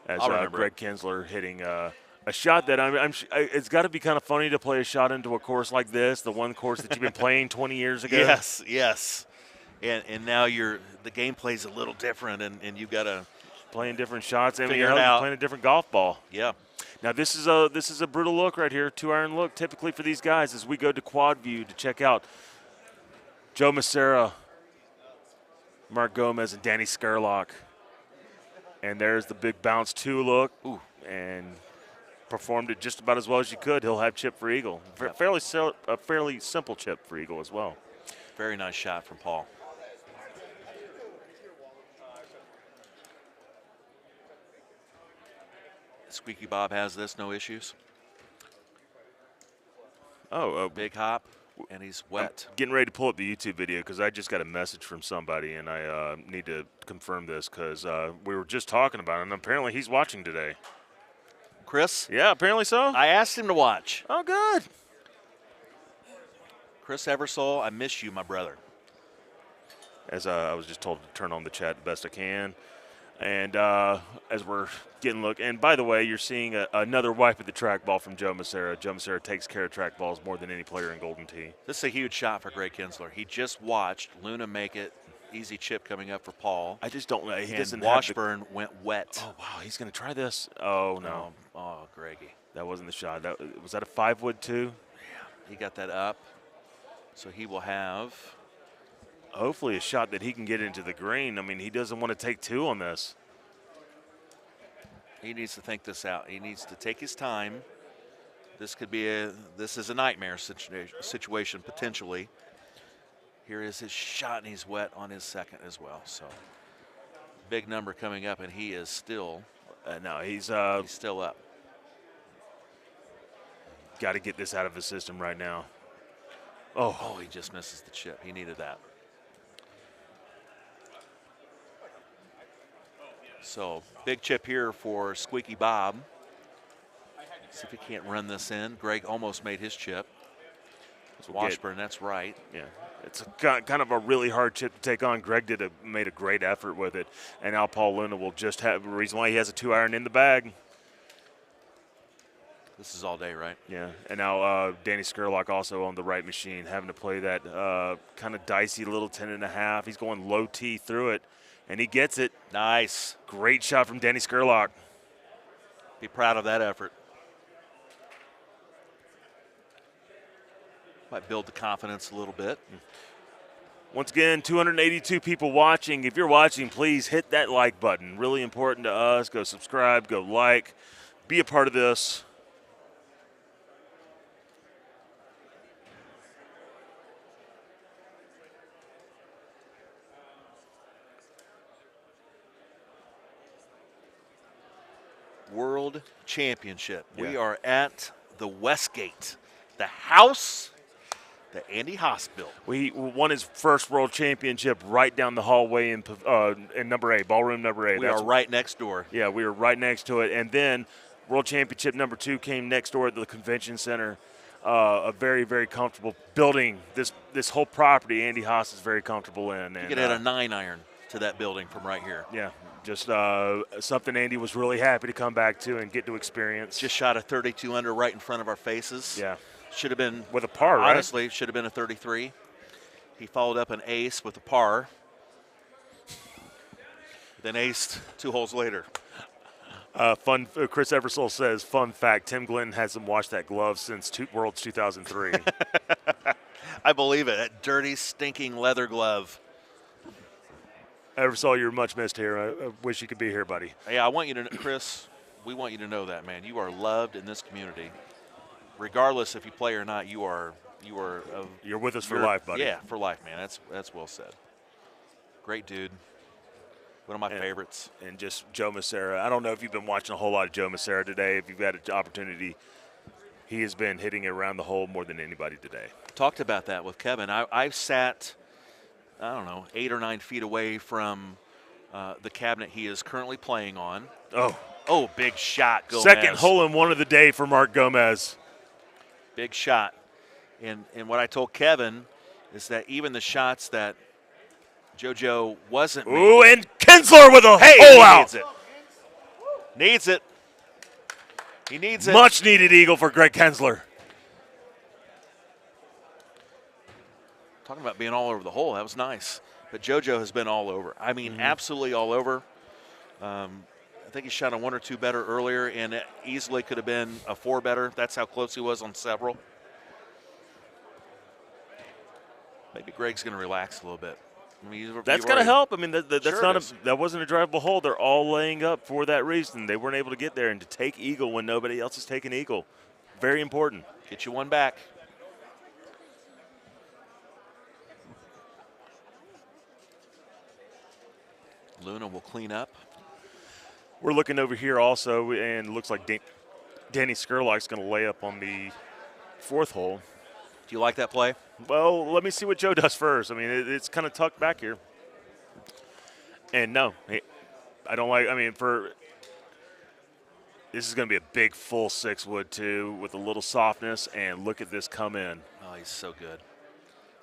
As I'll remember Greg Kinsler hitting a shot that it's got to be kind of funny to play a shot into a course like this, the one course that you've been playing 20 years ago. Yes. And now the game plays a little different, and you've got to playing different shots, and figure you're it out. playing a different golf ball. Yeah. Now this is a brutal look right here, 2-iron look typically for these guys as we go to quad view to check out Joe Massera, Mark Gomez, and Danny Skurlock. And there's the big bounce 2 look. Ooh. And performed it just about as well as you could. He'll have chip for eagle. Yep. A fairly simple chip for eagle as well. Very nice shot from Paul. Squeaky Bob has this, no issues. Oh, Big hop, and he's wet. I'm getting ready to pull up the YouTube video because I just got a message from somebody, and I need to confirm this because we were just talking about it, and apparently he's watching today. Chris? Yeah, apparently so. I asked him to watch. Oh, good. Chris Eversole, I miss you, my brother. As I was just told to turn on the chat the best I can. And as we're getting look, and by the way, you're seeing another wipe at the trackball from Joe Macera. Joe Macera takes care of trackballs more than any player in Golden Tee. This is a huge shot for Greg Kinsler. He just watched Luna make it. Easy chip coming up for Paul. I just don't know. He and doesn't Washburn went wet. Oh, wow. He's going to try this. Oh, no. Oh, Greggy. That wasn't the shot. Was that a 5-wood too? Yeah, he got that up. So he will have. Hopefully a shot that he can get into the green. I mean, he doesn't want to take 2 on this. He needs to think this out. He needs to take his time. This is a nightmare situation potentially. Here is his shot, and he's wet on his second as well. So big number coming up, and he is still. No, he's still up. Got to get this out of his system right now. Oh, he just misses the chip. He needed that. So big chip here for Squeaky Bob. See if he can't run this in. Greg almost made his chip. Washburn, that's right. Yeah, it's kind of a really hard chip to take on. Greg made a great effort with it, and now Paul Luna will just have a reason why he has a 2-iron in the bag. This is all day, right? Yeah, and now Danny Skurlock also on the right machine, having to play that kind of dicey little 10.5. He's going low T through it, and he gets it. Nice. Great shot from Danny Skurlock. Be proud of that effort. Might build the confidence a little bit. Once again, 282 people watching. If you're watching, please hit that like button. Really important to us. Go subscribe, go like, be a part of this. World Championship. Yeah. We are at the Westgate, the house that Andy Haas built. We won his first world championship right down the hallway in number 8, ballroom number 8. We are right next door. Yeah, we were right next to it. And then world championship number 2 came next door at the convention center. A very, very comfortable building. This whole property, Andy Haas is very comfortable in. You could add a 9-iron to that building from right here. Yeah, just something Andy was really happy to come back to and get to experience. Just shot a 32 under right in front of our faces. Yeah. Should have been with a par, right? Honestly, should have been a 33. He followed up an ace with a par. Then aced 2 holes later. Chris Eversole says, fun fact, Tim Glenn hasn't washed that glove since Worlds 2003. I believe it. That dirty, stinking leather glove. Eversole, you're much missed here. I wish you could be here, buddy. Yeah, I want you to, Chris, we want you to know that, man. You are loved in this community. Regardless if you play or not, you're with us for life, buddy. Yeah, for life, man. That's well said. Great dude. One of my favorites. And just Joe Macera. I don't know if you've been watching a whole lot of Joe Macera today. If you've had an opportunity, he has been hitting it around the hole more than anybody today. Talked about that with Kevin. I sat, 8 or 9 feet away from the cabinet he is currently playing on. Oh, big shot, Gomez. Second hole in one of the day for Mark Gomez. Big shot. And what I told Kevin is that even the shots that JoJo wasn't making. Ooh, and Kinsler with a hole out. Needs it. Needs it. He needs it. Much needed eagle for Greg Kinsler. Talking about being all over the hole, that was nice. But JoJo has been all over. I mean, absolutely all over. I think he shot a 1 or 2 better earlier, and it easily could have been a 4 better. That's how close he was on several. Maybe Greg's going to relax a little bit. I mean, you've That's got to already- help. I mean, that's Sure not it is. that wasn't a drivable hole. They're all laying up for that reason. They weren't able to get there, and to take eagle when nobody else is taking eagle, very important. Get you one back. Luna will clean up. We're looking over here also, and it looks like Danny Skurlock's going to lay up on the 4th hole. Do you like that play? Well, let me see what Joe does first. I mean, it's kind of tucked back here. And no, I don't like. I mean, this is going to be a big full 6-wood too, with a little softness. And look at this come in. Oh, he's so good.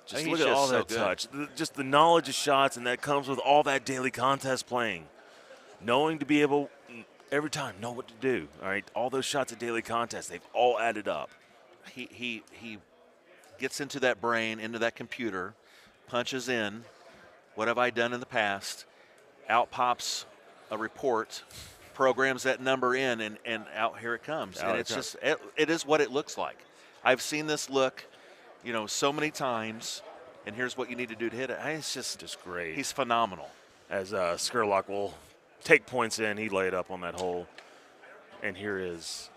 Just He's look at just all so that good. touch. Just the knowledge of shots, and that comes with all that daily contest playing. Knowing to be able every time know what to do. All right, all those shots at daily contest, they've all added up. He gets into that brain, into that computer, punches in, what have I done in the past? Out pops a report, programs that number in, and out here it comes. Out And it it's comes. just, it is what it looks like. I've seen this look, so many times, and here's what you need to do to hit it. It's just Great. he's phenomenal. As Skurlock will take points in, he laid up on that hole. And here is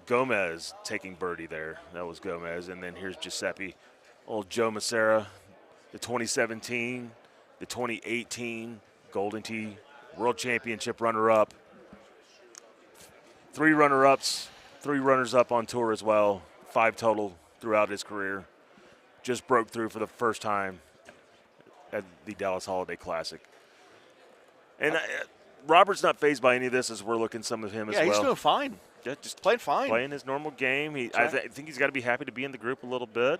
Gomez taking birdie there. That was Gomez. And then here's Giuseppe. Old Joe Macera, the 2017, the 2018 Golden Tee World Championship runner-up. 3 runner-ups, 3 runners-up on tour as well. 5 total throughout his career. Just broke through for the first time at the Dallas Holiday Classic. And Robert's not fazed by any of this as we're looking some of him as Yeah, well. he's doing fine. Yeah, just Playing fine. playing his normal game. I That's right. think he's got to be happy to be in the group a little bit.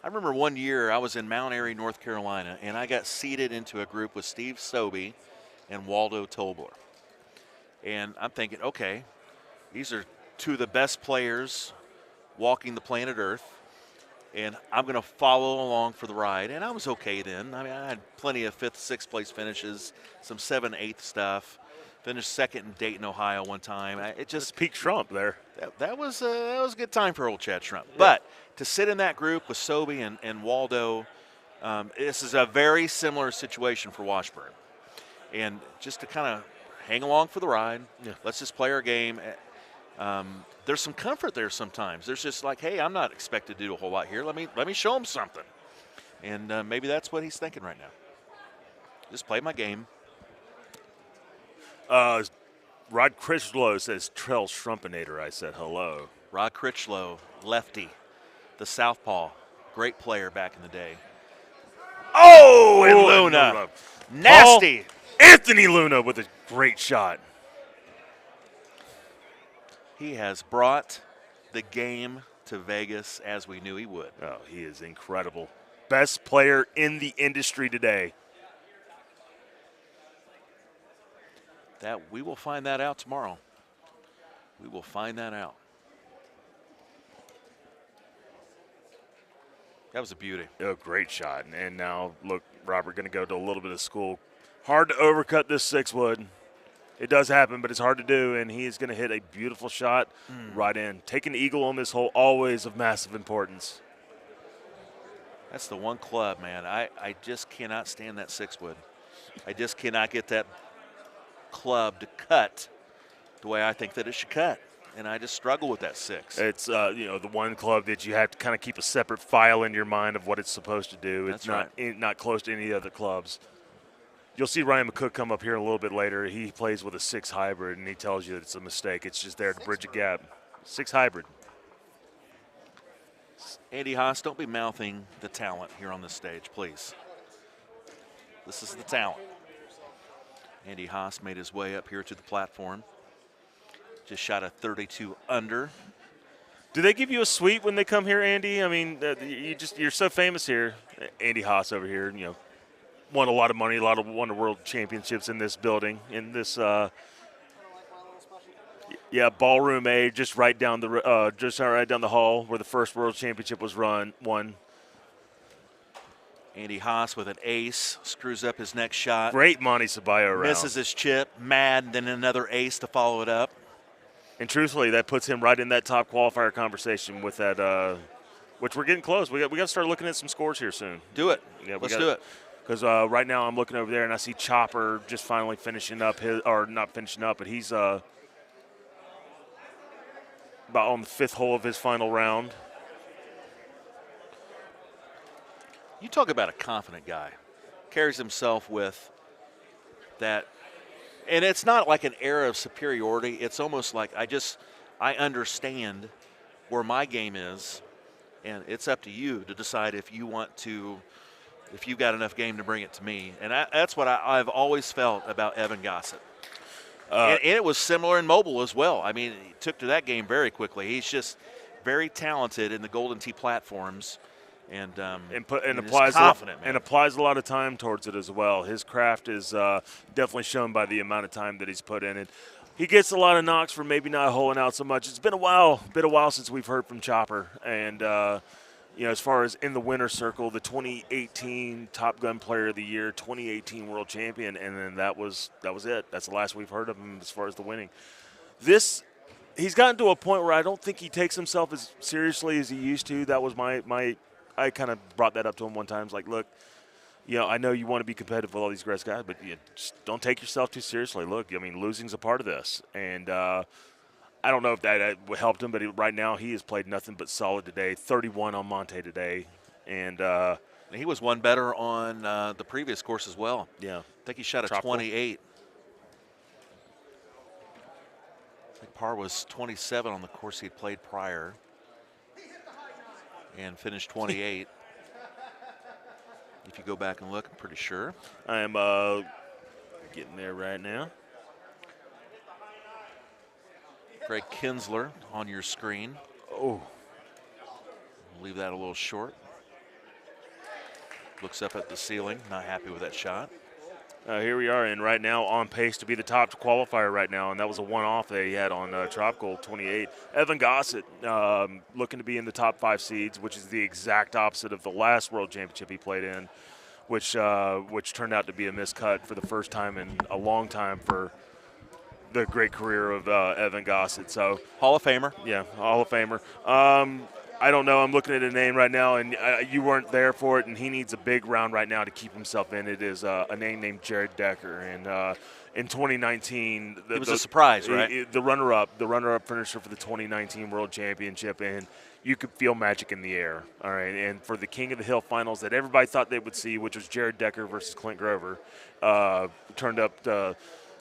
I remember one year I was in Mount Airy, North Carolina, and I got seated into a group with Steve Sobey and Waldo Tolbler. And I'm thinking, okay, these are 2 of the best players walking the planet Earth, and I'm going to follow along for the ride. And I was okay then. I mean, I had plenty of 5th, 6th place finishes, some 7th, 8th stuff. Finished 2nd in Dayton, Ohio one time. It just Peak Trump there. that was a good time for old Chad Shrimp. But to sit in that group with Sobey and Waldo, this is a very similar situation for Washburn. And just to kind of hang along for the ride, let's just play our game. There's some comfort there sometimes. There's just like, hey, I'm not expected to do a whole lot here. Let me show him something. And maybe that's what he's thinking right now. Just play my game. Rod Critchlow says, Trail Shrumpinator. I said hello. Rod Critchlow, lefty, the southpaw, great player back in the day. Oh, and Luna. Nasty. Anthony Luna with a great shot. He has brought the game to Vegas as we knew he would. Oh, he is incredible. Best player in the industry today. That we will find that out tomorrow. We will find that out. That was a beauty. Oh, great shot. And now, look, Robert going to go to a little bit of school. Hard to overcut this 6-wood. It does happen, but it's hard to do, and he is going to hit a beautiful shot right in. Taking the eagle on this hole, always of massive importance. That's the one club, man. I just cannot stand that 6-wood. I just cannot get that club to cut the way I think that it should cut. And I just struggle with that 6. It's the one club that you have to kind of keep a separate file in your mind of what it's supposed to do. It's That's not close to any other clubs. You'll see Ryan Mccook come up here a little bit later. He plays with a 6 hybrid, and he tells you that it's a mistake. It's just there to bridge a gap. 6 hybrid. Andy Haas, don't be mouthing the talent here on this stage, please. This is the talent. Andy Haas made his way up here to the platform. Just shot a 32 under. Do they give you a suite when they come here, Andy? I mean, you're so famous here. Andy Haas over here, won a lot of money, won the world championships in this building, in this ballroom A, just right down the hall where the first world championship was won. Andy Haas with an ace, screws up his next shot. Great Monty Ceballo round. Misses his chip, mad, then another ace to follow it up. And truthfully, that puts him right in that top qualifier conversation with that which we're getting close. We got to start looking at some scores here soon. Do it. Yeah, Let's do it. Because right now I'm looking over there and I see Chopper just finally finishing up not finishing up, but he's about on the 5th hole of his final round. You talk about a confident guy. Carries himself with that. And it's not like an air of superiority. It's almost like I understand where my game is, and it's up to you to decide if you've got enough game to bring it to me. And that's what I've always felt about Evan Gossett. And it was similar in mobile as well. I mean, he took to that game very quickly. He's just very talented in the Golden Tee platforms. And applies confident, man. And applies a lot of time towards it as well. His craft is definitely shown by the amount of time that he's put in it. He gets a lot of knocks for maybe not holing out so much. It's been a while since we've heard from Chopper. And as far as in the winner's circle, the 2018 Top Gun Player of the Year, 2018 World Champion, and then that was it. That's the last we've heard of him as far as the winning. He's gotten to a point where I don't think he takes himself as seriously as he used to. That was I kind of brought that up to him one time. It's like, look, I know you want to be competitive with all these great guys, but you just don't take yourself too seriously. Look, I mean, losing's a part of this. And I don't know if that helped him, but right now he has played nothing but solid today. 31 on Monte today. And he was one better on the previous course as well. Yeah. I think he shot a Tropical. 28. I think par was 27 on the course he'd played prior. And finished 28. If you go back and look, I'm pretty sure. I am getting there right now. Greg Kinsler on your screen. Oh. Leave that a little short. Looks up at the ceiling, not happy with that shot. Here we are, and right now on pace to be the top qualifier right now, and that was a one-off that he had on Tropical 28. Evan Gossett looking to be in the top 5 seeds, which is the exact opposite of the last World Championship he played in, which turned out to be a miscut for the first time in a long time for the great career of Evan Gossett. So Hall of Famer. Yeah, Hall of Famer. I don't know. I'm looking at a name right now, and you weren't there for it, and he needs a big round right now to keep himself in. It is a name named Jared Decker, and in 2019, it was a surprise, right? The runner-up finisher for the 2019 World Championship, and you could feel magic in the air. All right, and for the King of the Hill finals that everybody thought they would see, which was Jared Decker versus Clint Grover, turned up to,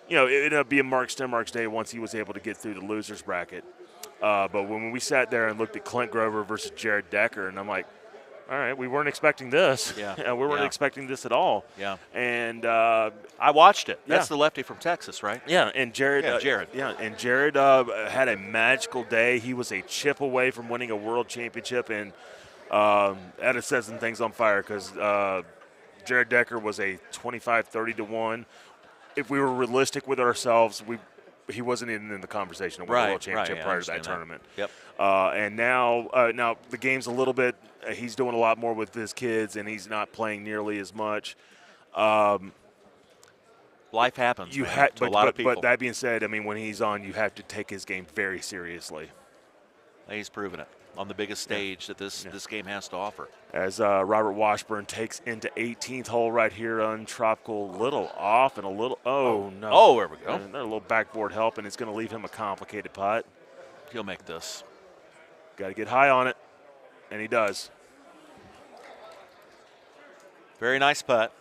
it ended up being Mark Stenmark's day once he was able to get through the losers bracket. But when we sat there and looked at Clint Grover versus Jared Decker, and I'm like, all right, we weren't expecting this. Yeah. We weren't expecting this at all. Yeah. And I watched it. That's the lefty from Texas, right? Yeah, and Jared. Jared. And Jared had a magical day. He was a chip away from winning a world championship, and that has set some things on fire because Jared Decker was a 25-30 to 1. If we were realistic with ourselves, he wasn't even in the conversation to win the world championship prior to that tournament. Yep. And now the game's a little bit. He's doing a lot more with his kids, and he's not playing nearly as much. Life happens to a lot of people. But that being said, I mean, when he's on, you have to take his game very seriously. He's proven it on the biggest stage that this game has to offer. As Robert Washburn takes into 18th hole right here on Tropical, little off and a little, no. Oh, there we go. Another little backboard help, and it's going to leave him a complicated putt. He'll make this. Got to get high on it, and he does. Very nice putt,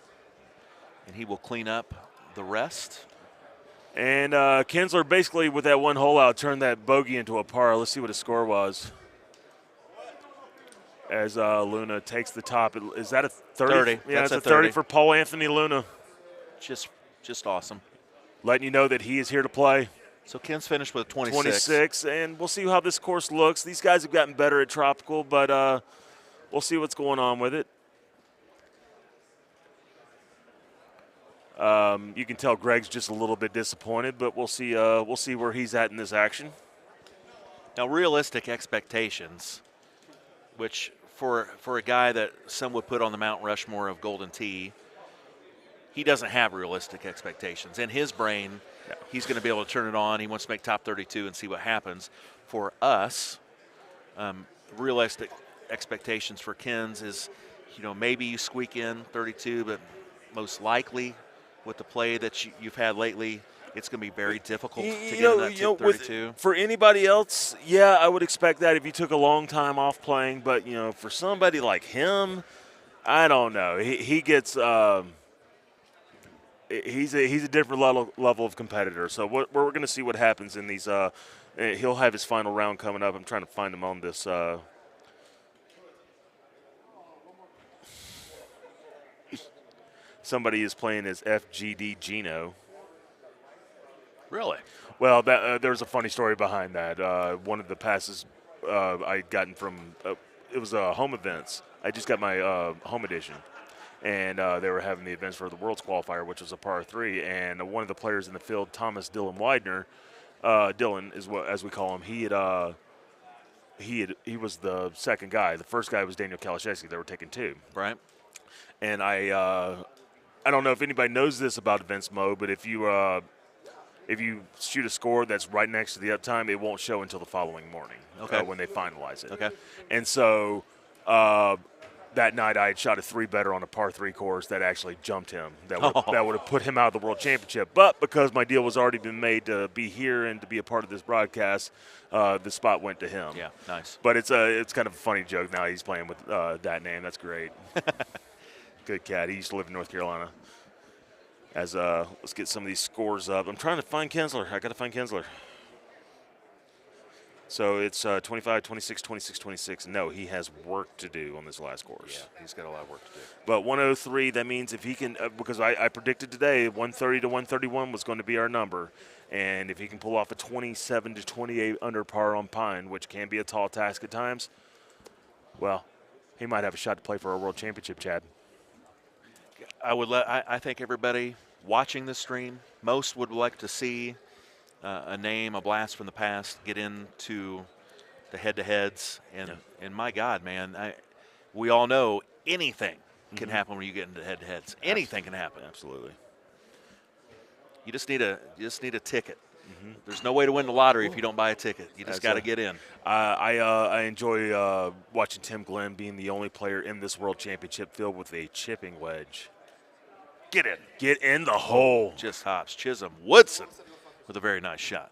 and he will clean up the rest. And Kinsler basically, with that one hole out, turned that bogey into a par. Let's see what his score was. As Luna takes the top. Is that a 30? 30. Yeah, that's it's a 30 for Paul Anthony Luna. Just awesome. Letting you know that he is here to play. So Ken's finished with 26. 26, and we'll see how this course looks. These guys have gotten better at Tropical, but we'll see what's going on with it. You can tell Greg's just a little bit disappointed, but we'll see where he's at in this action. Now, realistic expectations, which for a guy that some would put on the Mount Rushmore of Golden Tee, he doesn't have realistic expectations. In his brain, he's going to be able to turn it on. He wants to make top 32 and see what happens. For us, realistic expectations for Kens is, maybe you squeak in 32, but most likely with the play that you've had lately, it's going to be very difficult to get in that 32. For anybody else, yeah, I would expect that if you took a long time off playing. But for somebody like him, I don't know. He gets he's a different level of competitor. So we're going to see what happens in these. He'll have his final round coming up. I'm trying to find him on this. Somebody is playing as FGD Gino. Really? Well, there's a funny story behind that. One of the passes I'd gotten from it was home events. I just got my home edition, and they were having the events for the Worlds qualifier, which was a par 3. And one of the players in the field, Thomas Dylan Widener, Dylan is what as we call him. He was the second guy. The first guy was Daniel Kalashevsky. They were taking 2. Right. And I don't know if anybody knows this about events mode, but if you shoot a score that's right next to the uptime, it won't show until the following morning. Okay. When they finalize it. Okay. And so that night I had shot a 3-better on a par 3 course that actually jumped him. That would have put him out of the World Championship. But because my deal was already been made to be here and to be a part of this broadcast, the spot went to him. Yeah, nice. But it's kind of a funny joke now he's playing with that name. That's great. Good cat. He used to live in North Carolina. Let's get some of these scores up. I'm trying to find Kinsler. I got to find Kinsler. So it's 25, 26, 26, 26. No, he has work to do on this last course. Yeah, he's got a lot of work to do. But 103, that means if he can, because I predicted today 130 to 131 was going to be our number. And if he can pull off a 27 to 28 under par on Pine, which can be a tall task at times, well, he might have a shot to play for a world championship, Chad. I think everybody watching this stream, most would like to see a name, a blast from the past, get into the head-to-heads. And my God, man, we all know anything can happen when you get into head-to-heads. Anything can happen. Absolutely. You just need a ticket. There's no way to win the lottery if you don't buy a ticket. You just got to get in. I enjoy watching Tim Glenn being the only player in this World Championship field with a chipping wedge. Get in. Get in the hole. Just hops. Chisholm Woodson with a very nice shot.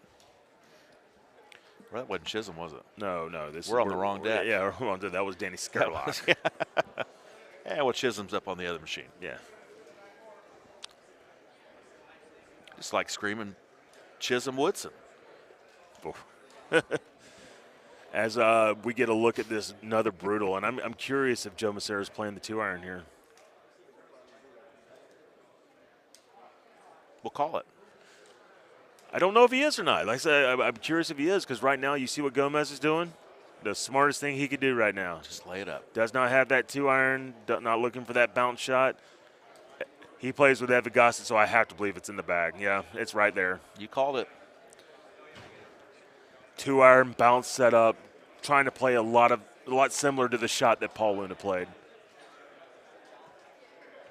Well, that wasn't Chisholm, was it? No. We're on the wrong deck. Yeah, we're on that was Danny Skerlock. Yeah, well, Chisholm's up on the other machine. Yeah. Just like screaming Chisholm Woodson. As we get a look at this, another brutal, and I'm curious if Joe Macera's playing the 2-iron here. We'll call it. I don't know if he is or not. Like I said, I'm curious if he is, because right now you see what Gomez is doing. The smartest thing he could do right now. Just lay it up. Does not have that 2-iron, not looking for that bounce shot. He plays with Evan Gossett, so I have to believe it's in the bag. Yeah, it's right there. You called it. 2-iron, bounce setup, trying to play a lot similar to the shot that Paul Luna played.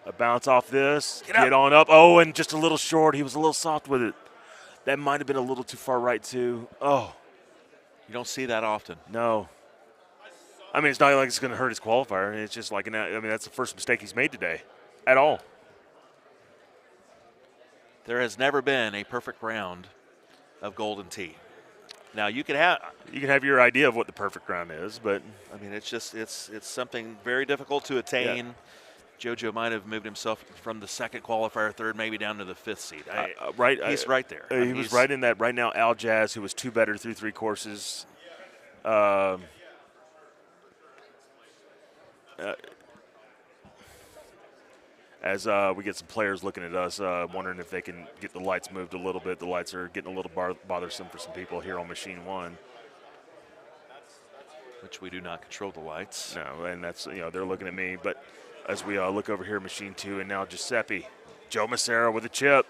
A bounce off this, get on up. Oh, and just a little short. He was a little soft with it. That might have been a little too far right, too. Oh. You don't see that often. No. I mean, it's not like it's going to hurt his qualifier. It's just like, that's the first mistake he's made today at all. There has never been a perfect round of Golden Tee. Now, you can have your idea of what the perfect round is, but I mean, it's something very difficult to attain. Yeah. JoJo might have moved himself from the second qualifier, third, maybe down to the 5th seed. He's right there. He was right in that. Right now, Al Jazz, who was 2-better through 3 courses. As we get some players looking at us, wondering if they can get the lights moved a little bit. The lights are getting a little bothersome for some people here on Machine 1. Which we do not control the lights. No, and that's, they're looking at me. But as we look over here, Machine 2, and now Giuseppe. Joe Macera with a chip.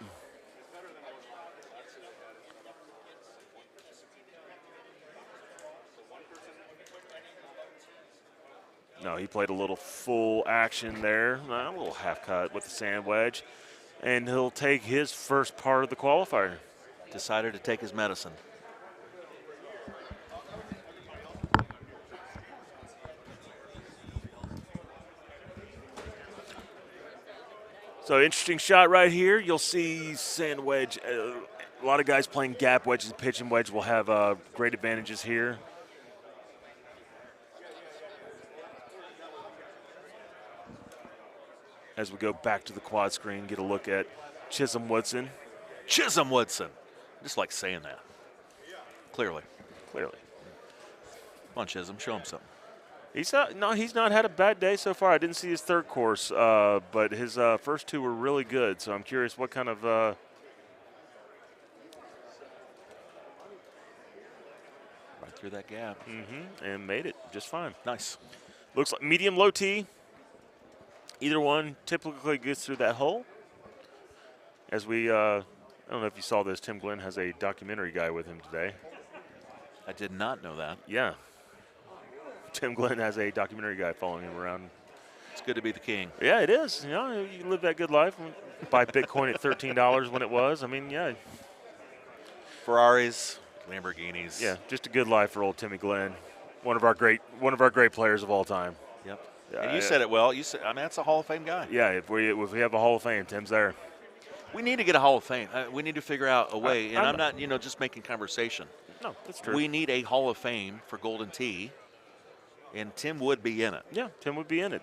No, he played a little full action there, a little half cut with the sand wedge, and he'll take his first part of the qualifier. Decided to take his medicine. So interesting shot right here. You'll see sand wedge. A lot of guys playing gap wedges, pitch and wedge will have great advantages here. As we go back to the quad screen, get a look at Chisholm Woodson. Chisholm Woodson. Just like saying that. Clearly. Clearly. Come on, Chisholm, show him something. He's not had a bad day so far. I didn't see his third course, but his first two were really good. So I'm curious what kind of Right through that gap. and made it just fine. Nice. Looks like medium low tee. Either one typically gets through that hole. As we, I don't know if you saw this, Tim Glenn has a documentary guy with him today. I did not know that. Yeah. Tim Glenn has a documentary guy following him around. It's good to be the king. Yeah, it is. You know, you live that good life. Buy Bitcoin at $13 when it was. I mean, yeah. Ferraris, Lamborghinis. Yeah, just a good life for old Timmy Glenn. One of our great players of all time. Yep. And you said it well. You said, I mean, that's a Hall of Fame guy. Yeah, if we have a Hall of Fame, Tim's there. We need to get a Hall of Fame. We need to figure out a way. And I'm not, just making conversation. No, that's true. We need a Hall of Fame for Golden Tee, and Tim would be in it. Yeah, Tim would be in it.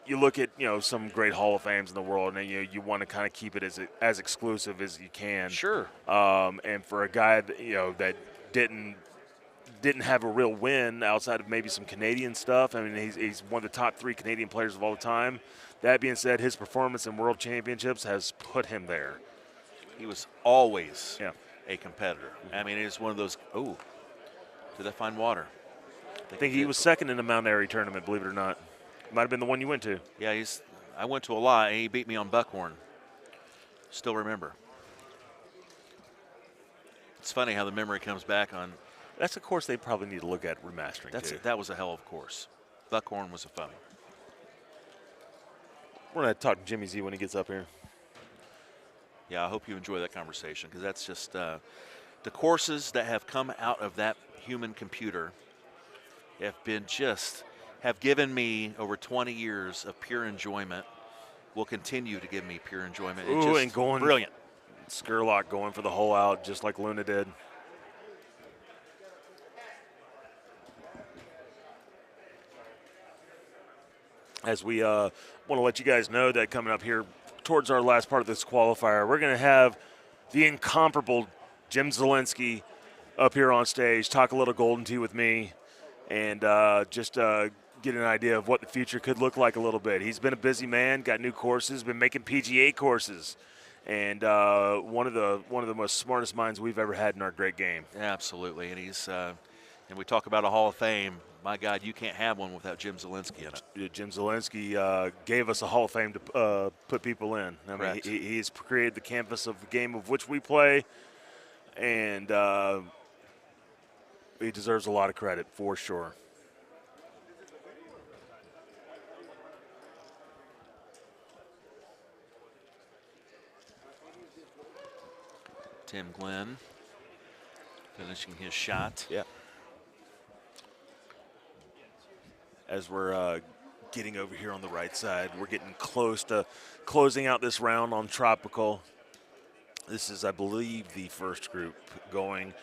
You look at some great Hall of Fames in the world, and you want to kind of keep it as exclusive as you can. Sure. And for a guy that that didn't have a real win outside of maybe some Canadian stuff. I mean, he's one of the top 3 Canadian players of all time. That being said, his performance in World Championships has put him there. He was always a competitor. I mean, it's one of those. Oh, did I find water? I think he was second in the Mount Airy tournament, believe it or not. Might have been the one you went to. Yeah, I went to a lot, and he beat me on Buckhorn. Still remember. It's funny how the memory comes back on. That's a course they probably need to look at remastering. That was a hell of a course. Buckhorn was a fun. We're going to talk to Jimmy Z when he gets up here. Yeah, I hope you enjoy that conversation, because that's just the courses that have come out of that human computer have given me over 20 years of pure enjoyment, will continue to give me pure enjoyment. Ooh, and going brilliant. Skurlock going for the hole out just like Luna did. As we want to let you guys know that coming up here towards our last part of this qualifier, we're going to have the incomparable Jim Zielinski up here on stage, talk a little Golden Tee with me, and just get an idea of what the future could look like a little bit. He's been a busy man, got new courses, been making PGA courses, and one of the most smartest minds we've ever had in our great game. Yeah, absolutely, and he's and we talk about a Hall of Fame. My God, you can't have one without Jim Zielinski in it. Jim Zielinski gave us a Hall of Fame to put people in. I mean, he's created the canvas of the game of which we play, and he deserves a lot of credit for sure. Tim Glenn finishing his shot. Yeah. As we're getting over here on the right side, we're getting close to closing out this round on Tropical. This is, I believe, the first group going.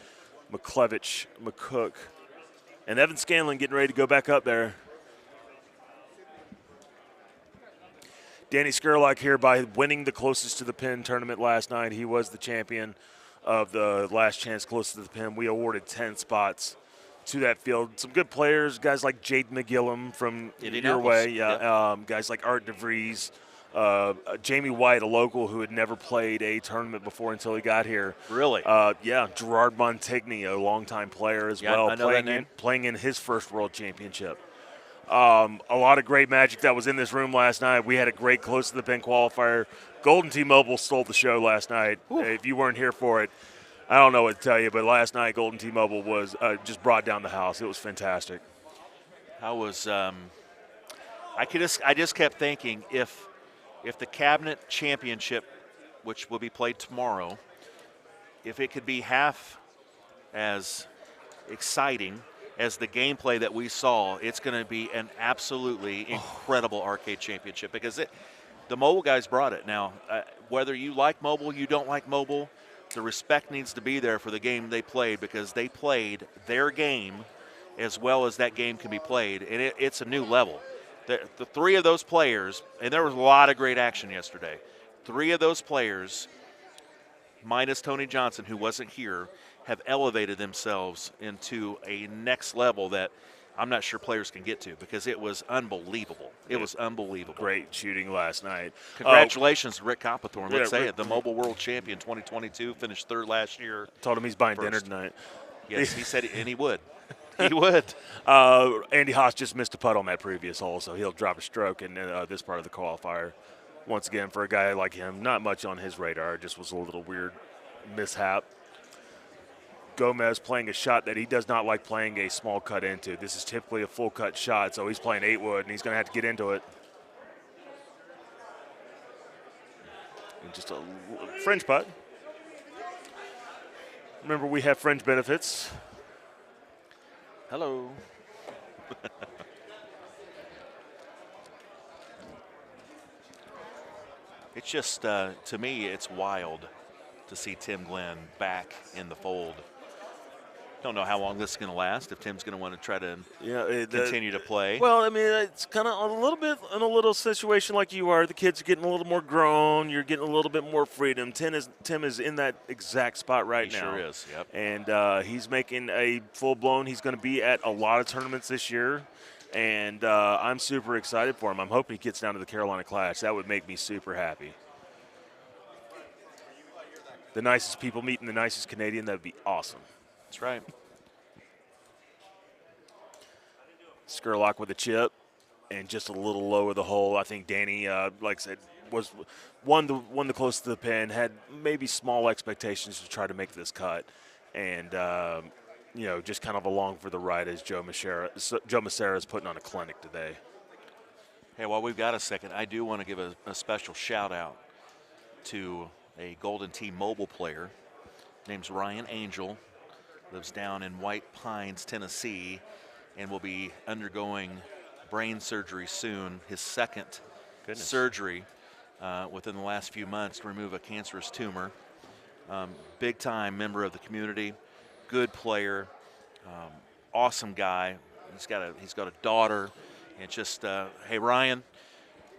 McClevich, Mccook, and Evan Scanlan getting ready to go back up there. Danny Skurlock here by winning the closest to the pin tournament last night. He was the champion of the last chance closest to the pin. We awarded 10 spots to that field. Some good players, guys like Jade McGillum from your way, guys like Art DeVries, Jamie White, a local who had never played a tournament before until he got here. Really? Yeah, Gerard Montigny, a longtime player as well, I know that name. Playing in his first World Championship. A lot of great magic that was in this room last night. We had a great close to the pin qualifier. Golden Tee Mobile stole the show last night. If you weren't here for it, I don't know what to tell you, but last night Golden Tee Mobile was just brought down the house. It was fantastic. I was I just kept thinking if the Cabinet Championship, which will be played tomorrow, if it could be half as exciting as the gameplay that we saw, it's going to be an absolutely incredible arcade championship because the mobile guys brought it. Now, whether you like mobile, you don't like mobile, the respect needs to be there for the game they played because they played their game as well as that game can be played, and it's a new level. The three of those players, and there was a lot of great action yesterday, three of those players, minus Tony Johnson, who wasn't here, have elevated themselves into a next level that I'm not sure players can get to because it was unbelievable. It was unbelievable. Great shooting last night. Congratulations to Rick Coppathorne. Let's say Rick, it. The mobile world champion 2022, finished third last year. Told him he's buying First. dinner tonight. Yes, he said it, and he would. He would. Andy Haas just missed a putt on that previous hole, so he'll drop a stroke in this part of the qualifier. Once again, for a guy like him, not much on his radar. Just was a little weird mishap. Gomez playing a shot that he does not like playing a small cut into. This is typically a full cut shot, so he's playing 8-wood, and he's going to have to get into it. And just a fringe putt. Remember, we have fringe benefits. Hello. It's just, to me, it's wild to see Tim Glenn back in the fold. Don't know how long this is going to last, if Tim's going to want to try to continue to play. Well, I mean, it's kind of a little bit in a little situation like you are. The kids are getting a little more grown. You're getting a little bit more freedom. Tim is in that exact spot right now. He sure is, yep. And he's making a full-blown. He's going to be at a lot of tournaments this year. And I'm super excited for him. I'm hoping he gets down to the Carolina Clash. That would make me super happy. The nicest people meeting the nicest Canadian, that would be awesome. That's right. Skurlock with a chip and just a little low of the hole. I think Danny, like I said, was one the closest to the pin, had maybe small expectations to try to make this cut. And, just kind of along for the ride as Joe Massera is putting on a clinic today. Hey, while we've got a second, I do want to give a special shout out to a Golden Tee mobile player. Name's Ryan Angel. Lives down in White Pines, Tennessee, and will be undergoing brain surgery soon. His second surgery within the last few months to remove a cancerous tumor. Big time member of the community, good player, awesome guy. He's got a daughter, and just hey Ryan,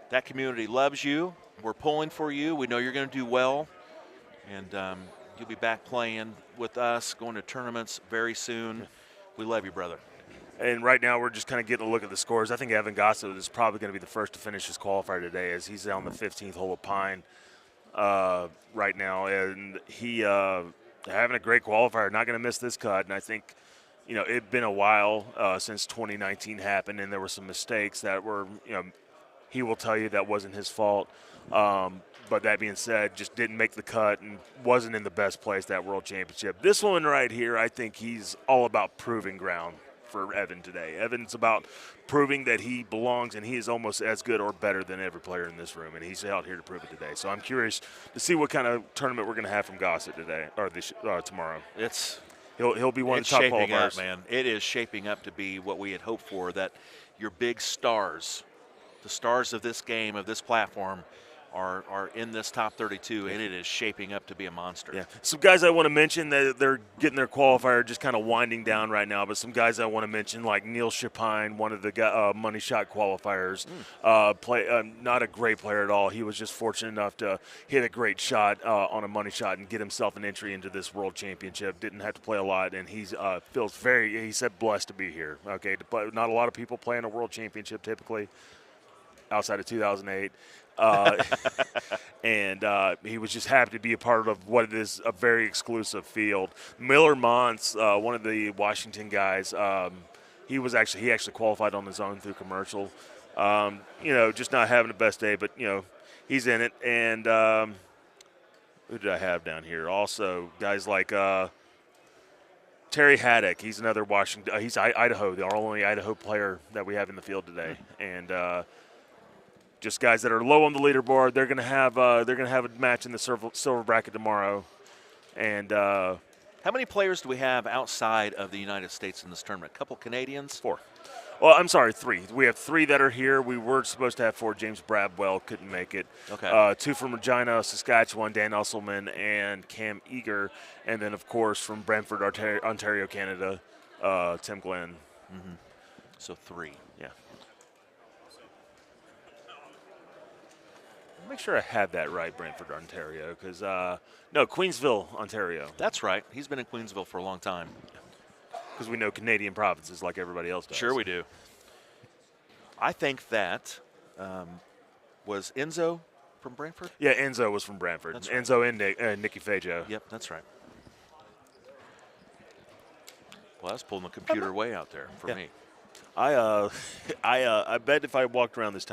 that community loves you. We're pulling for you. We know you're going to do well, and you'll be back playing with us, going to tournaments very soon. We love you, brother. And right now we're just kind of getting a look at the scores. I think Evan Gossett is probably going to be the first to finish his qualifier today, as he's on the 15th hole of Pine right now. And he having a great qualifier, not going to miss this cut. And I think, it'd been a while since 2019 happened, and there were some mistakes that were, he will tell you that wasn't his fault. But that being said, just didn't make the cut and wasn't in the best place that World Championship. This one right here, I think he's all about proving ground for Evan today. Evan's about proving that he belongs, and he is almost as good or better than every player in this room, and he's out here to prove it today. So I'm curious to see what kind of tournament we're going to have from Gossett today or tomorrow. He'll be one of the top shaping qualifiers. up, man. It is shaping up to be what we had hoped for, that your big stars, the stars of this game, of this platform, are in this top 32, and it is shaping up to be a monster. Yeah. Some guys I want to mention that they're getting their qualifier just kind of winding down right now, but some guys I want to mention, like Neil Chapine, one of the money shot qualifiers, not a great player at all. He was just fortunate enough to hit a great shot on a money shot and get himself an entry into this World Championship. Didn't have to play a lot, and he feels he said, blessed to be here. Okay, not a lot of people play in a World Championship typically outside of 2008. And he was just happy to be a part of what is a very exclusive field. Miller Montz, one of the Washington guys, he actually qualified on his own through commercial. Just not having the best day, but he's in it. And who did I have down here? Also, guys like Terry Haddock. He's another Washington. He's Idaho, the only Idaho player that we have in the field today, and. Just guys that are low on the leaderboard. They're gonna have a match in the silver bracket tomorrow, and How many players do we have outside of the United States in this tournament? A couple Canadians? 4. Well, I'm sorry, 3. We have 3 that are here. We were supposed to have 4. James Bradwell couldn't make it. Okay. 2 from Regina, Saskatchewan, Dan Usselman and Cam Eager. And then, of course, from Brantford, Ontario, Canada, Tim Glenn. So 3. Yeah. Make sure I had that right, Brantford, Ontario, because, no, Queensville, Ontario, That's right. He's been in Queensville for a long time. because we know Canadian provinces like everybody else does. Sure we do. I think that was Enzo from Brantford? Yeah, Enzo was from Brantford. That's right. Enzo and Nicky Fajo. Yep, that's right. Well, I was pulling the computer way out there for Yeah. me. I bet if I walked around this town